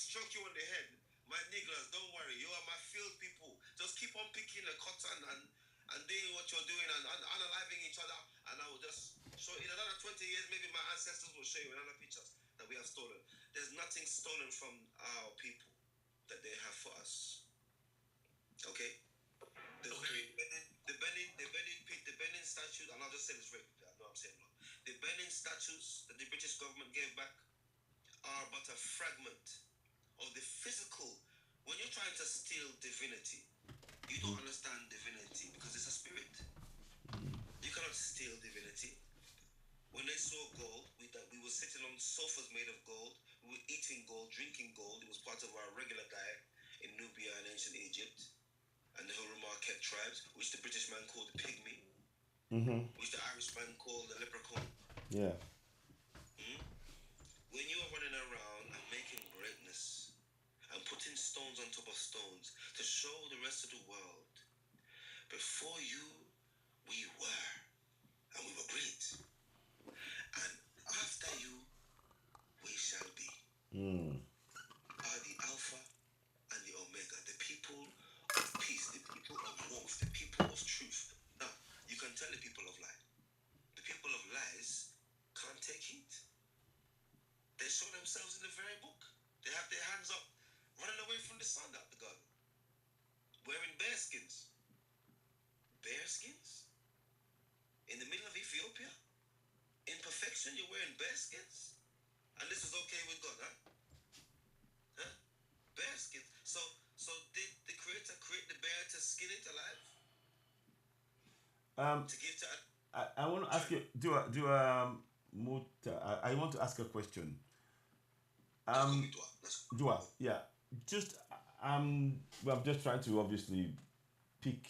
stroke you on the head. My niggas, don't worry. You are my field people. Just keep on picking the cotton and doing what you're doing and unaliving each other. And I will just show in another 20 years, maybe my ancestors will show you another pictures that we have stolen. There's nothing stolen from our people that they have for us. Okay? The Benin statues, and I'll just say this very quickly. I know I'm saying a lot. The Benin statues that the British government gave back are but a fragment of the physical. When you're trying to steal divinity, you don't understand divinity because it's a spirit. You cannot steal divinity. When they saw gold, we were sitting on sofas made of gold. We were eating gold, drinking gold. It was part of our regular diet in Nubia and ancient Egypt and the Huruma-Ket tribes, which the British man called the pygmy, which the Irish man called the leprechaun. Yeah. When you are running around and making greatness and putting stones on top of stones to show the rest of the world, before you, we were, and we were great. And after you, we shall be. Are the Alpha and the Omega, the people of peace, the people of warmth, the people of truth. Now, you can tell the people of lie. The people of lies can't take heat. They show themselves in the very book. They have their hands up, running away from the sun out the garden, wearing bear skins. Bear skins? In the middle of Ethiopia? In perfection, you're wearing bear skins? And this is okay with God, huh? Huh? Bear skins. So did the Creator create the bear to skin it alive? To give to... I want to ask you, I want to ask a question. Dua, yeah. Just I'm just trying to obviously pick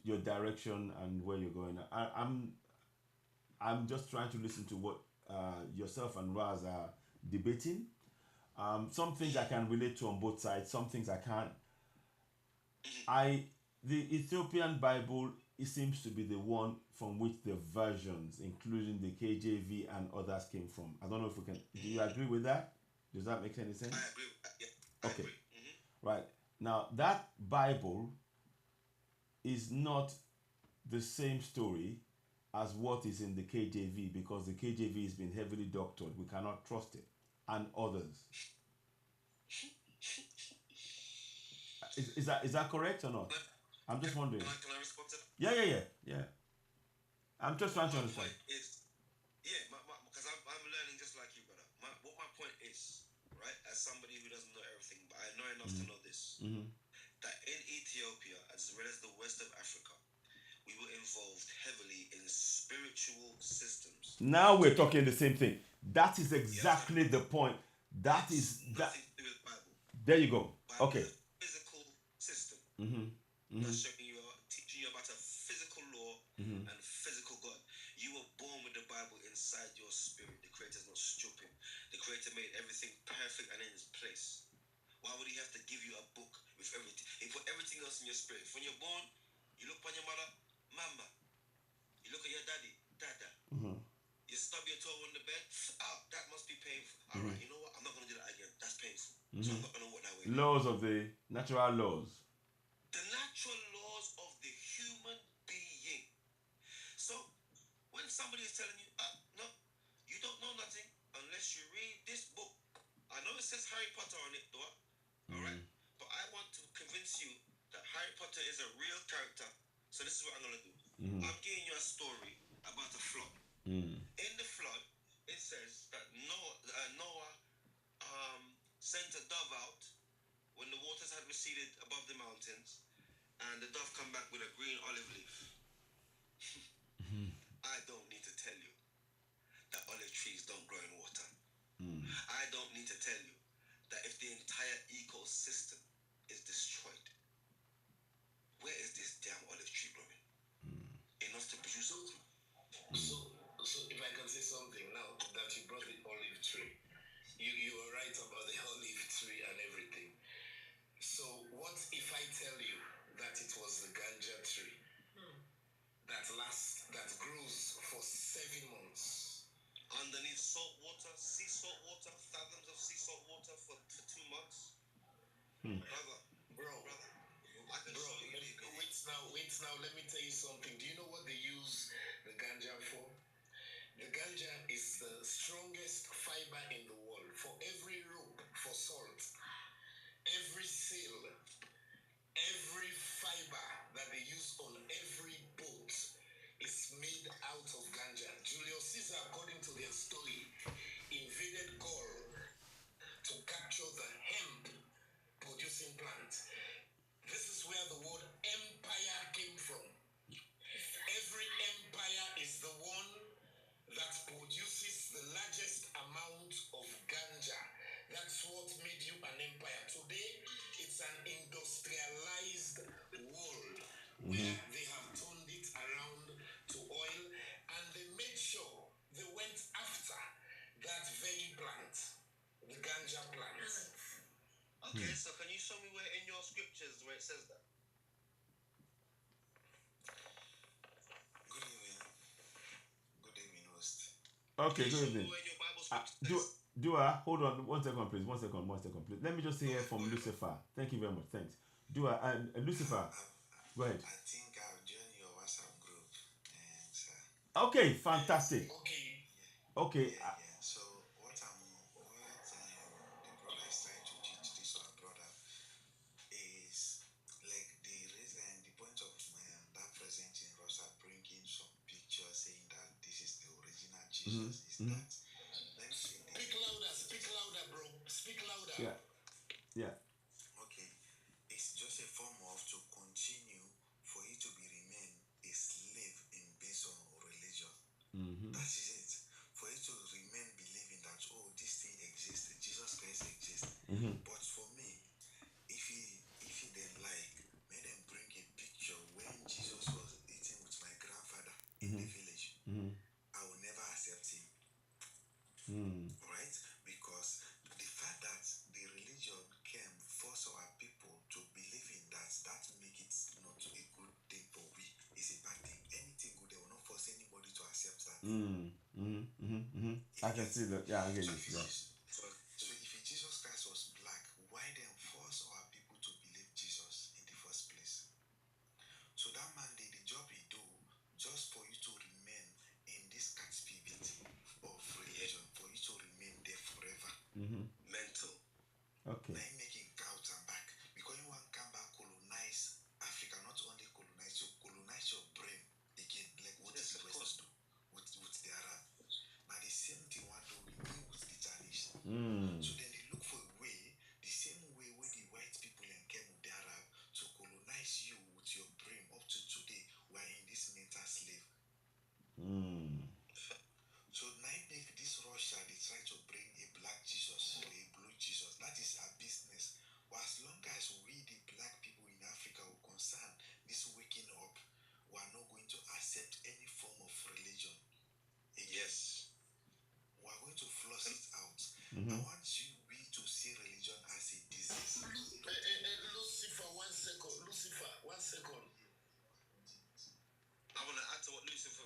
your direction and where you're going. I'm just trying to listen to what yourself and Raz are debating. Some things I can relate to on both sides. Some things I can't. The Ethiopian Bible, it seems to be the one from which the versions, including the KJV and others, came from. I don't know if we can. Do you agree with that? Does that make any sense? I agree. Yeah, okay. Right. Now, that Bible is not the same story as what is in the KJV, because the KJV has been heavily doctored. We cannot trust it. And others. Is that correct or not? I'm just wondering. Can I respond to that? Yeah. I'm just trying to understand. Because I'm learning just like you, brother. What my point is, right, as somebody who doesn't know everything, but I know enough to know this, that in Ethiopia, as well as the west of Africa, we were involved heavily in spiritual systems. Now we're talking the same thing. That is exactly the point. That is that. Nothing to do with Bible. There you go. Bible Okay. is a physical system. That's showing you and physical God. You were born with the Bible inside your spirit. The Creator's not stupid. The Creator made everything perfect and in its place. Why would he have to give you a book with everything? He put everything else in your spirit. When you're born, you look on your mother, mama. You look at your daddy, dada. You stub your toe on the bed, that must be painful. All right, you know what? I'm not going to do that again. That's painful. So I'm not going to walk that way. Laws of the natural laws. The natural laws of the human being. So when somebody is telling you, no, you don't know nothing unless you read this book. I know it says Harry Potter on it, though. All right? But I want to convince you that Harry Potter is a real character. So this is what I'm going to do. I'm giving you a story about a flood. In the flood, it says that Noah sent a dove out when the waters had receded above the mountains, and the dove come back with a green olive leaf. I don't need to tell you that olive trees don't grow in water. I don't need to tell you that if the entire ecosystem is destroyed, where is this damn olive tree growing? Enough to produce something. So if I can say something now that you brought the olive tree, you are right about the olive tree and everything. So what if I tell you that it was the ganja tree that grows for 7 months underneath salt water, sea salt water, fathoms of sea salt water for 2 months? Brother, I can show you. Wait now, let me tell you something. Do you know what they use the ganja for? The ganja is the strongest fiber in the world. For every rope for salt, every sail, every fiber that they use on every boat is made out of ganja. Julius Caesar, according to their story, invaded Gaul to capture the hemp producing plant. This is where the word empire came from. Every empire is the one that produces the largest amount of ganja. That's what made you an empire. Today, it's an industrialized world where they have turned it around to oil, and they made sure they went after that very plant, the ganja plant. Okay, so can you show me where in your scriptures where it says that? Good evening, host. Okay, Can you good show me evening. where in your Bible scriptures says? Hold on 1 second, please. 1 second, please. Let me just hear from Lucifer. Thank you very much. Thanks. Lucifer, go ahead. I think I'll join your WhatsApp group. Okay, fantastic. Okay. So what the brother is trying to teach this our brother is like the reason, the point of that presenting Rosa bringing some pictures saying that this is the original Jesus is that. Let me say this. Speak louder, bro. Speak louder. Yeah. Okay, it's just a form of to continue for you to remain a slave in based on religion. That is it. For you to remain believing that this thing exists, Jesus Christ exists. But for me, if he then like, may them bring a picture when Jesus was eating with my grandfather in the village. I will never accept him. Right? Because the fact that the religion came force our people to believe in that make it not a good thing for we. It's a bad thing. Anything good, they will not force anybody to accept that. I can see that. Yeah, I get you. So if Jesus Christ was black, why then force our people to believe Jesus in the first place? So that man did the job he do just for you to remain in this captivity of religion, for you to remain there forever. Mental. Okay. Now making out and back. Because you want to come back, colonize Africa, not only colonize your brain again, like what the West do with the Arab. Now the same thing what do we do with the Chinese.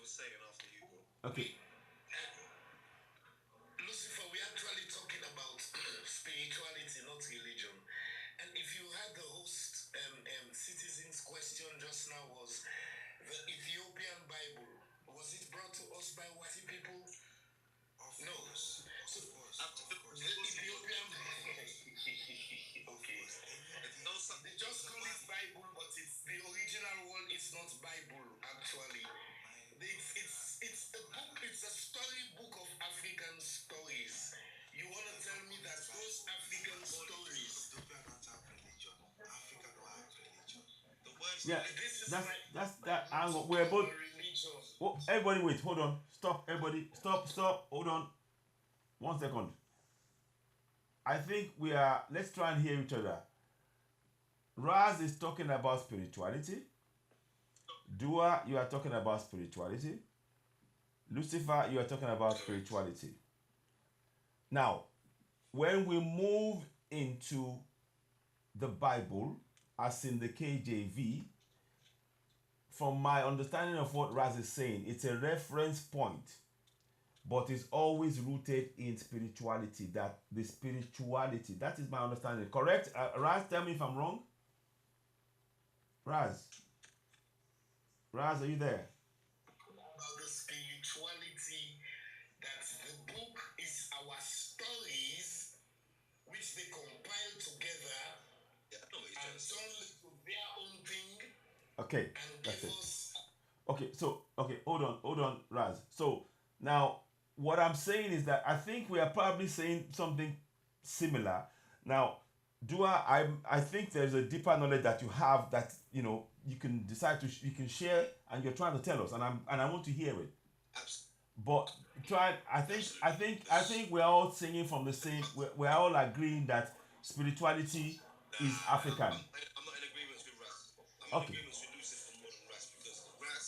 was saying after you, bro. Okay. Lucifer, we're actually talking about spirituality, not religion. And if you had the host citizen's question just now was the Ethiopian Bible, was it brought to us by white people? Of No. course. So, Of course. the Ethiopian okay. They just call it Bible, but it's the original one. It's not Bible actually. It's a book. It's a storybook of African stories. You want to tell me that those African stories? Ethiopia don't have religion. Africa don't have religion. The words. Yeah. This is That's that angle. We're both. religion. Oh, everybody, wait. Hold on. Stop. Everybody, stop. Hold on. 1 second. I think we are. Let's try and hear each other. Raz is talking about spirituality. Dua, you are talking about spirituality. Lucifer, you are talking about spirituality. Now, when we move into the Bible, as in the KJV, from my understanding of what Raz is saying, it's a reference point, but it's always rooted in spirituality. That is my understanding. Correct? Raz, tell me if I'm wrong. Raz, are you there? About the spirituality, that the book is our stories, which they compile together Yeah, I know what he's trying and to say. turn into their own thing Okay, and that's give it. us. Okay, hold on, Raz. So now what I'm saying is that I think we are probably saying something similar. Now, Dua, I think there's a deeper knowledge that you have that you can decide to you can share, and you're trying to tell us, and I want to hear it. Absolutely. But I think we're all singing from the same. We're all agreeing that spirituality is African. I'm not in agreement with Ras. I'm Okay. in agreement with Lucifer more than Ras, because Ras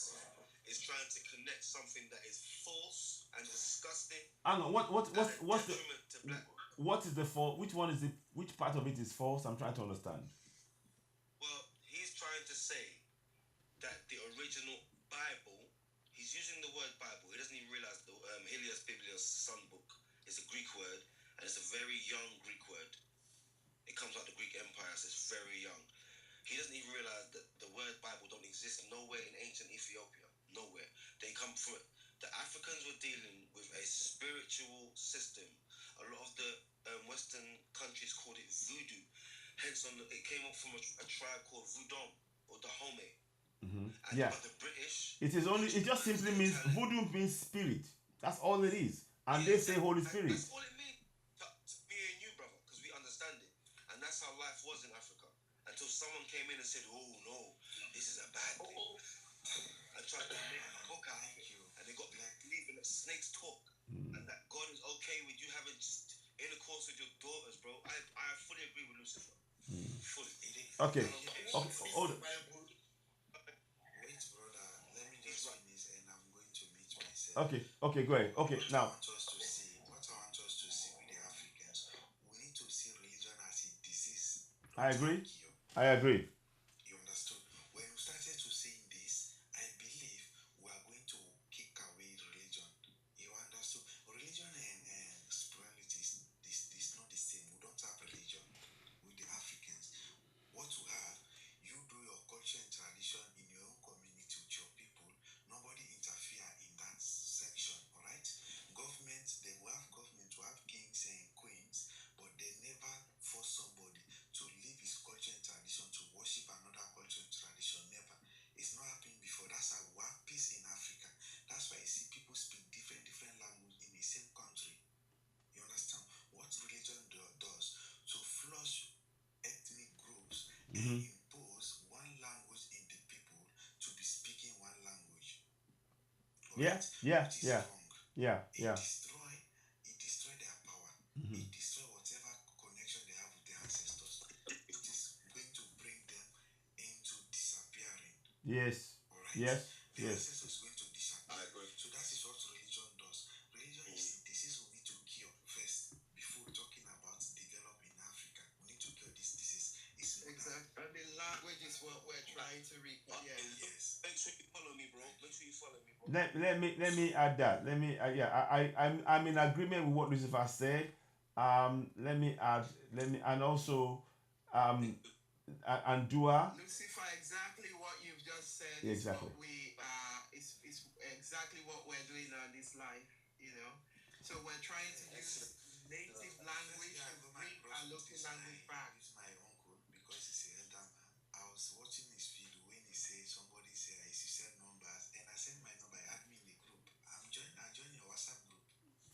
is trying to connect something that is false and disgusting. Hang on, what's the detriment to black. what is the false? Which one is it? Which part of it is false? I'm trying to understand. Well, he's trying to say that the original Bible, he's using the word Bible. He doesn't even realize the Helios Biblios Son book is a Greek word, and it's a very young Greek word. It comes out of the Greek Empire, so it's very young. He doesn't even realize that the word Bible don't exist nowhere in ancient Ethiopia. Nowhere. They come from it. The Africans were dealing with a spiritual system. A lot of the Western countries called it voodoo. Hence, it came up from a tribe called Voodoo or Dahomey. Mm-hmm. And Yeah. the British. It just simply means voodoo means spirit. That's all it is. And they say Holy Spirit. That's all it means. To me and you, brother, because we understand it. And that's how life was in Africa. Until someone came in and said, oh no, this is a bad thing. And tried to make a book out of it. And they got believing that snakes talk. And that God is okay with you having intercourse with your daughters, bro. I fully agree with Lucifer. Fully. Okay. Hold on. Wait, brother. Let me just finish and I'm going to meet myself. Okay, go ahead. Okay, now. What I want us to see with the Africans, we need to see religion as a disease. I agree. You understood? When we started to see this, I believe we are going to kick away religion. You understood? Religion and spirituality is not the same. We don't have religion with the Africans. What we have, you do your culture and tradition in your own community with your people. Nobody interfere in that section, all right? Government, they will have kings and queens, but they never force somebody to leave his culture and tradition to worship another culture and tradition. Never. It's not happening before. That's how we have peace in Africa. That's why you see people speak different languages in the same country. You understand? What religion does to flush ethnic groups and impose one language in the people to be speaking one language. Yeah. Which is wrong. Yeah. It destroy their power. It destroy whatever connection they have with their ancestors. It is going to bring them into disappearing. Yes. Alright? Yes. The Yes. ancestors is going to disappear. So that is what religion does. Religion is a disease we need to cure first before talking about develop in Africa. We need to cure this disease. It's Exactly. And the language is what we're trying to recreate. Yes. Make sure you follow me, bro. let me add that. Let me I'm in agreement with what Lucifer said. Let me add. Let me and also um and Dua. Lucifer, exactly what you've just said Yeah, is exactly. what we is exactly what we're doing on this life, you know. So we're trying to use native language to bring our local language back. My uncle, because he's an elder man, I was watching his video when he said somebody said he send numbers, and I sent my number. I add me in the group. I joined your WhatsApp group.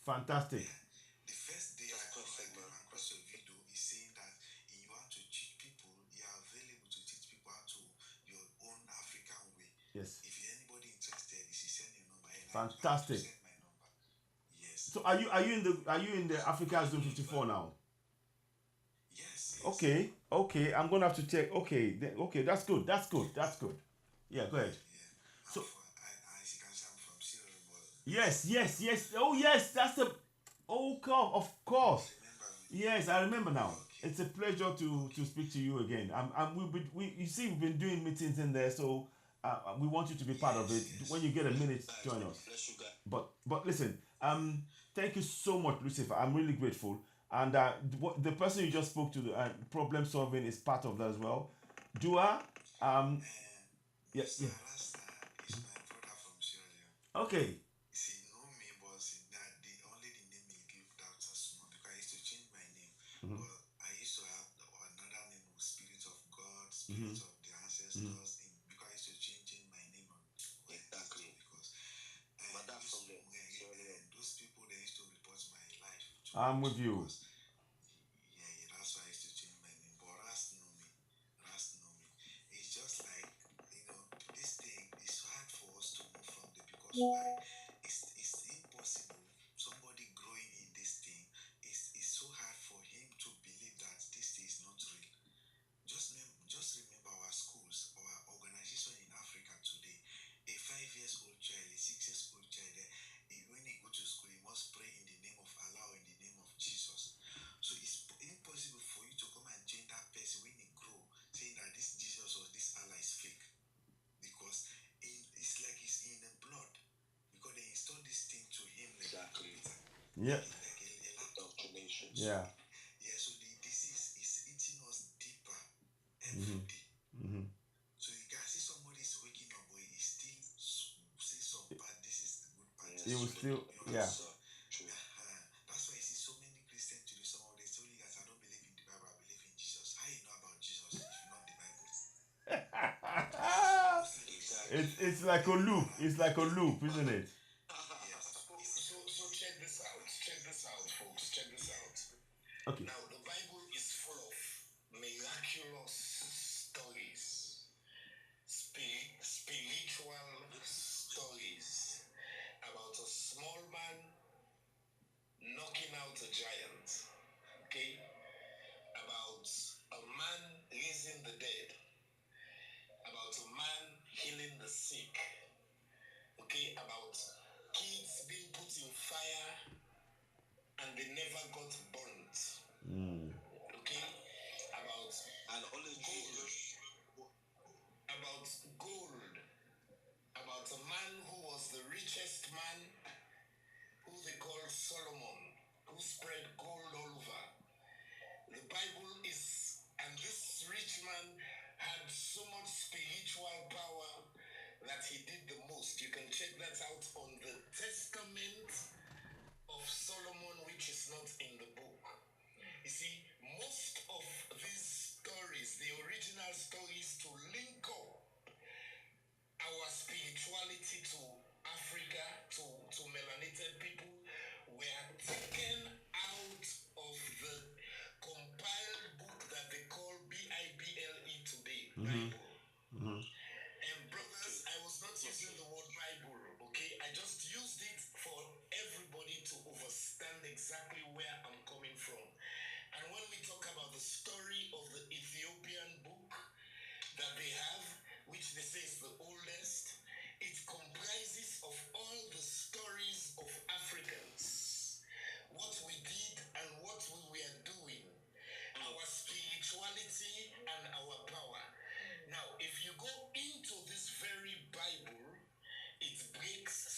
Fantastic. Yeah. The first day I came across your video, is saying that you want to teach people, you are available to teach people how to your own African way. Yes. If anybody interested, you should send your number. And Fantastic. I send my number. Yes. So are you in the Africa Zone 54 now? Yes. Okay. I'm gonna have to check. Okay. Okay. That's good. Yeah. Go ahead. Yeah. So As you can see, I'm from Sierra Leone. yes. Oh yes. That's the. Oh, of course. Yes, I remember now. It's a pleasure to speak to you again. You see, we've been doing meetings in there, so we want you to be part of it. When you get a minute, join us. But listen, thank you so much, Lucifer. I'm really grateful. And the person you just spoke to, problem solving is part of that as well. Dua, yes, yeah. Rasta is my brother from Sierra Leone. Okay. He know me, but that the only the name he gave that was small because I used to change my name. But I used to have another name with Spirit of God, Spirit of the Ancestors, because I used to change my name on exactly because but that's from them. Those people they used to report my life. I'm with you. Yeah, that's why I used to change my name. But Rast know me. It's just like this thing is hard for us to move from the because why? It's impossible. Somebody growing in this thing it's so hard for him to believe that this thing is not real. Just remember our schools, our organization in Africa today. A 5 years old child, a 6 years old child, when he go to school, he must pray in the name of Allah or in the name of Jesus. So it's impossible for you to come and join that person when he grow, saying that this Jesus or this Allah is fake. Because it's like it's in the blood. Because they install this thing to him like exactly. Yeah. Like a laptop. Yeah. Yeah, so the disease is eating us deeper every day. So you can see somebody is waking up, but he still say some part. This is the good part. He was still, yeah. That's why you see so many Christians today. Some of them tell you guys, I don't believe in the Bible, I believe in Jesus. How you know about Jesus if you not the Bible? It's like a loop. It's like a loop, isn't it? So check this out, folks. Check this out. Okay. Now the Bible is full of miraculous stories, spiritual stories about a small man knocking out a giant. Okay, about a man raising the dead, about a man healing the sick. Okay, about kids being put in fire and they never got burnt. Okay, about gold, about a man who was the richest man, who they call Solomon, who spread gold all over. The Bible is, and this rich man had so much spiritual power that he did the most. You can check that out on the Testament of Solomon, which is not in the book. You see, most of these stories, the original stories to link up our spirituality to Africa, to melanated people, were taken out of the compiled book that they call Bible today, Bible. And brothers, I was not using the word Bible, okay? I just used it for everybody to understand exactly where I'm coming from. And when we talk about the story of the Ethiopian book that they have, which they say is the oldest, it comprises of all the stories of Africans, what we did and what we were doing, our spirituality and our power. Now, if you go into this very Bible, it breaks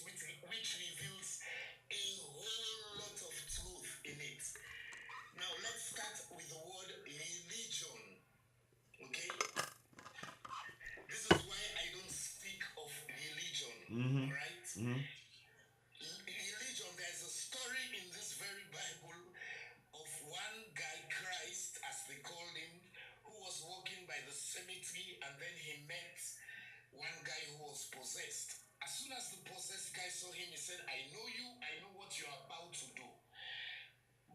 verse which reveals a whole lot of truth in it. Now let's start with the word religion. Okay? This is why I don't speak of religion, right? Religion, there's a story in this very Bible of one guy, Christ, as they called him, who was walking by the cemetery, and then he met one guy who was possessed. As soon as the possessed guy saw him, he said, I know you, I know what you're about to do.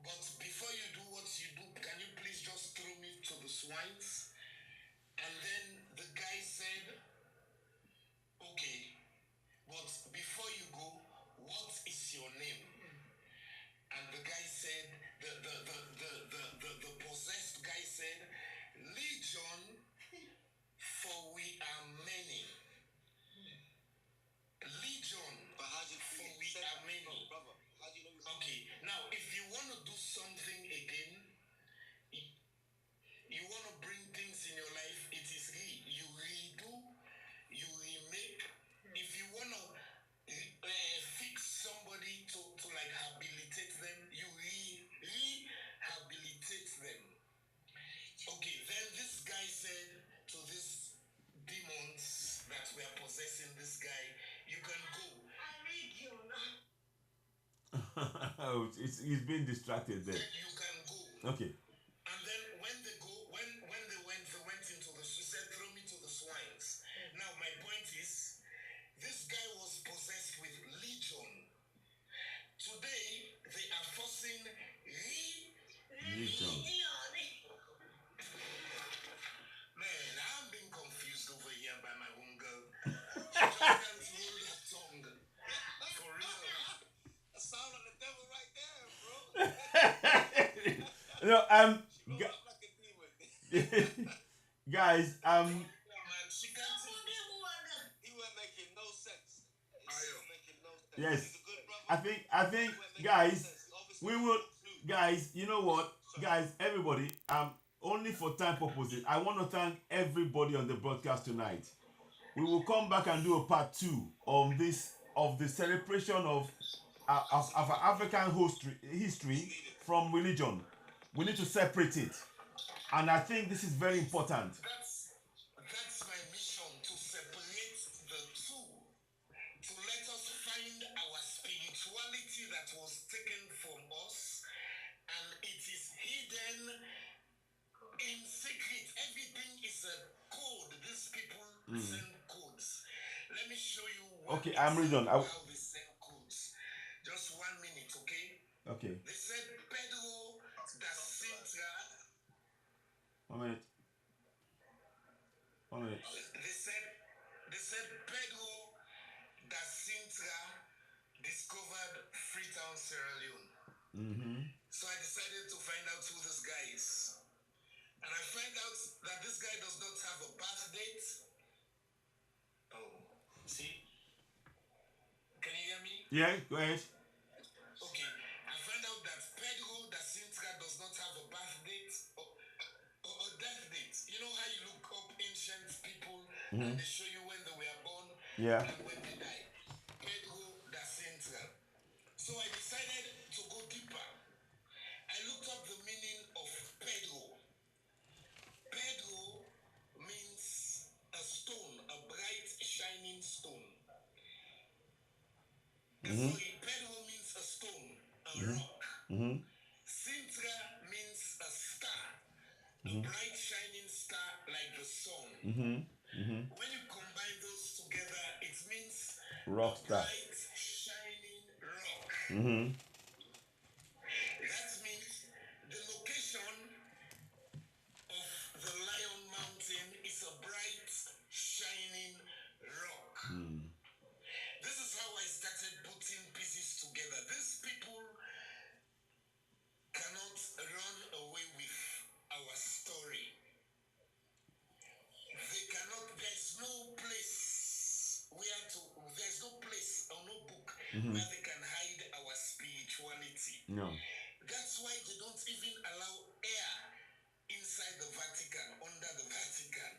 But before you do what you do, can you please just throw me to the swines? And then the guy said, okay, but before you go, what is your name? And the guy said, the possessed guy said, Legion, for we are many. Legion, But how do you for we are many. brother? How do you know? Okay, now if you want to do something again, you want to bring things in your life, it is you redo, you remake. If you want to fix somebody to like habilitate them, you rehabilitate them. Okay, then this guy said to these demons that were possessing this guy, you can go. I need you now. He's been distracted there. You can go. Okay. And then when they went into the, she said, throw me to the swines. Now my point is, this guy was possessed with legion. Today they are forcing Legion. Man, I'm being confused over here by my own girl. She just can't hold her tongue. For real. That sound like the devil right there, bro. No, She rolled up like a demon. guys, Man, she can't He wasn't making no sense. He wasn't making no sense. Yes. He's a good brother. I think, guys, we will, guys. You know what, guys, everybody. Only for time purposes, I want to thank everybody on the broadcast tonight. We will come back and do a part 2 of the celebration of African history from religion. We need to separate it, and I think this is very important. That's my mission, to separate the two, to let us find our spirituality that was taken from us, and it is hidden in secret. Everything is a code. These people send codes. Let me show you Okay, I'm ready. how they send codes. Just 1 minute, okay? Okay. They said Pedro da Sintra. 1 minute. 1 minute. They said Pedro da Sintra discovered Freetown, Sierra Leone. So I decided to find out who this guy is. And I find out that this guy does not have a birth date. Oh, see? Can you hear me? Yeah, go ahead. Okay. I found out that Pedro da Sintra does not have a birth date or a death date. You know how you look up ancient people and they show you when they were born Yeah. and when they died? Pedro da Sintra. So I decided to go deeper. I looked up the meaning of Pedro. Pedro means a stone, a bright, shining stone. Sorry, Pedro means a stone, a rock. Sintra means a star, a bright, shining star like the sun. When you combine those together, it means Rock a star. bright, shining rock. That means the location of the Lion Mountain is a bright, shining rock. This is how I started putting pieces together. These people cannot run away with our story. They cannot, there's no place or no book where they can hide our spirituality. No. That's why they don't even allow air inside the Vatican, under the Vatican.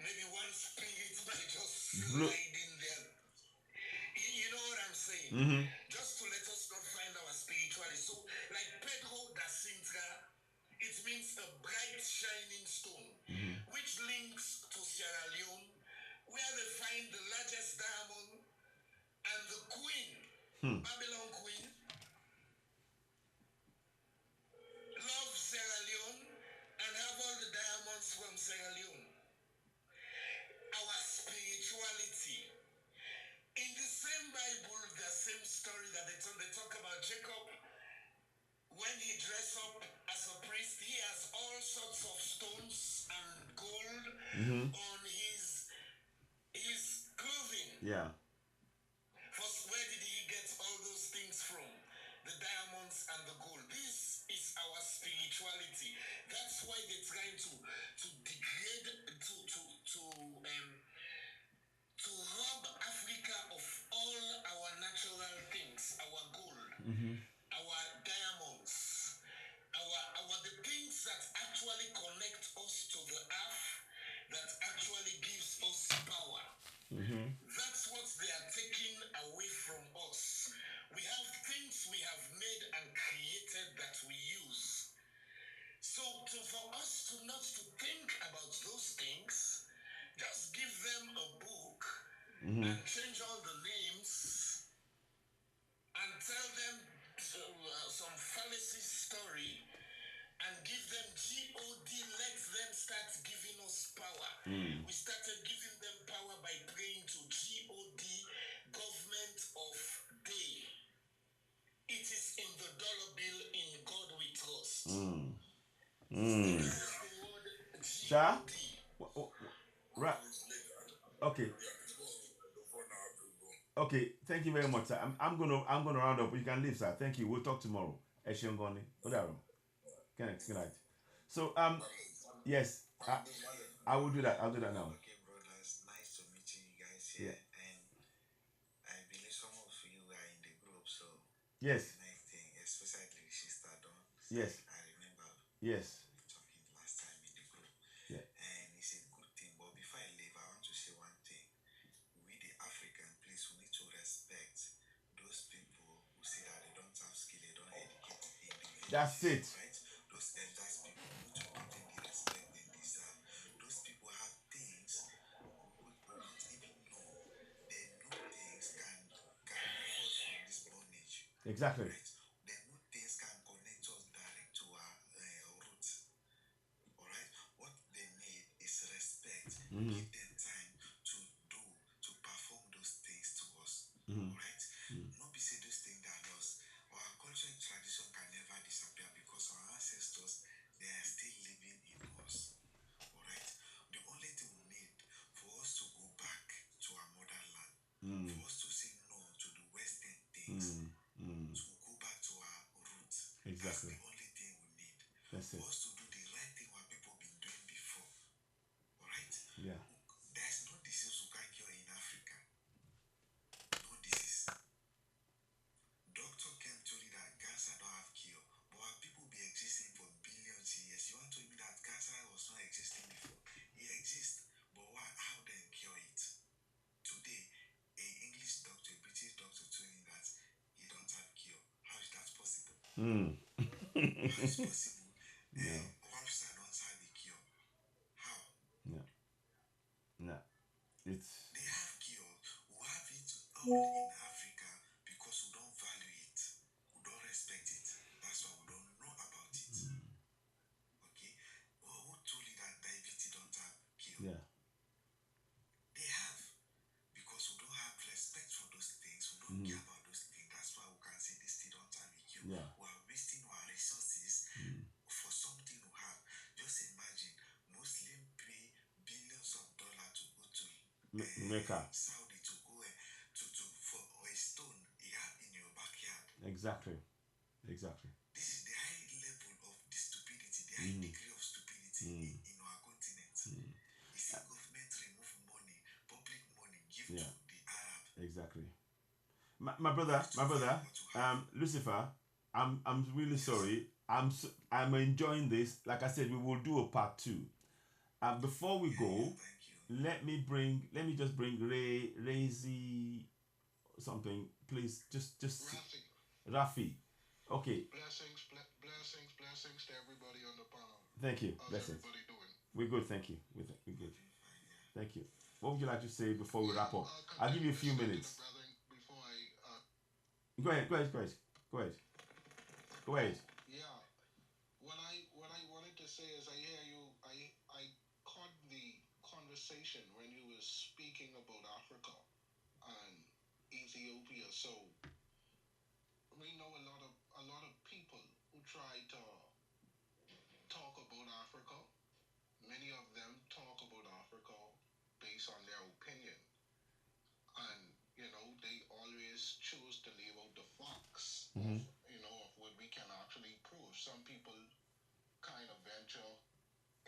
Maybe one spirit might just slide in there. You know Babylon Queen, love Sierra Leone, and have all the diamonds from Sierra Leone. Our spirituality. In the same Bible, the same story that they talk about Jacob. When he dressed up as a priest, he has all sorts of stones and gold on his clothing. Yeah. Where did he get all those things from? The diamonds and the gold. This is our spirituality. That's why they're trying to degrade, to rob Africa of all our natural things, our gold, our diamonds, the things that actually connect us to the earth, that actually gives us power. That's what they are taking away from us. We have things we have made and created that we use. So for us not to think about those things, just give them a book and change all the names and tell them some fallacy story and give them God, let them start giving us power. We started giving them power by praying to God, government of day. It is in the dollar bill, in God we trust. Sir? Right. Okay. Okay, thank you very much, sir. I'm gonna round up. You can leave, sir. Thank you. We'll talk tomorrow. Eshiongoni. Odaro. Good night. So yes, I will do that. I'll do that now. Okay, brothers. Nice to meet you guys here. Yeah. And I believe some of you are in the group, so Yes. nice thing, especially Sister Dawn. Yes. I remember Yes. talking last time in the group. Yeah. And it's a good thing. But before I leave, I want to say one thing. We the African, please, we need to respect those people who say that they don't have skill, they don't educate individuals. That's it. Right? Those elders people, we need to give them the respect they deserve. Those people have things we don't even know. They know things can move us from this bondage. Exactly. Right? They know things can connect us direct to our roots. Alright? What they need is respect. Give them time to perform those things to us. Alright? Not be say those things that are lost. Our culture and tradition can never disappear because our ancestors, they are still living in us. Alright? The only thing we need for us to go back to our motherland, for us to say no to the Western things, to go back to our roots. Exactly. That's the only thing we need. That's it. For us to do the right thing what people been doing before. Alright? Yeah. There's no disease we can cure in Africa. No disease. Doctor can tell you that cancer don't have cure, but our people be existing for billions of years. You want to tell me that cancer was not existing before? It exists, but how they cure it? Today, a English doctor, a British doctor told me that he don't have cure. How is that possible? How is possible? Officer don't have the cure. How? No. It's They have cure. We have it only in Africa because we don't value it. We don't respect it. That's why we don't know about it. Okay? Well, who told you that diabetes don't have cure? yeah. They have. Because we don't have respect for those things. We don't care about those things. That's why we can say this thing don't have a cure. Yeah. We are wasting our resources for something we have. Just imagine Muslim pay billions of dollars to go to Mecca. Saudi to go for a stone you have in your backyard. Exactly. This is the high level of the stupidity, the high degree of stupidity in our continent. You see, government remove money, public money, give to the Arab. Exactly. My brother, Lucifer, I'm really sorry. I'm enjoying this. Like I said, we will do a part 2. Before we go, Thank you. let me just bring Razy something, please. Just Rafi. Okay. Blessings to everybody on the panel. Thank you. How's Blessings. everybody doing? We're good, thank you. We're good. Thank you. What would you like to say before we wrap up? I'll give you a few minutes. Before I Go ahead. Yeah. What I wanted to say is I hear you. I caught the conversation when you were speaking about Africa and Ethiopia. So we know a lot of people who try to talk about Africa. Many of them talk about Africa based on their opinion, and they always choose to leave out the facts of of what we can actually prove. Some people kind of venture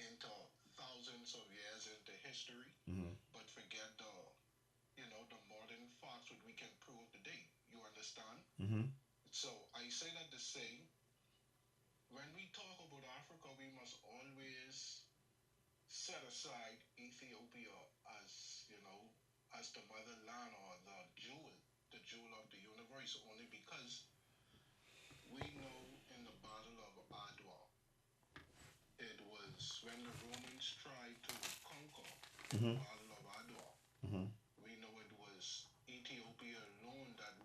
into thousands of years into history, but forget the modern facts what we can prove today. You understand? So I say that to say, when we talk about Africa, we must always set aside Ethiopia as as the motherland or the jewel of the universe, only because we know in the Battle of Adwa, it was when the Romans tried to conquer the Battle of Adwa. We know it was Ethiopia alone that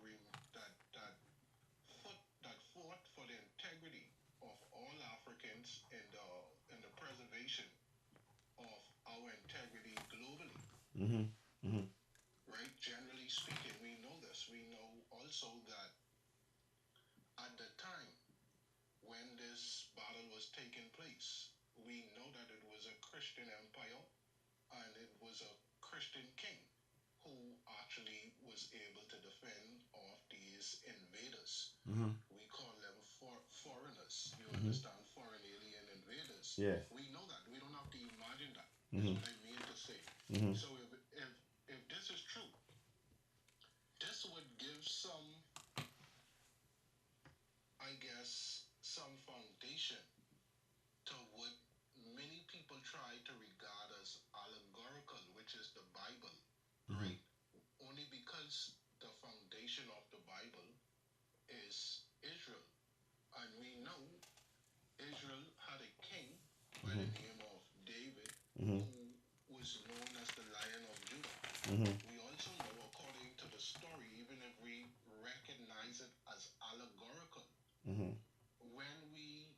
fought for the integrity of all Africans in the preservation of our integrity globally. Right? Generally speaking, we know this. We know also that at the time when this battle was taking place, we know that it was a Christian empire and it was a Christian king who actually was able to defend off these invaders. We call them foreigners. You understand? Foreign alien invaders. Yes. We know that. We don't have to imagine that. That's what I mean to say. So if this is true, this would give some, I guess, some foundation to what many people try to regard as allegorical, which is the Bible, right? Only because the foundation of the Bible is Israel. And we know Israel had a king by the name of David, who was known as the Lion of Judah. We also know, according to the story, even if we recognize it as allegorical, when we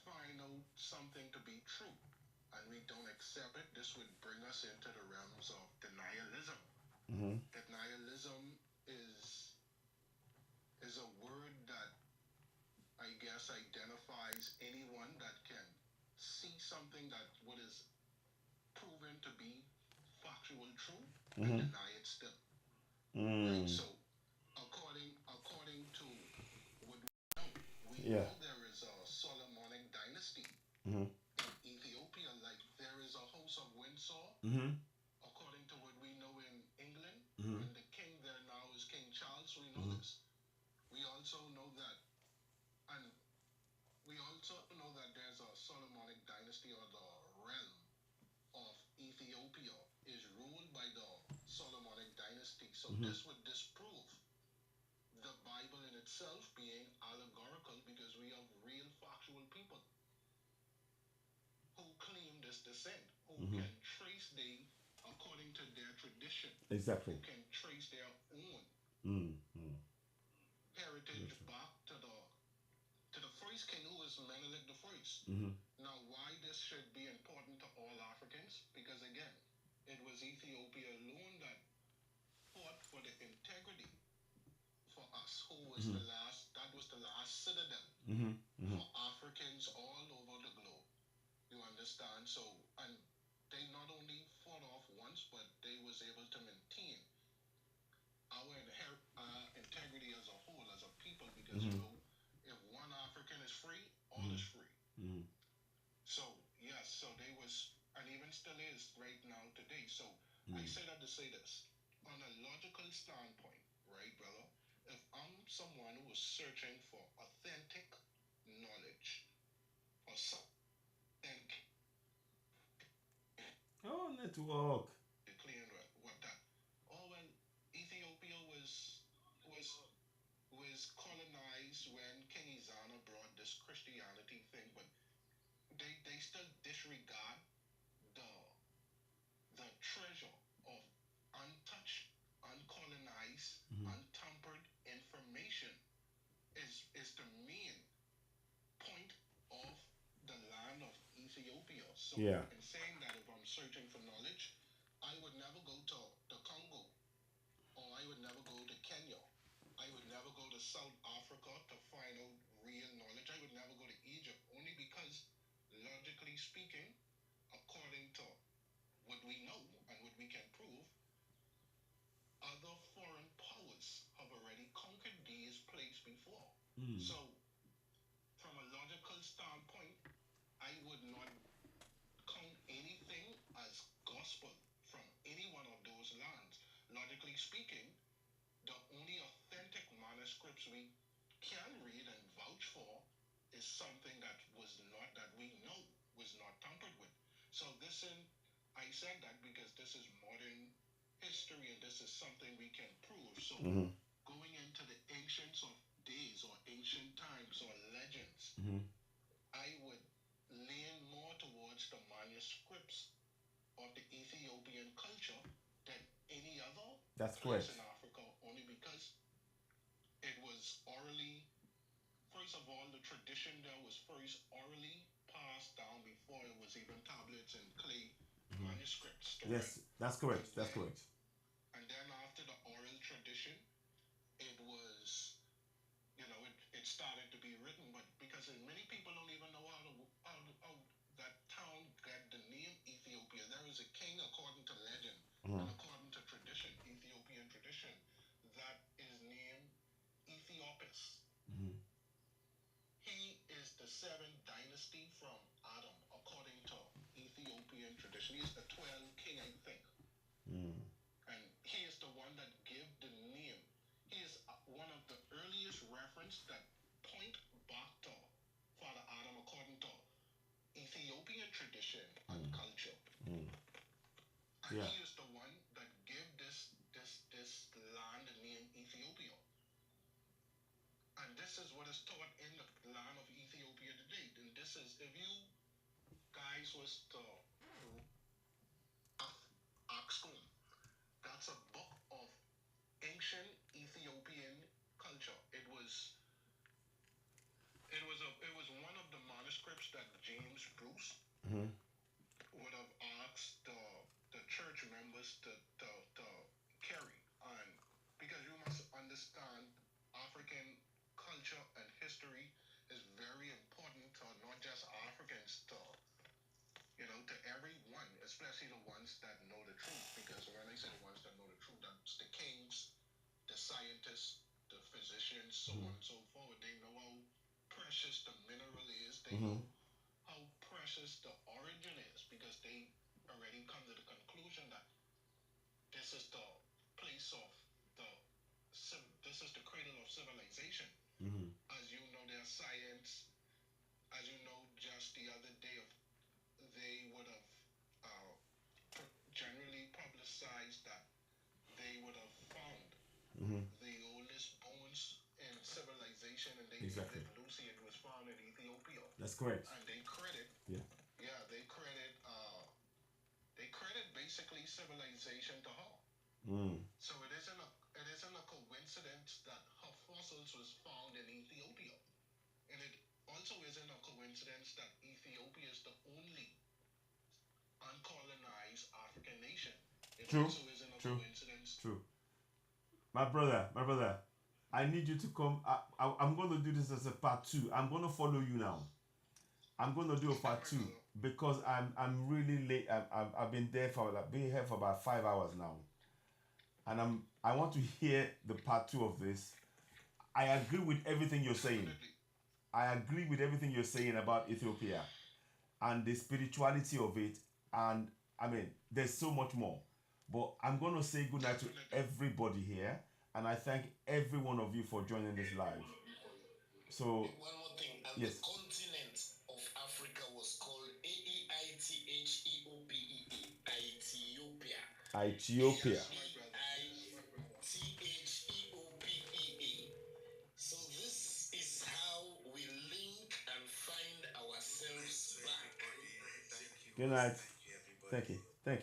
find out something to be true and we don't accept it, this would bring us into the realms of denialism. Denialism is a word that I guess identifies anyone that can see something that what is proven to be factual true and deny it still. Right? So according to what we know there is a Solomonic dynasty in Ethiopia, like there is a house of Windsor. According to what we know in England, and the king there now is King Charles. We know this. We also know that, and we also know that there's a Solomonic dynasty, or the realm of Ethiopia is ruled by the Solomonic dynasty. So this would disprove the Bible in itself being allegorical, because we have real factual people who claim this descent, who can trace according to their tradition. Exactly. Who can trace their own heritage back to the first king, who was Menelik the First. Now, why this should be important to all Africans? Because again, it was Ethiopia alone that fought for the integrity for us, who was the last. That was the last citadel for Africans all over the globe. You understand? So, and they not only fought off once, but they was able to maintain our integrity as a whole, as a people, because if one African is free, all is free. So yes, so they was, and even still is right now today. So I say that to say this, on a logical standpoint, right, brother? If I'm someone who is searching for authentic knowledge or something, Network. clear what that. Oh well, Ethiopia was colonized when King Izana brought this Christianity thing, but they still disregard the treasure of untouched, uncolonized, untampered information the main point of the land of Ethiopia. So Yeah. in saying that, if I'm searching for knowledge, I would never go to the Congo, or I would never go to Kenya. I would never go to South Africa to find out real knowledge. I would never go to Egypt, only because, logically speaking, according to what we know and what we can prove, other foreign powers have already conquered these places before. So, from a logical standpoint, I would not count anything as gospel from any one of those lands. Logically speaking, the only authentic manuscripts we can read and vouch for is something that we know was not tampered with. So I said that because this is modern history and this is something we can prove. So going into the ancients of days or ancient times or legends, I would lean more towards the manuscripts of the Ethiopian culture than any other That's place correct. in Africa, only because it was orally, first of all, the tradition there was first orally passed down before it was even tablets and clay manuscripts. Yes, that's correct. That's correct. And then after the oral tradition, it was, it started to be written, but because many people don't even know how that town got the name Ethiopia. There is a king, according to legend and according to tradition, Ethiopian tradition, that is named Ethiopis. He is the seventh dynasty from Adam, according to Ethiopian tradition. He is the 12th king, I think. And he is the one that gave the name. He is one of the earliest reference that point back to Father Adam, according to Ethiopian tradition and culture. And he is the one that gave this land the name Ethiopia. And this is what is taught in the land of Ethiopia today. And this is, if you guys was to Aksum, that's a book of ancient Ethiopian culture. It was one of the manuscripts that James Bruce would have asked the church members to carry. And because you must understand, African culture and history is very important to not just Africans, to everyone, especially the ones that know the truth. Because when I say the ones that know the truth, that's the kings, the scientists, the physicians, so on and so forth. They know how precious the mineral is. They know how precious the origin is, because they already come to the conclusion that this is the place of this is the cradle of civilization. As you know, their science, as you know, just the other day, they would have generally publicized that they would have found the oldest bones in civilization, and they Exactly. named it Lucy. It was found in Ethiopia. That's correct. And they credit, they credit basically civilization to her. So it isn't a coincidence that her fossils was found in Ethiopia, and it also isn't a coincidence that Ethiopia is the only uncolonized African nation. It True. also isn't a coincidence. True. My brother, I need you to come. I'm going to do this as a part 2. I'm going to follow you now. I'm going to do a part 2 because I'm really late. I've been here for about 5 hours now, and I want to hear the part 2 of this. I agree with everything you're saying. I agree with everything you're saying about Ethiopia and the spirituality of it, and I mean, there's so much more. But I'm going to say goodnight to everybody here, and I thank every one of you for joining this live. So, One more thing, and yes. the continent of Africa was called Aetheopeia. Ethiopia. Aetheopeia. So this is how we link and find ourselves back. Good night. Thank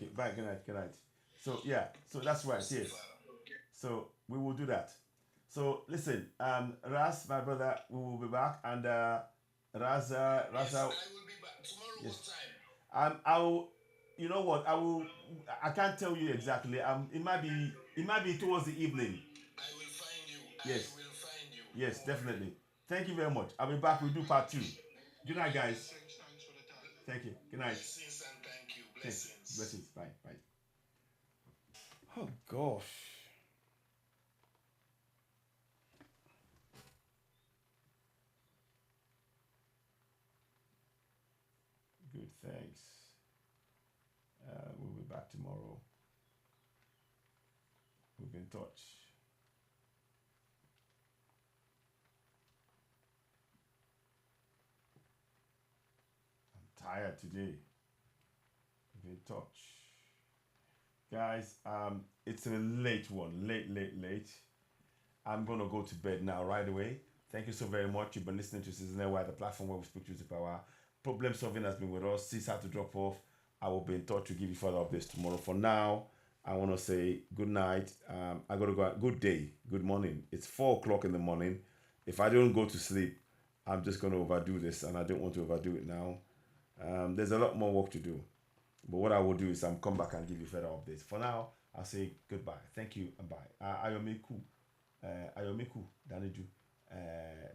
you. Bye. Good night. So yeah, so that's right. Yes. So we will do that. So listen, Raz, my brother, we will be back, and Raza, Yes, Raza, I will be back tomorrow. yes. What time? I will. You know what? I will. I can't tell you exactly. It might be. It might be towards the evening. I will find you. Yes. I will find you. Yes, definitely. Thank you very much. I'll be back. We'll do part 2. Good night, guys. Thanks for the time. Thank you. Good night. Blessings and thank you. Thanks. Blessings. Blessings. Bye. Bye. Oh gosh. Good. Thanks. We'll be back tomorrow. We'll be in touch. I'm tired today. We'll be in touch. Guys, it's a late one. Late. I'm gonna go to bed now right away. Thank you so very much. You've been listening to Season Why, the platform where we speak truth to power. Problem solving has been with us. Sis had to drop off. I will be in touch to give you further updates tomorrow. For now, I want to say good night. I gotta go. Good day. Good morning. It's 4 o'clock in the morning. If I don't go to sleep, I'm just gonna overdo this, and I don't want to overdo it now. There's a lot more work to do. But what I will do is come back and give you further updates. For now, I'll say goodbye. Thank you and bye. Ayomiku, Daniju,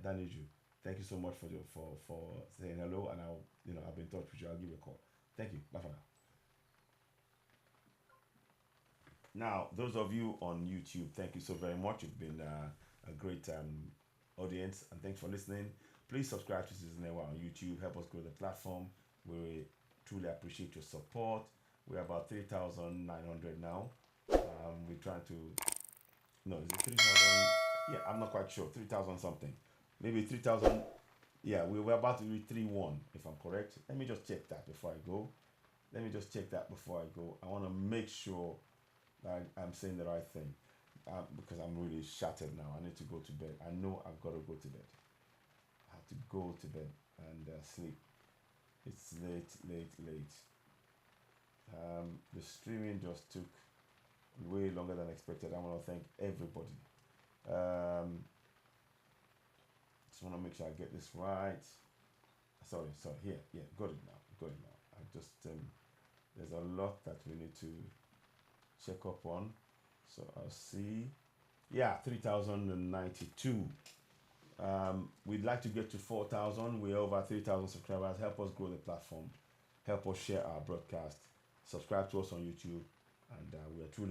Daniju. Thank you so much for saying hello, and I'll be in touch with you. I'll give you a call. Thank you. Bye for now. Now, those of you on YouTube, thank you so very much. You've been a great audience, and thanks for listening. Please subscribe to Season Ewa on YouTube. Help us grow the platform. We truly appreciate your support. We're about 3,900 now. We're trying to. No, is it 3,000? Yeah, I'm not quite sure. 3,000 something. Maybe 3,000. Yeah, we were about to reach 3,1, if I'm correct. Let me just check that before I go. I want to make sure that I'm saying the right thing, because I'm really shattered now. I need to go to bed. I know I've got to go to bed. I have to go to bed and sleep. It's late. The streaming just took way longer than expected. I want to thank everybody. Just want to make sure I get this right. Sorry. Here, got it now. I just there's a lot that we need to check up on. So I'll see. Yeah, 3,092. We'd like to get to 4,000. We're over 3,000 subscribers. Help us grow the platform. Help us share our broadcast. Subscribe to us on YouTube, and we are truly